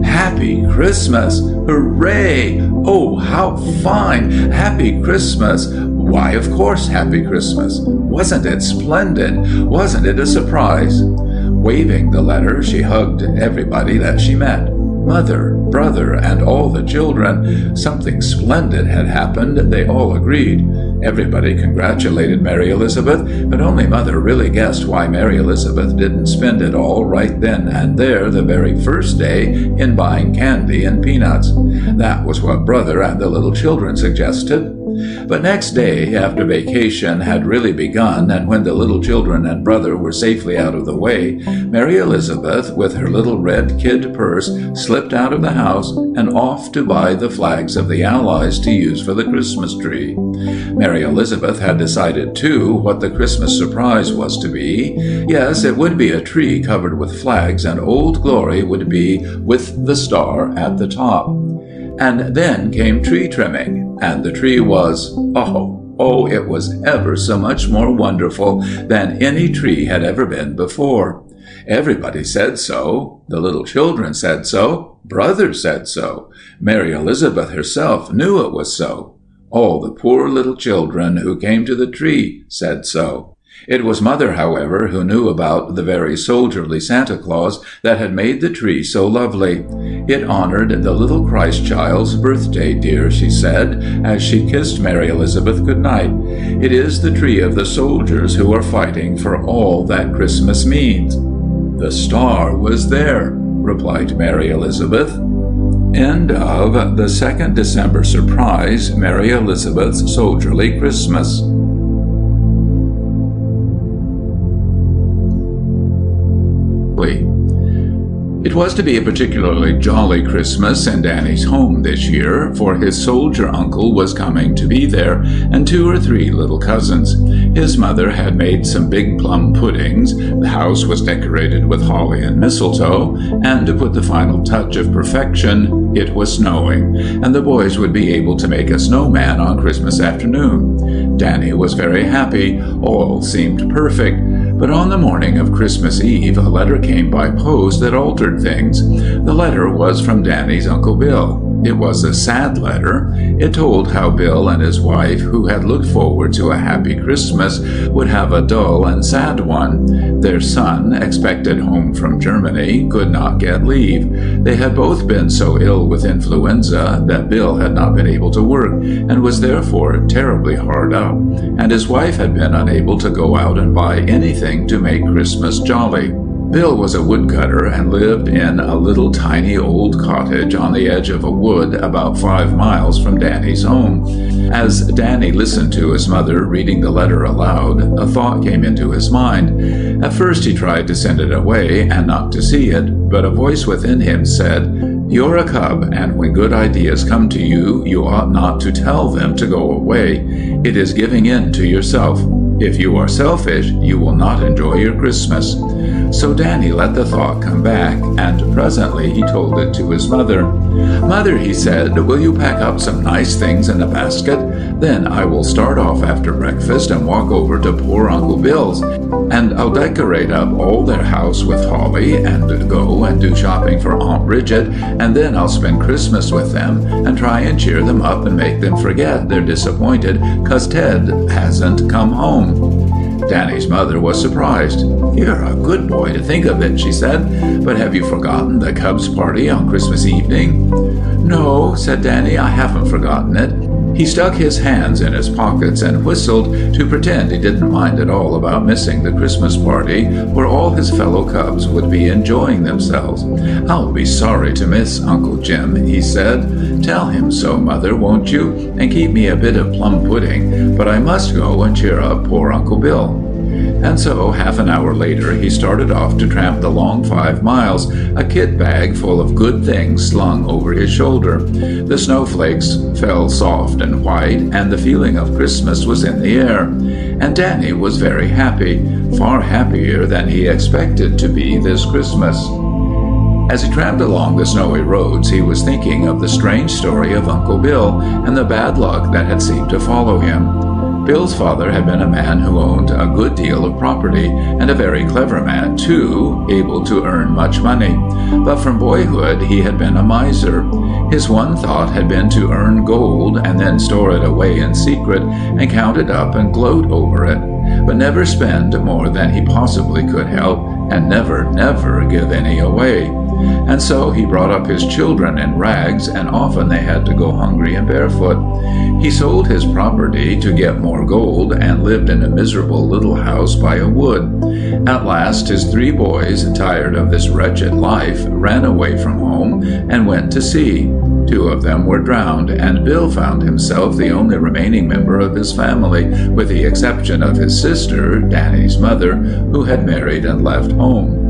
Happy Christmas! Hooray! Oh, how fine! Happy Christmas! Why, of course, Happy Christmas! Wasn't it splendid? Wasn't it a surprise? Waving the letter, she hugged everybody that she met. Mother, Brother, and all the children. Something splendid had happened, they all agreed. Everybody congratulated Mary Elizabeth, but only Mother really guessed why Mary Elizabeth didn't spend it all right then and there the very first day in buying candy and peanuts. That was what Brother and the little children suggested. But next day, after vacation had really begun, and when the little children and Brother were safely out of the way, Mary Elizabeth, with her little red kid purse, slipped out of the house and off to buy the flags of the Allies to use for the Christmas tree. Mary Elizabeth had decided, too, what the Christmas surprise was to be. Yes, it would be a tree covered with flags, and Old Glory would be with the star at the top. And then came tree trimming, and the tree was, oh, it was ever so much more wonderful than any tree had ever been before. Everybody said so. The little children said so. Brother said so. Mary Elizabeth herself knew it was so. All the poor little children who came to the tree said so. It was Mother, however, who knew about the very soldierly Santa Claus that had made the tree so lovely. It honored the little Christ child's birthday, dear, she said, as she kissed Mary Elizabeth good night. It is the tree of the soldiers who are fighting for all that Christmas means. The star was there, replied Mary Elizabeth. End of the 2nd December Surprise, Mary Elizabeth's Soldierly Christmas. It was to be a particularly jolly Christmas in Danny's home this year, for his soldier uncle was coming to be there, and 2 or 3 little cousins. His mother had made some big plum puddings, the house was decorated with holly and mistletoe, and to put the final touch of perfection, it was snowing, and the boys would be able to make a snowman on Christmas afternoon. Danny was very happy, all seemed perfect. But on the morning of Christmas Eve, a letter came by post that altered things. The letter was from Danny's Uncle Bill. It was a sad letter. It told how Bill and his wife, who had looked forward to a happy Christmas, would have a dull and sad one. Their son, expected home from Germany, could not get leave. They had both been so ill with influenza that Bill had not been able to work and was therefore terribly hard up, and his wife had been unable to go out and buy anything to make Christmas jolly. Bill was a woodcutter and lived in a little tiny old cottage on the edge of a wood about 5 miles from Danny's home. As Danny listened to his mother reading the letter aloud, a thought came into his mind. At first he tried to send it away and not to see it, but a voice within him said, "You're a cub, and when good ideas come to you, you ought not to tell them to go away. It is giving in to yourself. If you are selfish, you will not enjoy your Christmas." So Danny let the thought come back, and presently he told it to his mother. "Mother," he said, "will you pack up some nice things in a basket? Then I will start off after breakfast and walk over to poor Uncle Bill's, and I'll decorate up all their house with holly and go and do shopping for Aunt Bridget, and then I'll spend Christmas with them and try and cheer them up and make them forget they're disappointed 'cause Ted hasn't come home." Danny's mother was surprised. "You're a good boy to think of it," she said, "but have you forgotten the Cubs party on Christmas evening?" "No," said Danny, "I haven't forgotten it." He stuck his hands in his pockets and whistled to pretend he didn't mind at all about missing the Christmas party where all his fellow Cubs would be enjoying themselves. "I'll be sorry to miss Uncle Jim," he said. "Tell him so, Mother, won't you? And keep me a bit of plum pudding, but I must go and cheer up poor Uncle Bill." And so, half an hour later, he started off to tramp the long 5 miles, a kit bag full of good things slung over his shoulder. The snowflakes fell soft and white, and the feeling of Christmas was in the air. And Danny was very happy, far happier than he expected to be this Christmas. As he tramped along the snowy roads, he was thinking of the strange story of Uncle Bill and the bad luck that had seemed to follow him. Bill's father had been a man who owned a good deal of property, and a very clever man, too, able to earn much money. But from boyhood he had been a miser. His one thought had been to earn gold and then store it away in secret and count it up and gloat over it, but never spend more than he possibly could help, and never, never give any away. And so he brought up his children in rags, and often they had to go hungry and barefoot. He sold his property to get more gold and lived in a miserable little house by a wood. At last his 3 boys, tired of this wretched life, ran away from home and went to sea. 2 of them were drowned, and Bill found himself the only remaining member of his family, with the exception of his sister, Danny's mother, who had married and left home.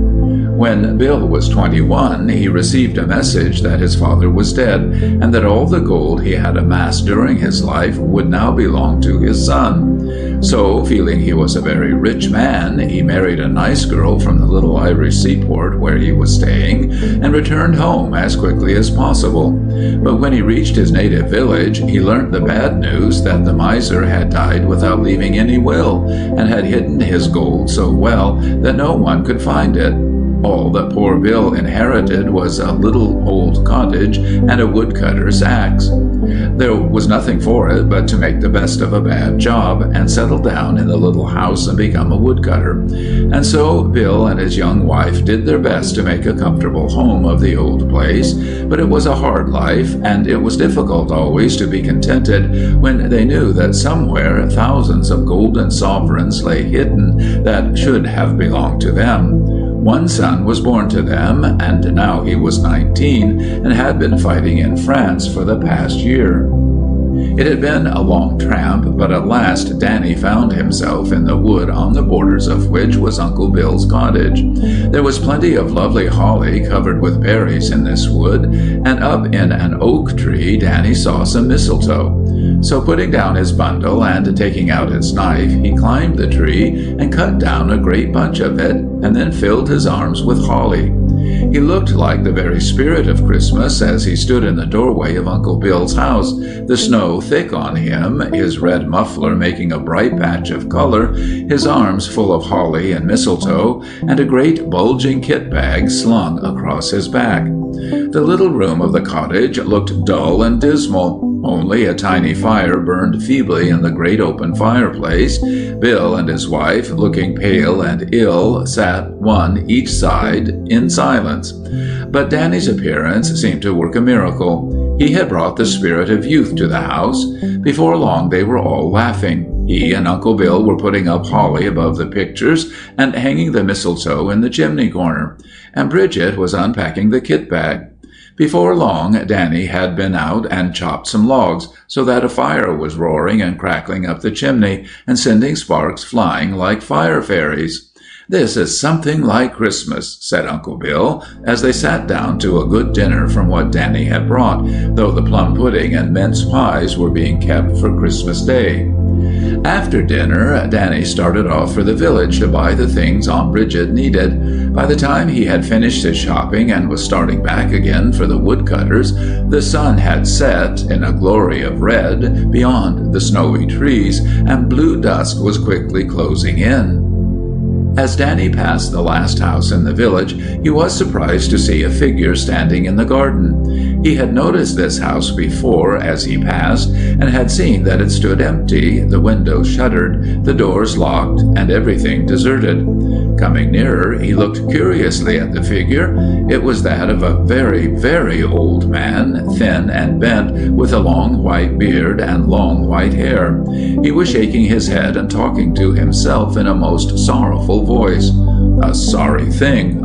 When Bill was 21, he received a message that his father was dead, and that all the gold he had amassed during his life would now belong to his son. So, feeling he was a very rich man, he married a nice girl from the little Irish seaport where he was staying, and returned home as quickly as possible. But when he reached his native village, he learnt the bad news that the miser had died without leaving any will, and had hidden his gold so well that no one could find it. All that poor Bill inherited was a little old cottage and a woodcutter's axe. There was nothing for it but to make the best of a bad job and settle down in the little house and become a woodcutter. And so Bill and his young wife did their best to make a comfortable home of the old place, but it was a hard life, and it was difficult always to be contented when they knew that somewhere thousands of golden sovereigns lay hidden that should have belonged to them. One son was born to them, and now he was 19 and had been fighting in France for the past year. It had been a long tramp, but at last Danny found himself in the wood on the borders of which was Uncle Bill's cottage. There was plenty of lovely holly covered with berries in this wood, and up in an oak tree Danny saw some mistletoe. So putting down his bundle and taking out his knife, he climbed the tree and cut down a great bunch of it, and then filled his arms with holly. He looked like the very spirit of Christmas as he stood in the doorway of Uncle Bill's house, the snow thick on him, his red muffler making a bright patch of color, his arms full of holly and mistletoe, and a great bulging kit bag slung across his back. The little room of the cottage looked dull and dismal. Only a tiny fire burned feebly in the great open fireplace. Bill and his wife, looking pale and ill, sat one each side in silence. But Danny's appearance seemed to work a miracle. He had brought the spirit of youth to the house. Before long they were all laughing. He and Uncle Bill were putting up holly above the pictures and hanging the mistletoe in the chimney corner. And Bridget was unpacking the kit bag. Before long, Danny had been out and chopped some logs, so that a fire was roaring and crackling up the chimney and sending sparks flying like fire fairies. "This is something like Christmas," said Uncle Bill, as they sat down to a good dinner from what Danny had brought, though the plum pudding and mince pies were being kept for Christmas Day. After dinner, Danny started off for the village to buy the things Aunt Bridget needed. By the time he had finished his shopping and was starting back again for the woodcutters, the sun had set in a glory of red beyond the snowy trees, and blue dusk was quickly closing in. As Danny passed the last house in the village, he was surprised to see a figure standing in the garden. He had noticed this house before as he passed, and had seen that it stood empty, the windows shuttered, the doors locked, and everything deserted. Coming nearer, he looked curiously at the figure. It was that of a very, very old man, thin and bent, with a long white beard and long white hair. He was shaking his head and talking to himself in a most sorrowful voice. "A sorry thing,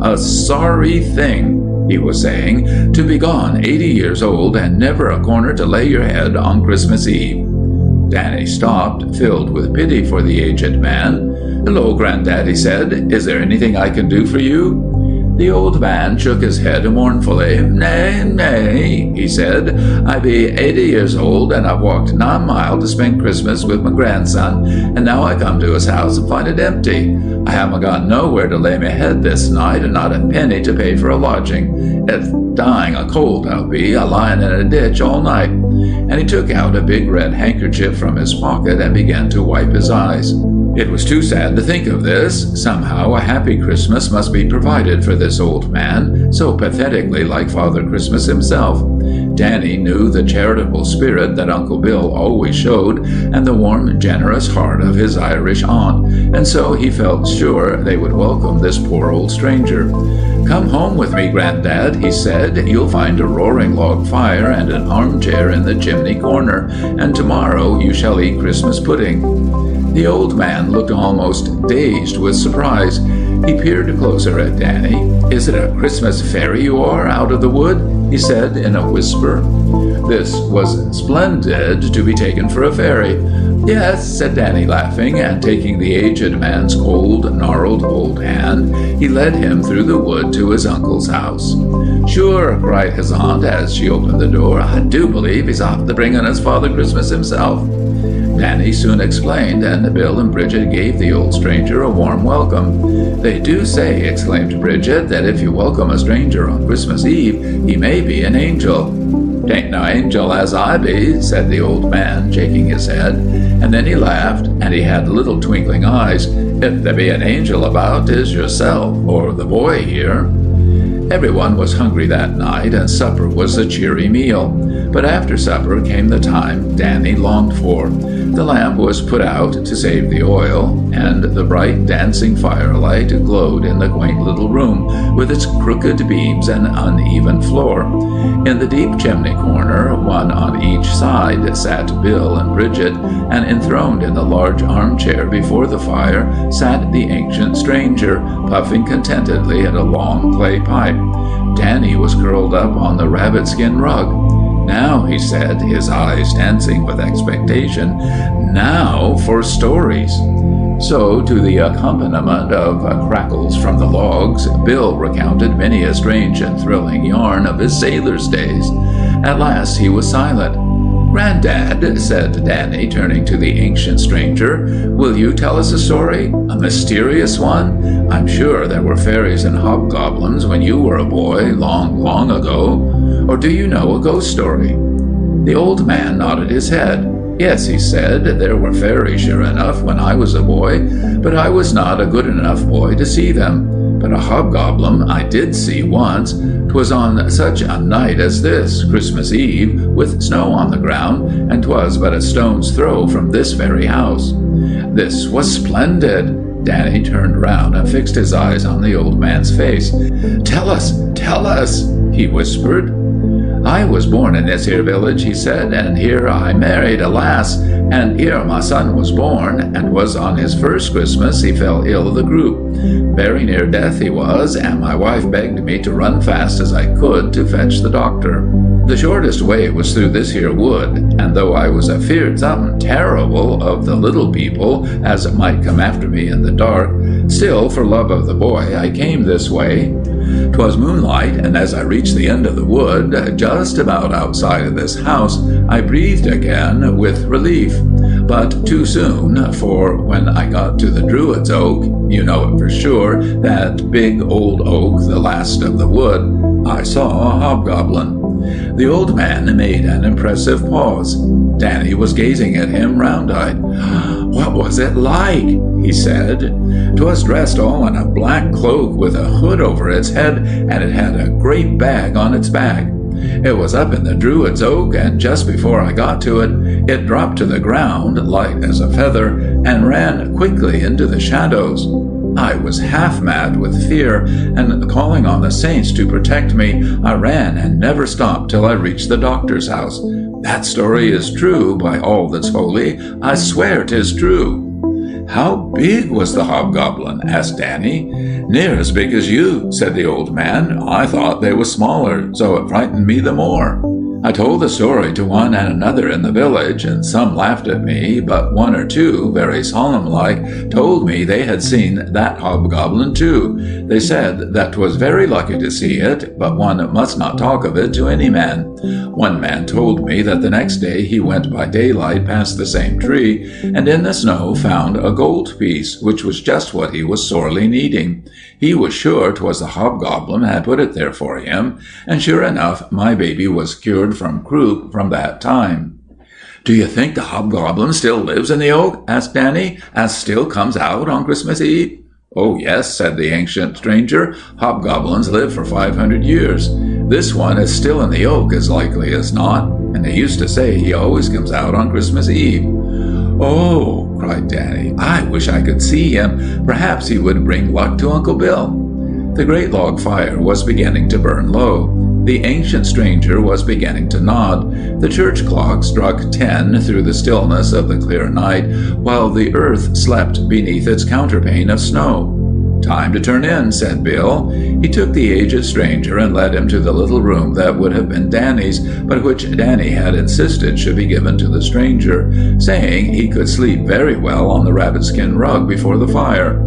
he was saying, "to be gone 80 years old and never a corner to lay your head on Christmas Eve." Danny stopped, filled with pity for the aged man. "Hello, Granddad," he said. "Is there anything I can do for you?" The old man shook his head mournfully. Nay, he said. "I be 80 years old, and I've walked 9 miles to spend Christmas with my grandson, and now I come to his house and find it empty. I haven't got nowhere to lay my head this night, and not a penny to pay for a lodging. It's dying of cold I'll be, a-lying in a ditch all night." And he took out a big red handkerchief from his pocket and began to wipe his eyes. It was too sad to think of this. Somehow a happy Christmas must be provided for this old man, so pathetically like Father Christmas himself. Danny knew the charitable spirit that Uncle Bill always showed, and the warm, generous heart of his Irish aunt, and so he felt sure they would welcome this poor old stranger. "Come home with me, Granddad," he said. "You'll find a roaring log fire and an armchair in the chimney corner, and tomorrow you shall eat Christmas pudding." The old man looked almost dazed with surprise. He peered closer at Danny. "Is it a Christmas fairy you are, out of the wood?" he said in a whisper. This was splendid to be taken for a fairy. "Yes," said Danny, laughing, and taking the aged man's cold, gnarled old hand, he led him through the wood to his uncle's house. "Sure," cried his aunt as she opened the door. "I do believe he's off to bring us Father Christmas himself." Danny soon explained, and Bill and Bridget gave the old stranger a warm welcome. "They do say," exclaimed Bridget, "that if you welcome a stranger on Christmas Eve, he may be an angel." "'Tain't no angel as I be," said the old man, shaking his head. And then he laughed, and he had little twinkling eyes. "If there be an angel about, 'tis yourself, or the boy here." Everyone was hungry that night, and supper was a cheery meal. But after supper came the time Danny longed for. The lamp was put out to save the oil, and the bright dancing firelight glowed in the quaint little room, with its crooked beams and uneven floor. In the deep chimney corner, one on each side, sat Bill and Bridget, and enthroned in the large armchair before the fire sat the ancient stranger, puffing contentedly at a long clay pipe. Danny was curled up on the rabbit-skin rug. "Now," he said, his eyes dancing with expectation, "now for stories." So, to the accompaniment of crackles from the logs, Bill recounted many a strange and thrilling yarn of his sailor's days. At last he was silent. "Granddad," said Danny, turning to the ancient stranger, "will you tell us a story? A mysterious one? I'm sure there were fairies and hobgoblins when you were a boy, long, long ago. Or do you know a ghost story?" The old man nodded his head. "Yes," he said, "there were fairies sure enough when I was a boy, but I was not a good enough boy to see them. but a hobgoblin I did see once. 'Twas on such a night as this, Christmas Eve, with snow on the ground, and 'twas but a stone's throw from this very house. This was splendid. Danny turned round and fixed his eyes on the old man's face. Tell us, he whispered. I was born in this here village, he said, and here I married a lass, and here my son was born, and was on his first Christmas he fell ill of the croup. Very near death he was, and my wife begged me to run fast as I could to fetch the doctor. The shortest way was through this here wood, and though I was afeard something terrible of the little people, as it might come after me in the dark, still for love of the boy I came this way. 'Twas moonlight, and as I reached the end of the wood, just about outside of this house, I breathed again with relief. But too soon, for when I got to the Druid's Oak, you know it for sure, that big old oak, the last of the wood, I saw a hobgoblin. The old man made an impressive pause. Danny was gazing at him round-eyed. What was it like? He said. 'Twas dressed all in a black cloak with a hood over its head, and it had a great bag on its back. It was up in the Druid's Oak, and just before I got to it, it dropped to the ground, light as a feather, and ran quickly into the shadows. I was half mad with fear, and calling on the saints to protect me, I ran and never stopped till I reached the doctor's house. That story is true, by all that's holy. I swear 'tis true. How big was the hobgoblin? Asked Danny. Near as big as you, said the old man. I thought they was smaller, so it frightened me the more. I told the story to one and another in the village, and some laughed at me, but one or two, very solemn-like, told me they had seen that hobgoblin too. They said that 'twas very lucky to see it, but one must not talk of it to any man. One man told me that the next day he went by daylight past the same tree, and in the snow found a gold piece, which was just what he was sorely needing. He was sure 'twas the hobgoblin had put it there for him, and sure enough my baby was cured from croup from that time. Do you think the hobgoblin still lives in the oak? Asked Danny, as still comes out on Christmas Eve? Oh, yes, said the ancient stranger. Hobgoblins live for 500 years. This one is still in the oak as likely as not, and they used to say he always comes out on Christmas Eve. Oh, cried Danny, I wish I could see him. Perhaps he would bring luck to Uncle Bill. The great log fire was beginning to burn low. The ancient stranger was beginning to nod. The church clock struck 10 through the stillness of the clear night, while the earth slept beneath its counterpane of snow. Time to turn in, said Bill. He took the aged stranger and led him to the little room that would have been Danny's, but which Danny had insisted should be given to the stranger, saying he could sleep very well on the rabbit-skin rug before the fire.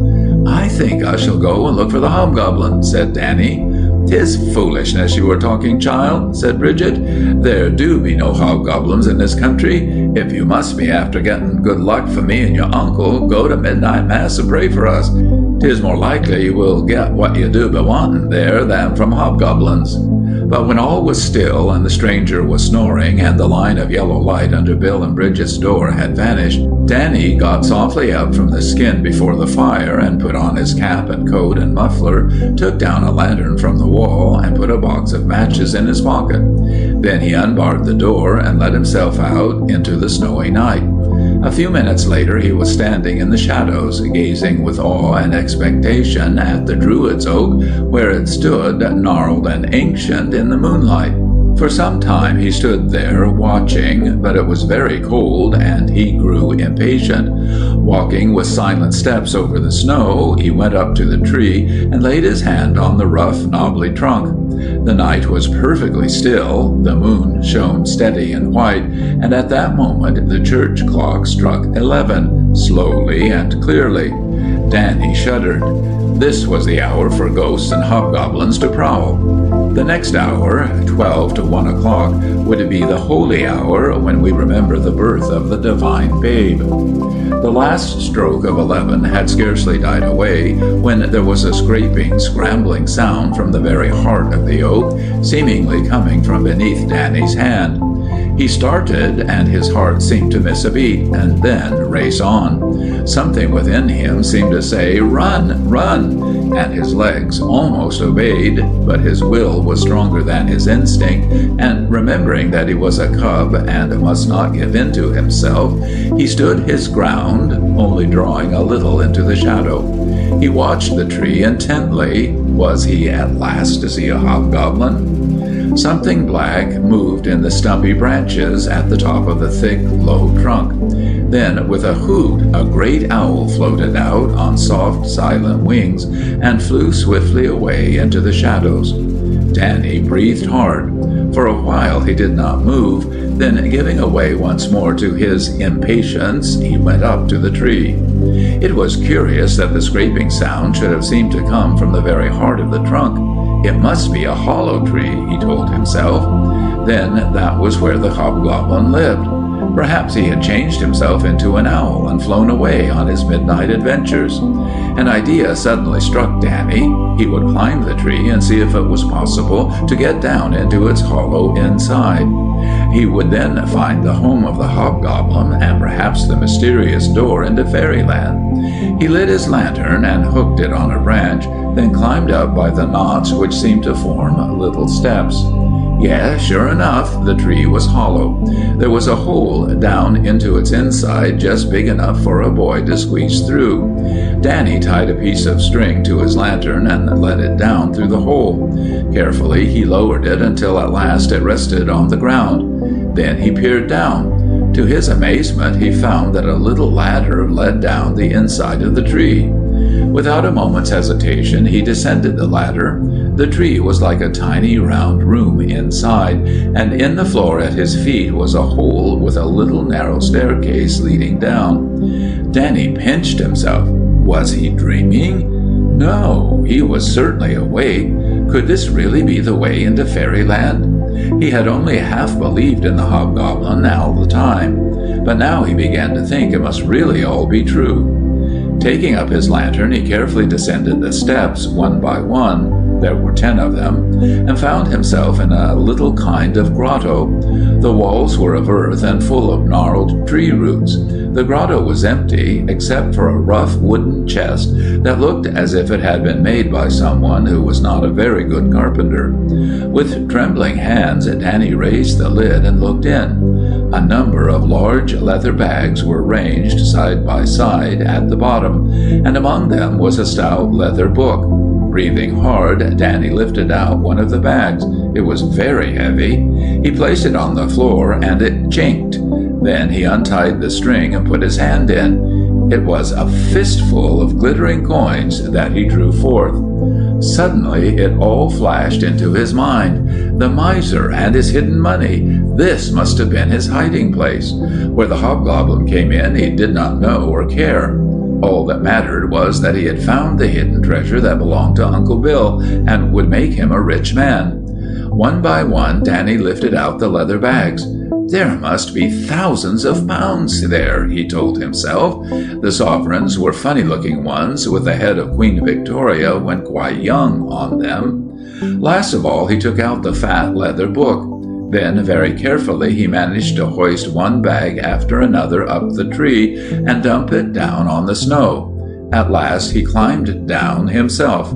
I think I shall go and look for the hobgoblin, said Danny. 'Tis foolishness you are talking, child, said Bridget. There do be no hobgoblins in this country. If you must be after getting good luck for me and your uncle, go to midnight mass and pray for us. 'Tis more likely you will get what you do be wanting there than from hobgoblins. But when all was still and the stranger was snoring and the line of yellow light under Bill and Bridget's door had vanished, Danny got softly up from the skin before the fire and put on his cap and coat and muffler, took down a lantern from the wall and put a box of matches in his pocket. Then he unbarred the door and let himself out into the snowy night. A few minutes later he was standing in the shadows, gazing with awe and expectation at the Druid's Oak, where it stood, gnarled and ancient, in the moonlight. For some time he stood there watching, but it was very cold and he grew impatient. Walking with silent steps over the snow, he went up to the tree and laid his hand on the rough, knobbly trunk. The night was perfectly still, the moon shone steady and white, and at that moment the church clock struck 11, slowly and clearly. Danny shuddered. This was the hour for ghosts and hobgoblins to prowl. The next hour, 12 to 1 o'clock, would be the holy hour when we remember the birth of the divine babe. The last stroke of 11 had scarcely died away when there was a scraping, scrambling sound from the very heart of the oak, seemingly coming from beneath Danny's hand. He started, and his heart seemed to miss a beat, and then race on. Something within him seemed to say, "Run, run!" and his legs almost obeyed, but his will was stronger than his instinct, and remembering that he was a cub and must not give in to himself, he stood his ground, only drawing a little into the shadow. He watched the tree intently. Was he at last to see a hobgoblin? Something black moved in the stumpy branches at the top of the thick, low trunk. Then, with a hoot, a great owl floated out on soft, silent wings and flew swiftly away into the shadows. Danny breathed hard. For a while he did not move, then giving way once more to his impatience, he went up to the tree. It was curious that the scraping sound should have seemed to come from the very heart of the trunk. It must be a hollow tree, he told himself. Then that was where the hobgoblin lived. Perhaps he had changed himself into an owl and flown away on his midnight adventures. An idea suddenly struck Danny. He would climb the tree and see if it was possible to get down into its hollow inside. He would then find the home of the hobgoblin and perhaps the mysterious door into fairyland. He lit his lantern and hooked it on a branch, then climbed up by the knots which seemed to form little steps. Yes, sure enough, the tree was hollow. There was a hole down into its inside just big enough for a boy to squeeze through. Danny tied a piece of string to his lantern and let it down through the hole. Carefully, he lowered it until at last it rested on the ground. Then he peered down. To his amazement, he found that a little ladder led down the inside of the tree. Without a moment's hesitation, he descended the ladder. The tree was like a tiny round room inside, and in the floor at his feet was a hole with a little narrow staircase leading down. Danny pinched himself. Was he dreaming? No, he was certainly awake. Could this really be the way into fairyland? He had only half believed in the hobgoblin all the time, but now he began to think it must really all be true. Taking up his lantern, he carefully descended the steps one by one. There were 10 of them, and found himself in a little kind of grotto. The walls were of earth and full of gnarled tree roots. The grotto was empty, except for a rough wooden chest that looked as if it had been made by someone who was not a very good carpenter. With trembling hands, Danny raised the lid and looked in. A number of large leather bags were ranged side by side at the bottom, and among them was a stout leather book. Breathing hard, Danny lifted out one of the bags. It was very heavy. He placed it on the floor, and it chinked. Then he untied the string and put his hand in. It was a fistful of glittering coins that he drew forth. Suddenly it all flashed into his mind. The miser and his hidden money. This must have been his hiding place. Where the hobgoblin came in, he did not know or care. All that mattered was that he had found the hidden treasure that belonged to Uncle Bill and would make him a rich man. One by one, Danny lifted out the leather bags. There must be thousands of pounds there, he told himself. The sovereigns were funny-looking ones with the head of Queen Victoria when quite young on them. Last of all, he took out the fat leather book. Then, very carefully, he managed to hoist one bag after another up the tree and dump it down on the snow. At last, he climbed down himself.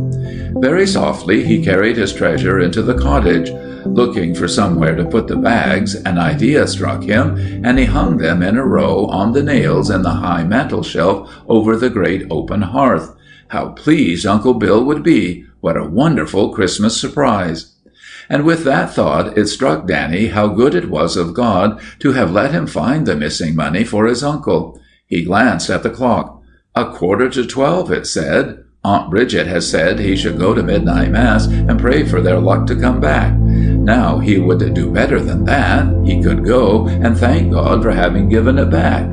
Very softly, he carried his treasure into the cottage. Looking for somewhere to put the bags, an idea struck him, and he hung them in a row on the nails in the high mantel shelf over the great open hearth. How pleased Uncle Bill would be! What a wonderful Christmas surprise! And with that thought, it struck Danny how good it was of God to have let him find the missing money for his uncle. He glanced at the clock. 11:45, it said. Aunt Bridget has said he should go to midnight mass and pray for their luck to come back. Now he would do better than that. He could go and thank God for having given it back.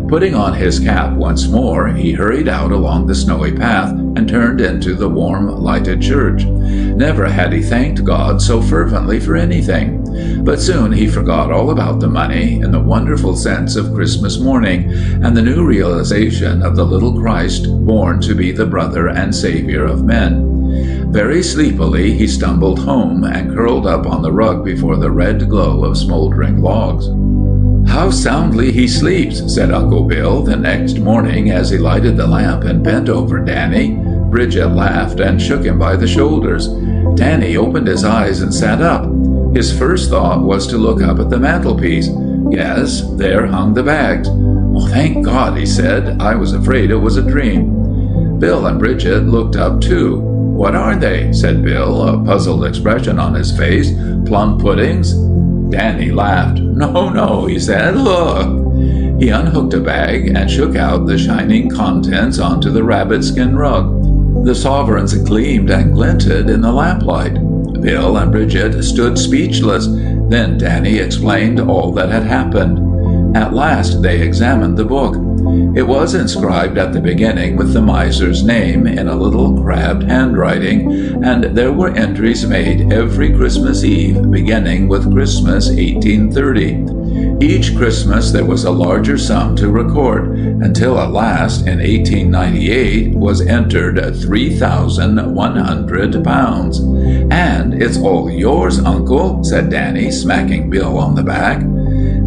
Putting on his cap once more, he hurried out along the snowy path and turned into the warm, lighted church. Never had he thanked God so fervently for anything. But soon he forgot all about the money in the wonderful sense of Christmas morning and the new realization of the little Christ born to be the brother and Savior of men. Very sleepily he stumbled home and curled up on the rug before the red glow of smoldering logs. "How soundly he sleeps," said Uncle Bill the next morning as he lighted the lamp and bent over Danny. Bridget laughed and shook him by the shoulders. Danny opened his eyes and sat up. His first thought was to look up at the mantelpiece. Yes, there hung the bags. "Oh, thank God," he said. "I was afraid it was a dream." Bill and Bridget looked up too. "What are they?" said Bill, a puzzled expression on his face. "Plum puddings?" Danny laughed. No, he said. "Look." He unhooked a bag and shook out the shining contents onto the rabbit-skin rug. The sovereigns gleamed and glinted in the lamplight. Bill and Bridget stood speechless. Then Danny explained all that had happened. At last they examined the book. It was inscribed at the beginning with the miser's name in a little crabbed handwriting, and there were entries made every Christmas Eve, beginning with Christmas 1830. Each Christmas there was a larger sum to record, until at last, in 1898, was entered £3,100. "And it's all yours, Uncle," said Danny, smacking Bill on the back.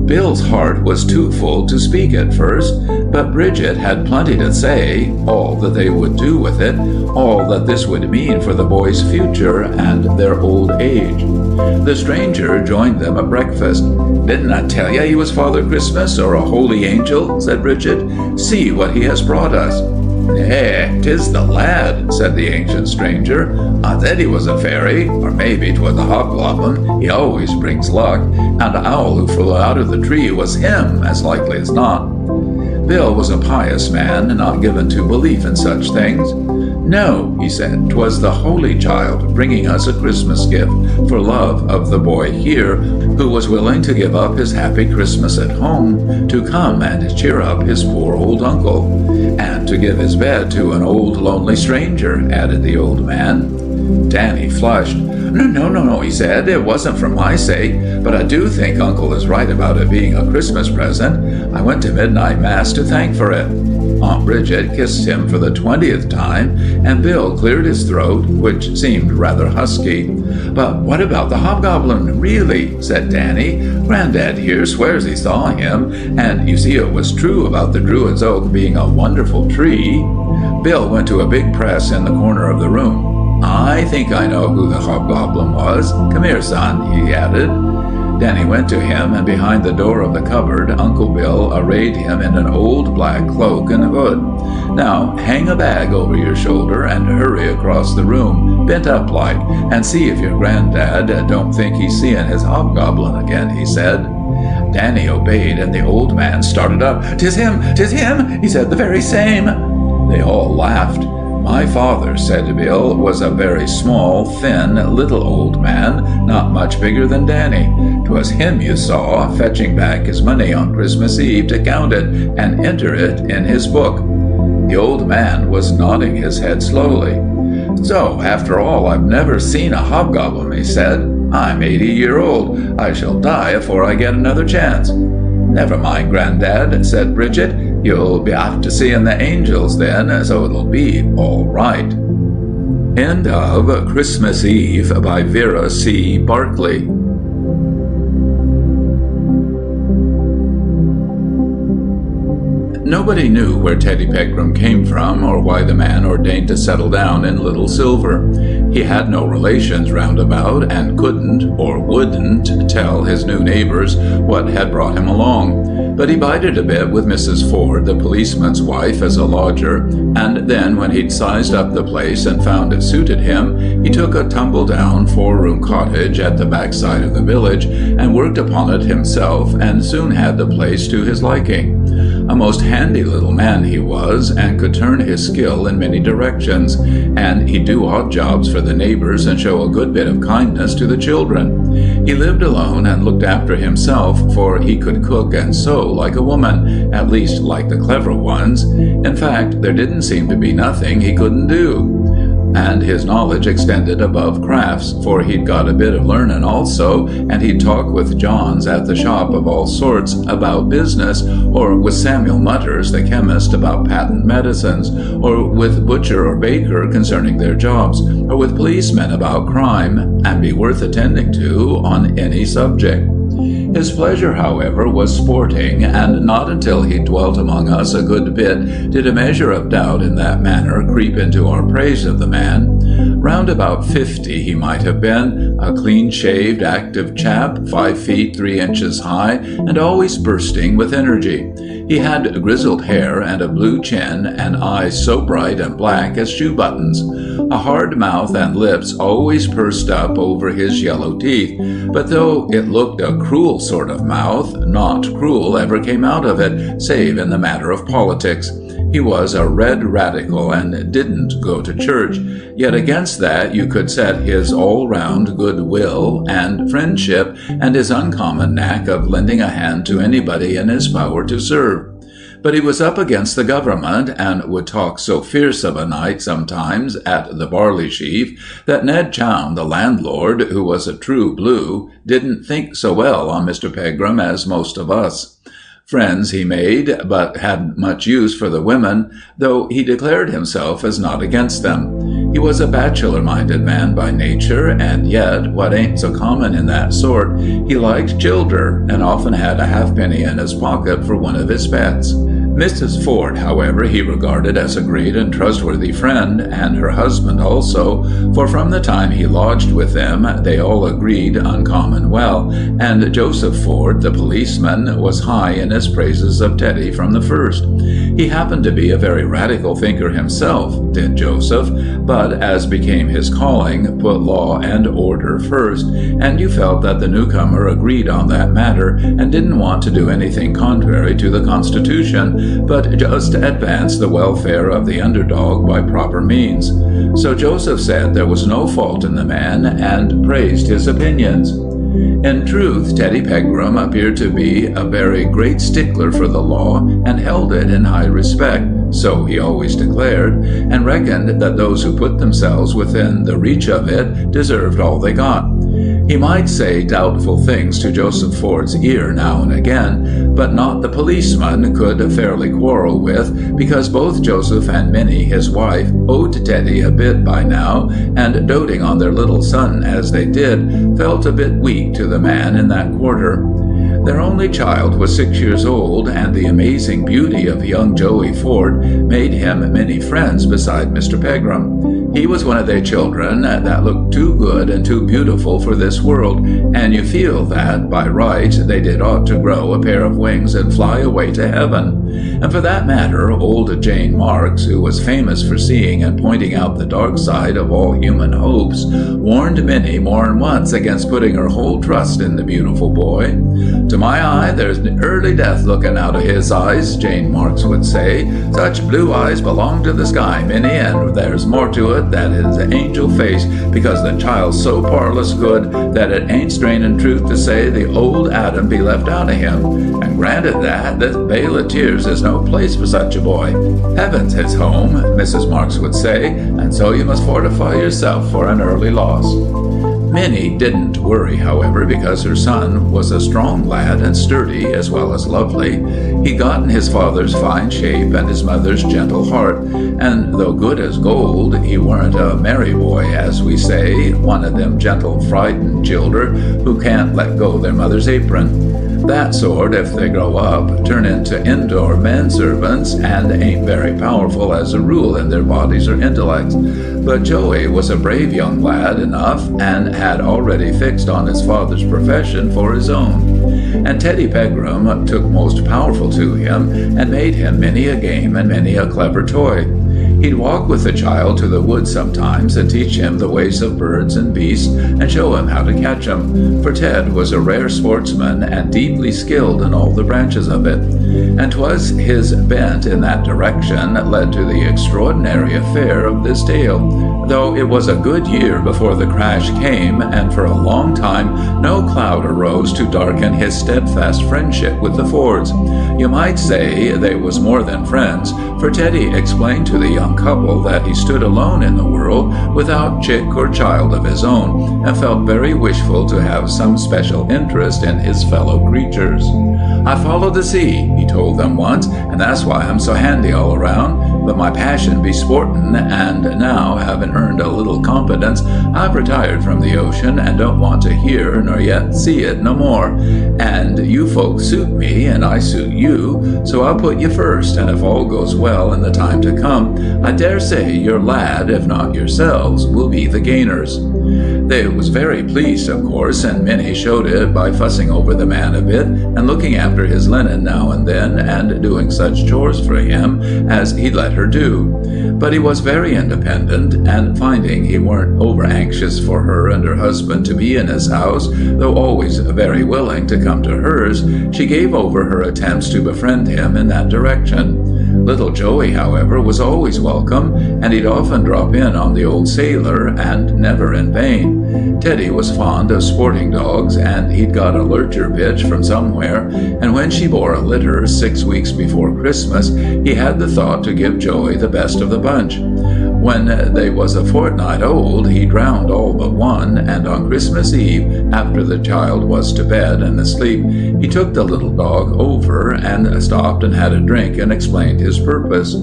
Bill's heart was too full to speak at first, but Bridget had plenty to say, all that they would do with it, all that this would mean for the boys' future and their old age. The stranger joined them at breakfast. "Didn't I tell you he was Father Christmas or a holy angel?" said Bridget. "See what he has brought us." "Nay, 'tis the lad," said the ancient stranger. "I said he was a fairy, or maybe 'twas a hobgoblin. He always brings luck, and the owl who flew out of the tree was him, as likely as not." Bill was a pious man, not given to belief in such things. "No," he said, "'twas the Holy Child bringing us a Christmas gift for love of the boy here, who was willing to give up his happy Christmas at home to come and cheer up his poor old uncle, and to give his bed to an old lonely stranger," added the old man. Danny flushed. No, he said. "It wasn't for my sake, but I do think Uncle is right about it being a Christmas present. I went to midnight mass to thank for it." Aunt Bridget kissed him for the 20th time, and Bill cleared his throat, which seemed rather husky. "But what about the hobgoblin, really?" said Danny. "Grandad here swears he saw him, and you see it was true about the Druid's Oak being a wonderful tree." Bill went to a big press in the corner of the room. "I think I know who the hobgoblin was. Come here, son," he added. Danny went to him, and behind the door of the cupboard, Uncle Bill arrayed him in an old black cloak and hood. "Now, hang a bag over your shoulder and hurry across the room, bent up like, and see if your granddad don't think he's seeing his hobgoblin again," he said. Danny obeyed, and the old man started up. "'Tis him! 'Tis him!" he said. "The very same!" They all laughed. "My father," said Bill, "was a very small, thin, little old man, not much bigger than Danny. 'Twas him you saw, fetching back his money on Christmas Eve to count it and enter it in his book." The old man was nodding his head slowly. "So, after all, I've never seen a hobgoblin," he said. "I'm 80-year-old. I shall die afore I get another chance." "Never mind, Grandad," said Bridget. "You'll be after seeing the angels then, so it'll be all right." End of Christmas Eve by Vera C. Barkley. Nobody knew where Teddy Pegram came from or why the man ordained to settle down in Little Silver. He had no relations round about and couldn't or wouldn't tell his new neighbors what had brought him along. But he bided a bit with Mrs. Ford, the policeman's wife, as a lodger, and then when he'd sized up the place and found it suited him, he took a tumble-down 4-room cottage at the backside of the village and worked upon it himself and soon had the place to his liking. A most handy little man he was, and could turn his skill in many directions, and he'd do odd jobs for the neighbors and show a good bit of kindness to the children. He lived alone and looked after himself, for he could cook and sew like a woman, at least like the clever ones. In fact, there didn't seem to be nothing he couldn't do. and his knowledge extended above crafts, for he'd got a bit of learning also, and he'd talk with Johns at the shop of all sorts about business, or with Samuel Mutters, the chemist, about patent medicines, or with butcher or baker concerning their jobs, or with policemen about crime, and be worth attending to on any subject. His pleasure, however, was sporting, and not until he dwelt among us a good bit did a measure of doubt in that manner creep into our praise of the man. Round about 50 he might have been, a clean-shaved, active chap, 5 feet 3 inches high, and always bursting with energy. He had grizzled hair and a blue chin, and eyes so bright and black as shoe buttons. A hard mouth and lips always pursed up over his yellow teeth, but though it looked a cruel sort of mouth, naught cruel ever came out of it, save in the matter of politics. He was a red radical and didn't go to church, yet against that you could set his all-round good will and friendship and his uncommon knack of lending a hand to anybody in his power to serve. But he was up against the government, and would talk so fierce of a night sometimes at the barley sheaf that Ned Chown, the landlord, who was a true blue, didn't think so well on Mr. Pegram as most of us. Friends he made, but hadn't much use for the women, though he declared himself as not against them. He was a bachelor-minded man by nature, and yet, what ain't so common in that sort, he liked childer, and often had a halfpenny in his pocket for one of his pets. Mrs. Ford, however, he regarded as a great and trustworthy friend, and her husband also, for from the time he lodged with them they all agreed uncommon well, and Joseph Ford, the policeman, was high in his praises of Teddy from the first. He happened to be a very radical thinker himself, did Joseph, but, as became his calling, put law and order first, and you felt that the newcomer agreed on that matter, and didn't want to do anything contrary to the Constitution, but just advance the welfare of the underdog by proper means. So Joseph said there was no fault in the man, and praised his opinions. In truth, Teddy Pegram appeared to be a very great stickler for the law, and held it in high respect, so he always declared, and reckoned that those who put themselves within the reach of it deserved all they got. He might say doubtful things to Joseph Ford's ear now and again, but not the policeman could fairly quarrel with, because both Joseph and Minnie, his wife, owed Teddy a bit by now, and doting on their little son as they did, felt a bit weak to the man in that quarter. Their only child was 6 years old, and the amazing beauty of young Joey Ford made him many friends beside Mr. Pegram. He was one of their children that looked too good and too beautiful for this world, and you feel that, by rights, they did ought to grow a pair of wings and fly away to heaven. And for that matter, old Jane Marks, who was famous for seeing and pointing out the dark side of all human hopes, warned Minnie more than once against putting her whole trust in the beautiful boy. "To my eye, there's an early death looking out of his eyes," Jane Marks would say. "Such blue eyes belong to the sky, Minnie, and there's more to it that his angel face, because the child's so parlous good that it ain't straining truth to say the old Adam be left out of him. And granted that, this vale of tears is no place for such a boy. Heaven's his home," Mrs. Marks would say, "and so you must fortify yourself for an early loss." Minnie didn't worry, however, because her son was a strong lad and sturdy as well as lovely. He got in his father's fine shape and his mother's gentle heart, and though good as gold, he weren't a merry boy, as we say, one of them gentle frightened childer who can't let go their mother's apron. That sort, if they grow up, turn into indoor manservants and ain't very powerful as a rule in their bodies or intellects. But Joey was a brave young lad enough, and had already fixed on his father's profession for his own. And Teddy Pegram took most powerful to him, and made him many a game and many a clever toy. He'd walk with the child to the woods sometimes, and teach him the ways of birds and beasts, and show him how to catch 'em, for Ted was a rare sportsman, and deeply skilled in all the branches of it. And 'twas his bent in that direction that led to the extraordinary affair of this tale, though it was a good year before the crash came, and for a long time no cloud arose to darken his steadfast friendship with the Fords. You might say they was more than friends, for Teddy explained to the young couple that he stood alone in the world without chick or child of his own, and felt very wishful to have some special interest in his fellow creatures. "I follow the sea," he told them once, "and that's why I'm so handy all around. But my passion be sportin', and now, having earned a little competence, I've retired from the ocean and don't want to hear nor yet see it no more. And you folks suit me, and I suit you, so I'll put you first, and if all goes well in the time to come, I dare say your lad, if not yourselves, will be the gainers." They was very pleased, of course, and Minnie showed it by fussing over the man a bit, and looking after his linen now and then, and doing such chores for him as he'd let her do. But he was very independent, and finding he weren't over-anxious for her and her husband to be in his house, though always very willing to come to hers, she gave over her attempts to befriend him in that direction. Little Joey, however, was always welcome, and he'd often drop in on the old sailor, and never in vain. Teddy was fond of sporting dogs, and he'd got a lurcher bitch from somewhere, and when she bore a litter 6 weeks before Christmas, he had the thought to give Joey the best of the bunch. When they was a fortnight old, he drowned all but one, and on Christmas Eve, after the child was to bed and asleep, he took the little dog over and stopped and had a drink and explained his purpose.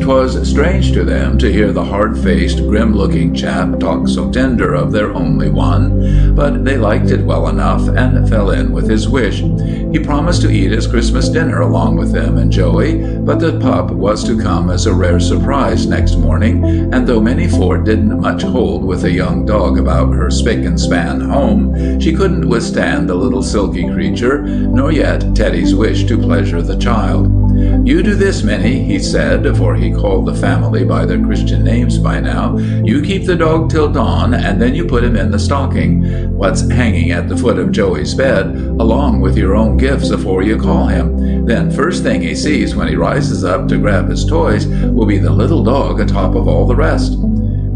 'Twas strange to them to hear the hard-faced, grim-looking chap talk so tender of their only one, but they liked it well enough and fell in with his wish. He promised to eat his Christmas dinner along with them and Joey, but the pup was to come as a rare surprise next morning, and though Minnie Ford didn't much hold with a young dog about her spick-and-span home, she couldn't withstand the little silky creature, nor yet Teddy's wish to pleasure the child. "You do this, Minnie," he said, for he called the family by their Christian names by now. "You keep the dog till dawn, and then you put him in the stocking, what's hanging at the foot of Joey's bed, along with your own gifts afore you call him. Then first thing he sees when he rises up to grab his toys will be the little dog atop of all the rest."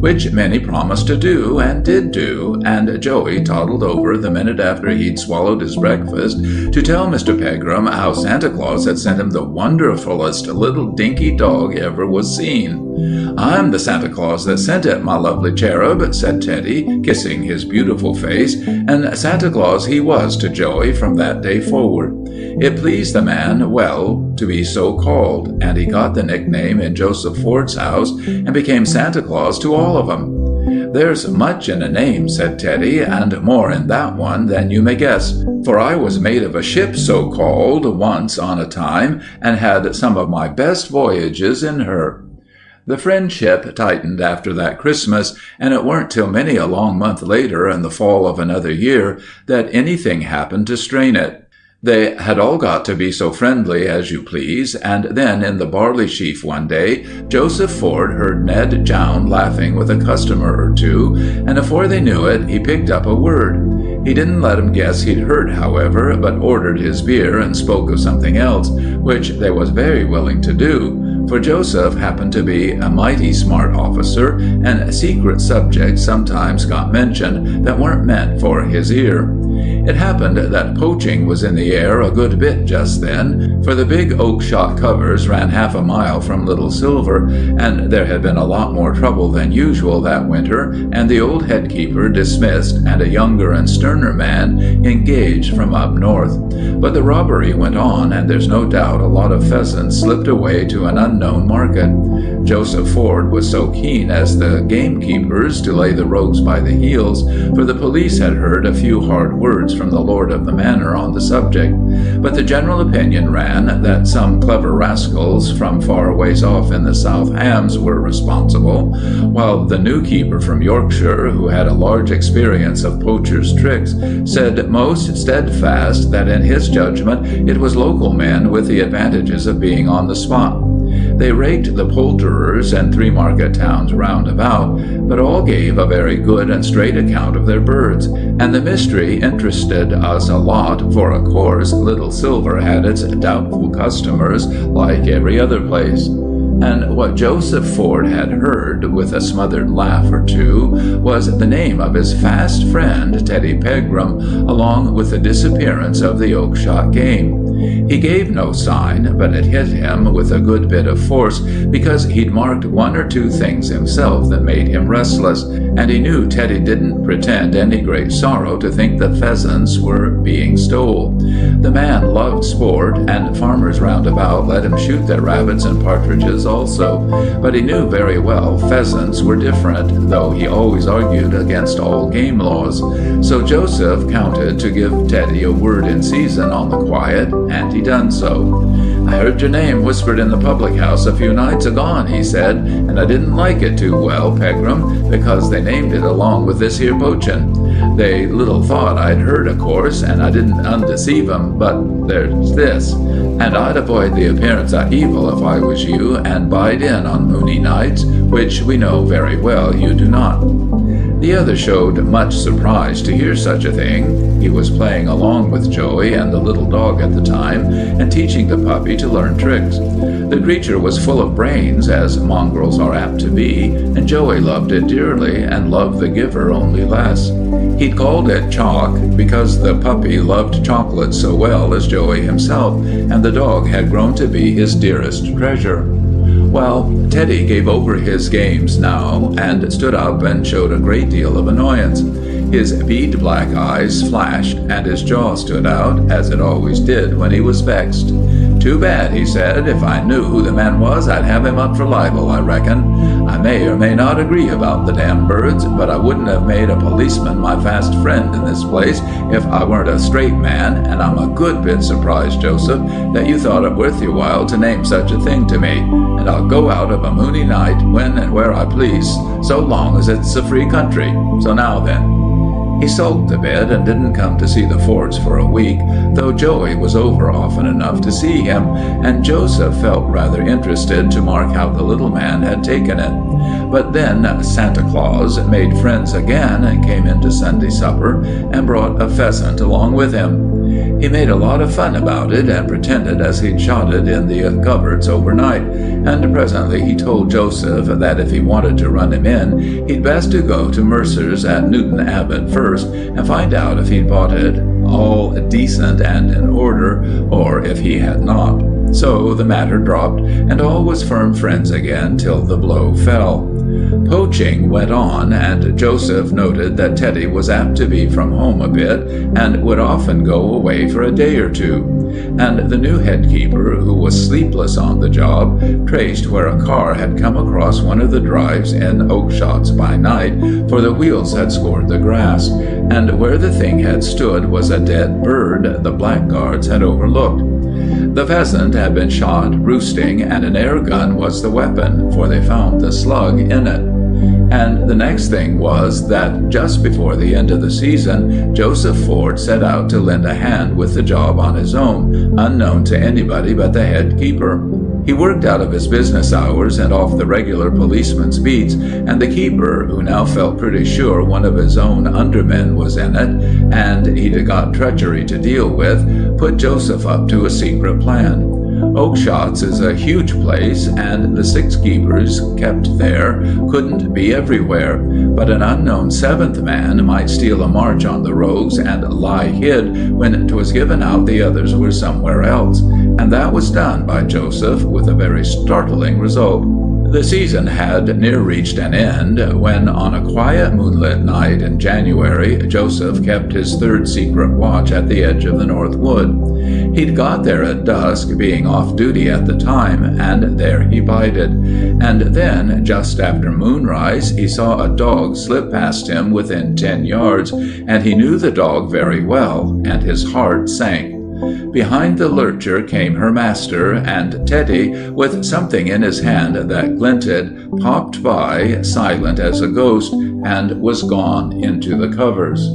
Which Minnie promised to do, and did do, and Joey toddled over the minute after he'd swallowed his breakfast to tell Mr. Pegram how Santa Claus had sent him the wonderfulest little dinky dog ever was seen. "I'm the Santa Claus that sent it, my lovely cherub," said Teddy, kissing his beautiful face, and Santa Claus he was to Joey from that day forward. It pleased the man well to be so called, and he got the nickname in Joseph Ford's house, and became Santa Claus to all of 'em. "There's much in a name," said Teddy, "and more in that one than you may guess, for I was mate of a ship so called once on a time, and had some of my best voyages in her." The friendship tightened after that Christmas, and it weren't till many a long month later, in the fall of another year, that anything happened to strain it. They had all got to be so friendly as you please, and then in the barley sheaf one day, Joseph Ford heard Ned Jown laughing with a customer or two, and afore they knew it, he picked up a word. He didn't let 'em guess he'd heard, however, but ordered his beer and spoke of something else, which they was very willing to do, for Joseph happened to be a mighty smart officer, and secret subjects sometimes got mentioned that weren't meant for his ear. It happened that poaching was in the air a good bit just then, for the big oak shot covers ran half a mile from Little Silver, and there had been a lot more trouble than usual that winter, and the old headkeeper dismissed, and a younger and sterner man engaged from up north. But the robbery went on, and there's no doubt a lot of pheasants slipped away to an unknown market. Joseph Ford was so keen as the gamekeepers to lay the rogues by the heels, for the police had heard a few hard words from the lord of the manor on the subject. But the general opinion ran that some clever rascals from far ways off in the South Hams were responsible, while the new keeper from Yorkshire, who had a large experience of poachers' tricks, said most steadfast that in his judgment it was local men with the advantages of being on the spot. They raked the poulterers and 3 market towns round about, but all gave a very good and straight account of their birds, and the mystery interested us a lot, for of course Little Silver had its doubtful customers like every other place. And what Joseph Ford had heard, with a smothered laugh or two, was the name of his fast friend Teddy Pegram, along with the disappearance of the Oakshott game. He gave no sign, but it hit him with a good bit of force, because he'd marked 1 or 2 things himself that made him restless, and he knew Teddy didn't pretend any great sorrow to think the pheasants were being stole. The man loved sport, and farmers round about let him shoot their rabbits and partridges also, but he knew very well pheasants were different, though he always argued against all game laws. So Joseph counted to give Teddy a word in season on the quiet, and he done so. "I heard your name whispered in the public house a few nights agone," he said, "and I didn't like it too well, Pegram, because they named it along with this here poachin'. They little thought I'd heard, of course, and I didn't undeceive 'em, but there's this, and I'd avoid the appearance of evil if I was you, and bide in on moony nights, which we know very well you do not." The other showed much surprise to hear such a thing. He was playing along with Joey and the little dog at the time, and teaching the puppy to learn tricks. The creature was full of brains, as mongrels are apt to be, and Joey loved it dearly, and loved the giver only less. He'd called it Chalk, because the puppy loved chocolate so well as Joey himself, and the dog had grown to be his dearest treasure. Well, Teddy gave over his games now, and stood up and showed a great deal of annoyance. His bead black eyes flashed, and his jaw stood out, as it always did when he was vexed. "Too bad," he said. "If I knew who the man was, I'd have him up for libel, I reckon. I may or may not agree about the damn birds, but I wouldn't have made a policeman my fast friend in this place if I weren't a straight man, and I'm a good bit surprised, Joseph, that you thought it worth your while to name such a thing to me, and I'll go out of a moony night when and where I please, so long as it's a free country. So now then." He sulked a bit and didn't come to see the Fords for a week, though Joey was over often enough to see him, and Joseph felt rather interested to mark how the little man had taken it. But then Santa Claus made friends again and came into Sunday supper and brought a pheasant along with him. He made a lot of fun about it and pretended as he'd shot it in the coverts overnight, and presently he told Joseph that if he wanted to run him in, he'd best to go to Mercer's at Newton Abbot first and find out if he'd bought it all decent and in order, or if he had not. So the matter dropped, and all was firm friends again till the blow fell. Poaching went on, and Joseph noted that Teddy was apt to be from home a bit, and would often go away for a day or two. And the new headkeeper, who was sleepless on the job, traced where a car had come across one of the drives in Oakshotts by night, for the wheels had scored the grass, and where the thing had stood was a dead bird the blackguards had overlooked. The pheasant had been shot roosting, and an air gun was the weapon, for they found the slug in it. And the next thing was that just before the end of the season, Joseph Ford set out to lend a hand with the job on his own, unknown to anybody but the head keeper. He worked out of his business hours and off the regular policeman's beats, and the keeper, who now felt pretty sure one of his own undermen was in it, and he'd got treachery to deal with, put Joseph up to a secret plan. Oakshotts is a huge place, and the 6 keepers kept there couldn't be everywhere, but an unknown 7th man might steal a march on the rogues and lie hid when 'twas given out the others were somewhere else, and that was done by Joseph with a very startling result. The season had near reached an end when, on a quiet moonlit night in January, Joseph kept his 3rd secret watch at the edge of the North Wood. He'd got there at dusk, being off duty at the time, and there he bided. And then, just after moonrise, he saw a dog slip past him within 10 yards, and he knew the dog very well, and his heart sank. Behind the lurcher came her master, and Teddy, with something in his hand that glinted, popped by, silent as a ghost, and was gone into the covers.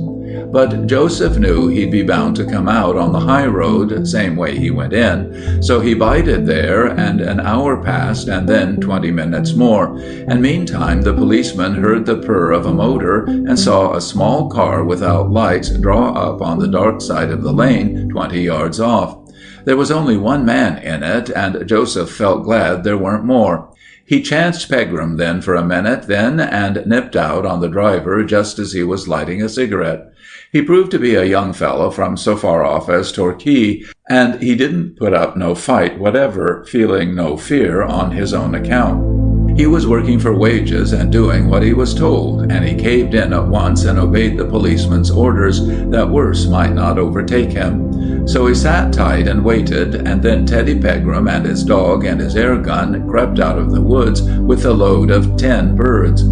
But Joseph knew he'd be bound to come out on the high road, same way he went in. So he bided there, and an hour passed, and then 20 minutes more. And meantime the policeman heard the purr of a motor and saw a small car without lights draw up on the dark side of the lane 20 yards off. There was only one man in it, and Joseph felt glad there weren't more. He chanced Pegram then for a minute, and nipped out on the driver just as he was lighting a cigarette. He proved to be a young fellow from so far off as Torquay, and he didn't put up no fight whatever, feeling no fear on his own account. He was working for wages and doing what he was told, and he caved in at once and obeyed the policeman's orders that worse might not overtake him. So he sat tight and waited, and then Teddy Pegram and his dog and his air gun crept out of the woods with a load of 10 birds.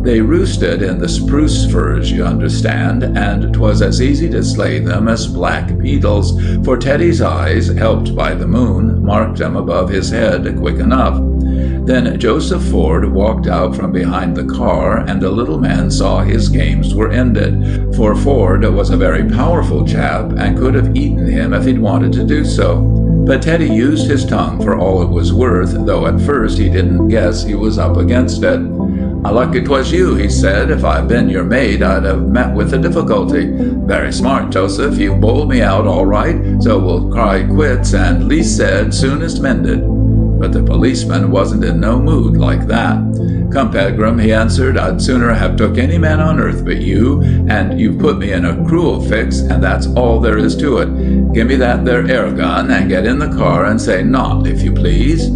They roosted in the spruce firs, you understand, and 'twas as easy to slay them as black beetles, for Teddy's eyes, helped by the moon, marked them above his head quick enough. Then Joseph Ford walked out from behind the car, and the little man saw his games were ended, for Ford was a very powerful chap and could have eaten him if he'd wanted to do so. But Teddy used his tongue for all it was worth, though at first he didn't guess he was up against it. "I lucky 'twas you," he said. "If I'd been your mate, I'd have met with a difficulty." "Very smart, Joseph. You bowled me out all right, so we'll cry quits, and least said, soonest mended." But the policeman wasn't in no mood like that. "Come, Pegram," he answered, "I'd sooner have took any man on earth but you, and you've put me in a cruel fix, and that's all there is to it. Give me that there air gun, and get in the car and say naught, if you please."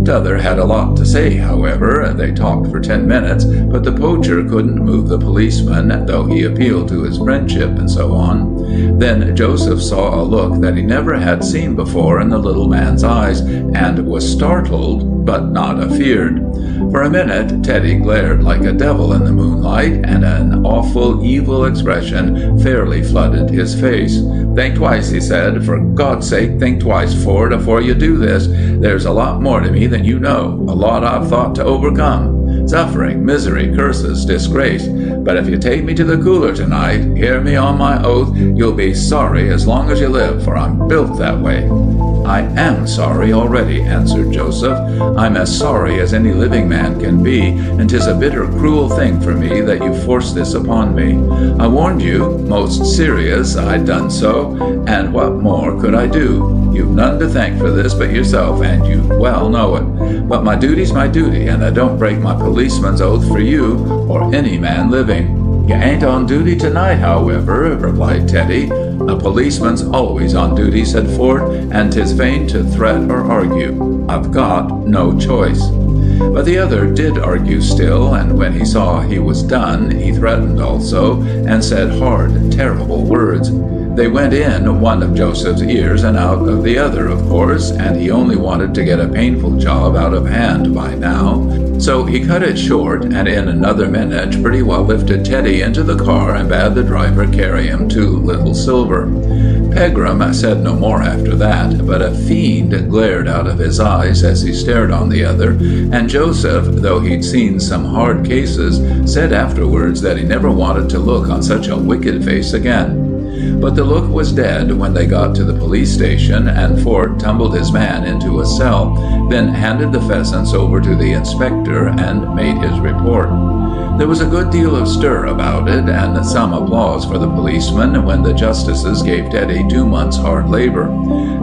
T'other had a lot to say, however. They talked for 10 minutes, but the poacher couldn't move the policeman, though he appealed to his friendship and so on. Then Joseph saw a look that he never had seen before in the little man's eyes, and was startled, but not afeared. For a minute Teddy glared like a devil in the moonlight, and an awful, evil expression fairly flooded his face. "Think twice," he said. "For God's sake, think twice, Ford, afore you do this. There's a lot more to me than you know, a lot I've thought to overcome. Suffering, misery, curses, disgrace. But if you take me to the cooler tonight, hear me on my oath, you'll be sorry as long as you live, for I'm built that way." "I am sorry already," answered Joseph. "I'm as sorry as any living man can be, and 'tis a bitter cruel thing for me that you forced this upon me. I warned you, most serious I'd done so, and what more could I do? You've none to thank for this but yourself, and you well know it. But my duty's my duty, and I don't break my policeman's oath for you, or any man living." "You ain't on duty tonight, however," replied Teddy. "A policeman's always on duty," said Ford, "and 'tis vain to threat or argue. I've got no choice." But the other did argue still, and when he saw he was done, he threatened also, and said hard, terrible words. They went in one of Joseph's ears and out of the other, of course, and he only wanted to get a painful job out of hand by now. So he cut it short, and in another minute pretty well lifted Teddy into the car and bade the driver carry him to Little Silver. Pegram said no more after that, but a fiend glared out of his eyes as he stared on the other, and Joseph, though he'd seen some hard cases, said afterwards that he never wanted to look on such a wicked face again. But the look was dead when they got to the police station, and Ford tumbled his man into a cell, then handed the pheasants over to the inspector and made his report. There was a good deal of stir about it, and some applause for the policeman when the justices gave Teddy 2 months' hard labor.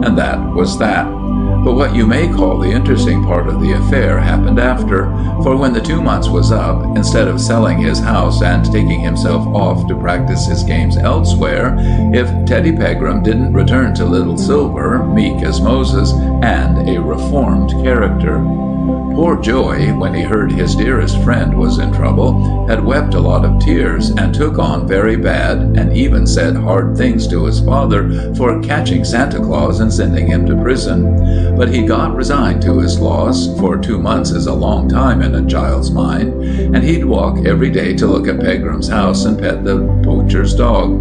And that was that. But what you may call the interesting part of the affair happened after, for when the 2 months was up, instead of selling his house and taking himself off to practice his games elsewhere, if Teddy Pegram didn't return to Little Silver, meek as Moses, and a reformed character. Poor Joey, when he heard his dearest friend was in trouble, had wept a lot of tears, and took on very bad, and even said hard things to his father for catching Santa Claus and sending him to prison. But he got resigned to his loss, for 2 months is a long time in a child's mind, and he'd walk every day to look at Pegram's house and pet the poacher's dog.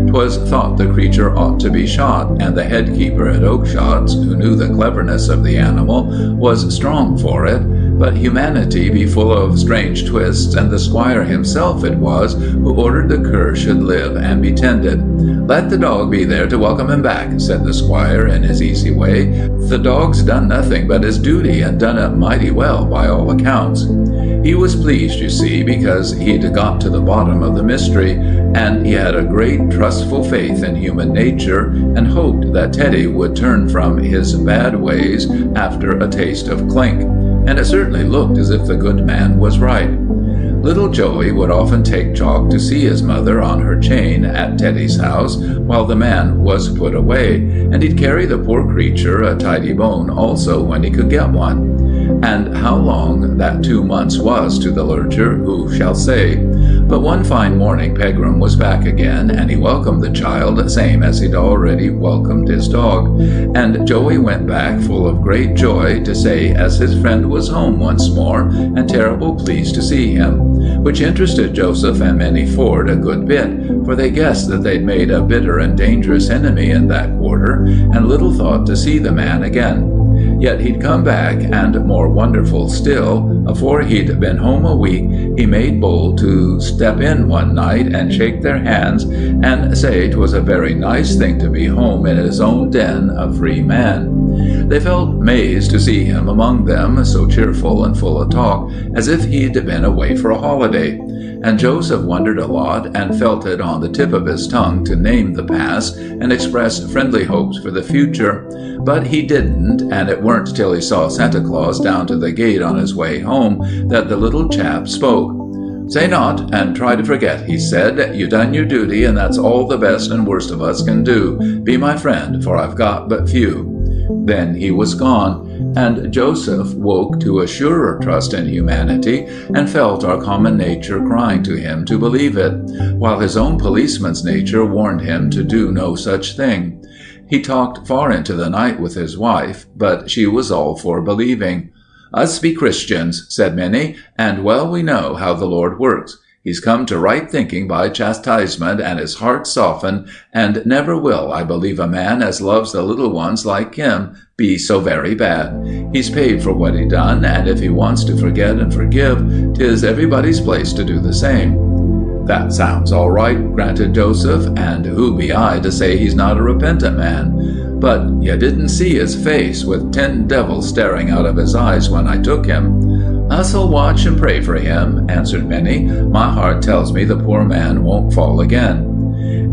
'Twas thought the creature ought to be shot, and the head keeper at Oakshot's, who knew the cleverness of the animal, was strong for it, but humanity be full of strange twists, and the squire himself it was who ordered the cur should live and be tended. "Let the dog be there to welcome him back," said the squire in his easy way. "The dog's done nothing but his duty, and done it mighty well by all accounts." He was pleased, you see, because he'd got to the bottom of the mystery, and he had a great trustful faith in human nature, and hoped that Teddy would turn from his bad ways after a taste of clink. And it certainly looked as if the good man was right. Little Joey would often take Chalk to see his mother on her chain at Teddy's house while the man was put away, and he'd carry the poor creature a tidy bone also when he could get one. And how long that 2 months was to the lurcher, who shall say? But one fine morning Pegram was back again, and he welcomed the child same as he'd already welcomed his dog. And Joey went back full of great joy to say as his friend was home once more, and terrible pleased to see him, which interested Joseph and Minnie Ford a good bit, for they guessed that they'd made a bitter and dangerous enemy in that quarter, and little thought to see the man again. Yet he'd come back, and more wonderful still, afore he'd been home a week, he made bold to step in one night and shake their hands, and say 'twas a very nice thing to be home in his own den, a free man. They felt mazed to see him among them, so cheerful and full of talk, as if he'd been away for a holiday. And Joseph wondered a lot, and felt it on the tip of his tongue to name the past and express friendly hopes for the future. But he didn't, and it weren't till he saw Santa Claus down to the gate on his way home that the little chap spoke. "Say not, and try to forget," he said. "You done your duty, and that's all the best and worst of us can do. Be my friend, for I've got but few." Then he was gone, and Joseph woke to a surer trust in humanity, and felt our common nature crying to him to believe it, while his own policeman's nature warned him to do no such thing. He talked far into the night with his wife, but she was all for believing. "Us be Christians," said Minnie, "and well we know how the Lord works. He's come to right thinking by chastisement, and his heart softened, and never will, I believe, a man as loves the little ones like him be so very bad. He's paid for what he done, and if he wants to forget and forgive, 'tis everybody's place to do the same." "That sounds all right," granted Joseph, "and who be I to say he's not a repentant man? But you didn't see his face, with 10 devils staring out of his eyes when I took him." "Us'll watch and pray for him," answered Minnie. "My heart tells me the poor man won't fall again."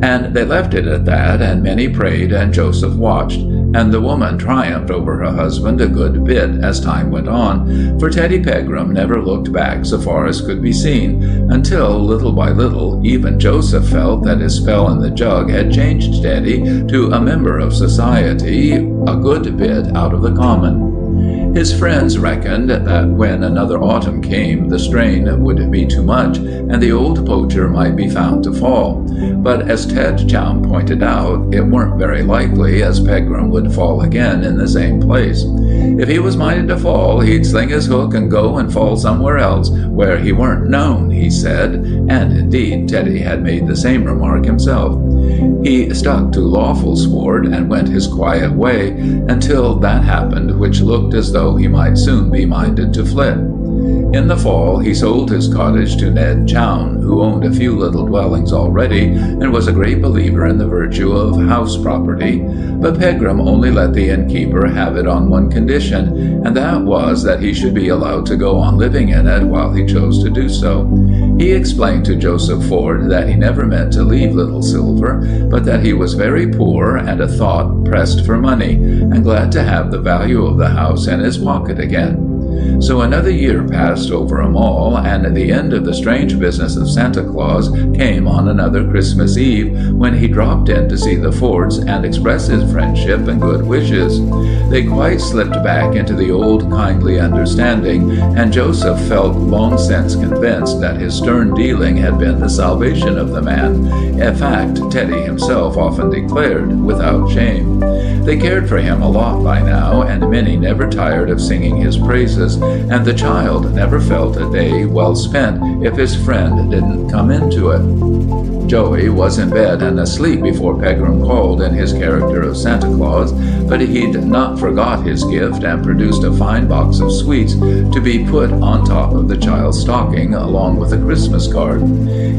And they left it at that, and Minnie prayed and Joseph watched, and the woman triumphed over her husband a good bit as time went on, for Teddy Pegram never looked back so far as could be seen, until, little by little, even Joseph felt that his spell in the jug had changed Teddy to a member of society a good bit out of the common. His friends reckoned that when another autumn came, the strain would be too much, and the old poacher might be found to fall. But as Ted Chown pointed out, it weren't very likely as Pegram would fall again in the same place. If he was minded to fall, he'd sling his hook and go and fall somewhere else, where he weren't known, he said, and indeed Teddy had made the same remark himself. He stuck to lawful sport and went his quiet way until that happened which looked as though he might soon be minded to flit. In the fall he sold his cottage to Ned Chown, who owned a few little dwellings already, and was a great believer in the virtue of house property. But Pegram only let the innkeeper have it on one condition, and that was that he should be allowed to go on living in it while he chose to do so. He explained to Joseph Ford that he never meant to leave Little Silver, but that he was very poor and a thought pressed for money, and glad to have the value of the house in his pocket again. So another year passed over 'em all, and the end of the strange business of Santa Claus came on another Christmas Eve, when he dropped in to see the Fords and express his friendship and good wishes. They quite slipped back into the old kindly understanding, and Joseph felt long since convinced that his stern dealing had been the salvation of the man. In fact, Teddy himself often declared, without shame. They cared for him a lot by now, and Minnie never tired of singing his praises, and the child never felt a day well spent if his friend didn't come into it. Joey was in bed and asleep before Pegram called in his character of Santa Claus, but he'd not forgot his gift and produced a fine box of sweets to be put on top of the child's stocking along with a Christmas card.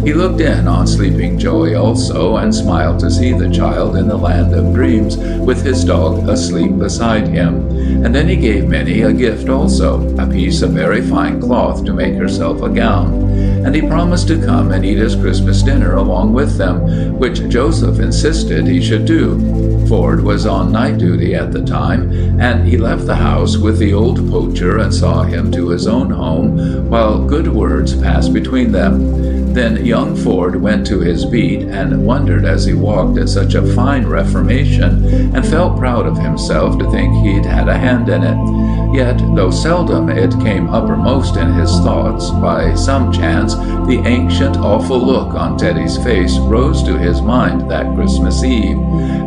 He looked in on sleeping Joey also and smiled to see the child in the land of dreams with his dog asleep beside him. And then he gave Minnie a gift also, a piece of very fine cloth to make herself a gown. And he promised to come and eat his Christmas dinner along with them, which Joseph insisted he should do. Ford was on night duty at the time, and he left the house with the old poacher and saw him to his own home, while good words passed between them. Then young Ford went to his beat and wondered as he walked at such a fine reformation, and felt proud of himself to think he'd had a hand in it. Yet, though seldom it came uppermost in his thoughts, by some chance the ancient, awful look on Teddy's face rose to his mind that Christmas Eve.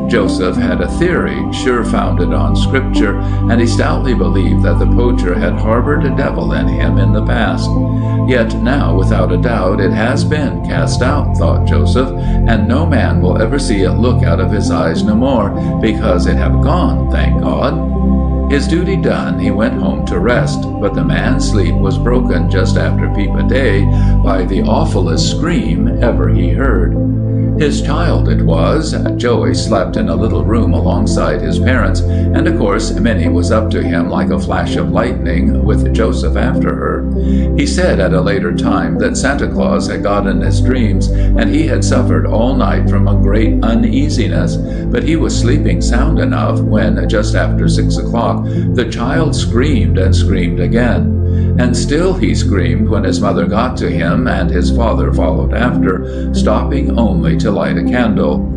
Joseph had a theory, sure founded on Scripture, and he stoutly believed that the poacher had harbored a devil in him in the past. Yet now, without a doubt, it has been cast out, thought Joseph, and no man will ever see it look out of his eyes no more, because it have gone, thank God. His duty done, he went home to rest, but the man's sleep was broken just after peep a day by the awfulest scream ever he heard. His child it was. Joey slept in a little room alongside his parents, and of course Minnie was up to him like a flash of lightning, with Joseph after her. He said at a later time that Santa Claus had got in his dreams, and he had suffered all night from a great uneasiness, but he was sleeping sound enough when, just after 6 o'clock, the child screamed and screamed again. And still he screamed when his mother got to him, and his father followed after, stopping only to light a candle.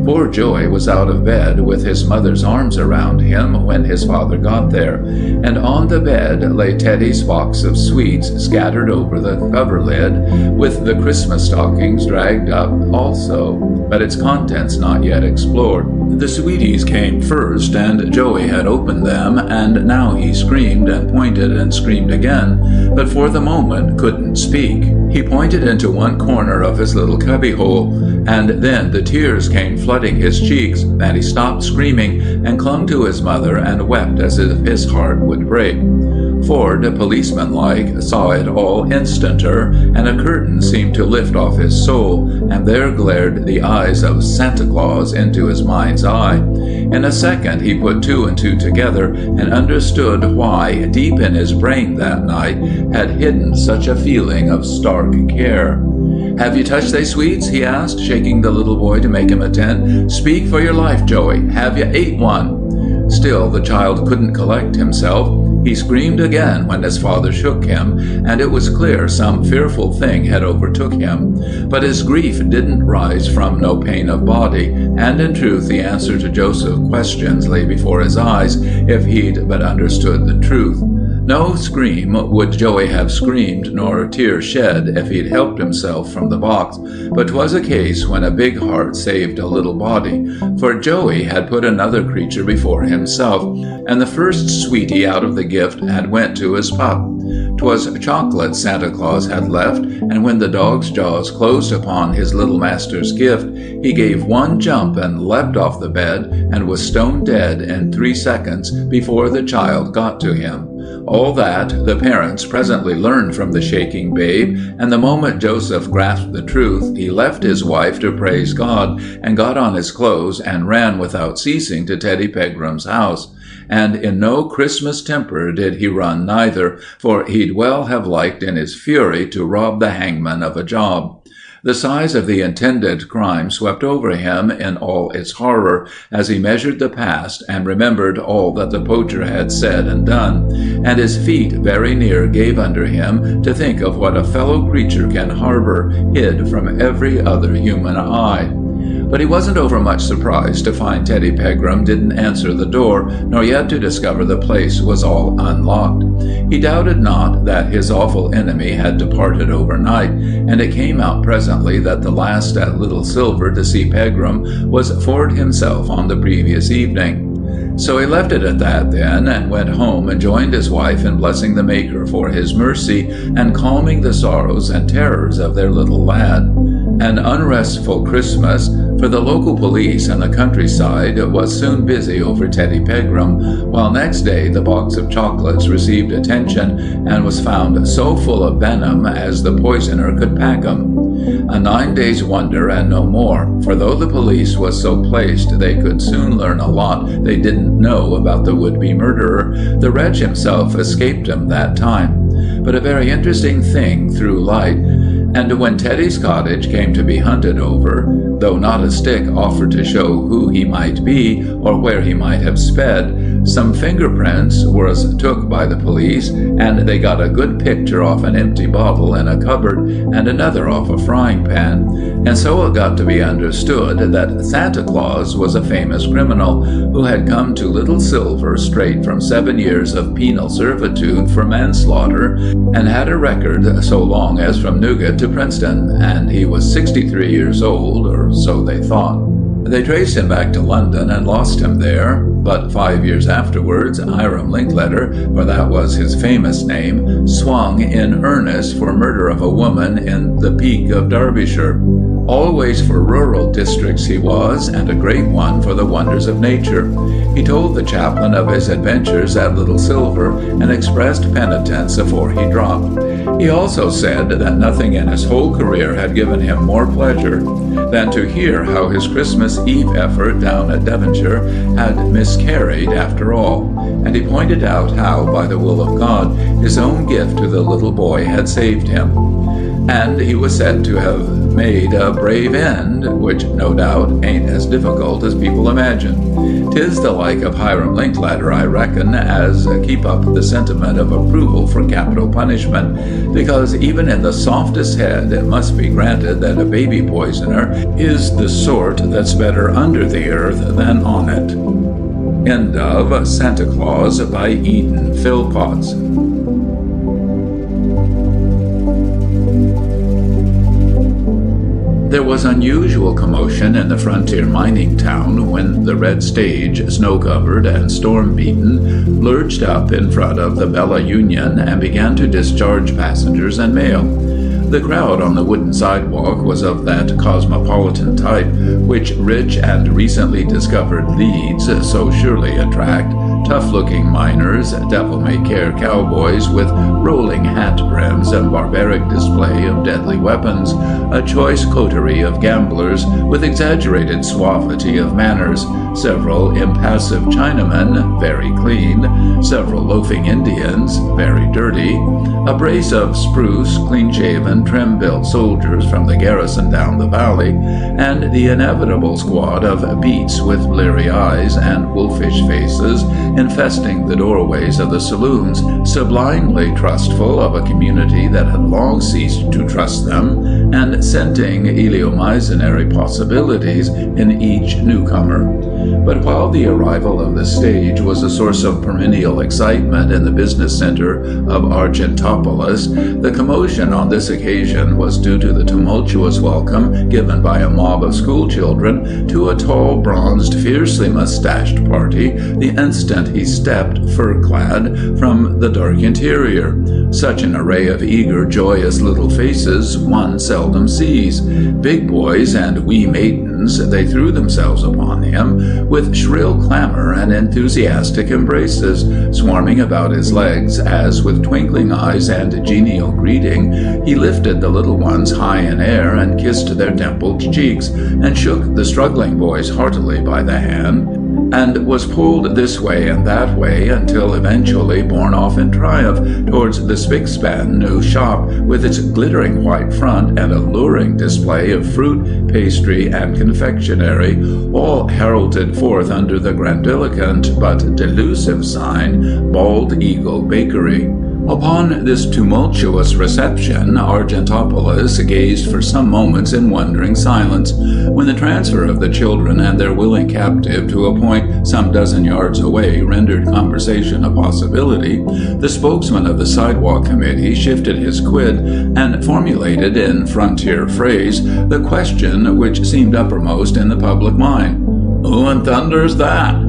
Poor Joey was out of bed with his mother's arms around him when his father got there, and on the bed lay Teddy's box of sweets scattered over the coverlid, with the Christmas stockings dragged up also, but its contents not yet explored. The sweeties came first, and Joey had opened them, and now he screamed and pointed and screamed again, but for the moment couldn't speak. He pointed into one corner of his little cubbyhole, and then the tears came flooding his cheeks, and he stopped screaming and clung to his mother and wept as if his heart would break. Ford, policeman-like, saw it all instanter, and a curtain seemed to lift off his soul, and there glared the eyes of Santa Claus into his mind's eye. In a second he put two and two together, and understood why, deep in his brain that night, had hidden such a feeling of stark care. "Have you touched they sweets?" he asked, shaking the little boy to make him attend. "Speak for your life, Joey. Have you ate one?" Still the child couldn't collect himself. He screamed again when his father shook him, and it was clear some fearful thing had overtook him. But his grief didn't rise from no pain of body, and in truth the answer to Joseph's questions lay before his eyes, if he'd but understood the truth. No scream would Joey have screamed, nor tear shed, if he'd helped himself from the box, but 'twas a case when a big heart saved a little body, for Joey had put another creature before himself, and the first sweetie out of the gift had went to his pup. 'Twas chocolate Santa Claus had left, and when the dog's jaws closed upon his little master's gift, he gave one jump and leapt off the bed, and was stone dead in 3 seconds before the child got to him. All that the parents presently learned from the shaking babe, and the moment Joseph grasped the truth, he left his wife to praise God, and got on his clothes and ran without ceasing to Teddy Pegram's house. And in no Christmas temper did he run neither, for he'd well have liked in his fury to rob the hangman of a job. The size of the intended crime swept over him in all its horror, as he measured the past and remembered all that the poacher had said and done, and his feet very near gave under him to think of what a fellow creature can harbor, hid from every other human eye. But he wasn't overmuch surprised to find Teddy Pegram didn't answer the door, nor yet to discover the place was all unlocked. He doubted not that his awful enemy had departed overnight, and it came out presently that the last at Little Silver to see Pegram was Ford himself on the previous evening. So he left it at that then, and went home and joined his wife in blessing the Maker for his mercy, and calming the sorrows and terrors of their little lad. An unrestful Christmas, for the local police and the countryside was soon busy over Teddy Pegram, while next day the box of chocolates received attention and was found so full of venom as the poisoner could pack 'em. A 9 days' wonder and no more, for though the police was so placed they could soon learn a lot they didn't know about the would-be murderer, the wretch himself escaped 'em that time. But a very interesting thing threw light, and when Teddy's cottage came to be hunted over, though not a stick offered to show who he might be or where he might have sped, some fingerprints was took by the police, and they got a good picture off an empty bottle in a cupboard and another off a frying pan, and so it got to be understood that Santa Claus was a famous criminal who had come to Little Silver straight from 7 years of penal servitude for manslaughter, and had a record so long as from Newgate to Princeton, and he was 63 years old, or so they thought. They traced him back to London and lost him there, but 5 years afterwards, Hiram Linklater, for that was his famous name, swung in earnest for murder of a woman in the Peak of Derbyshire. Always for rural districts he was, and a great one for the wonders of nature. He told the chaplain of his adventures at Little Silver, and expressed penitence afore he dropped. He also said that nothing in his whole career had given him more pleasure than to hear how his Christmas Eve effort down at Devonshire had miscarried after all, and he pointed out how, by the will of God, his own gift to the little boy had saved him. And he was said to have made a brave end, which no doubt ain't as difficult as people imagine. 'Tis the like of Hiram Linklater, I reckon, as keep up the sentiment of approval for capital punishment, because even in the softest head it must be granted that a baby poisoner is the sort that's better under the earth than on it. End of Santa Claus by Eden Philpotts. There was unusual commotion in the frontier mining town when the red stage, snow-covered and storm-beaten, lurched up in front of the Bella Union and began to discharge passengers and mail. The crowd on the wooden sidewalk was of that cosmopolitan type which rich and recently discovered leads so surely attract: tough-looking miners, devil-may-care cowboys with rolling hat brims and barbaric display of deadly weapons, a choice coterie of gamblers with exaggerated suavity of manners, several impassive Chinamen, very clean, several loafing Indians, very dirty, a brace of spruce, clean-shaven, trim-built soldiers from the garrison down the valley, and the inevitable squad of beats with bleary eyes and wolfish faces infesting the doorways of the saloons, sublimely trustful of a community that had long ceased to trust them, and scenting eleemosynary possibilities in each newcomer. But while the arrival of the stage was a source of perennial excitement in the business center of Argentopolis, the commotion on this occasion was due to the tumultuous welcome given by a mob of schoolchildren to a tall, bronzed, fiercely mustached party the instant he stepped, fur-clad, from the dark interior. Such an array of eager, joyous little faces one seldom sees. Big boys and wee maidens, they threw themselves upon him with shrill clamor and enthusiastic embraces, swarming about his legs as, with twinkling eyes and genial greeting, he lifted the little ones high in air and kissed their dimpled cheeks, and shook the struggling boys heartily by the hand, and was pulled this way and that way until eventually borne off in triumph towards the spick-span new shop with its glittering white front and alluring display of fruit, pastry, and confectionery, all heralded forth under the grandiloquent but delusive sign, Bald Eagle Bakery. Upon this tumultuous reception, Argentopolis gazed for some moments in wondering silence. When the transfer of the children and their willing captive to a point some dozen yards away rendered conversation a possibility, the spokesman of the sidewalk committee shifted his quid and formulated in frontier phrase the question which seemed uppermost in the public mind: "Who in thunder's that?"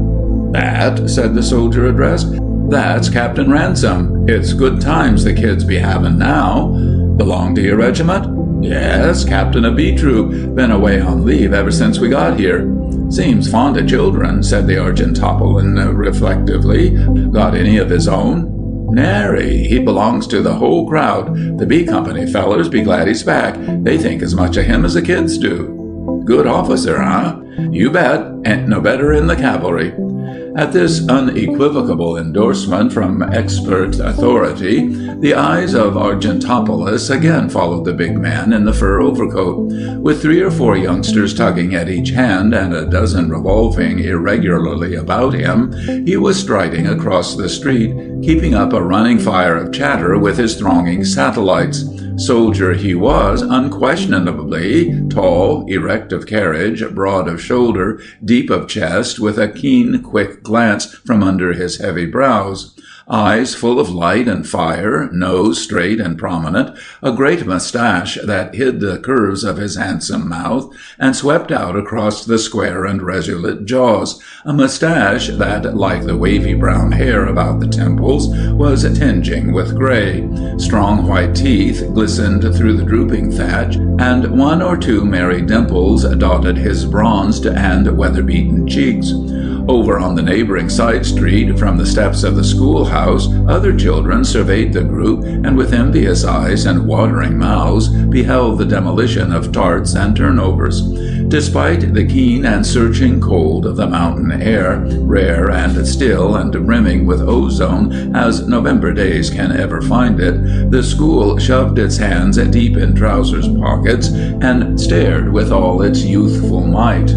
"That," said the soldier addressed, "that's Captain Ransom. It's good times the kids be having now. Belong to your regiment?" "Yes, captain of B Troop. Been away on leave ever since we got here." "Seems fond of children," said the Argentopolin reflectively. "Got any of his own?" "Nary. He belongs to the whole crowd. The B Company fellers be glad he's back. They think as much of him as the kids do." "Good officer, huh?" "You bet. Ain't no better in the cavalry." At this unequivocal endorsement from expert authority, the eyes of Argentopolis again followed the big man in the fur overcoat. With 3 or 4 youngsters tugging at each hand and a dozen revolving irregularly about him, he was striding across the street, keeping up a running fire of chatter with his thronging satellites. Soldier he was, unquestionably, tall, erect of carriage, broad of shoulder, deep of chest, with a keen, quick glance from under his heavy brows. Eyes full of light and fire, nose straight and prominent, a great mustache that hid the curves of his handsome mouth and swept out across the square and resolute jaws, a mustache that, like the wavy brown hair about the temples, was tingeing with gray. Strong white teeth glistened through the drooping thatch, and 1 or 2 merry dimples dotted his bronzed and weather-beaten cheeks. Over on the neighboring side street, from the steps of the schoolhouse, other children surveyed the group and with envious eyes and watering mouths beheld the demolition of tarts and turnovers. Despite the keen and searching cold of the mountain air, rare and still and brimming with ozone as November days can ever find it, the school shoved its hands deep in trousers pockets and stared with all its youthful might.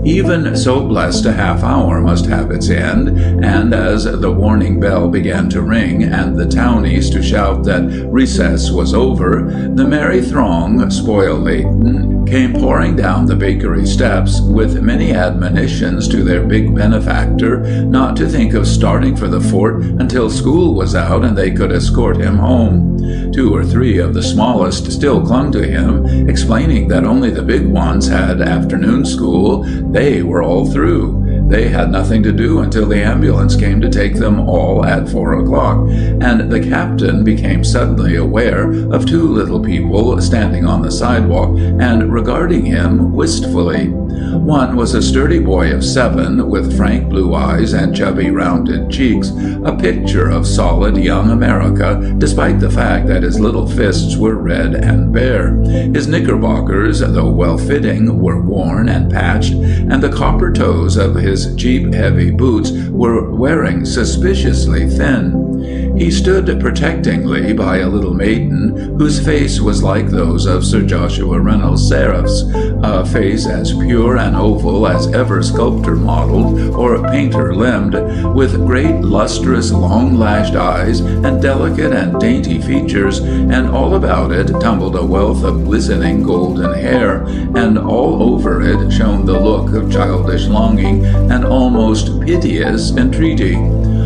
Even so blessed a half hour must have its end, and as the warning bell began to ring and the townies to shout that recess was over, the merry throng, spoil-laden, came pouring down the bakery steps with many admonitions to their big benefactor not to think of starting for the fort until school was out and they could escort him home. 2 or 3 of the smallest still clung to him, explaining that only the big ones had afternoon school. They were all through. They had nothing to do until the ambulance came to take them all at 4 o'clock, and the captain became suddenly aware of 2 little people standing on the sidewalk and regarding him wistfully. One was a sturdy boy of 7 with frank blue eyes and chubby rounded cheeks, a picture of solid young America despite the fact that his little fists were red and bare. His knickerbockers, though well-fitting, were worn and patched, and the copper toes of his cheap, heavy boots were wearing suspiciously thin. He stood protectingly by a little maiden whose face was like those of Sir Joshua Reynolds' seraphs, a face as pure and oval as ever sculptor modeled or painter limned, with great lustrous long-lashed eyes and delicate and dainty features, and all about it tumbled a wealth of glistening golden hair, and all over it shone the look of childish longing and almost piteous entreaty.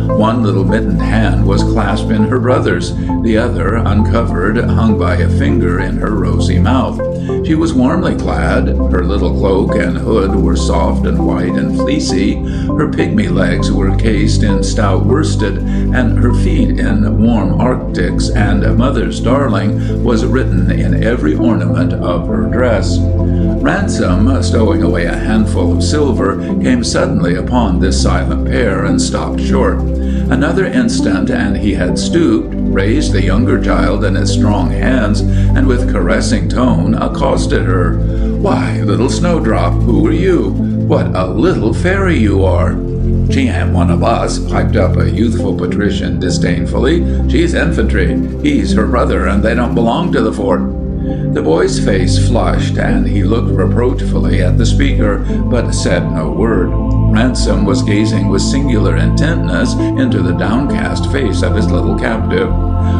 One little mittened hand was clasped in her brother's, the other, uncovered, hung by a finger in her rosy mouth. She was warmly clad. Her little cloak and hood were soft and white and fleecy. Her pygmy legs were cased in stout worsted, and her feet in warm arctics, and "Mother's darling" was written in every ornament of her dress. Ransom, stowing away a handful of silver, came suddenly upon this silent pair and stopped short. Another instant and he had stooped, raised the younger child in his strong hands, and with caressing tone accosted her. "Why, little Snowdrop, who are you? What a little fairy you are!" "She ain't one of us," piped up a youthful patrician disdainfully. "She's infantry. He's her brother, and they don't belong to the fort." The boy's face flushed, and he looked reproachfully at the speaker, but said no word. Ransom was gazing with singular intentness into the downcast face of his little captive.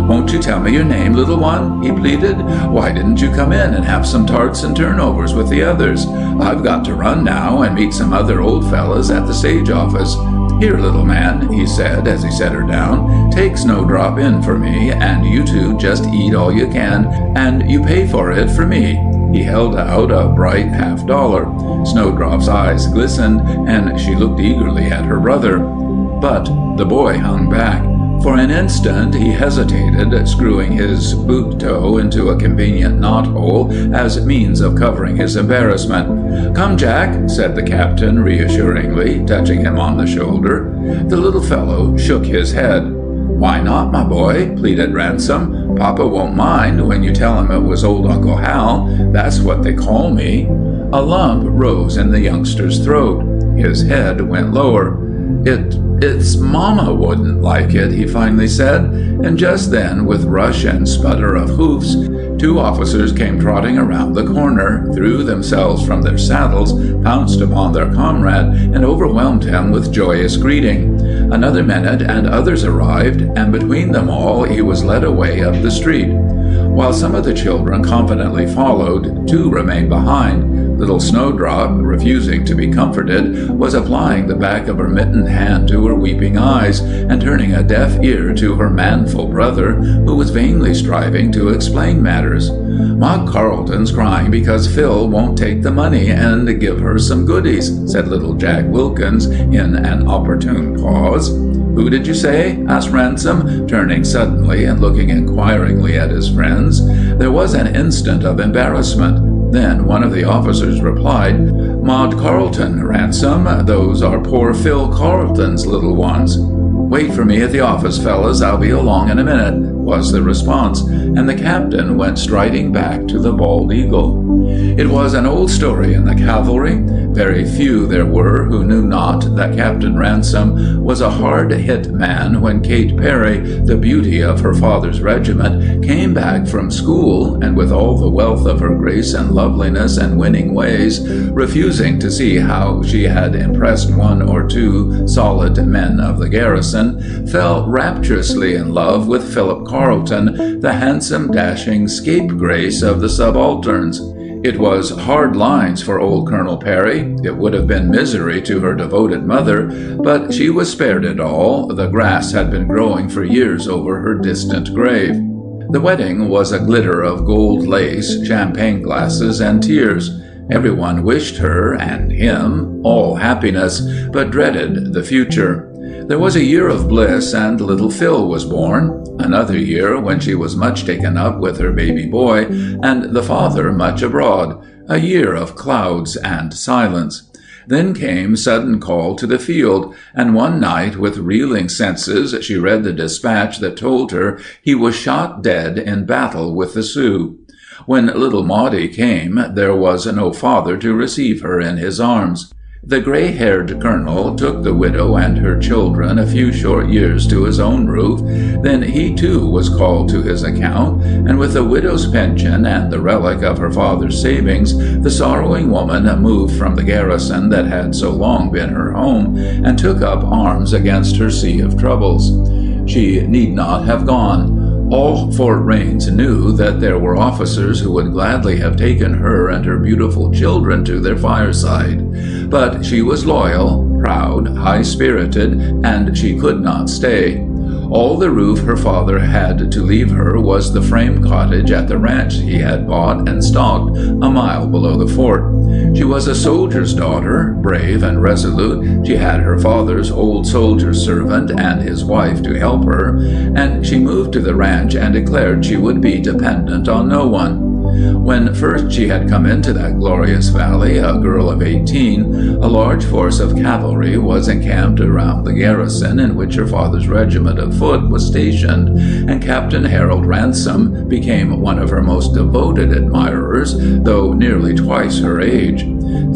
"Won't you tell me your name, little one?" he pleaded. "Why didn't you come in and have some tarts and turnovers with the others? I've got to run now and meet some other old fellas at the stage office. Here, little man," he said as he set her down, "take Snowdrop in for me, and you two just eat all you can, and you pay for it for me. He held out a bright $50. Snowdrop's eyes glistened, and she looked eagerly at her brother. But the boy hung back. For an instant he hesitated, screwing his boot toe into a convenient knothole as means of covering his embarrassment. "Come, Jack," said the captain reassuringly, touching him on the shoulder. The little fellow shook his head. "Why not, my boy?" pleaded Ransom. "Papa won't mind when you tell him it was old Uncle Hal. That's what they call me." A lump rose in the youngster's throat. His head went lower. It's Mama wouldn't like it," he finally said, and just then, with rush and sputter of hoofs, two officers came trotting around the corner, threw themselves from their saddles, pounced upon their comrade, and overwhelmed him with joyous greeting. Another minute and others arrived, and between them all he was led away up the street. While some of the children confidently followed, two remained behind. Little Snowdrop, refusing to be comforted, was applying the back of her mittened hand to her weeping eyes and turning a deaf ear to her manful brother, who was vainly striving to explain matters. "Maud Carleton's crying because Phil won't take the money and give her some goodies," said little Jack Wilkins in an opportune pause. "Who did you say?" asked Ransom, turning suddenly and looking inquiringly at his friends. There was an instant of embarrassment. Then one of the officers replied, "Maud Carleton, Ransom. Those are poor Phil Carleton's little ones." "Wait for me at the office, fellas. I'll be along in a minute," was the response, and the captain went striding back to the Bald Eagle. It was an old story in the cavalry. Very few there were who knew not that Captain Ransom was a hard-hit man when Kate Perry, the beauty of her father's regiment, came back from school, and with all the wealth of her grace and loveliness and winning ways, refusing to see how she had impressed one or two solid men of the garrison, fell rapturously in love with Philip Carleton, the handsome, dashing scapegrace of the subalterns. It was hard lines for old Colonel Perry. It would have been misery to her devoted mother, but she was spared it all. The grass had been growing for years over her distant grave. The wedding was a glitter of gold lace, champagne glasses, and tears. Everyone wished her, and him, all happiness, but dreaded the future. There was a year of bliss, and little Phil was born. Another year when she was much taken up with her baby boy, and the father much abroad. A year of clouds and silence. Then came sudden call to the field, and one night with reeling senses she read the dispatch that told her he was shot dead in battle with the Sioux. When little Maudie came, there was no father to receive her in his arms. The gray-haired colonel took the widow and her children a few short years to his own roof. Then he too was called to his account, and with the widow's pension and the relic of her father's savings, the sorrowing woman moved from the garrison that had so long been her home, and took up arms against her sea of troubles. She need not have gone. All Fort Rains knew that there were officers who would gladly have taken her and her beautiful children to their fireside. But she was loyal, proud, high-spirited, and she could not stay. All the roof her father had to leave her was the frame cottage at the ranch he had bought and stocked a mile below the fort. She was a soldier's daughter, brave and resolute. She had her father's old soldier servant and his wife to help her, and she moved to the ranch and declared she would be dependent on no one. When first she had come into that glorious valley, a girl of 18, a large force of cavalry was encamped around the garrison in which her father's regiment of foot was stationed, and Captain Harold Ransom became one of her most devoted admirers, though nearly twice her age.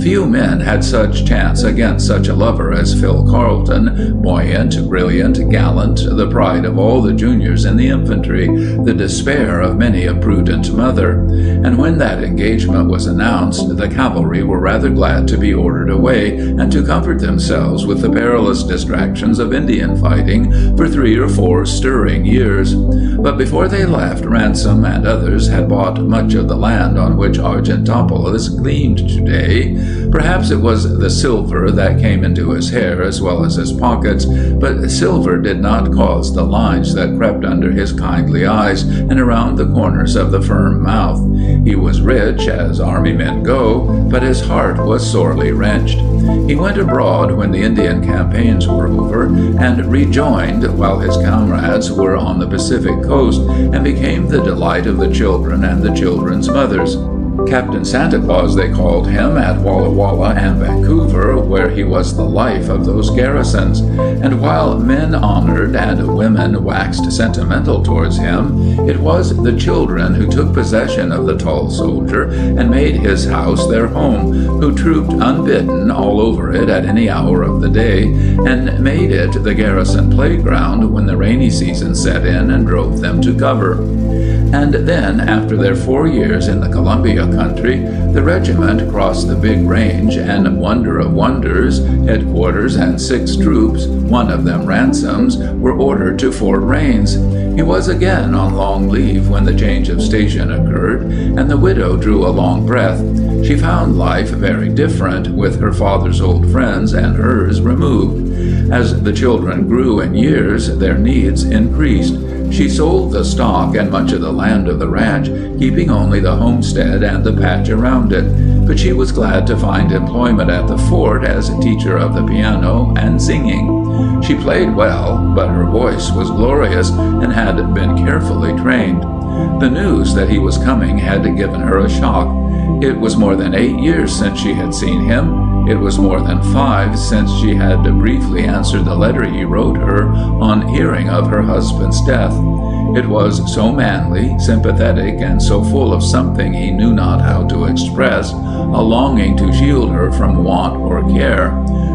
Few men had such chance against such a lover as Phil Carleton, buoyant, brilliant, gallant, the pride of all the juniors in the infantry, the despair of many a prudent mother. And when that engagement was announced, the cavalry were rather glad to be ordered away and to comfort themselves with the perilous distractions of Indian fighting for 3 or 4 stirring years. But before they left, Ransom and others had bought much of the land on which Argentopolis gleamed today, be. Perhaps it was the silver that came into his hair as well as his pockets, but silver did not cause the lines that crept under his kindly eyes and around the corners of the firm mouth. He was rich, as army men go, but his heart was sorely wrenched. He went abroad when the Indian campaigns were over and rejoined while his comrades were on the Pacific coast, and became the delight of the children and the children's mothers. Captain Santa Claus, they called him, at Walla Walla and Vancouver, where he was the life of those garrisons. And while men honored and women waxed sentimental towards him, it was the children who took possession of the tall soldier and made his house their home, who trooped unbidden all over it at any hour of the day, and made it the garrison playground when the rainy season set in and drove them to cover. And then, after their 4 years in the Columbia country, the regiment crossed the big range, and wonder of wonders, headquarters and 6 troops, one of them Ransom's, were ordered to Fort Rains. He was again on long leave when the change of station occurred, and the widow drew a long breath. She found life very different, with her father's old friends and hers removed. As the children grew in years, their needs increased. She sold the stock and much of the land of the ranch, keeping only the homestead and the patch around it. But she was glad to find employment at the fort as a teacher of the piano and singing. She played well, but her voice was glorious and had been carefully trained. The news that he was coming had given her a shock. It was more than 8 years since she had seen him. It was more than 5 since she had briefly answered the letter he wrote her on hearing of her husband's death. It was so manly, sympathetic, and so full of something he knew not how to express, a longing to shield her from want or care.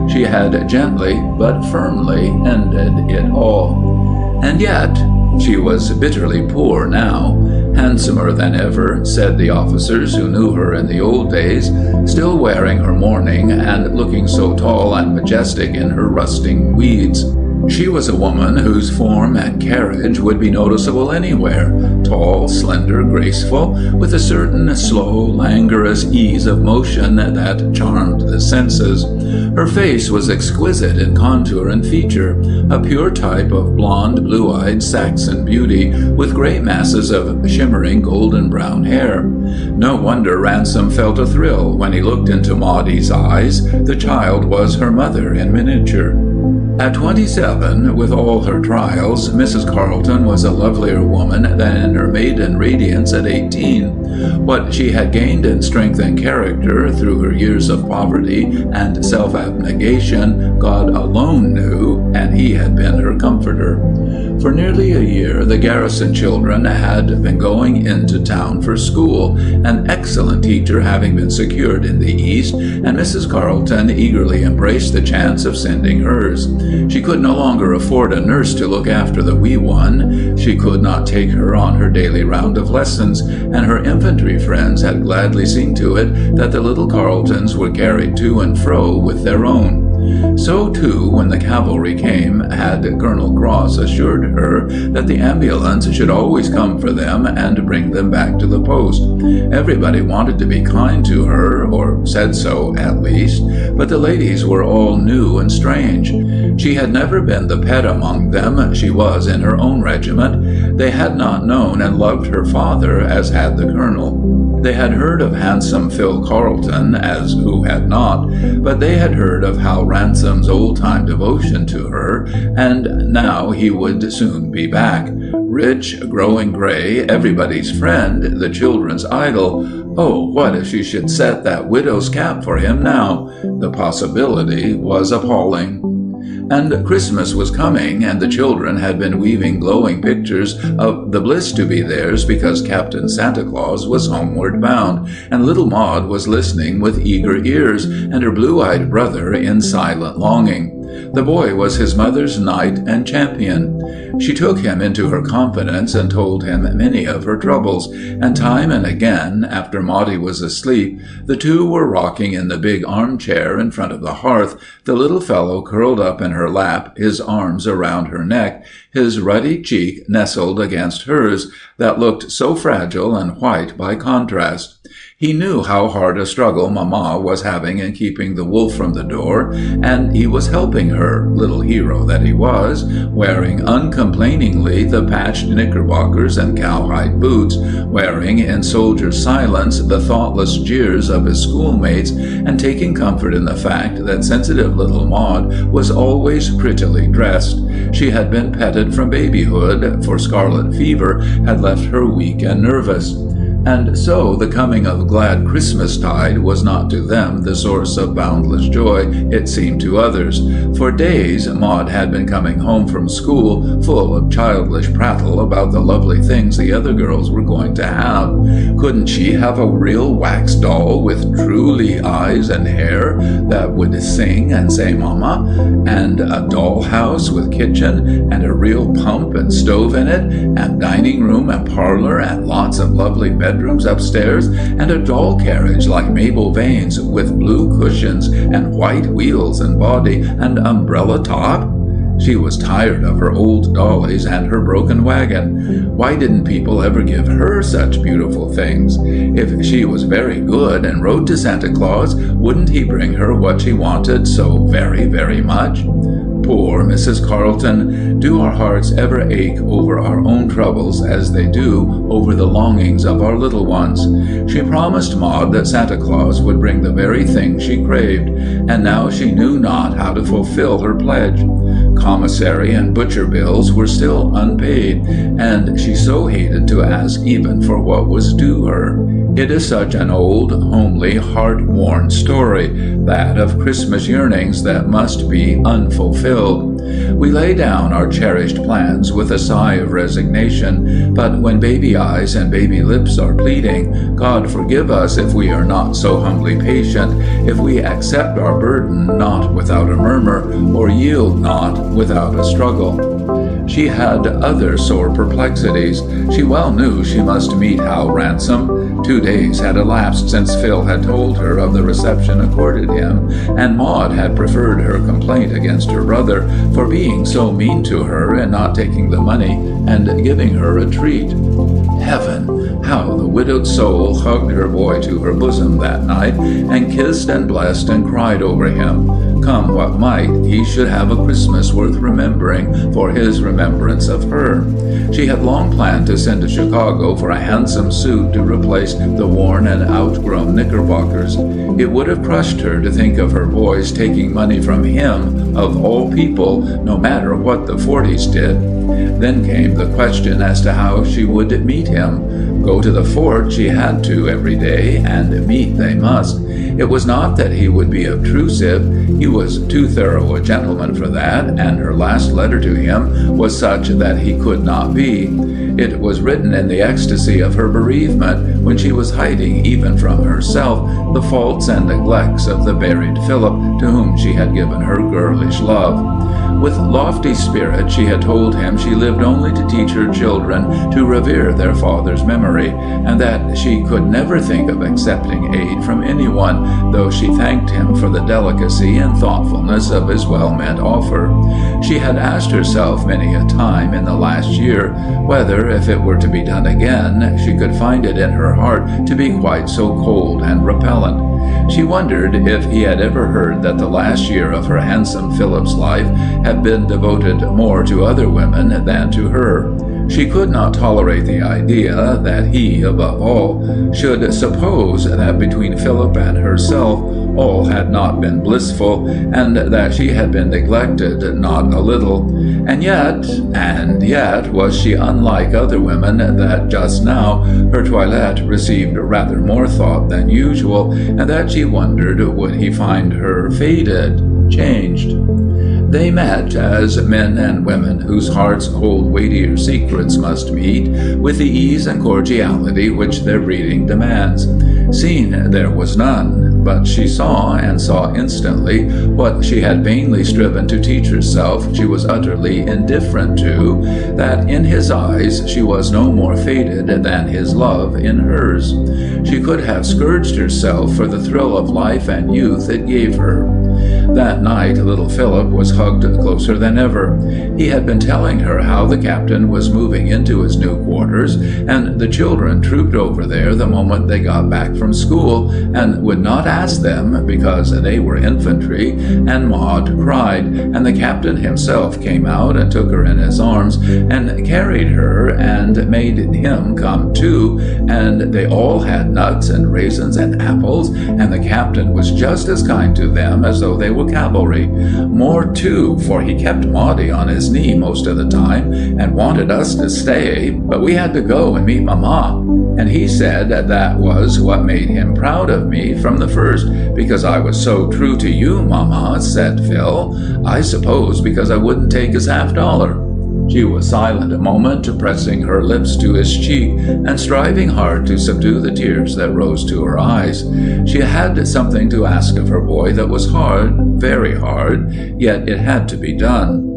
She had gently but firmly ended it all. And yet, she was bitterly poor now, handsomer than ever, said the officers who knew her in the old days, still wearing her mourning and looking so tall and majestic in her rusting weeds. She was a woman whose form and carriage would be noticeable anywhere, tall, slender, graceful, with a certain slow, languorous ease of motion that charmed the senses. Her face was exquisite in contour and feature, a pure type of blonde, blue-eyed Saxon beauty, with great masses of shimmering golden-brown hair. No wonder Ransom felt a thrill when he looked into Maudie's eyes. The child was her mother in miniature. At 27, with all her trials, Mrs. Carleton was a lovelier woman than in her maiden radiance at 18. What she had gained in strength and character through her years of poverty and self-abnegation, God alone knew, and he had been her comforter. For nearly a year, the garrison children had been going into town for school, an excellent teacher having been secured in the East, and Mrs. Carleton eagerly embraced the chance of sending hers. She could no longer afford a nurse to look after the wee one. She could not take her on her daily round of lessons, and her infantry friends had gladly seen to it that the little Carletons were carried to and fro with their own. So, too, when the cavalry came, had Colonel Cross assured her that the ambulance should always come for them and bring them back to the post. Everybody wanted to be kind to her, or said so at least, but the ladies were all new and strange. She had never been the pet among them. She was in her own regiment. They had not known and loved her father as had the colonel. They had heard of handsome Phil Carleton, as who had not, but they had heard of Hal Ransom's old-time devotion to her, and now he would soon be back. Rich, growing gray, everybody's friend, the children's idol. Oh, what if she should set that widow's cap for him now? The possibility was appalling. And Christmas was coming, and the children had been weaving glowing pictures of the bliss to be theirs because Captain Santa Claus was homeward bound, and little Maud was listening with eager ears, and her blue-eyed brother in silent longing. The boy was his mother's knight and champion. She took him into her confidence and told him many of her troubles, and time and again, after Maudie was asleep, the two were rocking in the big armchair in front of the hearth, the little fellow curled up in her lap, his arms around her neck, his ruddy cheek nestled against hers, that looked so fragile and white by contrast. He knew how hard a struggle Mamma was having in keeping the wolf from the door, and he was helping her, little hero that he was, wearing uncomplainingly the patched knickerbockers and cowhide boots, wearing in soldier silence the thoughtless jeers of his schoolmates, and taking comfort in the fact that sensitive little Maud was always prettily dressed. She had been petted from babyhood, for scarlet fever had left her weak and nervous. And so the coming of glad Christmastide was not to them the source of boundless joy it seemed to others. For days Maud had been coming home from school full of childish prattle about the lovely things the other girls were going to have. Couldn't she have a real wax doll with truly eyes and hair that would sing and say Mama, and a doll house with kitchen and a real pump and stove in it, and dining room and parlor and lots of lovely bedrooms upstairs, and a doll carriage like Mabel Vane's with blue cushions and white wheels and body and umbrella top? She was tired of her old dollies and her broken wagon. Why didn't people ever give her such beautiful things? If she was very good and wrote to Santa Claus, wouldn't he bring her what she wanted so very, very much? Poor Mrs. Carleton, do our hearts ever ache over our own troubles as they do over the longings of our little ones? She promised Maud that Santa Claus would bring the very thing she craved, and now she knew not how to fulfill her pledge. Commissary and butcher bills were still unpaid, and she so hated to ask even for what was due her. It is such an old, homely, heart-worn story, that of Christmas yearnings that must be unfulfilled. We lay down our cherished plans with a sigh of resignation, but when baby eyes and baby lips are pleading, God forgive us if we are not so humbly patient, if we accept our burden not without a murmur, or yield not without a struggle. She had other sore perplexities. She well knew she must meet Hal Ransom. 2 days had elapsed since Phil had told her of the reception accorded him, and Maud had preferred her complaint against her brother for being so mean to her and not taking the money and giving her a treat. Heaven, how the widowed soul hugged her boy to her bosom that night, and kissed and blessed and cried over him. Come what might, he should have a Christmas worth remembering for his remembrance of her. She had long planned to send to Chicago for a handsome suit to replace the worn and outgrown knickerbockers. It would have crushed her to think of her boys taking money from him, of all people, no matter what the 40s did. Then came the question as to how she would meet him. Go to the fort she had to every day, and meet they must. It was not that he would be obtrusive. He was too thorough a gentleman for that, and her last letter to him was such that he could not be. It was written in the ecstasy of her bereavement, when she was hiding even from herself the faults and neglects of the buried Philip, to whom she had given her girlish love. With lofty spirit she had told him she lived only to teach her children to revere their father's memory, and that she could never think of accepting aid from anyone, though she thanked him for the delicacy and thoughtfulness of his well-meant offer. She had asked herself many a time in the last year whether, if it were to be done again, she could find it in her heart to be quite so cold and repellent. She wondered if he had ever heard that the last year of her handsome Philip's life had been devoted more to other women than to her. She could not tolerate the idea that he, above all, should suppose that between Philip and herself all had not been blissful, and that she had been neglected not a little. And yet was she unlike other women, that just now her toilette received rather more thought than usual, and that she wondered would he find her faded, changed. They met as men and women whose hearts hold weightier secrets must meet, with the ease and cordiality which their breeding demands. Seen there was none, but she saw, and saw instantly, what she had vainly striven to teach herself she was utterly indifferent to, that in his eyes she was no more faded than his love in hers. She could have scourged herself for the thrill of life and youth it gave her. That night, little Philip was hugged closer than ever. He had been telling her how the captain was moving into his new quarters, and the children trooped over there the moment they got back from school, and would not ask them because they were infantry, and Maud cried, and the captain himself came out and took her in his arms, and carried her, and made him come too, and they all had nuts and raisins and apples, and the captain was just as kind to them as though they were cavalry. More too, for he kept Maudie on his knee most of the time, and wanted us to stay, but we had to go and meet Mama. And he said that was what made him proud of me from the first, because I was so true to you, Mama, said Phil. I suppose because I wouldn't take his $50. She was silent a moment, pressing her lips to his cheek, and striving hard to subdue the tears that rose to her eyes. She had something to ask of her boy that was hard, very hard, yet it had to be done.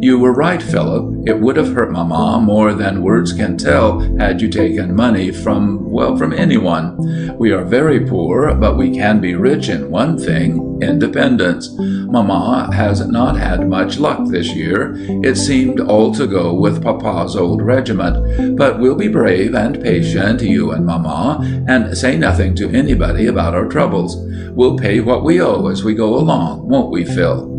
You were right, Philip. It would have hurt Mama more than words can tell had you taken money from anyone. We are very poor, but we can be rich in one thing, independence. Mama has not had much luck this year. It seemed all to go with Papa's old regiment. But we'll be brave and patient, you and Mama, and say nothing to anybody about our troubles. We'll pay what we owe as we go along, won't we, Phil?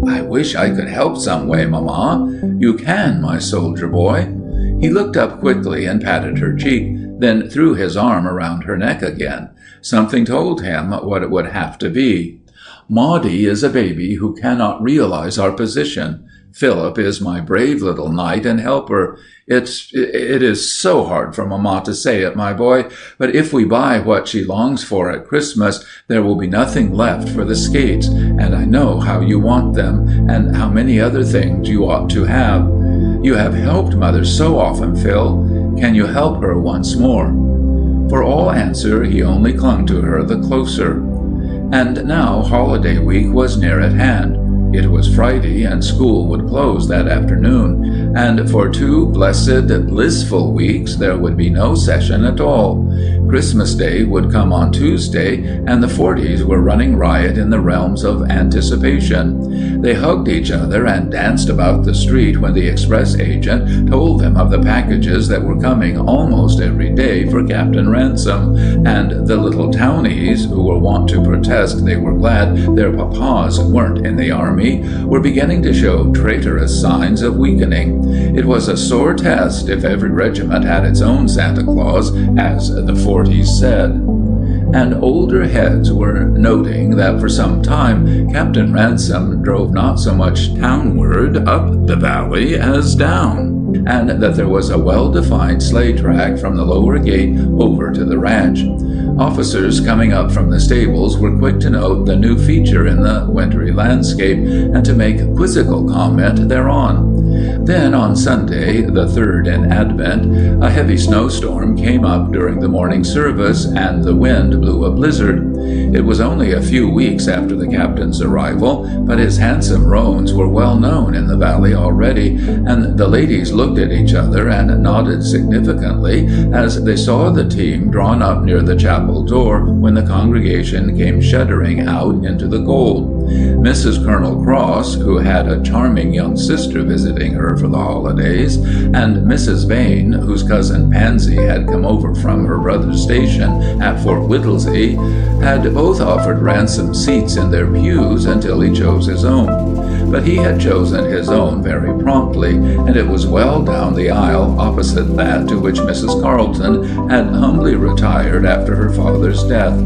I wish I could help some way, Mama. You can, my soldier boy. He looked up quickly and patted her cheek, then threw his arm around her neck again. Something told him what it would have to be. Maudie is a baby who cannot realize our position. Philip is my brave little knight and helper. It is so hard for Mama to say it, my boy, but if we buy what she longs for at Christmas, there will be nothing left for the skates, and I know how you want them, and how many other things you ought to have. You have helped Mother so often, Phil. Can you help her once more? For all answer, he only clung to her the closer. And now holiday week was near at hand. It was Friday, and school would close that afternoon, and for 2 blessed, blissful weeks there would be no session at all. Christmas Day would come on Tuesday, and the 40s were running riot in the realms of anticipation. They hugged each other and danced about the street when the express agent told them of the packages that were coming almost every day for Captain Ransom, and the little townies, who were wont to protest they were glad their papas weren't in the army, were beginning to show traitorous signs of weakening. It was a sore test if every regiment had its own Santa Claus, as the 40s said. And older heads were noting that for some time Captain Ransom drove not so much townward up the valley as down, and that there was a well-defined sleigh track from the lower gate over to the ranch. Officers coming up from the stables were quick to note the new feature in the wintry landscape and to make quizzical comment thereon. Then on Sunday, the 3rd in Advent, a heavy snowstorm came up during the morning service, and the wind blew a blizzard. It was only a few weeks after the captain's arrival, but his handsome roans were well known in the valley already, and the ladies looked at each other and nodded significantly as they saw the team drawn up near the chapel door when the congregation came shuddering out into the cold. Mrs. Colonel Cross, who had a charming young sister visiting her for the holidays, and Mrs. Vane, whose cousin Pansy had come over from her brother's station at Fort Whittlesey, had both offered Ransom seats in their pews until he chose his own. But he had chosen his own very promptly, and it was well down the aisle opposite that to which Mrs. Carleton had humbly retired after her father's death.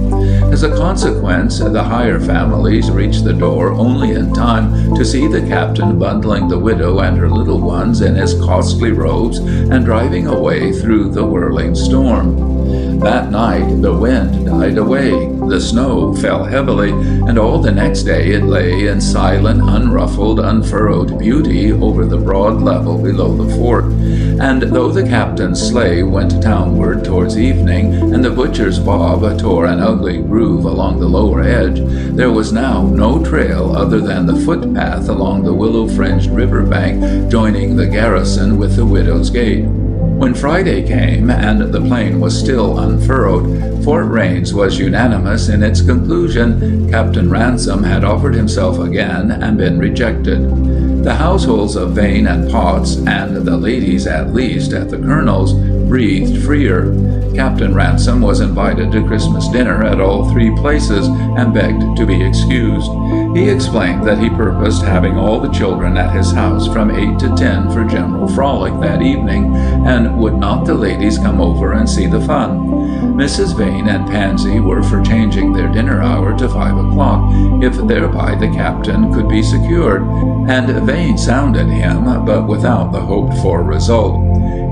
As a consequence, the higher families reached the door only in time to see the captain bundling the widow and her little ones in his costly robes and driving away through the whirling storm. That night the wind died away, the snow fell heavily, and all the next day it lay in silent, unruffled, unfurrowed beauty over the broad level below the fort. And though the captain's sleigh went townward towards evening, and the butcher's bob tore an ugly groove along the lower edge, there was now no trail other than the footpath along the willow-fringed river bank joining the garrison with the widow's gate. When Friday came and the plane was still unfurled, Fort Rains was unanimous in its conclusion. Captain Ransom had offered himself again and been rejected. The households of Vane and Potts, and the ladies at least at the Colonel's, breathed freer. Captain Ransom was invited to Christmas dinner at all three places and begged to be excused. He explained that he purposed having all the children at his house from 8 to 10 for general frolic that evening, and would not the ladies come over and see the fun? Mrs. Vane and Pansy were for changing their dinner hour to 5 o'clock, if thereby the captain could be secured, and Vane sounded him, but without the hoped-for result.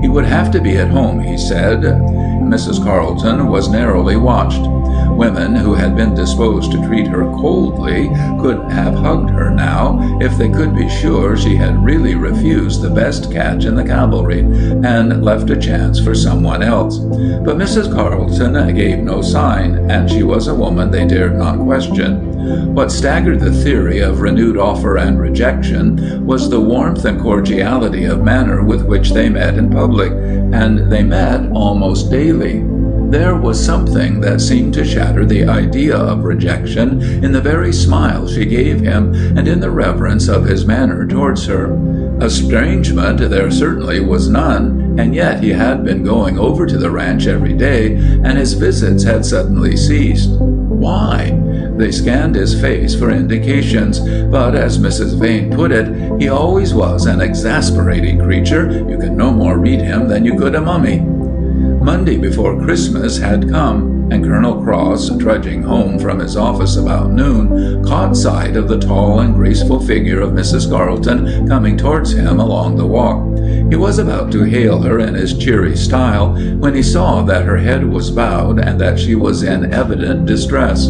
He would have to be at home, he said. Mrs. Carleton was narrowly watched. Women who had been disposed to treat her coldly could have hugged her now if they could be sure she had really refused the best catch in the cavalry and left a chance for someone else. But Mrs. Carleton gave no sign, and she was a woman they dared not question. What staggered the theory of renewed offer and rejection was the warmth and cordiality of manner with which they met in public, and they met almost daily. There was something that seemed to shatter the idea of rejection in the very smile she gave him and in the reverence of his manner towards her. Estrangement there certainly was none, and yet he had been going over to the ranch every day, and his visits had suddenly ceased. Why? They scanned his face for indications, but as Mrs. Vane put it, he always was an exasperating creature. You could no more read him than you could a mummy. Monday before Christmas had come, and Colonel Cross, trudging home from his office about noon, caught sight of the tall and graceful figure of Mrs. Carleton coming towards him along the walk. He was about to hail her in his cheery style when he saw that her head was bowed and that she was in evident distress.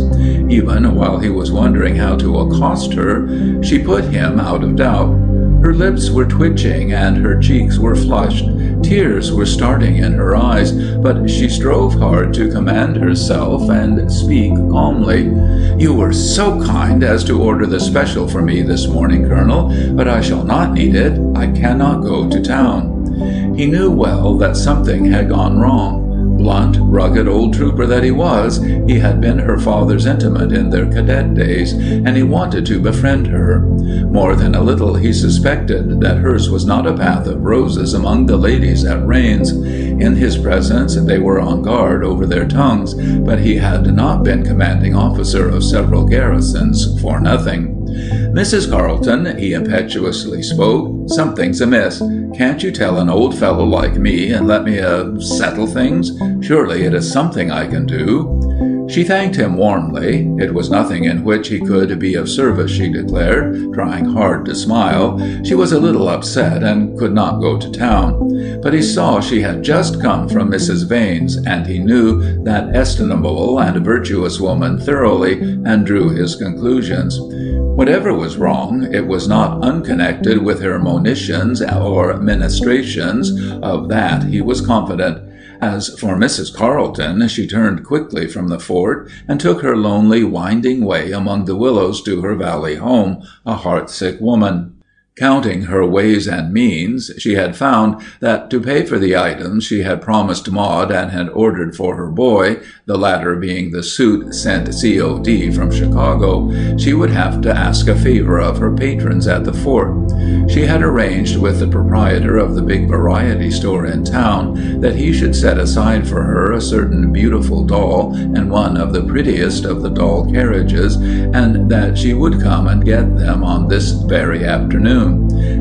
Even while he was wondering how to accost her, she put him out of doubt. Her lips were twitching and her cheeks were flushed. Tears were starting in her eyes, but she strove hard to command herself and speak calmly. "You were so kind as to order the special for me this morning, Colonel, but I shall not need it. I cannot go to town." He knew well that something had gone wrong. Blunt, rugged old trooper that he was, he had been her father's intimate in their cadet days, and he wanted to befriend her. More than a little he suspected that hers was not a path of roses among the ladies at Rains. In his presence they were on guard over their tongues, but he had not been commanding officer of several garrisons for nothing. "Mrs. Carleton," he impetuously spoke, "something's amiss. Can't you tell an old fellow like me and let me, settle things? Surely it is something I can do." She thanked him warmly. It was nothing in which he could be of service, she declared, trying hard to smile. She was a little upset and could not go to town. But he saw she had just come from Mrs. Vane's, and he knew that estimable and virtuous woman thoroughly, and drew his conclusions. Whatever was wrong, it was not unconnected with her monitions or ministrations. Of that he was confident. As for Mrs. Carleton, she turned quickly from the fort and took her lonely, winding way among the willows to her valley home, a heartsick woman. Counting her ways and means, she had found that to pay for the items she had promised Maud and had ordered for her boy, the latter being the suit sent COD from Chicago, she would have to ask a favor of her patrons at the fort. She had arranged with the proprietor of the big variety store in town that he should set aside for her a certain beautiful doll and one of the prettiest of the doll carriages, and that she would come and get them on this very afternoon.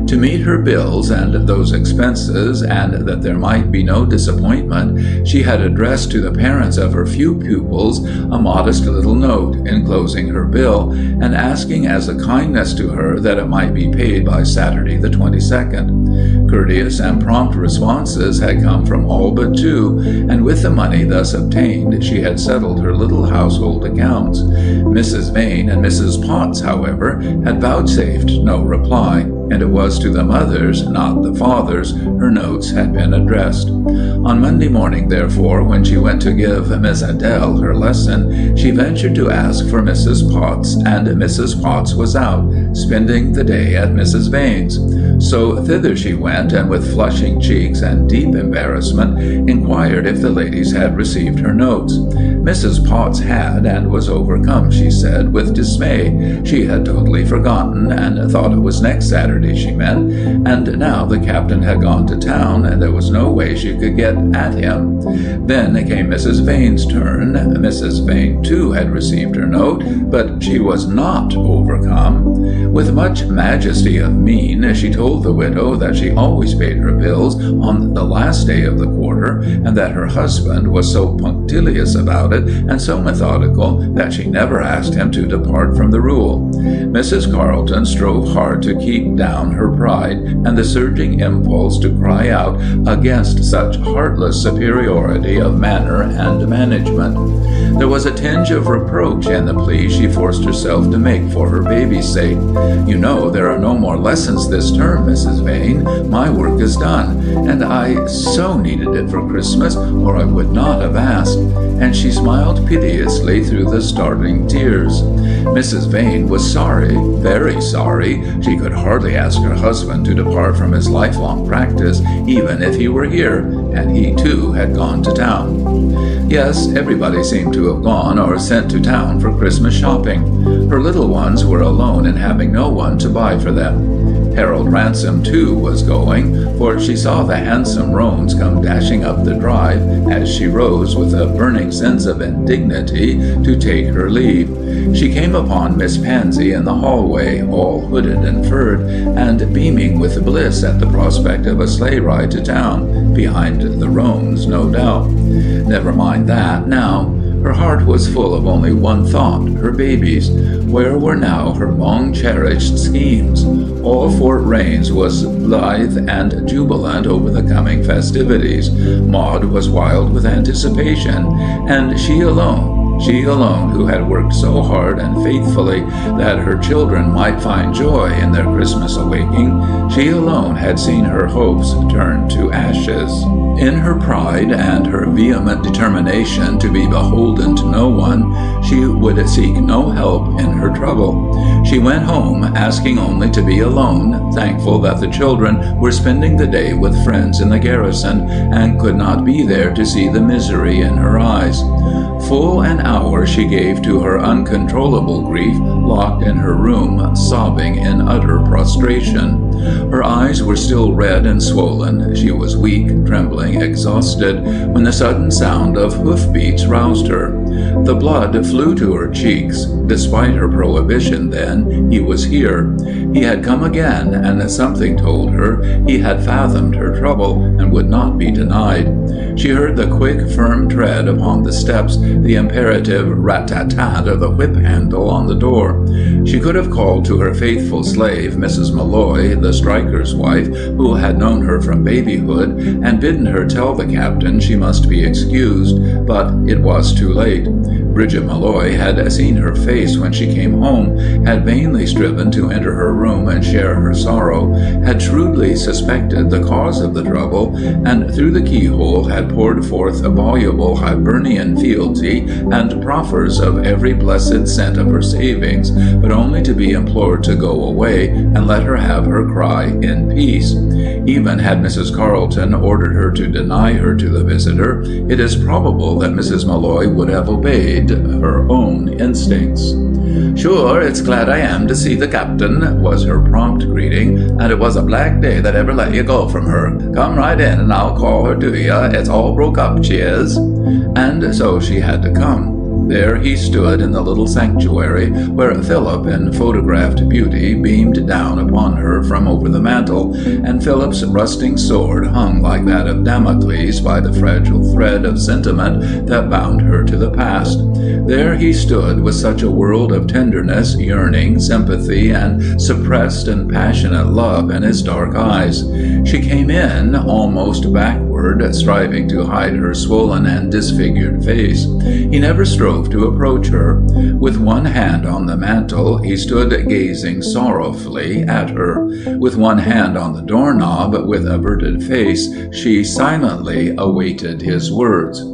To meet her bills and those expenses, and that there might be no disappointment, she had addressed to the parents of her few pupils a modest little note enclosing her bill, and asking as a kindness to her that it might be paid by Saturday the 22nd. Courteous and prompt responses had come from all but two, and with the money thus obtained she had settled her little household accounts. Mrs. Vane and Mrs. Potts, however, had vouchsafed no reply, and it was to the mothers, not the fathers, her notes had been addressed. On Monday morning, therefore, when she went to give Miss Adele her lesson, she ventured to ask for Mrs. Potts, and Mrs. Potts was out, spending the day at Mrs. Vane's. So thither she went, went and with flushing cheeks and deep embarrassment inquired if the ladies had received her notes. Mrs. Potts had, and was overcome, she said, with dismay. She had totally forgotten, and thought it was next Saturday she meant, and now the captain had gone to town, and there was no way she could get at him. Then came Mrs. Vane's turn. Mrs. Vane, too, had received her note, but she was not overcome. With much majesty of mien, she told the widow that she always paid her bills on the last day of the quarter, and that her husband was so punctilious about it and so methodical that she never asked him to depart from the rule. Mrs. Carleton strove hard to keep down her pride and the surging impulse to cry out against such heartless superiority of manner and management. There was a tinge of reproach in the plea she forced herself to make for her baby's sake. "You know there are no more lessons this term, Mrs. Vane. My work is done, and I so needed it for Christmas, or I would not have asked." And she smiled piteously through the starting tears. Mrs. Vane was sorry, very sorry. She could hardly ask her husband to depart from his lifelong practice, even if he were here, and he too had gone to town. Yes, everybody seemed to have gone or sent to town for Christmas shopping. Her little ones were alone and having no one to buy for them. Harold Ransom, too, was going, for she saw the handsome roans come dashing up the drive as she rose with a burning sense of indignity to take her leave. She came upon Miss Pansy in the hallway, all hooded and furred, and beaming with bliss at the prospect of a sleigh ride to town, behind the roans, no doubt. Never mind that now. Her heart was full of only one thought, her babies. Where were now her long-cherished schemes? All Fort Raines was blithe and jubilant over the coming festivities. Maud was wild with anticipation, and she alone, who had worked so hard and faithfully that her children might find joy in their Christmas awaking, she alone had seen her hopes turn to ashes. In her pride and her vehement determination to be beholden to no one, she would seek no help in her trouble. She went home, asking only to be alone, thankful that the children were spending the day with friends in the garrison, and could not be there to see the misery in her eyes. Full an hour she gave to her uncontrollable grief, locked in her room, sobbing in utter prostration. Her eyes were still red and swollen. She was weak, trembling, exhausted, when the sudden sound of hoofbeats roused her. The blood flew to her cheeks. Despite her prohibition then, he was here. He had come again, and something told her he had fathomed her trouble and would not be denied. She heard the quick, firm tread upon the steps, the imperative rat-tat-tat of the whip-handle on the door. She could have called to her faithful slave, Mrs. Malloy, the striker's wife, who had known her from babyhood, and bidden her tell the captain she must be excused, but it was too late. Bridget Malloy had seen her face when she came home, had vainly striven to enter her room and share her sorrow, had shrewdly suspected the cause of the trouble, and through the keyhole had poured forth a voluble Hibernian fealty and proffers of every blessed cent of her savings, but only to be implored to go away and let her have her cry in peace. Even had Mrs. Carleton ordered her to deny her to the visitor, it is probable that Mrs. Malloy would have obeyed her own instincts. "Sure, it's glad I am to see the captain," was her prompt greeting, "and it was a black day that ever let you go from her. Come right in and I'll call her to you. It's all broke up, she is." And so she had to come. There he stood in the little sanctuary, where Philip, in photographed beauty, beamed down upon her from over the mantel, and Philip's rusting sword hung like that of Damocles by the fragile thread of sentiment that bound her to the past. There he stood with such a world of tenderness, yearning, sympathy, and suppressed and passionate love in his dark eyes. She came in almost backward forward, striving to hide her swollen and disfigured face. He never strove to approach her. With one hand on the mantel, he stood gazing sorrowfully at her. With one hand on the doorknob, with averted face, she silently awaited his words.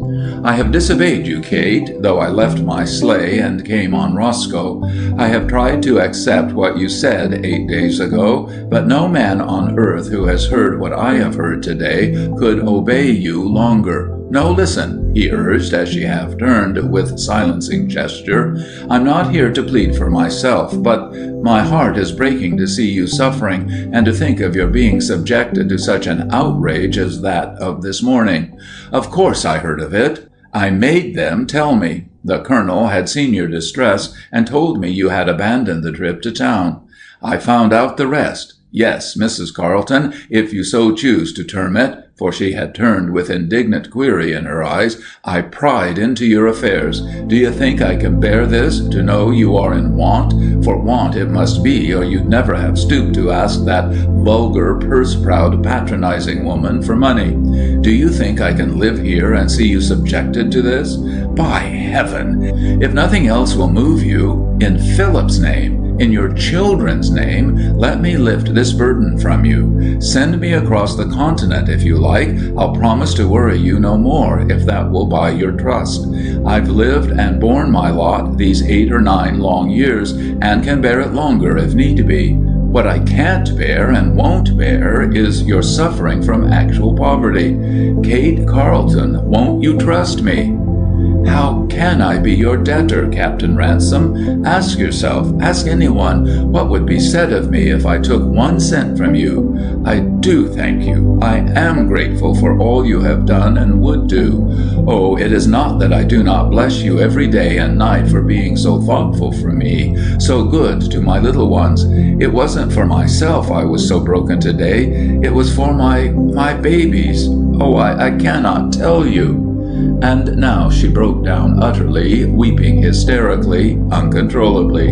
"I have disobeyed you, Kate, though I left my sleigh and came on Roscoe. I have tried to accept what you said 8 days ago, but no man on earth who has heard what I have heard today could obey you longer. No, listen," he urged as she half-turned with silencing gesture. "I'm not here to plead for myself, but my heart is breaking to see you suffering and to think of your being subjected to such an outrage as that of this morning. Of course I heard of it. I made them tell me. The colonel had seen your distress and told me you had abandoned the trip to town. I found out the rest. Yes, Mrs. Carleton, if you so choose to term it," for she had turned with indignant query in her eyes, "I pried into your affairs. Do you think I can bear this, to know you are in want? For want it must be, or you'd never have stooped to ask that vulgar, purse-proud, patronizing woman for money. Do you think I can live here and see you subjected to this? By heaven! If nothing else will move you, in Philip's name, in your children's name, let me lift this burden from you. Send me across the continent if you like. I'll promise to worry you no more, if that will buy your trust. I've lived and borne my lot these 8 or 9 long years, and can bear it longer if need be. What I can't bear and won't bear is your suffering from actual poverty. Kate Carleton, won't you trust me?" "How can I be your debtor, Captain Ransom? Ask yourself, ask anyone, what would be said of me if I took 1 cent from you? I do thank you. I am grateful for all you have done and would do. Oh, it is not that I do not bless you every day and night for being so thoughtful for me, so good to my little ones. It wasn't for myself I was so broken today. It was for my babies. Oh, I cannot tell you." And now she broke down utterly, weeping hysterically, uncontrollably.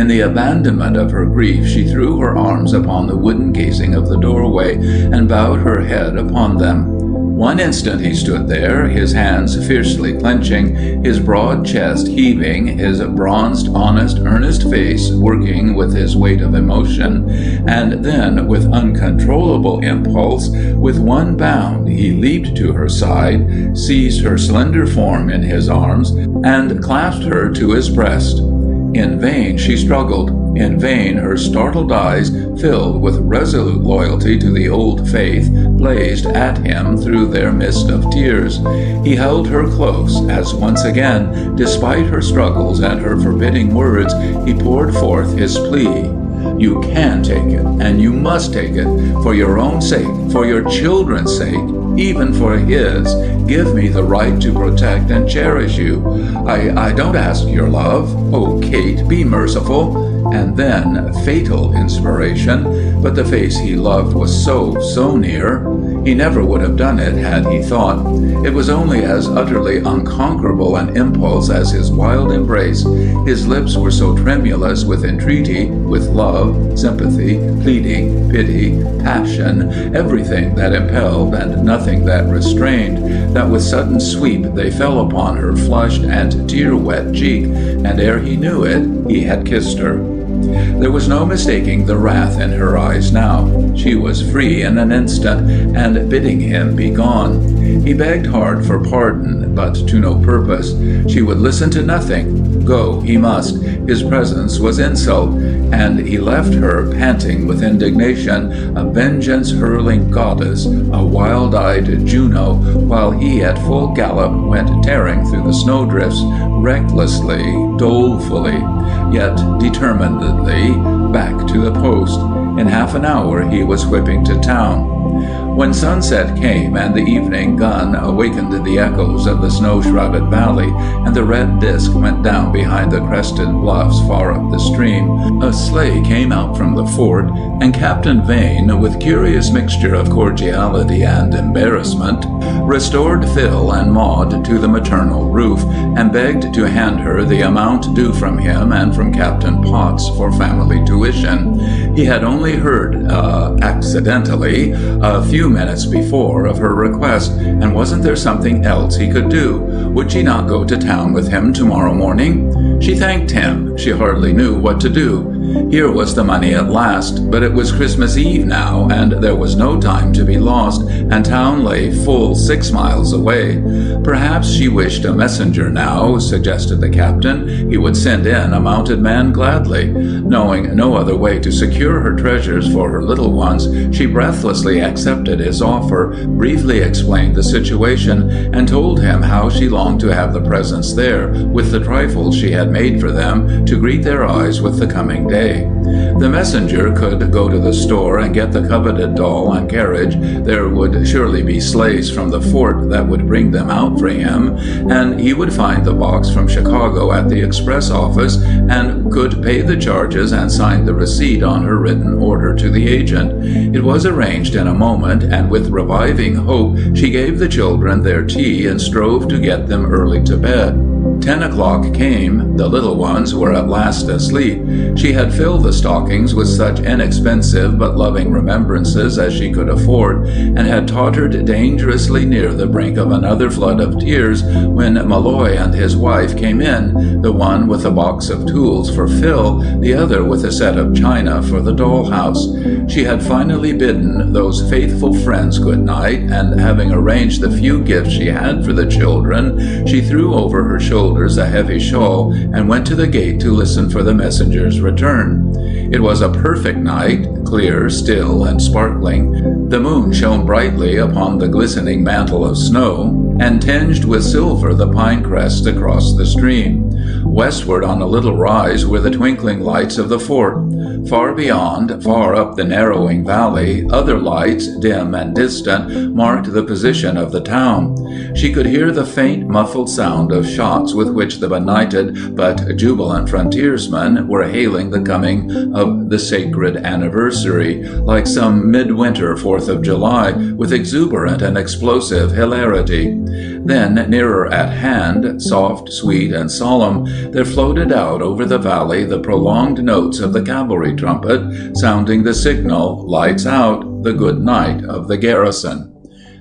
In the abandonment of her grief, she threw her arms upon the wooden casing of the doorway and bowed her head upon them. One instant he stood there, his hands fiercely clenching, his broad chest heaving, his bronzed, honest, earnest face working with his weight of emotion, and then, with uncontrollable impulse, with one bound he leaped to her side, seized her slender form in his arms, and clasped her to his breast. In vain she struggled. In vain her startled eyes, filled with resolute loyalty to the old faith, blazed at him through their mist of tears. He held her close, as once again, despite her struggles and her forbidding words, he poured forth his plea. "You can take it, and you must take it, for your own sake, for your children's sake, even for his. Give me the right to protect and cherish you. I don't ask your love. Oh, Kate, be merciful." And then, fatal inspiration, but the face he loved was so near. He never would have done it had he thought. It was only as utterly unconquerable an impulse as his wild embrace. His lips were so tremulous with entreaty, with love, sympathy, pleading, pity, passion, everything that impelled and nothing that restrained, that with sudden sweep they fell upon her flushed and tear-wet cheek, and ere he knew it, he had kissed her. There was no mistaking the wrath in her eyes now. She was free in an instant, and bidding him be gone. He begged hard for pardon, but to no purpose. She would listen to nothing. Go he must. His presence was insult, and he left her panting with indignation, a vengeance-hurling goddess, a wild-eyed Juno, while he at full gallop went tearing through the snowdrifts, recklessly, dolefully, yet determinedly, back to the post. In half an hour he was whipping to town. When sunset came and the evening gun awakened the echoes of the snow-shrouded valley, and the red disk went down behind the crested bluffs far up the stream, a sleigh came out from the fort, and Captain Vane, with curious mixture of cordiality and embarrassment, restored Phil and Maud to the maternal roof and begged to hand her the amount due from him and from Captain Potts for family tuition. He had only heard, accidentally, a few minutes before of her request, and wasn't there something else he could do? Would she not go to town with him tomorrow morning? She thanked him. She hardly knew what to do. Here was the money at last, but it was Christmas Eve now, and there was no time to be lost, and town lay full 6 miles away. Perhaps she wished a messenger now, suggested the captain. He would send in a mounted man gladly. Knowing no other way to secure her treasures for her little ones, she breathlessly accepted his offer, briefly explained the situation, and told him how she longed to have the presents there, with the trifles she had made for them, to greet their eyes with the coming day. The messenger could go to the store and get the coveted doll and carriage. There would surely be sleighs from the fort that would bring them out for him, and he would find the box from Chicago at the express office and could pay the charges and sign the receipt on her written order to the agent. It was arranged in a moment, and with reviving hope she gave the children their tea and strove to get them early to bed. 10 o'clock came. The little ones were at last asleep. She had filled the stockings with such inexpensive but loving remembrances as she could afford, and had tottered dangerously near the brink of another flood of tears when Malloy and his wife came in, the one with a box of tools for Phil, the other with a set of china for the dollhouse. She had finally bidden those faithful friends good night, and having arranged the few gifts she had for the children, she threw over her shoulders a heavy shawl and went to the gate to listen for the messenger's return. It was a perfect night, clear, still, and sparkling. The moon shone brightly upon the glistening mantle of snow, and tinged with silver the pine crests across the stream. Westward on a little rise were the twinkling lights of the fort. Far beyond, far up the narrowing valley, other lights, dim and distant, marked the position of the town. She could hear the faint, muffled sound of shots with which the benighted but jubilant frontiersmen were hailing the coming of the sacred anniversary, like some midwinter 4th of July, with exuberant and explosive hilarity. Then, nearer at hand, soft, sweet, and solemn, there floated out over the valley the prolonged notes of the cavalry trumpet, sounding the signal, lights out, the good night of the garrison.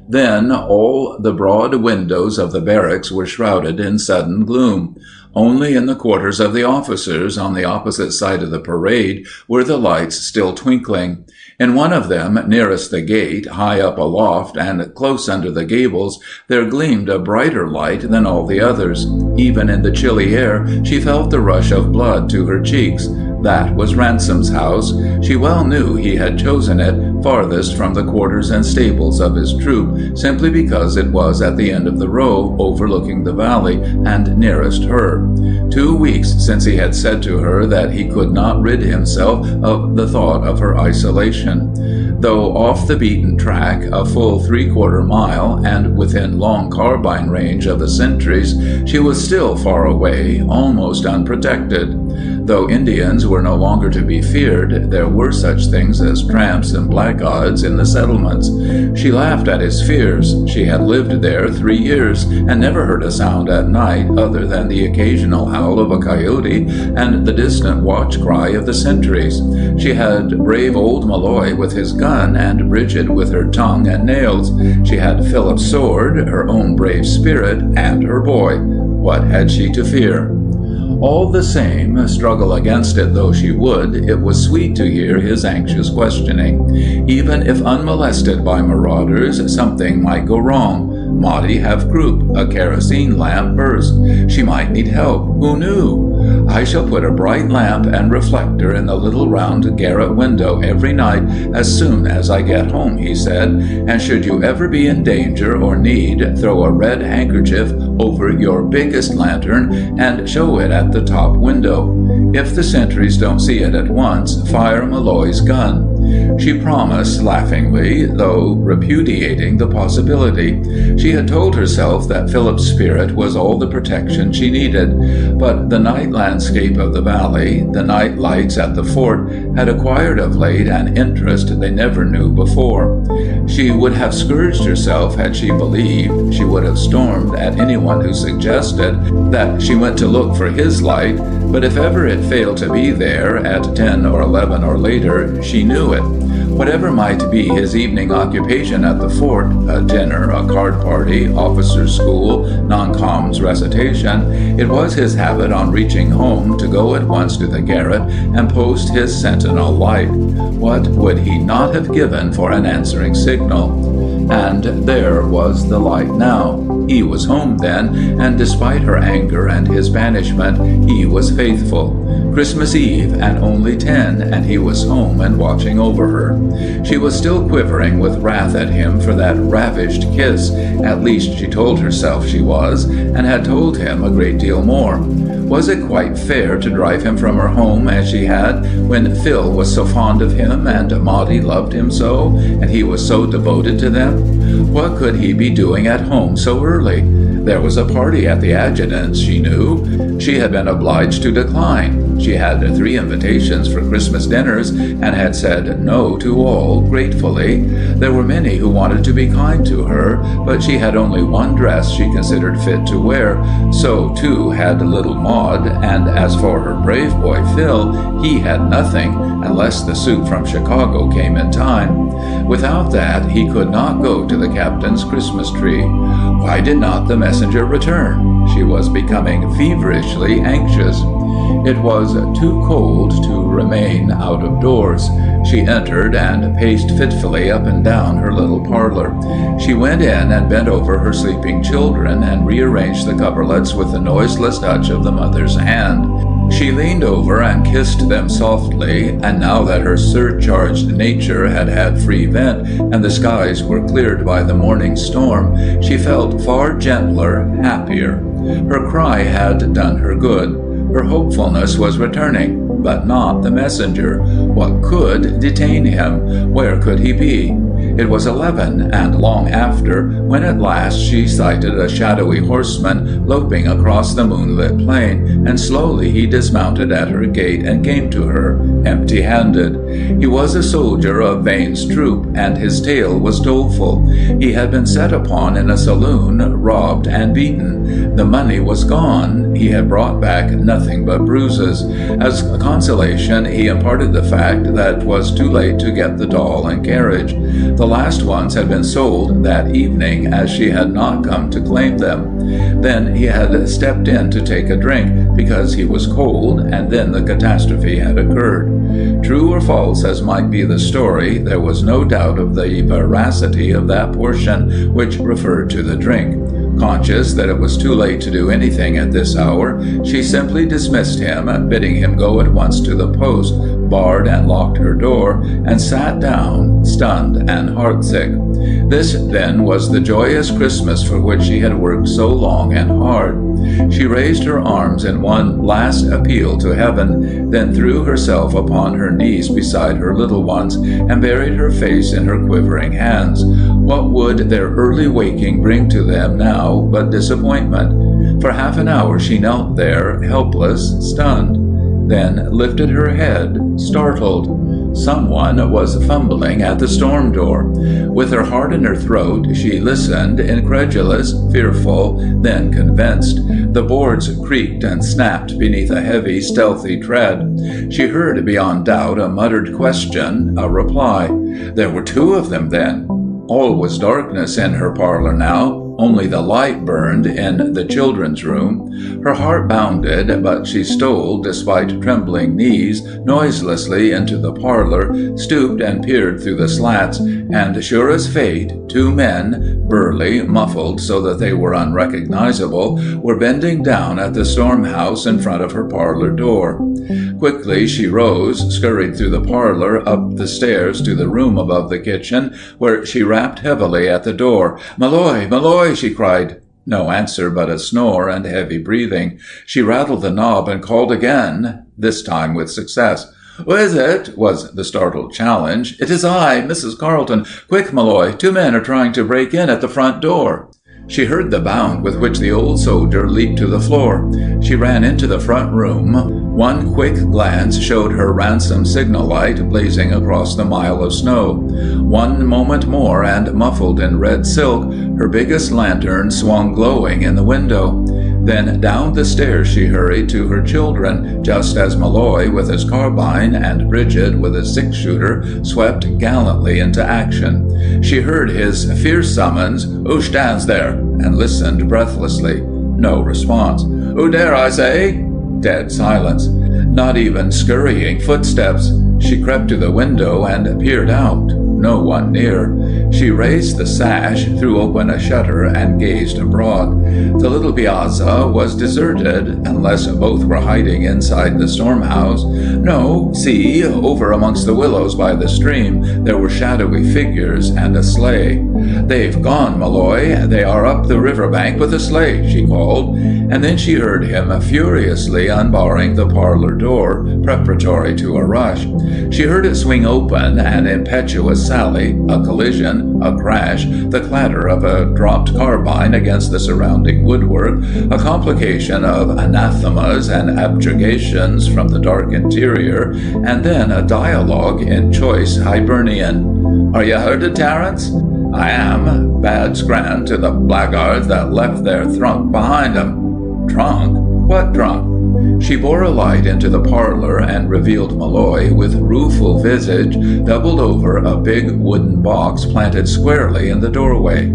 Then all the broad windows of the barracks were shrouded in sudden gloom. Only in the quarters of the officers, on the opposite side of the parade, were the lights still twinkling. In one of them, nearest the gate, high up aloft and close under the gables, there gleamed a brighter light than all the others. Even in the chilly air, she felt the rush of blood to her cheeks. That was Ransom's house. She well knew he had chosen it, farthest from the quarters and stables of his troop, simply because it was at the end of the row, overlooking the valley, and nearest her. 2 weeks since he had said to her that he could not rid himself of the thought of her isolation. Though off the beaten track, a full 3/4 mile, and within long carbine range of the sentries, she was still far away, almost unprotected. Though Indians were no longer to be feared, there were such things as tramps and blackguards in the settlements. She laughed at his fears. She had lived there 3 years, and never heard a sound at night other than the occasional howl of a coyote and the distant watch cry of the sentries. She had brave old Malloy with his gun, and Bridget with her tongue and nails. She had Philip's sword, her own brave spirit, and her boy. What had she to fear? All the same, struggle against it though she would, it was sweet to hear his anxious questioning. Even if unmolested by marauders, something might go wrong. Maudie have croup, a kerosene lamp burst. She might need help. Who knew? I shall put a bright lamp and reflector in the little round garret window every night as soon as I get home, he said, and should you ever be in danger or need, throw a red handkerchief over your biggest lantern and show it at the top window. If the sentries don't see it at once, fire Malloy's gun. She promised laughingly, though repudiating the possibility. She had told herself that Philip's spirit was all the protection she needed, but the night landscape of the valley, the night lights at the fort, had acquired of late an interest they never knew before. She would have scourged herself had she believed. She would have stormed at anyone who suggested that she went to look for his light, but if ever it failed to be there at 10 or 11 or later, she knew it. Whatever might be his evening occupation at the fort, a dinner, a card party, officers' school, non-coms recitation, it was his habit on reaching home to go at once to the garret and post his sentinel light. What would he not have given for an answering signal? And there was the light now. He was home then, and despite her anger and his banishment, he was faithful. Christmas Eve, and only 10, and he was home and watching over her. She was still quivering with wrath at him for that ravished kiss. At least she told herself she was, and had told him a great deal more. Was it quite fair to drive him from her home as she had, when Phil was so fond of him, and Maudie loved him so, and he was so devoted to them? What could he be doing at home so early? There was a party at the adjutant's, she knew. She had been obliged to decline. She had 3 invitations for Christmas dinners, and had said no to all gratefully. There were many who wanted to be kind to her, but she had only one dress she considered fit to wear. So, too, had little Maud, and as for her brave boy Phil, he had nothing, unless the suit from Chicago came in time. Without that, he could not go to the captain's Christmas tree. Why did not the messenger return? She was becoming feverishly anxious. It was too cold to remain out of doors. She entered and paced fitfully up and down her little parlor. She went in and bent over her sleeping children and rearranged the coverlets with the noiseless touch of the mother's hand. She leaned over and kissed them softly, and now that her surcharged nature had had free vent and the skies were cleared by the morning storm, she felt far gentler, happier. Her cry had done her good. Her hopefulness was returning, but not the messenger. What could detain him? Where could he be? It was 11, and long after, when at last she sighted a shadowy horseman loping across the moonlit plain, and slowly he dismounted at her gate and came to her, empty-handed. He was a soldier of Vane's troop, and his tale was doleful. He had been set upon in a saloon, robbed and beaten. The money was gone. He had brought back nothing but bruises. As consolation, he imparted the fact that it was too late to get the doll and carriage. The last ones had been sold that evening, as she had not come to claim them. Then he had stepped in to take a drink, because he was cold, and then the catastrophe had occurred. True or false as might be the story, there was no doubt of the veracity of that portion which referred to the drink. Conscious that it was too late to do anything at this hour, she simply dismissed him, bidding him go at once to the post, barred and locked her door, and sat down, stunned and heartsick. This, then, was the joyous Christmas for which she had worked so long and hard. She raised her arms in one last appeal to heaven, then threw herself upon her knees beside her little ones, and buried her face in her quivering hands. What would their early waking bring to them now but disappointment? For half an hour she knelt there, helpless, stunned, then lifted her head, startled. Someone was fumbling at the storm door. With her heart in her throat, she listened, incredulous, fearful, then convinced. The boards creaked and snapped beneath a heavy, stealthy tread. She heard beyond doubt a muttered question, a reply. There were 2 of them, then. All was darkness in her parlor now. Only the light burned in the children's room. Her heart bounded, but she stole, despite trembling knees, noiselessly into the parlor, stooped and peered through the slats, and sure as fate, 2 men, burly, muffled so that they were unrecognizable, were bending down at the storm house in front of her parlor door. Quickly she rose, scurried through the parlor, up the stairs to the room above the kitchen, where she rapped heavily at the door. "Malloy! Malloy!" she cried. No answer but a snore and heavy breathing. She rattled the knob and called again, this time with success. "Who is it?" was the startled challenge. "It is I, Mrs. Carleton. Quick, Malloy, 2 men are trying to break in at the front door." She heard the bound with which the old soldier leaped to the floor. She ran into the front room. One quick glance showed her ransom signal light blazing across the mile of snow. One moment more, and muffled in red silk, her biggest lantern swung glowing in the window. Then down the stairs she hurried to her children, just as Malloy with his carbine and Bridget with his six-shooter swept gallantly into action. She heard his fierce summons, "Who stands there?" and listened breathlessly. No response. "Who dare, I say?" Dead silence. Not even scurrying footsteps. She crept to the window and peered out. No one near. She raised the sash, threw open a shutter, and gazed abroad. The little piazza was deserted, unless both were hiding inside the stormhouse. No, see, over amongst the willows by the stream, there were shadowy figures and a sleigh. "They've gone, Malloy. They are up the river bank with a sleigh," she called, and then she heard him furiously unbarring the parlor door, preparatory to a rush. She heard it swing open, an impetuous sally, a collision, a crash, the clatter of a dropped carbine against the surrounding woodwork, a complication of anathemas and objurgations from the dark interior, and then a dialogue in choice Hibernian. "Are you hurted, Terence?" "I am. Bad scran to the blackguards that left their thrunk behind 'em." "Trunk? What trunk?" She bore a light into the parlor and revealed Malloy with rueful visage, doubled over a big wooden box planted squarely in the doorway.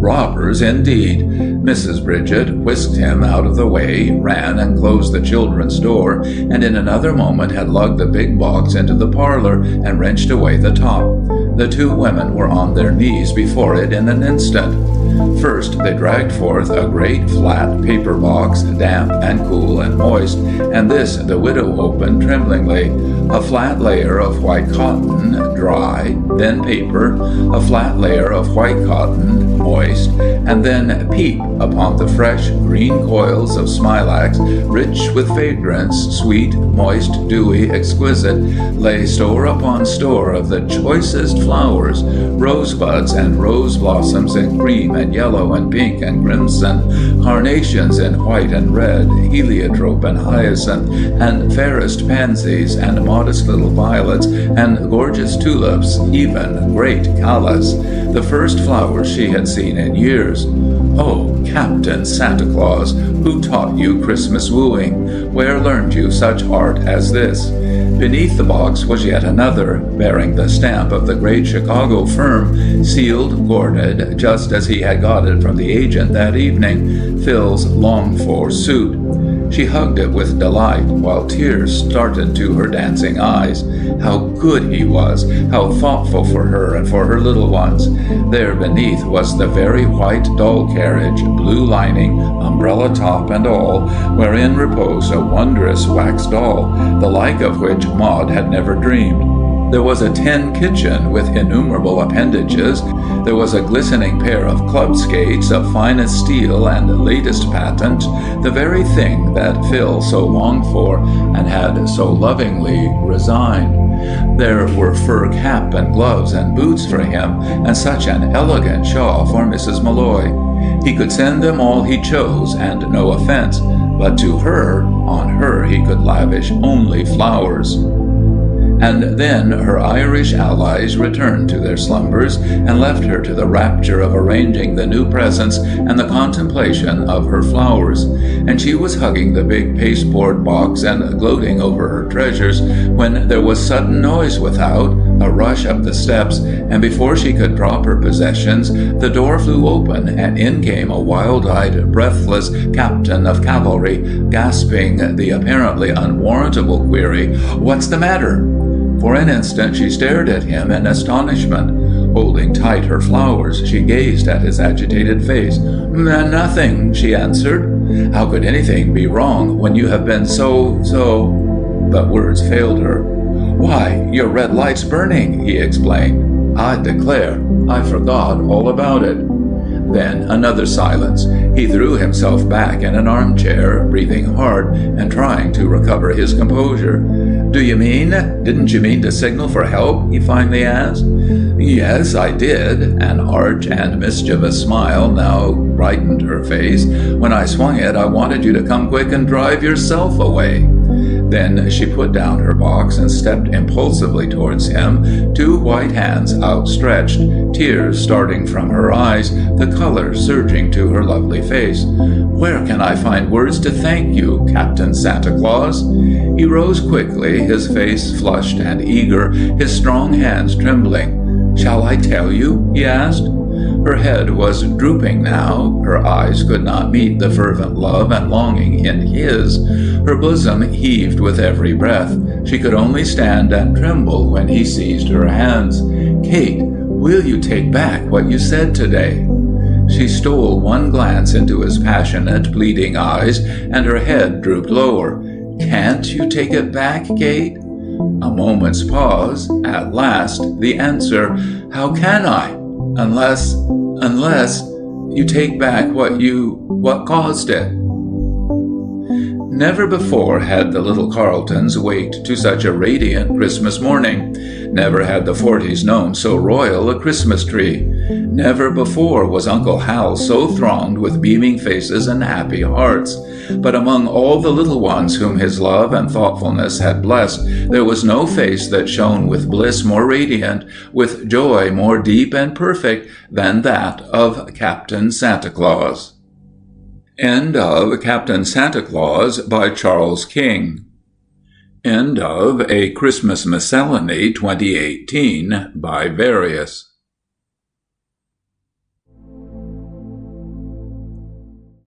Robbers, indeed. Mrs. Bridget whisked him out of the way, ran and closed the children's door, and in another moment had lugged the big box into the parlor and wrenched away the top. The 2 women were on their knees before it in an instant. First, they dragged forth a great flat paper box, damp and cool and moist, and this the widow opened tremblingly. A flat layer of white cotton, dry, then paper, a flat layer of white cotton, moist, and then peep upon the fresh green coils of smilax, rich with fragrance, sweet, moist, dewy, exquisite, lay store upon store of the choicest flowers, rosebuds and rose blossoms in cream and yellow and pink and crimson, carnations in white and red, heliotrope and hyacinth, and fairest pansies, and modest little violets, and gorgeous tulips, even great callas, the first flowers she had seen in years. "Oh, Captain Santa Claus, who taught you Christmas wooing? Where learned you such art as this?" Beneath the box was yet another, bearing the stamp of the great Chicago firm, sealed, corded, just as he had got it from the agent that evening, Phil's longed-for suit. She hugged it with delight, while tears started to her dancing eyes. How good he was, how thoughtful for her and for her little ones. There beneath was the very white doll carriage, blue lining, umbrella top and all, wherein reposed a wondrous wax doll, the like of which Maud had never dreamed. There was a tin kitchen with innumerable appendages. There was a glistening pair of club skates of finest steel and latest patent, the very thing that Phil so longed for and had so lovingly resigned. There were fur cap and gloves and boots for him, and such an elegant shawl for Mrs. Malloy. He could send them all he chose, and no offense, but to her, on her he could lavish only flowers. And then her Irish allies returned to their slumbers and left her to the rapture of arranging the new presents and the contemplation of her flowers. And she was hugging the big pasteboard box and gloating over her treasures when there was sudden noise without, a rush up the steps, and before she could drop her possessions, the door flew open and in came a wild-eyed, breathless captain of cavalry, gasping the apparently unwarrantable query, "What's the matter?" For an instant she stared at him in astonishment. Holding tight her flowers, she gazed at his agitated face. "Nothing," she answered. "How could anything be wrong when you have been so... But words failed her. "Why, your red light's burning," he explained. "I declare, I forgot all about it." Then another silence. He threw himself back in an armchair, breathing hard and trying to recover his composure. Didn't you mean to signal for help?" he finally asked. "Yes, I did." An arch and mischievous smile now brightened her face. "When I swung it, I wanted you to come quick and drive yourself away." Then she put down her box and stepped impulsively towards him, two white hands outstretched, tears starting from her eyes, the color surging to her lovely face. "Where can I find words to thank you, Captain Santa Claus?" He rose quickly, his face flushed and eager, his strong hands trembling. "Shall I tell you?" he asked. Her head was drooping now. Her eyes could not meet the fervent love and longing in his. Her bosom heaved with every breath. She could only stand and tremble when he seized her hands. "Kate, will you take back what you said today?" She stole one glance into his passionate, pleading eyes, and her head drooped lower. "Can't you take it back, Kate?" A moment's pause. At last, the answer. "How can I? Unless you take back what caused it." Never before had the little Carletons waked to such a radiant Christmas morning. Never had the Fortys known so royal a Christmas tree. Never before was Uncle Hal so thronged with beaming faces and happy hearts. But among all the little ones whom his love and thoughtfulness had blessed, there was no face that shone with bliss more radiant, with joy more deep and perfect than that of Captain Santa Claus. End of Captain Santa Claus by Charles King. End of A Christmas Miscellany 2018 by Various.